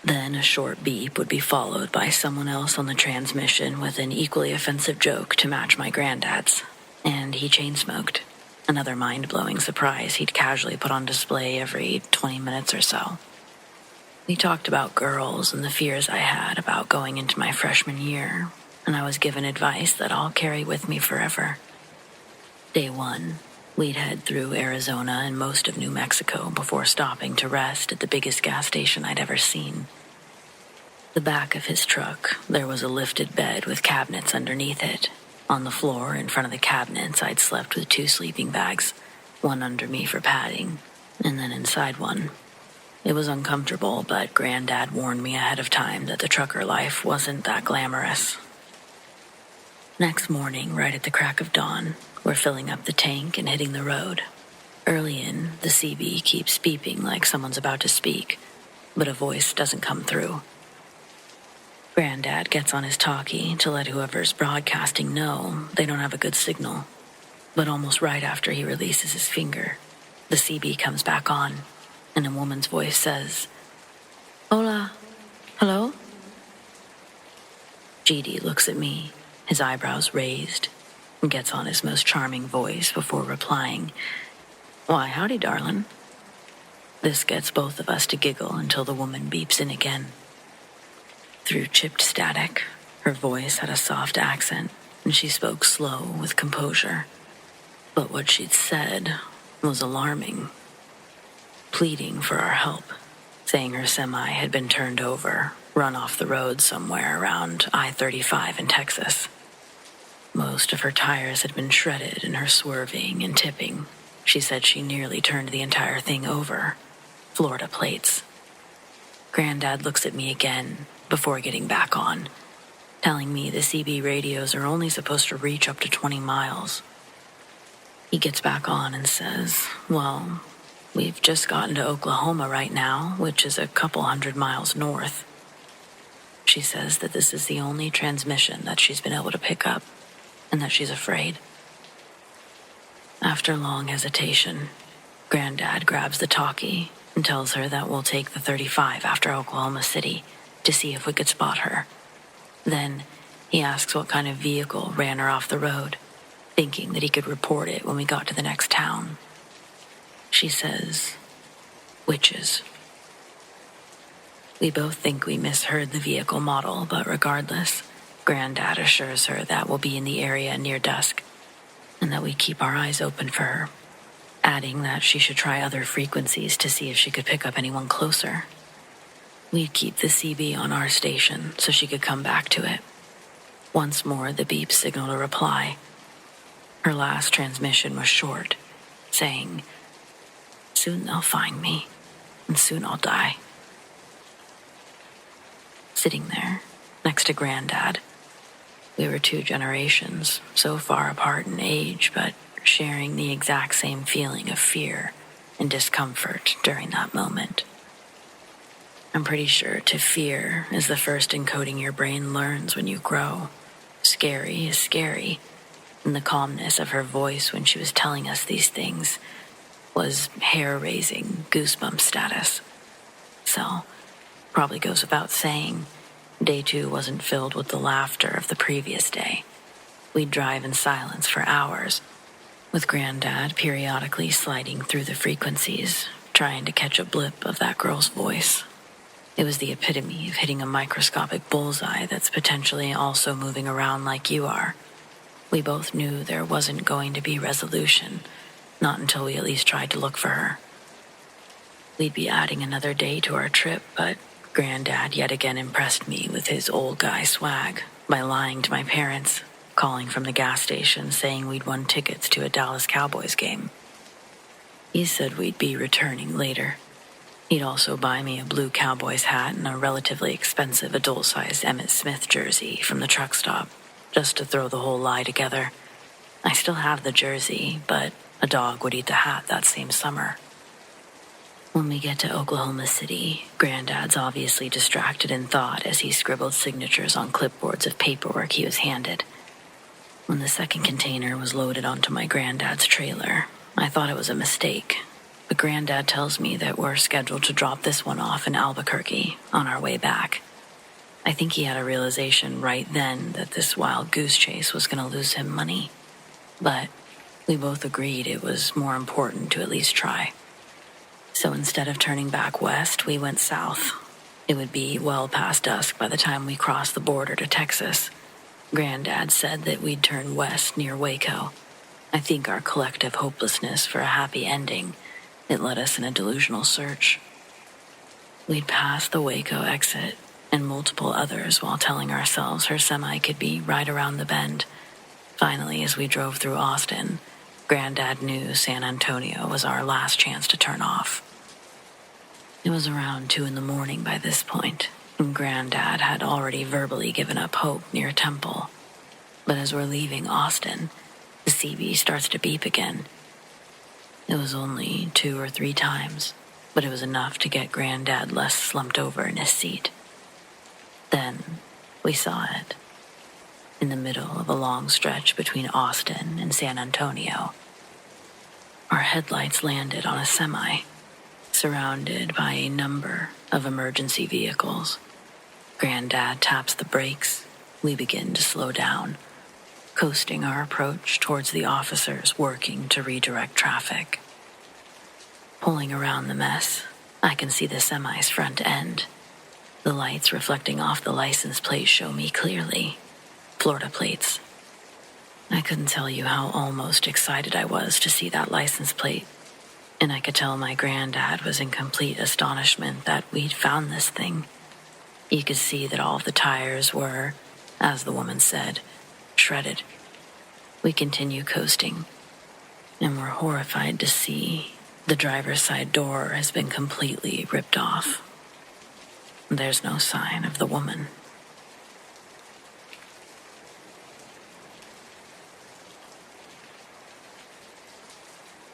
Speaker 1: Then a short beep would be followed by someone else on the transmission with an equally offensive joke to match my granddad's. And he chain-smoked, another mind-blowing surprise he'd casually put on display every 20 minutes or so. We talked about girls and the fears I had about going into my freshman year, and I was given advice that I'll carry with me forever. Day 1, we'd head through Arizona and most of New Mexico before stopping to rest at the biggest gas station I'd ever seen. The back of his truck, there was a lifted bed with cabinets underneath it. On the floor in front of the cabinets, I'd slept with 2 sleeping bags, one under me for padding, and then inside one. It was uncomfortable, but Granddad warned me ahead of time that the trucker life wasn't that glamorous. Next morning, right at the crack of dawn, we're filling up the tank and hitting the road. Early in, the CB keeps beeping like someone's about to speak, but a voice doesn't come through. Granddad gets on his talkie to let whoever's broadcasting know they don't have a good signal. But almost right after he releases his finger, the CB comes back on, and a woman's voice says, "Hola, hello?" GD looks at me, his eyebrows raised, and gets on his most charming voice before replying, "Why, howdy, darlin'." This gets both of us to giggle until the woman beeps in again. Through chipped static, her voice had a soft accent, and she spoke slow with composure. But what she'd said was alarming. Pleading for our help, saying her semi had been turned over, run off the road somewhere around I-35 in Texas. Most of her tires had been shredded in her swerving and tipping. She said she nearly turned the entire thing over. Florida plates. Granddad looks at me again before getting back on, telling me the CB radios are only supposed to reach up to 20 miles. He gets back on and says, "Well, we've just gotten to Oklahoma right now, which is a couple 100 miles north." She says that this is the only transmission that she's been able to pick up, and that she's afraid. After long hesitation, Granddad grabs the talkie and tells her that we'll take the 35 after Oklahoma City to see if we could spot her. Then he asks what kind of vehicle ran her off the road, thinking that he could report it when we got to the next town. She says, "Witches." We both think we misheard the vehicle model, but regardless, Granddad assures her that we'll be in the area near dusk, and that we keep our eyes open for her, adding that she should try other frequencies to see if she could pick up anyone closer. We'd keep the CB on our station so she could come back to it. Once more, the beep signaled a reply. Her last transmission was short, saying, "Soon they'll find me, and soon I'll die." Sitting there, next to Granddad, we were 2 generations, so far apart in age, but sharing the exact same feeling of fear and discomfort during that moment. I'm pretty sure to fear is the first encoding your brain learns when you grow. Scary is scary, and the calmness of her voice when she was telling us these things was hair-raising goosebump status. So, probably goes without saying, day 2 wasn't filled with the laughter of the previous day. We'd drive in silence for hours, with Granddad periodically sliding through the frequencies, trying to catch a blip of that girl's voice. It was the epitome of hitting a microscopic bullseye that's potentially also moving around like you are. We both knew there wasn't going to be resolution, not until we at least tried to look for her. We'd be adding another day to our trip, but Granddad yet again impressed me with his old guy swag by lying to my parents, calling from the gas station saying we'd won tickets to a Dallas Cowboys game. He said we'd be returning later. He'd also buy me a blue Cowboys hat and a relatively expensive adult-sized Emmitt Smith jersey from the truck stop, just to throw the whole lie together. I still have the jersey, but a dog would eat the hat that same summer. When we get to Oklahoma City, Granddad's obviously distracted in thought as he scribbled signatures on clipboards of paperwork he was handed. When the second container was loaded onto my granddad's trailer, I thought it was a mistake, but Granddad tells me that we're scheduled to drop this one off in Albuquerque on our way back. I think he had a realization right then that this wild goose chase was going to lose him money, but we both agreed it was more important to at least try. So instead of turning back west, we went south. It would be well past dusk by the time we crossed the border to Texas. Granddad said that we'd turn west near Waco. I think our collective hopelessness for a happy ending, it led us in a delusional search. We'd passed the Waco exit and multiple others while telling ourselves her semi could be right around the bend. Finally, as we drove through Austin, Granddad knew San Antonio was our last chance to turn off. It was around 2 a.m. by this point, and Granddad had already verbally given up hope near Temple. But as we're leaving Austin, the CB starts to beep again. It was only 2 or 3 times, but it was enough to get Granddad less slumped over in his seat. Then we saw it. In the middle of a long stretch between Austin and San Antonio, our headlights landed on a semi, surrounded by a number of emergency vehicles. Granddad taps the brakes. We begin to slow down, coasting our approach towards the officers working to redirect traffic. Pulling around the mess, I can see the semi's front end. The lights reflecting off the license plate show me clearly. Florida plates. I couldn't tell you how almost excited I was to see that license plate, and I could tell my granddad was in complete astonishment that we'd found this thing. You could see that all of the tires were, as the woman said, shredded. We continue coasting, and we're horrified to see the driver's side door has been completely ripped off. There's no sign of the woman.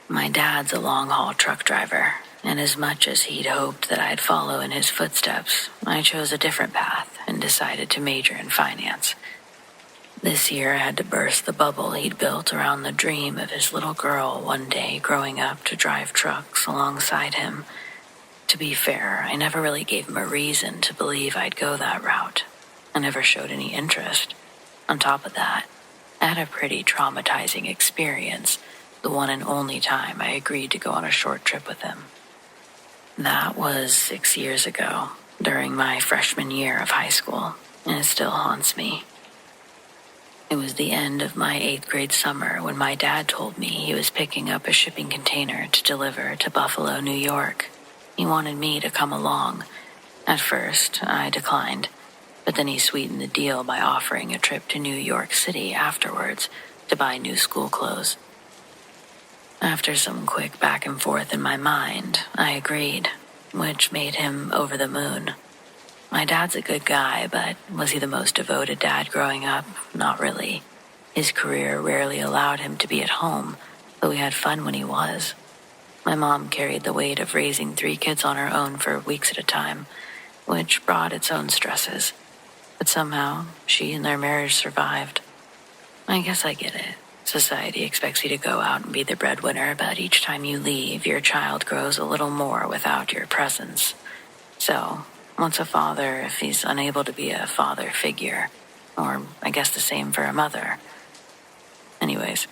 Speaker 1: My dad's a long-haul truck driver, and as much as he'd hoped that I'd follow in his footsteps, I chose a different path and decided to major in finance. This year I had to burst the bubble he'd built around the dream of his little girl one day growing up to drive trucks alongside him. To be fair, I never really gave him a reason to believe I'd go that route. I never showed any interest. On top of that, I had a pretty traumatizing experience, the one and only time I agreed to go on a short trip with him. That was 6 years ago, during my freshman year of high school, and it still haunts me. It was the end of my 8th grade summer when my dad told me he was picking up a shipping container to deliver to Buffalo, New York. He wanted me to come along. At first, I declined, but then he sweetened the deal by offering a trip to New York City afterwards to buy new school clothes. After some quick back and forth in my mind, I agreed, which made him over the moon. My dad's a good guy, but was he the most devoted dad growing up? Not really. His career rarely allowed him to be at home, but we had fun when he was. My mom carried the weight of raising 3 kids on her own for weeks at a time, which brought its own stresses. But somehow, she and their marriage survived. I guess I get it. Society expects you to go out and be the breadwinner, but each time you leave, your child grows a little more without your presence. So, what's a father if he's unable to be a father figure? Or, I guess the same for a mother. Anyways,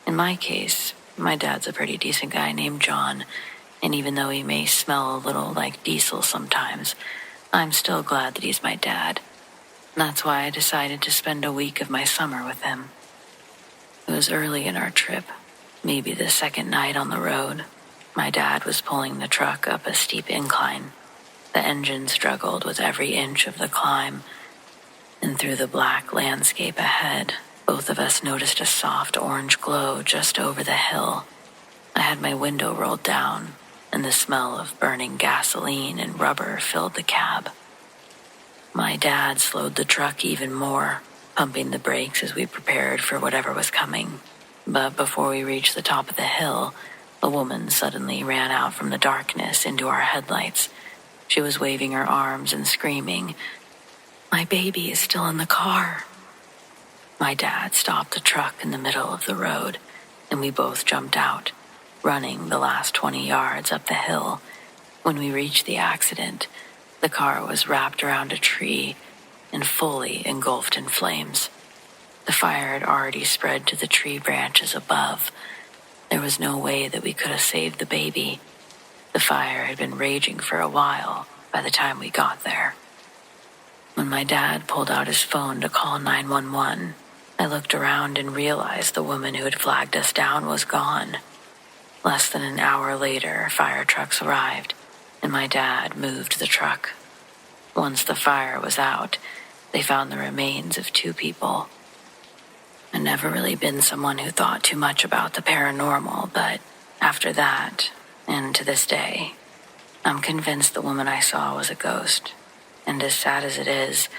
Speaker 1: in my case, my dad's a pretty decent guy named John, and even though he may smell a little like diesel sometimes, I'm still glad that he's my dad. That's why I decided to spend a week of my summer with him. It was early in our trip, maybe the second night on the road. My dad was pulling the truck up a steep incline. The engine struggled with every inch of the climb, and through the black landscape ahead, Both of us noticed a soft orange glow just over the hill. I had my window rolled down, and the smell of burning gasoline and rubber filled the cab. My dad slowed the truck even more, pumping the brakes as we prepared for whatever was coming. But before we reached the top of the hill, a woman suddenly ran out from the darkness into our headlights. She was waving her arms and screaming, "My baby is still in the car." My dad stopped the truck in the middle of the road, and we both jumped out, running the last 20 yards up the hill. When we reached the accident, the car was wrapped around a tree and fully engulfed in flames. The fire had already spread to the tree branches above. There was no way that we could have saved the baby. The fire had been raging for a while by the time we got there. When my dad pulled out his phone to call 911, I looked around and realized the woman who had flagged us down was gone. Less than an hour later, fire trucks arrived, and my dad moved the truck. Once the fire was out, they found the remains of 2 people. I'd never really been someone who thought too much about the paranormal, but after that, and to this day, I'm convinced the woman I saw was a ghost. And as sad as it is,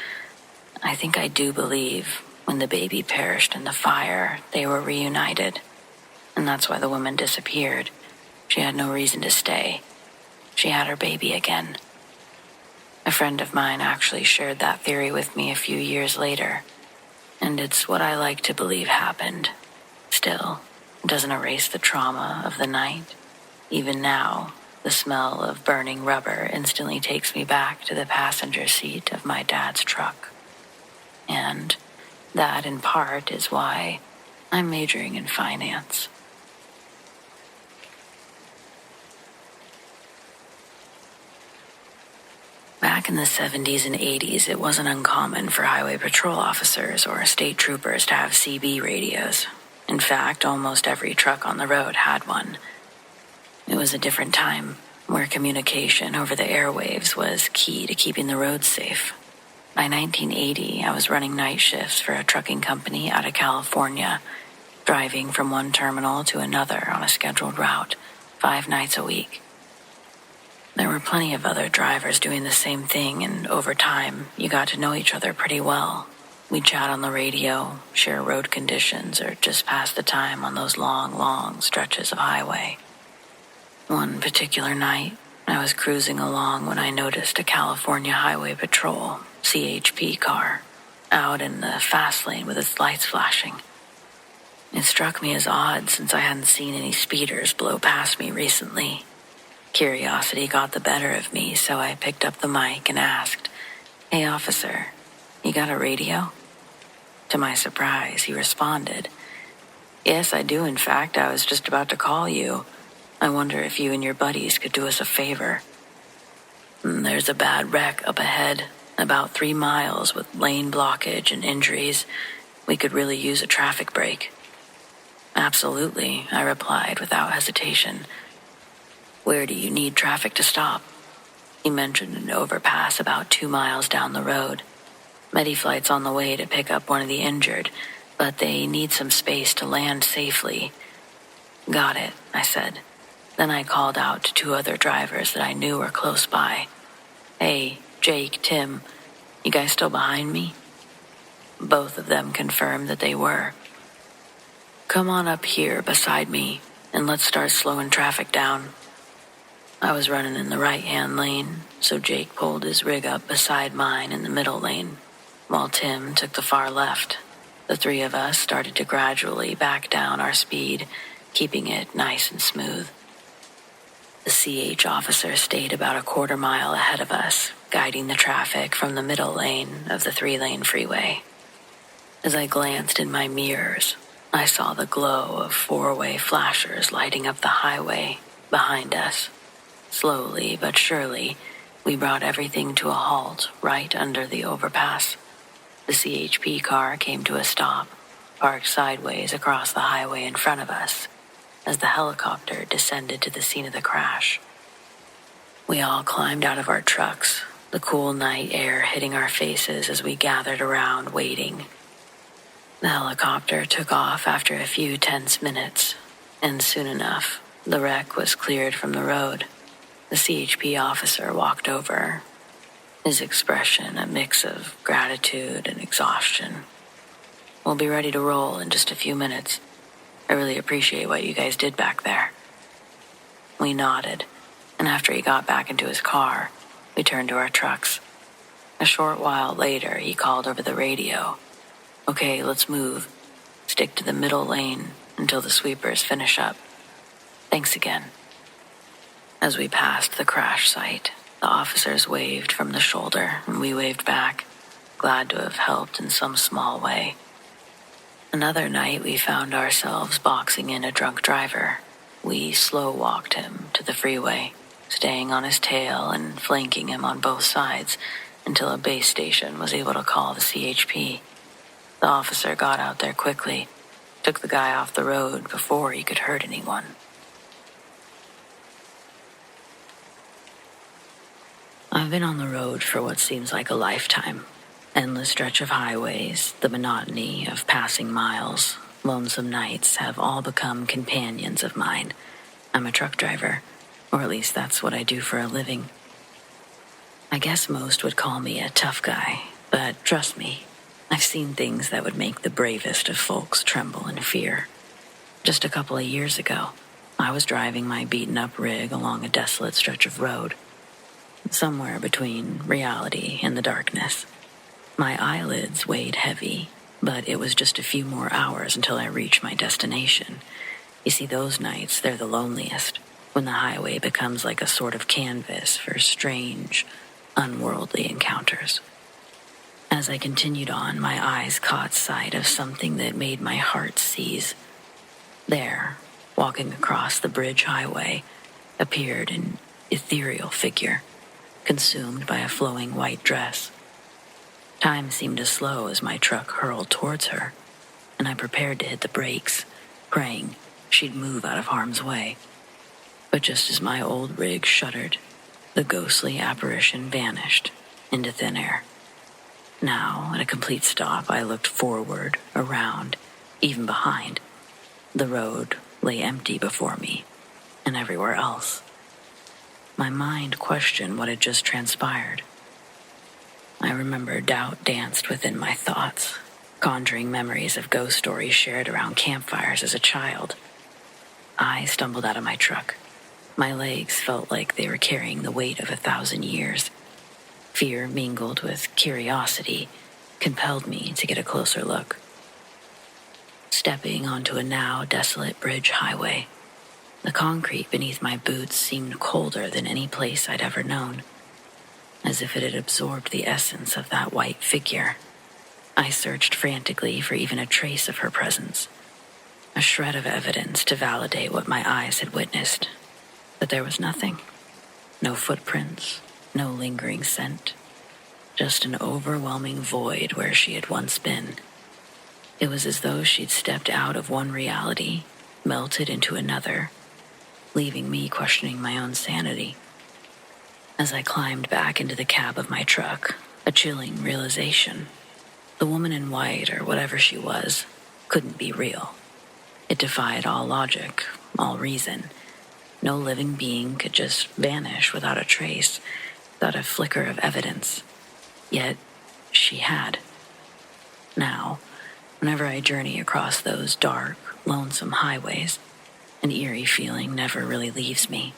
Speaker 1: I think I do believe when the baby perished in the fire, they were reunited. And that's why the woman disappeared. She had no reason to stay. She had her baby again. A friend of mine actually shared that theory with me a few years later. And it's what I like to believe happened. Still, it doesn't erase the trauma of the night. Even now, the smell of burning rubber instantly takes me back to the passenger seat of my dad's truck. And that, in part, is why I'm majoring in finance. Back in the 70s and 80s, it wasn't uncommon for highway patrol officers or state troopers to have CB radios. In fact, almost every truck on the road had one. It was a different time, where communication over the airwaves was key to keeping the roads safe. By 1980, I was running night shifts for a trucking company out of California, driving from one terminal to another on a scheduled route, 5 nights a week. There were plenty of other drivers doing the same thing, and over time, you got to know each other pretty well. We'd chat on the radio, share road conditions, or just pass the time on those long stretches of highway. One particular night, I was cruising along when I noticed a California Highway Patrol CHP car out in the fast lane with its lights flashing. It struck me as odd since I hadn't seen any speeders blow past me recently. Curiosity got the better of me, so I picked up the mic and asked, "Hey, officer, you got a radio?" To my surprise, he responded, "Yes, I do. In fact, I was just about to call you. I wonder if you and your buddies could do us a favor. There's a bad wreck up ahead, about 3 miles with lane blockage and injuries. We could really use a traffic break." "Absolutely," I replied without hesitation. "Where do you need traffic to stop?" He mentioned an overpass about 2 miles down the road. Mediflight's on the way to pick up one of the injured, but they need some space to land safely. "Got it," I said. Then I called out to 2 other drivers that I knew were close by. "Hey, Jake, Tim, you guys still behind me?" Both of them confirmed that they were. "Come on up here beside me, and let's start slowing traffic down." I was running in the right-hand lane, so Jake pulled his rig up beside mine in the middle lane, while Tim took the far left. The 3 of us started to gradually back down our speed, keeping it nice and smooth. The CH officer stayed about a 1/4 mile ahead of us, guiding the traffic from the middle lane of the 3-lane freeway. As I glanced in my mirrors, I saw the glow of 4-way flashers lighting up the highway behind us. Slowly but surely, we brought everything to a halt right under the overpass. The CHP car came to a stop, parked sideways across the highway in front of us, as the helicopter descended to the scene of the crash. We all climbed out of our trucks, the cool night air hitting our faces as we gathered around waiting. The helicopter took off after a few tense minutes, and soon enough, the wreck was cleared from the road. The CHP officer walked over, his expression a mix of gratitude and exhaustion. "We'll be ready to roll in just a few minutes. I really appreciate what you guys did back there." We nodded, and after he got back into his car, we turned to our trucks. A short while later, he called over the radio. "Okay, let's move. Stick to the middle lane until the sweepers finish up. Thanks again." As we passed the crash site, the officers waved from the shoulder, and we waved back, glad to have helped in some small way. Another night, we found ourselves boxing in a drunk driver. We slow-walked him to the freeway, staying on his tail and flanking him on both sides until a base station was able to call the CHP. The officer got out there quickly, took the guy off the road before he could hurt anyone. I've been on the road for what seems like a lifetime. Endless stretch of highways, the monotony of passing miles, lonesome nights have all become companions of mine. I'm a truck driver, or at least that's what I do for a living. I guess most would call me a tough guy, but trust me, I've seen things that would make the bravest of folks tremble in fear. Just a couple of years ago, I was driving my beaten-up rig along a desolate stretch of road, somewhere between reality and the darkness. My eyelids weighed heavy, but it was just a few more hours until I reached my destination. You see, those nights, they're the loneliest, when the highway becomes like a sort of canvas for strange, unworldly encounters. As I continued on, my eyes caught sight of something that made my heart seize. There, walking across the bridge highway, appeared an ethereal figure, consumed by a flowing white dress. Time seemed to slow as my truck hurled towards her, and I prepared to hit the brakes, praying she'd move out of harm's way. But just as my old rig shuddered, the ghostly apparition vanished into thin air. Now, at a complete stop, I looked forward, around, even behind. The road lay empty before me, and everywhere else. My mind questioned what had just transpired. I remember doubt danced within my thoughts, conjuring memories of ghost stories shared around campfires as a child. I stumbled out of my truck. My legs felt like they were carrying the weight of 1,000 years. Fear mingled with curiosity compelled me to get a closer look. Stepping onto a now desolate bridge highway, the concrete beneath my boots seemed colder than any place I'd ever known, as if it had absorbed the essence of that white figure. I searched frantically for even a trace of her presence, a shred of evidence to validate what my eyes had witnessed, but there was nothing. No footprints, no lingering scent, just an overwhelming void where she had once been. It was as though she'd stepped out of one reality, melted into another, leaving me questioning my own sanity. As I climbed back into the cab of my truck, a chilling realization. The woman in white, or whatever she was, couldn't be real. It defied all logic, all reason. No living being could just vanish without a trace, without a flicker of evidence. Yet, she had. Now, whenever I journey across those dark, lonesome highways, an eerie feeling never really leaves me.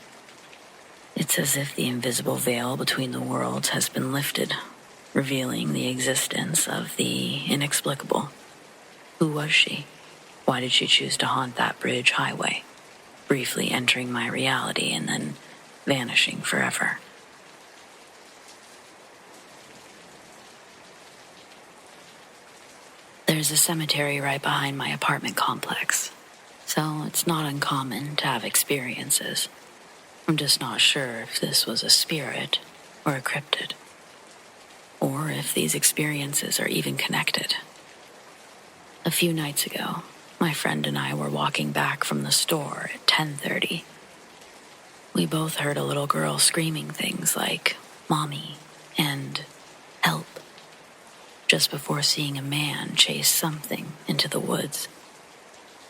Speaker 1: It's as if the invisible veil between the worlds has been lifted, revealing the existence of the inexplicable. Who was she? Why did she choose to haunt that bridge highway, briefly entering my reality and then vanishing forever? There's a cemetery right behind my apartment complex, so it's not uncommon to have experiences. I'm just not sure if this was a spirit or a cryptid, or if these experiences are even connected. A few nights ago, my friend and I were walking back from the store at 10:30. We both heard a little girl screaming things like, "Mommy," and "Help." just before seeing a man chase something into the woods.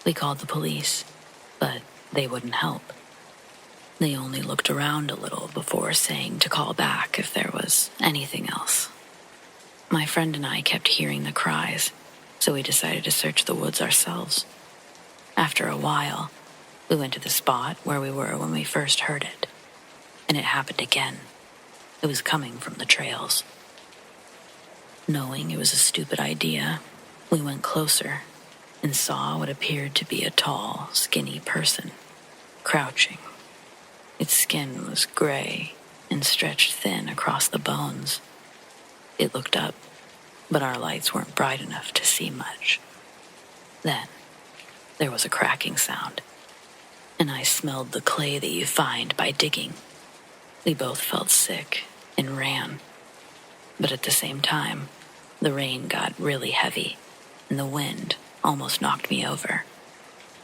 Speaker 1: We called the police, but they wouldn't help. They only looked around a little before saying to call back if there was anything else. My friend and I kept hearing the cries, so we decided to search the woods ourselves. After a while, we went to the spot where we were when we first heard it, and it happened again. It was coming from the trails. Knowing it was a stupid idea, we went closer and saw what appeared to be a tall, skinny person, crouching. Its skin was gray and stretched thin across the bones. It looked up, but our lights weren't bright enough to see much. Then, there was a cracking sound, and I smelled the clay that you find by digging. We both felt sick and ran. But at the same time, the rain got really heavy, and the wind almost knocked me over.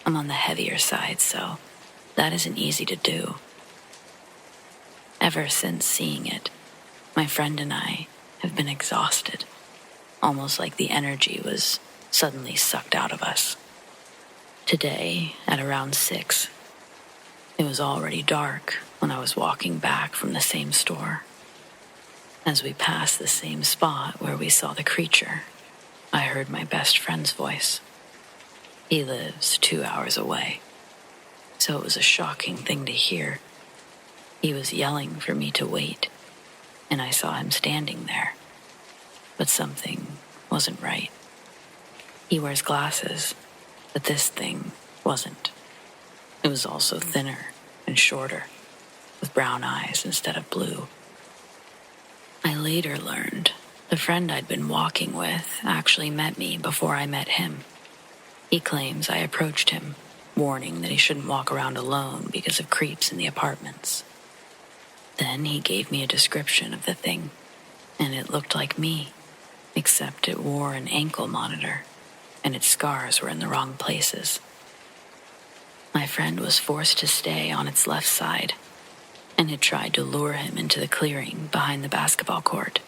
Speaker 1: I'm on the heavier side, so that isn't easy to do. Ever since seeing it, my friend and I have been exhausted, almost like the energy was suddenly sucked out of us. Today, at around 6, it was already dark when I was walking back from the same store. As we passed the same spot where we saw the creature, I heard my best friend's voice. He lives 2 hours away, so it was a shocking thing to hear. He was yelling for me to wait, and I saw him standing there. But something wasn't right. He wears glasses, but this thing wasn't. It was also thinner and shorter, with brown eyes instead of blue. I later learned the friend I'd been walking with actually met me before I met him. He claims I approached him, warning that he shouldn't walk around alone because of creeps in the apartments. Then he gave me a description of the thing, and it looked like me, except it wore an ankle monitor, and its scars were in the wrong places. My friend was forced to stay on its left side, and had tried to lure him into the clearing behind the basketball court,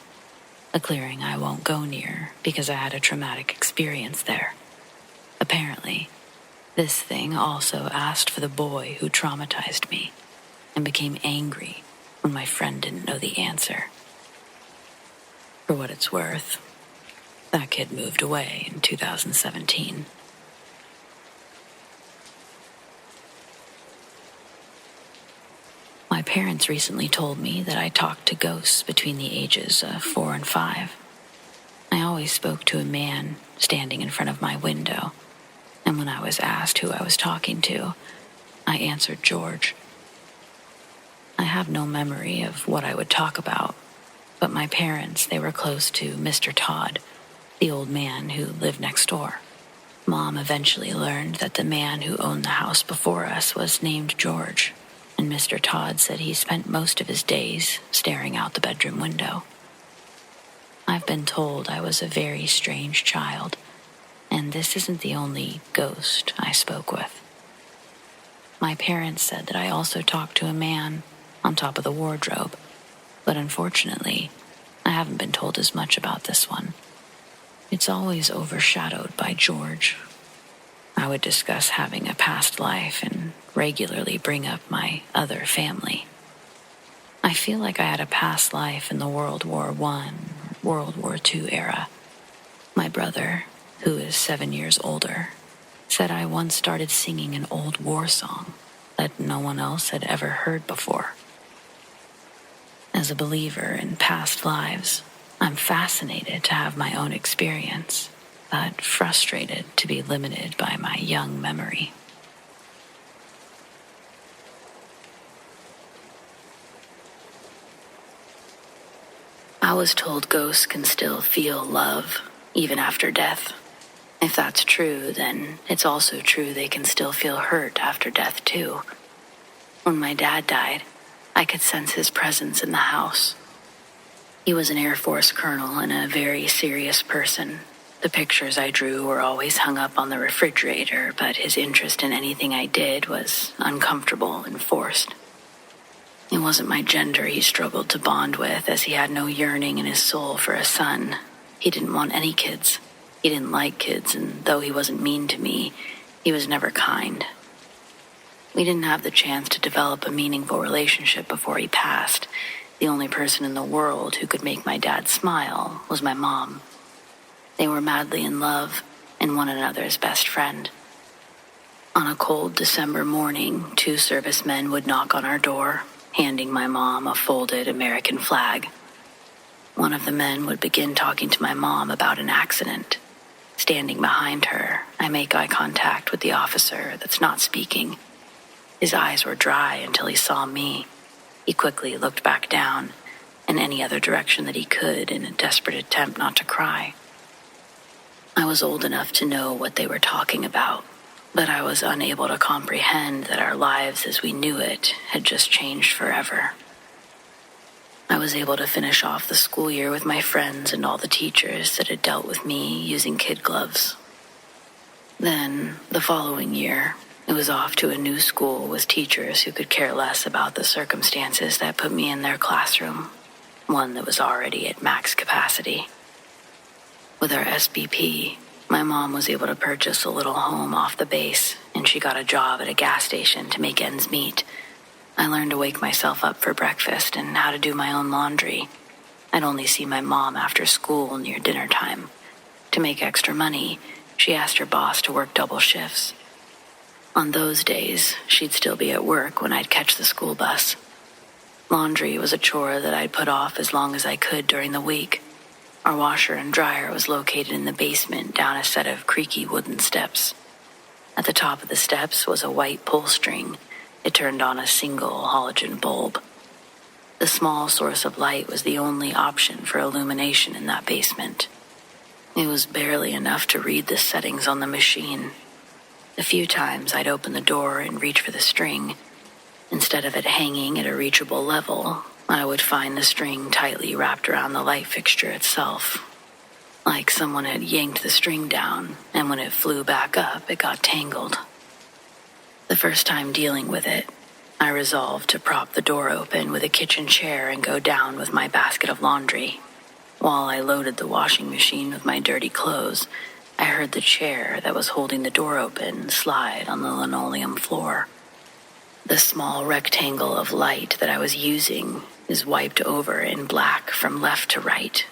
Speaker 1: a clearing I won't go near because I had a traumatic experience there. Apparently, this thing also asked for the boy who traumatized me, and became angry when my friend didn't know the answer. For what it's worth, that kid moved away in 2017. My parents recently told me that I talked to ghosts between the ages of 4 and 5. I always spoke to a man standing in front of my window, and when I was asked who I was talking to, I answered George. I have no memory of what I would talk about, but my parents, they were close to Mr. Todd, the old man who lived next door. Mom eventually learned that the man who owned the house before us was named George, and Mr. Todd said he spent most of his days staring out the bedroom window. I've been told I was a very strange child, and this isn't the only ghost I spoke with. My parents said that I also talked to a man on top of the wardrobe, but unfortunately, I haven't been told as much about this one. It's always overshadowed by George. I would discuss having a past life and regularly bring up my other family. I feel like I had a past life in the World War I, World War II era. My brother, who is 7 years older, said I once started singing an old war song that no one else had ever heard before. As a believer in past lives, I'm fascinated to have my own experience, but frustrated to be limited by my young memory. I was told ghosts can still feel love, even after death. If that's true, then it's also true they can still feel hurt after death, too. When my dad died, I could sense his presence in the house. He was an Air Force colonel and a very serious person. The pictures I drew were always hung up on the refrigerator, but his interest in anything I did was uncomfortable and forced. It wasn't my gender he struggled to bond with, as he had no yearning in his soul for a son. He didn't want any kids. He didn't like kids, and though he wasn't mean to me, he was never kind. We didn't have the chance to develop a meaningful relationship before he passed. The only person in the world who could make my dad smile was my mom. They were madly in love and one another's best friend. On a cold December morning, 2 servicemen would knock on our door, handing my mom a folded American flag. One of the men would begin talking to my mom about an accident. Standing behind her, I make eye contact with the officer that's not speaking. His eyes were dry until he saw me. He quickly looked back down, in any other direction that he could in a desperate attempt not to cry. I was old enough to know what they were talking about, but I was unable to comprehend that our lives as we knew it had just changed forever. I was able to finish off the school year with my friends and all the teachers that had dealt with me using kid gloves. Then, the following year, it was off to a new school with teachers who could care less about the circumstances that put me in their classroom, one that was already at max capacity. With our SBP, my mom was able to purchase a little home off the base, and she got a job at a gas station to make ends meet. I learned to wake myself up for breakfast and how to do my own laundry. I'd only see my mom after school near dinner time. To make extra money, she asked her boss to work double shifts. On those days, she'd still be at work when I'd catch the school bus. Laundry was a chore that I'd put off as long as I could during the week. Our washer and dryer was located in the basement down a set of creaky wooden steps. At the top of the steps was a white pull string. It turned on a single halogen bulb. The small source of light was the only option for illumination in that basement. It was barely enough to read the settings on the machine. A few times I'd open the door and reach for the string. Instead of it hanging at a reachable level, I would find the string tightly wrapped around the light fixture itself. Like someone had yanked the string down, and when it flew back up, it got tangled. The first time dealing with it, I resolved to prop the door open with a kitchen chair and go down with my basket of laundry. While I loaded the washing machine with my dirty clothes, I heard the chair that was holding the door open slide on the linoleum floor. The small rectangle of light that I was using is wiped over in black from left to right.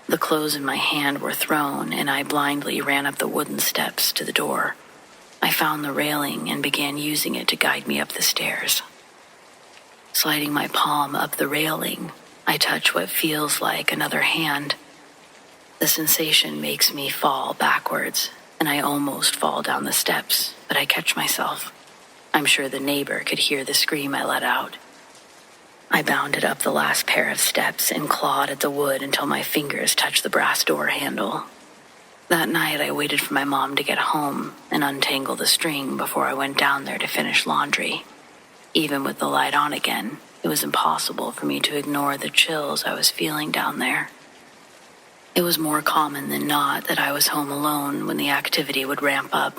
Speaker 1: The clothes in my hand were thrown, and I blindly ran up the wooden steps to the door. I found the railing and began using it to guide me up the stairs. Sliding my palm up the railing, I touch what feels like another hand. The sensation makes me fall backwards, and I almost fall down the steps, but I catch myself. I'm sure the neighbor could hear the scream I let out. I bounded up the last pair of steps and clawed at the wood until my fingers touched the brass door handle. That night, I waited for my mom to get home and untangle the string before I went down there to finish laundry. Even with the light on again, it was impossible for me to ignore the chills I was feeling down there. It was more common than not that I was home alone when the activity would ramp up.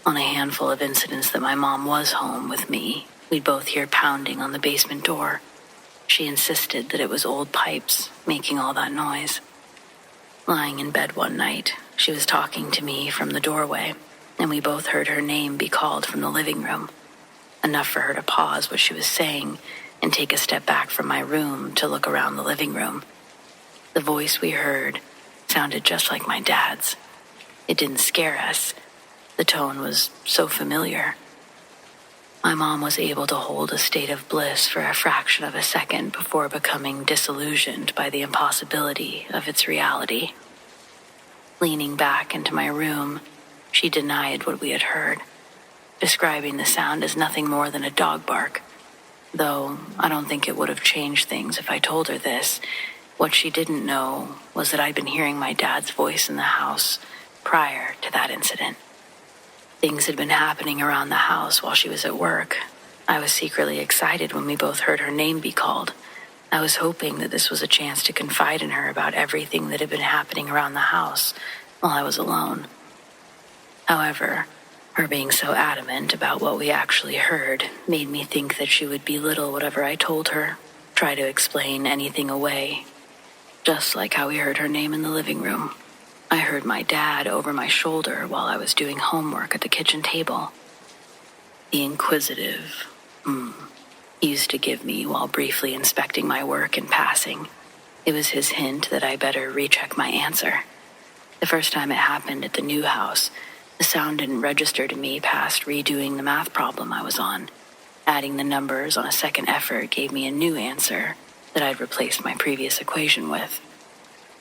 Speaker 1: On a handful of incidents that my mom was home with me, we'd both hear pounding on the basement door. She insisted that it was old pipes making all that noise. Lying in bed one night, she was talking to me from the doorway, and we both heard her name be called from the living room, enough for her to pause what she was saying and take a step back from my room to look around the living room. The voice we heard sounded just like my dad's. It didn't scare us. The tone was so familiar. My mom was able to hold a state of bliss for a fraction of a second before becoming disillusioned by the impossibility of its reality. Leaning back into my room, she denied what we had heard, describing the sound as nothing more than a dog bark. Though I don't think it would have changed things if I told her this. What she didn't know was that I'd been hearing my dad's voice in the house prior to that incident. Things had been happening around the house while she was at work. I was secretly excited when we both heard her name be called. I was hoping that this was a chance to confide in her about everything that had been happening around the house while I was alone. However, her being so adamant about what we actually heard made me think that she would belittle whatever I told her, try to explain anything away. Just like how we heard her name in the living room, I heard my dad over my shoulder while I was doing homework at the kitchen table. The inquisitive, he used to give me while briefly inspecting my work in passing. It was his hint that I better recheck my answer. The first time it happened at the new house, the sound didn't register to me past redoing the math problem I was on. Adding the numbers on a second effort gave me a new answer that I'd replaced my previous equation with.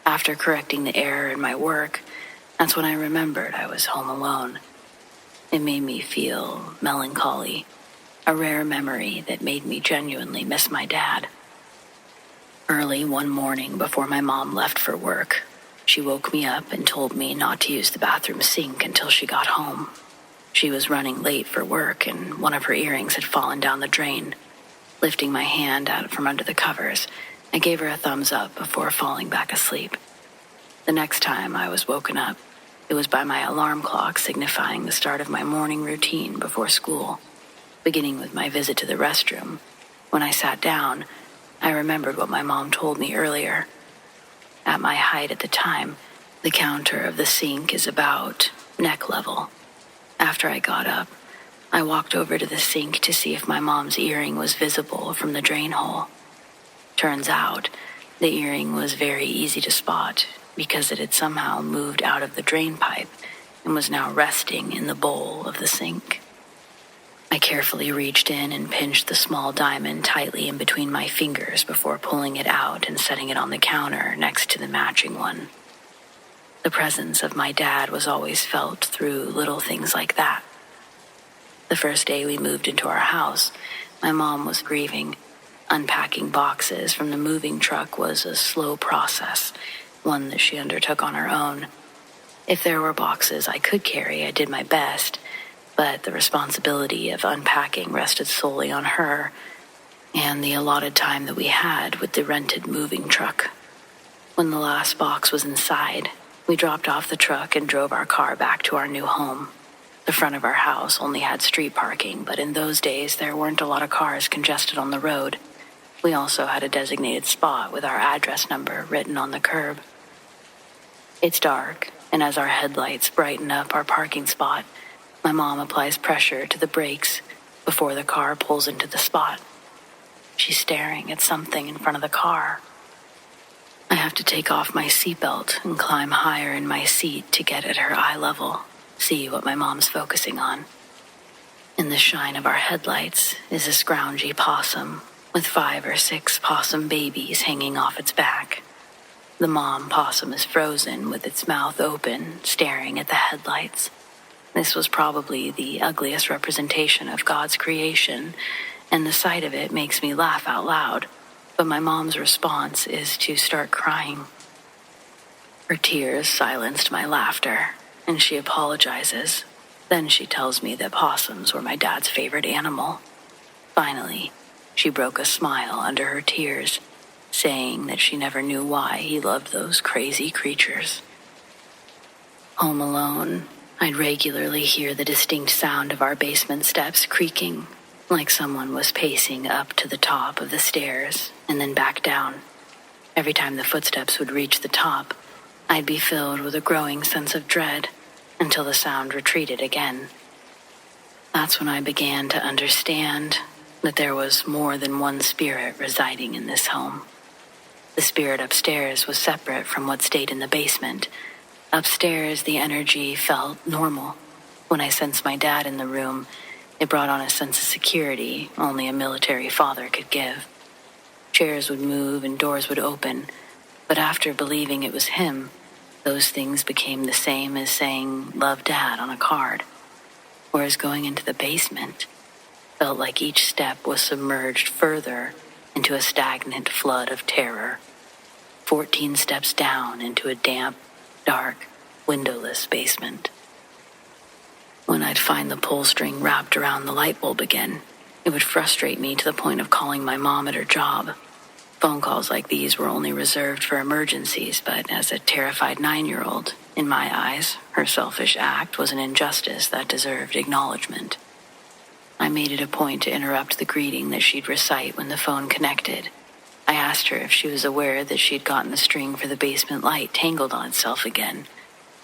Speaker 1: After correcting the error in my work, that's when I remembered I was home alone. It made me feel melancholy, a rare memory that made me genuinely miss my dad. Early one morning before my mom left for work, she woke me up and told me not to use the bathroom sink until she got home. She was running late for work and one of her earrings had fallen down the drain. Lifting my hand out from under the covers, I gave her a thumbs up before falling back asleep. The next time I was woken up, it was by my alarm clock signifying the start of my morning routine before school, beginning with my visit to the restroom. When I sat down, I remembered what my mom told me earlier. At my height at the time, the counter of the sink is about neck level. After I got up, I walked over to the sink to see if my mom's earring was visible from the drain hole. Turns out, the earring was very easy to spot because it had somehow moved out of the drain pipe and was now resting in the bowl of the sink. I carefully reached in and pinched the small diamond tightly in between my fingers before pulling it out and setting it on the counter next to the matching one. The presence of my dad was always felt through little things like that. The first day we moved into our house, my mom was grieving. Unpacking boxes from the moving truck was a slow process, one that she undertook on her own. If there were boxes I could carry, I did my best, but the responsibility of unpacking rested solely on her and the allotted time that we had with the rented moving truck. When the last box was inside, we dropped off the truck and drove our car back to our new home. The front of our house only had street parking, but in those days there weren't a lot of cars congested on the road. We also had a designated spot with our address number written on the curb. It's dark, and as our headlights brighten up our parking spot, my mom applies pressure to the brakes before the car pulls into the spot. She's staring at something in front of the car. I have to take off my seatbelt and climb higher in my seat to get at her eye level, see what my mom's focusing on. In the shine of our headlights is a scroungy possum with 5 or 6 possum babies hanging off its back. The mom possum is frozen with its mouth open, staring at the headlights. This was probably the ugliest representation of God's creation, and the sight of it makes me laugh out loud, but my mom's response is to start crying. Her tears silenced my laughter, and she apologizes. Then she tells me that possums were my dad's favorite animal. Finally, she broke a smile under her tears, saying that she never knew why he loved those crazy creatures. Home alone, I'd regularly hear the distinct sound of our basement steps creaking, like someone was pacing up to the top of the stairs and then back down. Every time the footsteps would reach the top, I'd be filled with a growing sense of dread until the sound retreated again. That's when I began to understand that there was more than one spirit residing in this home. The spirit upstairs was separate from what stayed in the basement. Upstairs, the energy felt normal. When I sensed my dad in the room, it brought on a sense of security only a military father could give. Chairs would move and doors would open, but after believing it was him, those things became the same as saying, "Love Dad" on a card. Whereas going into the basement felt like each step was submerged further into a stagnant flood of terror. 14 steps down into a damp, dark, windowless basement. When I'd find the pull string wrapped around the light bulb again, it would frustrate me to the point of calling my mom at her job. Phone calls like these were only reserved for emergencies, but as a terrified 9-year-old, in my eyes, her selfish act was an injustice that deserved acknowledgement. I made it a point to interrupt the greeting that she'd recite when the phone connected. I asked her if she was aware that she'd gotten the string for the basement light tangled on itself again.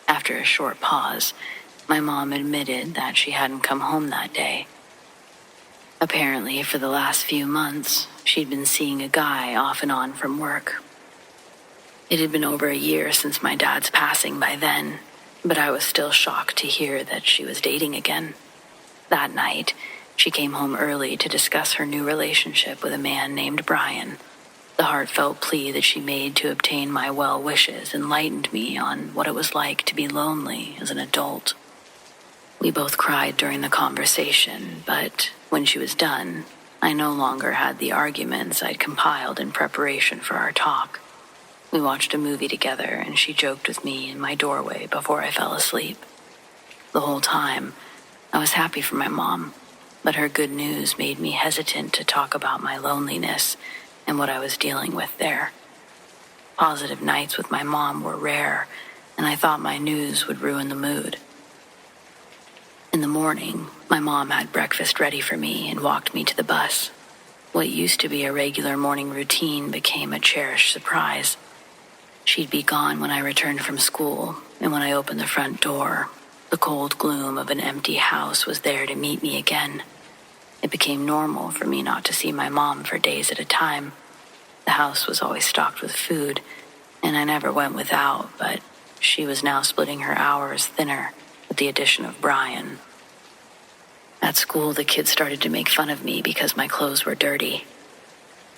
Speaker 1: After a short pause, my mom admitted that she hadn't come home that day. Apparently, for the last few months, she'd been seeing a guy off and on from work. It had been over a year since my dad's passing by then, but I was still shocked to hear that she was dating again. That night, she came home early to discuss her new relationship with a man named Brian. The heartfelt plea that she made to obtain my well wishes enlightened me on what it was like to be lonely as an adult. We both cried during the conversation, but when she was done, I no longer had the arguments I'd compiled in preparation for our talk. We watched a movie together, and she joked with me in my doorway before I fell asleep. The whole time, I was happy for my mom, but her good news made me hesitant to talk about my loneliness and what I was dealing with there. Positive nights with my mom were rare, and I thought my news would ruin the mood. In the morning, my mom had breakfast ready for me and walked me to the bus. What used to be a regular morning routine became a cherished surprise. She'd be gone when I returned from school, and when I opened the front door, the cold gloom of an empty house was there to meet me again. It became normal for me not to see my mom for days at a time. The house was always stocked with food, and I never went without, but she was now splitting her hours thinner with the addition of Brian. At school, the kids started to make fun of me because my clothes were dirty.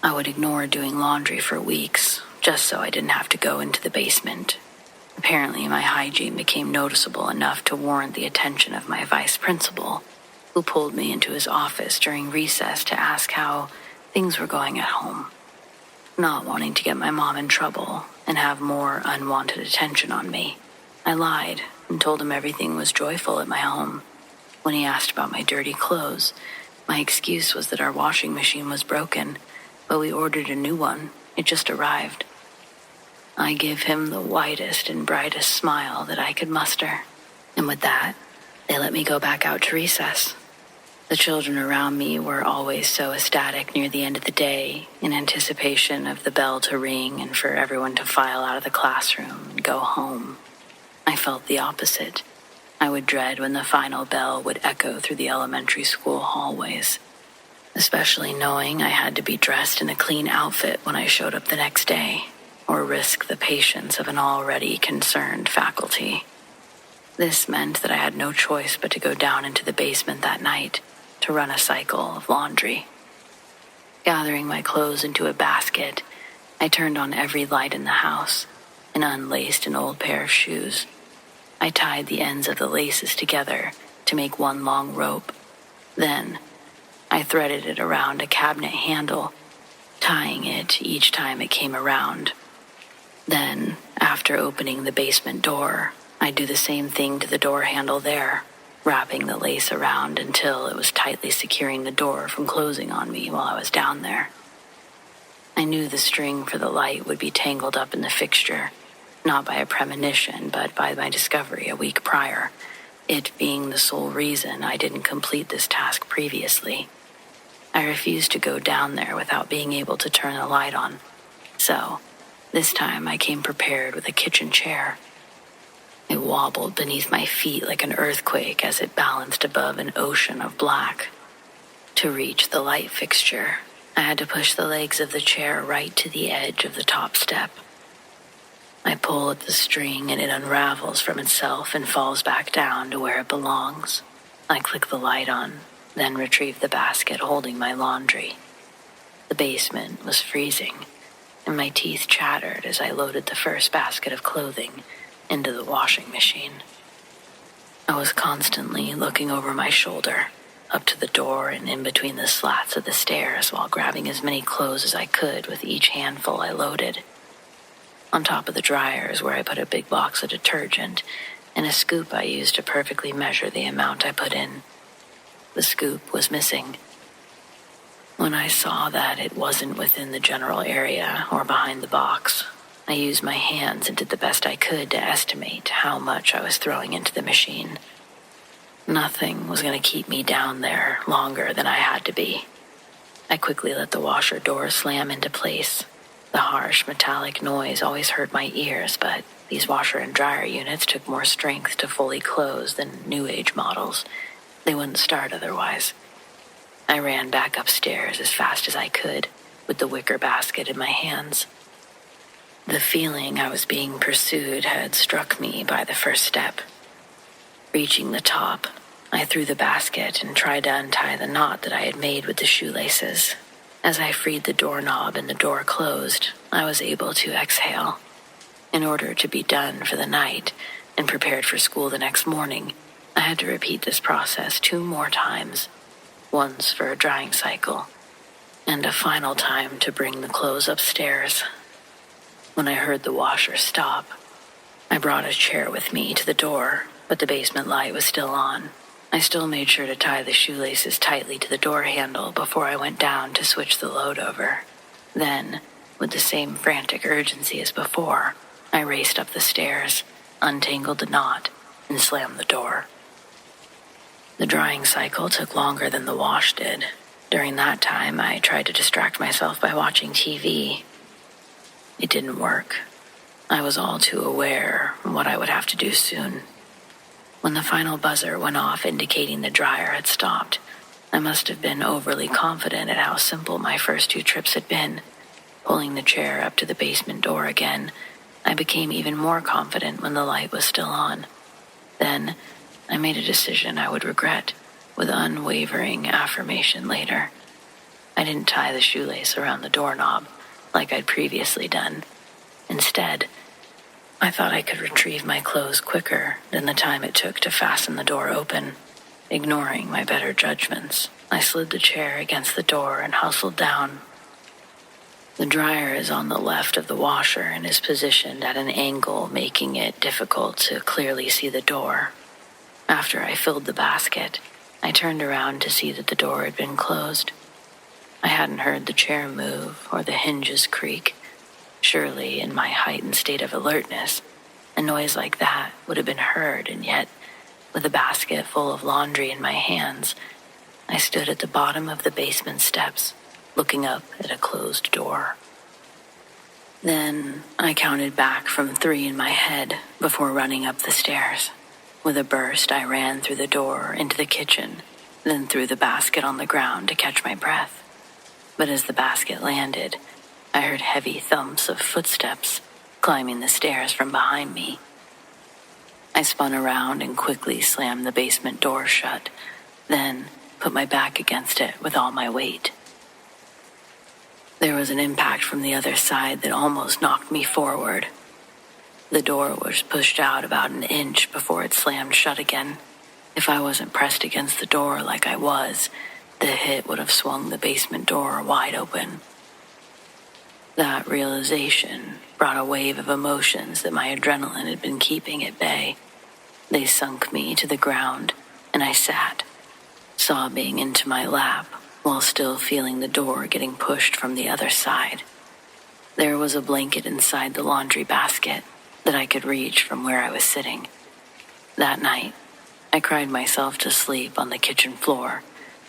Speaker 1: I would ignore doing laundry for weeks, just so I didn't have to go into the basement. Apparently, my hygiene became noticeable enough to warrant the attention of my vice principal, who pulled me into his office during recess to ask how things were going at home. Not wanting to get my mom in trouble and have more unwanted attention on me, I lied and told him everything was joyful at my home. When he asked about my dirty clothes, my excuse was that our washing machine was broken, but we ordered a new one. It just arrived. I gave him the widest and brightest smile that I could muster, and with that, they let me go back out to recess. The children around me were always so ecstatic near the end of the day, in anticipation of the bell to ring and for everyone to file out of the classroom and go home. I felt the opposite. I would dread when the final bell would echo through the elementary school hallways, especially knowing I had to be dressed in a clean outfit when I showed up the next day, or risk the patience of an already concerned faculty. This meant that I had no choice but to go down into the basement that night to run a cycle of laundry. Gathering my clothes into a basket, I turned on every light in the house and unlaced an old pair of shoes. I tied the ends of the laces together to make one long rope. Then, I threaded it around a cabinet handle, tying it each time it came around. Then, after opening the basement door, I'd do the same thing to the door handle there, wrapping the lace around until it was tightly securing the door from closing on me while I was down there. I knew the string for the light would be tangled up in the fixture, not by a premonition, but by my discovery a week prior, it being the sole reason I didn't complete this task previously. I refused to go down there without being able to turn the light on, so this time I came prepared with a kitchen chair. It wobbled beneath my feet like an earthquake as it balanced above an ocean of black. To reach the light fixture, I had to push the legs of the chair right to the edge of the top step. I pull at the string and it unravels from itself and falls back down to where it belongs. I click the light on, then retrieve the basket holding my laundry. The basement was freezing, and my teeth chattered as I loaded the first basket of clothing into the washing machine. I was constantly looking over my shoulder, up to the door and in between the slats of the stairs while grabbing as many clothes as I could with each handful I loaded. On top of the dryers where I put a big box of detergent and a scoop I used to perfectly measure the amount I put in. The scoop was missing. When I saw that it wasn't within the general area or behind the box, I used my hands and did the best I could to estimate how much I was throwing into the machine. Nothing was going to keep me down there longer than I had to be. I quickly let the washer door slam into place The harsh, metallic noise always hurt my ears, but these washer and dryer units took more strength to fully close than new age models. They wouldn't start otherwise. I ran back upstairs as fast as I could, with the wicker basket in my hands. The feeling I was being pursued had struck me by the first step. Reaching the top, I threw the basket and tried to untie the knot that I had made with the shoelaces. As I freed the doorknob and the door closed, I was able to exhale. In order to be done for the night and prepared for school the next morning, I had to repeat this process 2 more times, once for a drying cycle, and a final time to bring the clothes upstairs. When I heard the washer stop, I brought a chair with me to the door, but the basement light was still on. I still made sure to tie the shoelaces tightly to the door handle before I went down to switch the load over. Then, with the same frantic urgency as before, I raced up the stairs, untangled the knot, and slammed the door. The drying cycle took longer than the wash did. During that time, I tried to distract myself by watching TV. It didn't work. I was all too aware of what I would have to do soon. When the final buzzer went off indicating the dryer had stopped, I must have been overly confident at how simple my first 2 trips had been. Pulling the chair up to the basement door again, I became even more confident when the light was still on. Then, I made a decision I would regret, with unwavering affirmation later. I didn't tie the shoelace around the doorknob, like I'd previously done. Instead, I thought I could retrieve my clothes quicker than the time it took to fasten the door open. Ignoring my better judgments, I slid the chair against the door and hustled down. The dryer is on the left of the washer and is positioned at an angle, making it difficult to clearly see the door. After I filled the basket, I turned around to see that the door had been closed. I hadn't heard the chair move or the hinges creak. Surely, in my heightened state of alertness, a noise like that would have been heard, and yet, with a basket full of laundry in my hands, I stood at the bottom of the basement steps, looking up at a closed door. Then I counted back from 3 in my head before running up the stairs. With a burst, I ran through the door into the kitchen, then threw the basket on the ground to catch my breath. But as the basket landed, I heard heavy thumps of footsteps climbing the stairs from behind me. I spun around and quickly slammed the basement door shut, then put my back against it with all my weight. There was an impact from the other side that almost knocked me forward. The door was pushed out about an inch before it slammed shut again. If I wasn't pressed against the door like I was, the hit would have swung the basement door wide open. That realization brought a wave of emotions that my adrenaline had been keeping at bay. They sunk me to the ground, and I sat, sobbing into my lap while still feeling the door getting pushed from the other side. There was a blanket inside the laundry basket that I could reach from where I was sitting. That night, I cried myself to sleep on the kitchen floor,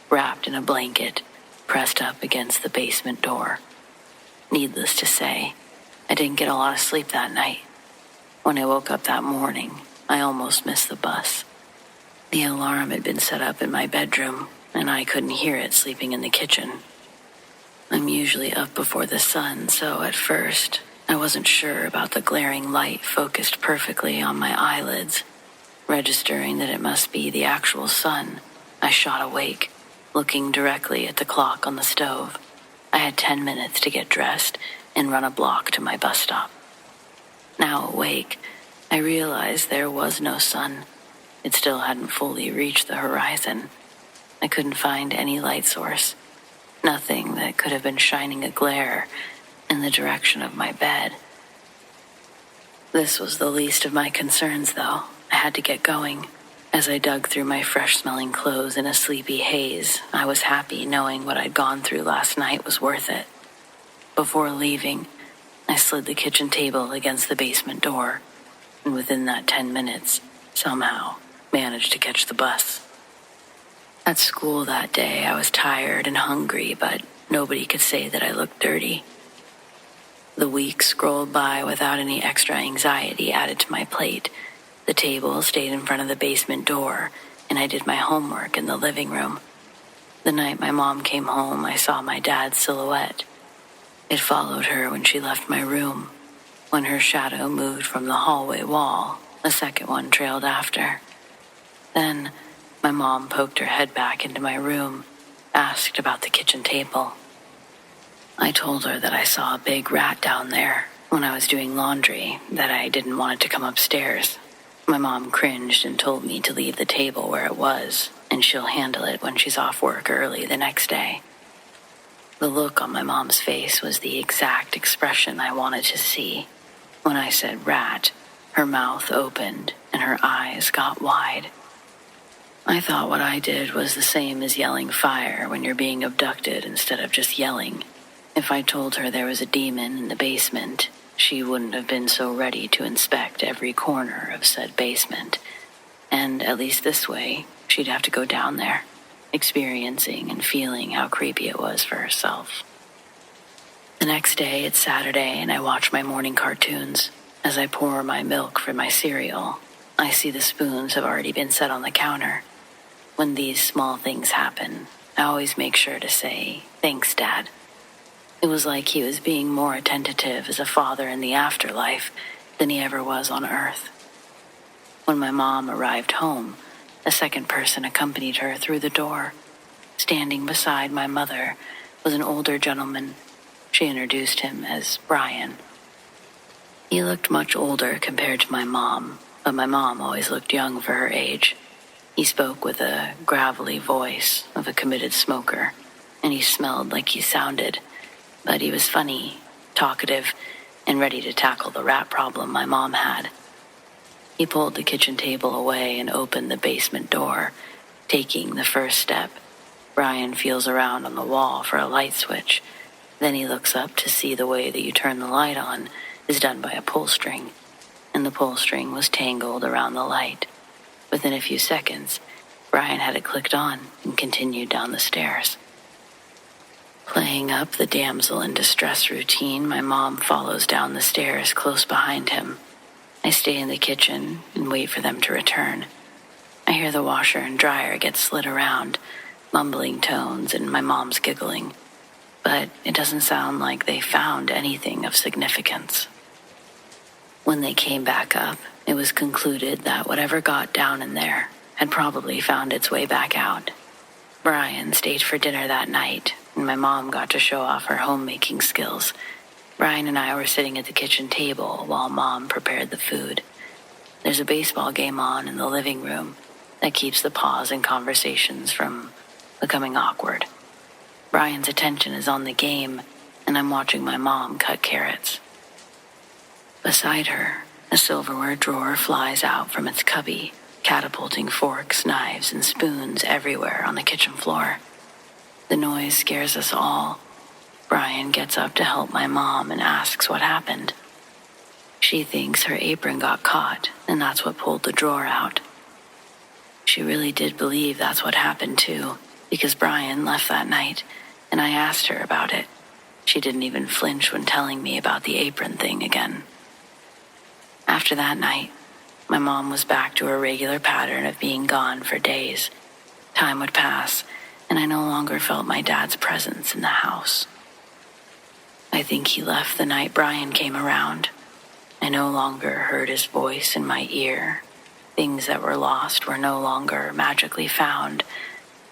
Speaker 1: wrapped in a blanket, pressed up against the basement door. Needless to say, I didn't get a lot of sleep that night. When I woke up that morning, I almost missed the bus. The alarm had been set up in my bedroom, and I couldn't hear it sleeping in the kitchen. I'm usually up before the sun, so at first, I wasn't sure about the glaring light focused perfectly on my eyelids. Registering that it must be the actual sun, I shot awake, looking directly at the clock on the stove. I had 10 minutes to get dressed and run a block to my bus stop. Now awake, I realized there was no sun. It still hadn't fully reached the horizon. I couldn't find any light source. Nothing that could have been shining a glare in the direction of my bed. This was the least of my concerns, though. I had to get going. As I dug through my fresh-smelling clothes in a sleepy haze, I was happy knowing what I'd gone through last night was worth it. Before leaving, I slid the kitchen table against the basement door, and within that 10 minutes, somehow, managed to catch the bus. At school that day, I was tired and hungry, but nobody could say that I looked dirty. The weeks scrolled by without any extra anxiety added to my plate. The table stayed in front of the basement door, and I did my homework in the living room. The night my mom came home, I saw my dad's silhouette. It followed her when she left my room. When her shadow moved from the hallway wall, a second one trailed after. Then, my mom poked her head back into my room, asked about the kitchen table. I told her that I saw a big rat down there when I was doing laundry, that I didn't want it to come upstairs. My mom cringed and told me to leave the table where it was, and she'll handle it when she's off work early the next day. The look on my mom's face was the exact expression I wanted to see. When I said rat, her mouth opened and her eyes got wide. I thought what I did was the same as yelling fire when you're being abducted instead of just yelling. If I told her there was a demon in the basement, she wouldn't have been so ready to inspect every corner of said basement. And at least this way, she'd have to go down there, experiencing and feeling how creepy it was for herself. The next day, it's Saturday, and I watch my morning cartoons. As I pour my milk for my cereal, I see the spoons have already been set on the counter. When these small things happen, I always make sure to say, "Thanks, Dad." It was like he was being more attentive as a father in the afterlife than he ever was on Earth. When my mom arrived home, a second person accompanied her through the door. Standing beside my mother was an older gentleman. She introduced him as Brian. He looked much older compared to my mom, but my mom always looked young for her age. He spoke with a gravelly voice of a committed smoker, and he smelled like he sounded, but he was funny, talkative, and ready to tackle the rat problem my mom had. He pulled the kitchen table away and opened the basement door. Taking the first step, Brian feels around on the wall for a light switch. Then he looks up to see the way that you turn the light on is done by a pull string, and the pull string was tangled around the light. Within a few seconds, Brian had it clicked on and continued down the stairs. Playing up the damsel in distress routine, my mom follows down the stairs close behind him. I stay in the kitchen and wait for them to return. I hear the washer and dryer get slid around, mumbling tones and my mom's giggling. But it doesn't sound like they found anything of significance. When they came back up, it was concluded that whatever got down in there had probably found its way back out. Brian stayed for dinner that night, and my mom got to show off her homemaking skills. Brian and I were sitting at the kitchen table while Mom prepared the food. There's a baseball game on in the living room that keeps the pause in conversations from becoming awkward. Brian's attention is on the game, and I'm watching my mom cut carrots. Beside her, a silverware drawer flies out from its cubby, catapulting forks, knives, and spoons everywhere on the kitchen floor. The noise scares us all. Brian gets up to help my mom and asks what happened. She thinks her apron got caught, and that's what pulled the drawer out. She really did believe that's what happened too, because Brian left that night, and I asked her about it. She didn't even flinch when telling me about the apron thing again. After that night, my mom was back to her regular pattern of being gone for days. Time would pass, and I no longer felt my dad's presence in the house. I think he left the night Brian came around. I no longer heard his voice in my ear. Things that were lost were no longer magically found,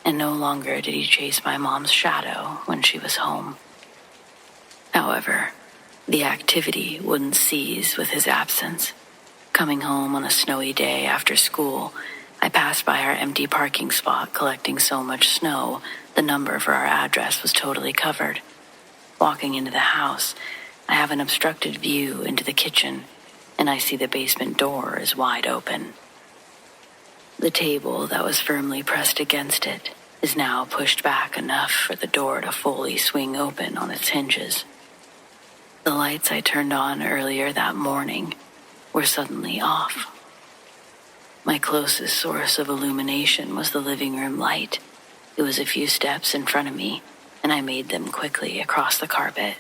Speaker 1: and no longer did he chase my mom's shadow when she was home. However, the activity wouldn't cease with his absence. Coming home on a snowy day after school, I passed by our empty parking spot collecting so much snow, the number for our address was totally covered. Walking into the house, I have an obstructed view into the kitchen, and I see the basement door is wide open. The table that was firmly pressed against it is now pushed back enough for the door to fully swing open on its hinges. The lights I turned on earlier that morning were suddenly off. My closest source of illumination was the living room light. It was a few steps in front of me, and I made them quickly across the carpet.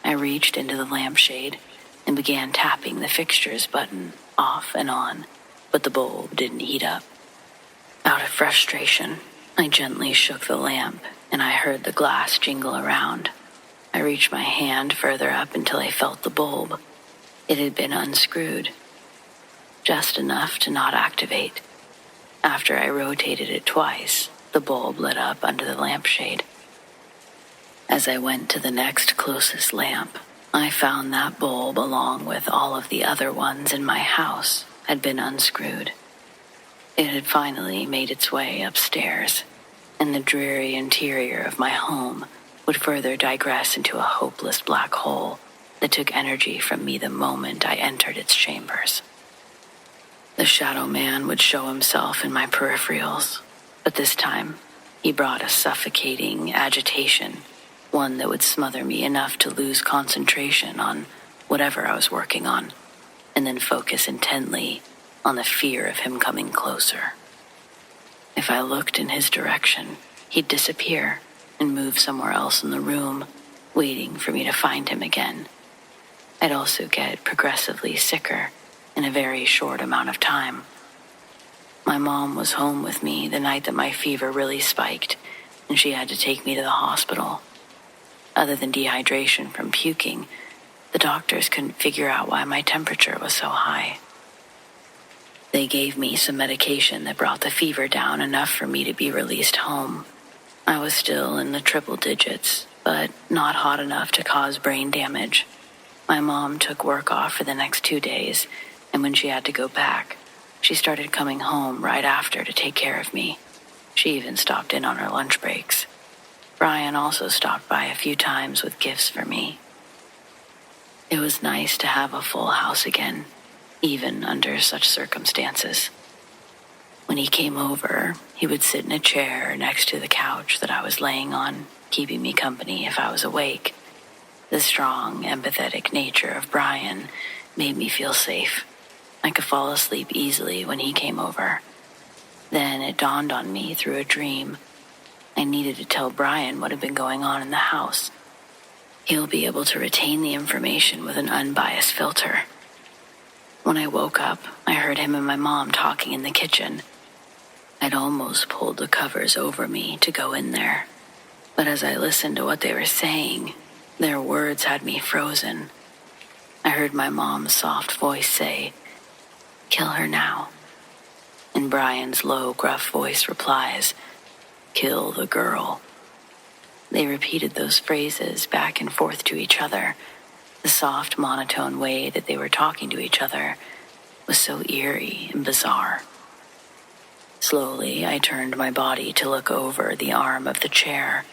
Speaker 1: I reached into the lampshade and began tapping the fixtures button off and on, but the bulb didn't heat up. Out of frustration, I gently shook the lamp and I heard the glass jingle around. I reached my hand further up until I felt the bulb. It had been unscrewed, just enough to not activate. After I rotated it twice, the bulb lit up under the lampshade. As I went to the next closest lamp, I found that bulb, along with all of the other ones in my house, had been unscrewed. It had finally made its way upstairs, and the dreary interior of my home would further digress into a hopeless black hole that took energy from me the moment I entered its chambers. The shadow man would show himself in my peripherals, but this time he brought a suffocating agitation, one that would smother me enough to lose concentration on whatever I was working on, and then focus intently on the fear of him coming closer. If I looked in his direction, he'd disappear and move somewhere else in the room, waiting for me to find him again. I'd also get progressively sicker in a very short amount of time. My mom was home with me the night that my fever really spiked, and she had to take me to the hospital. Other than dehydration from puking, the doctors couldn't figure out why my temperature was so high. They gave me some medication that brought the fever down enough for me to be released home. I was still in the triple digits, but not hot enough to cause brain damage. My mom took work off for the next 2 days, and when she had to go back, she started coming home right after to take care of me. She even stopped in on her lunch breaks. Brian also stopped by a few times with gifts for me. It was nice to have a full house again, even under such circumstances. When he came over, he would sit in a chair next to the couch that I was laying on, keeping me company if I was awake. The strong, empathetic nature of Brian made me feel safe. I could fall asleep easily when he came over. Then it dawned on me through a dream. I needed to tell Brian what had been going on in the house. He'll be able to retain the information with an unbiased filter. When I woke up, I heard him and my mom talking in the kitchen. I'd almost pulled the covers over me to go in there, but as I listened to what they were saying, their words had me frozen. I heard my mom's soft voice say, "Kill her now." And Brian's low, gruff voice replies, "Kill the girl." They repeated those phrases back and forth to each other. The soft, monotone way that they were talking to each other was so eerie and bizarre. Slowly, I turned my body to look over the arm of the chair,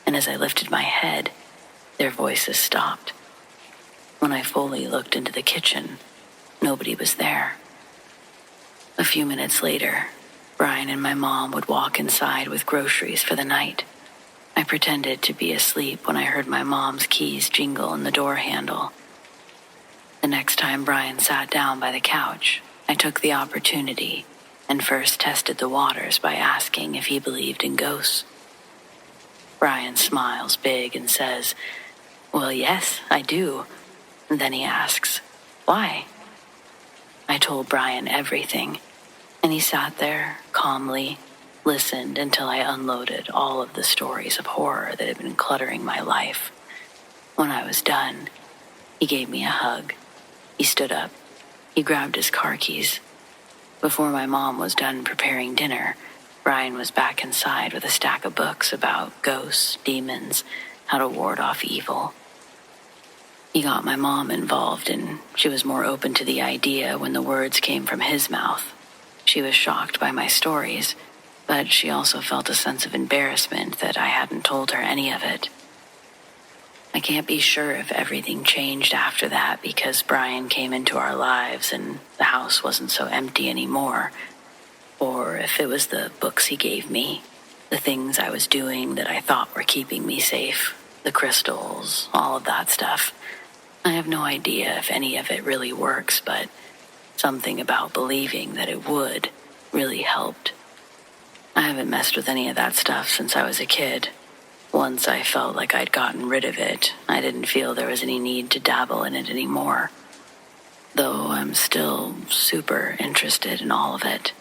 Speaker 1: and as I lifted my head, their voices stopped. When I fully looked into the kitchen, nobody was there. A few minutes later, Brian and my mom would walk inside with groceries for the night. I pretended to be asleep when I heard my mom's keys jingle in the door handle. The next time Brian sat down by the couch, I took the opportunity and first tested the waters by asking if he believed in ghosts. Brian smiles big and says, "Well, yes, I do." And then he asks, "Why?" I told Brian everything, and he sat there calmly, listened until I unloaded all of the stories of horror that had been cluttering my life. When I was done, he gave me a hug. He stood up. He grabbed his car keys. Before my mom was done preparing dinner, Brian was back inside with a stack of books about ghosts, demons, how to ward off evil. He got my mom involved, and she was more open to the idea when the words came from his mouth. She was shocked by my stories, but she also felt a sense of embarrassment that I hadn't told her any of it. I can't be sure if everything changed after that because Brian came into our lives and the house wasn't so empty anymore, or if it was the books he gave me, the things I was doing that I thought were keeping me safe, the crystals, all of that stuff. I have no idea if any of it really works, but something about believing that it would really helped. I haven't messed with any of that stuff since I was a kid. Once I felt like I'd gotten rid of it, I didn't feel there was any need to dabble in it anymore. Though I'm still super interested in all of it.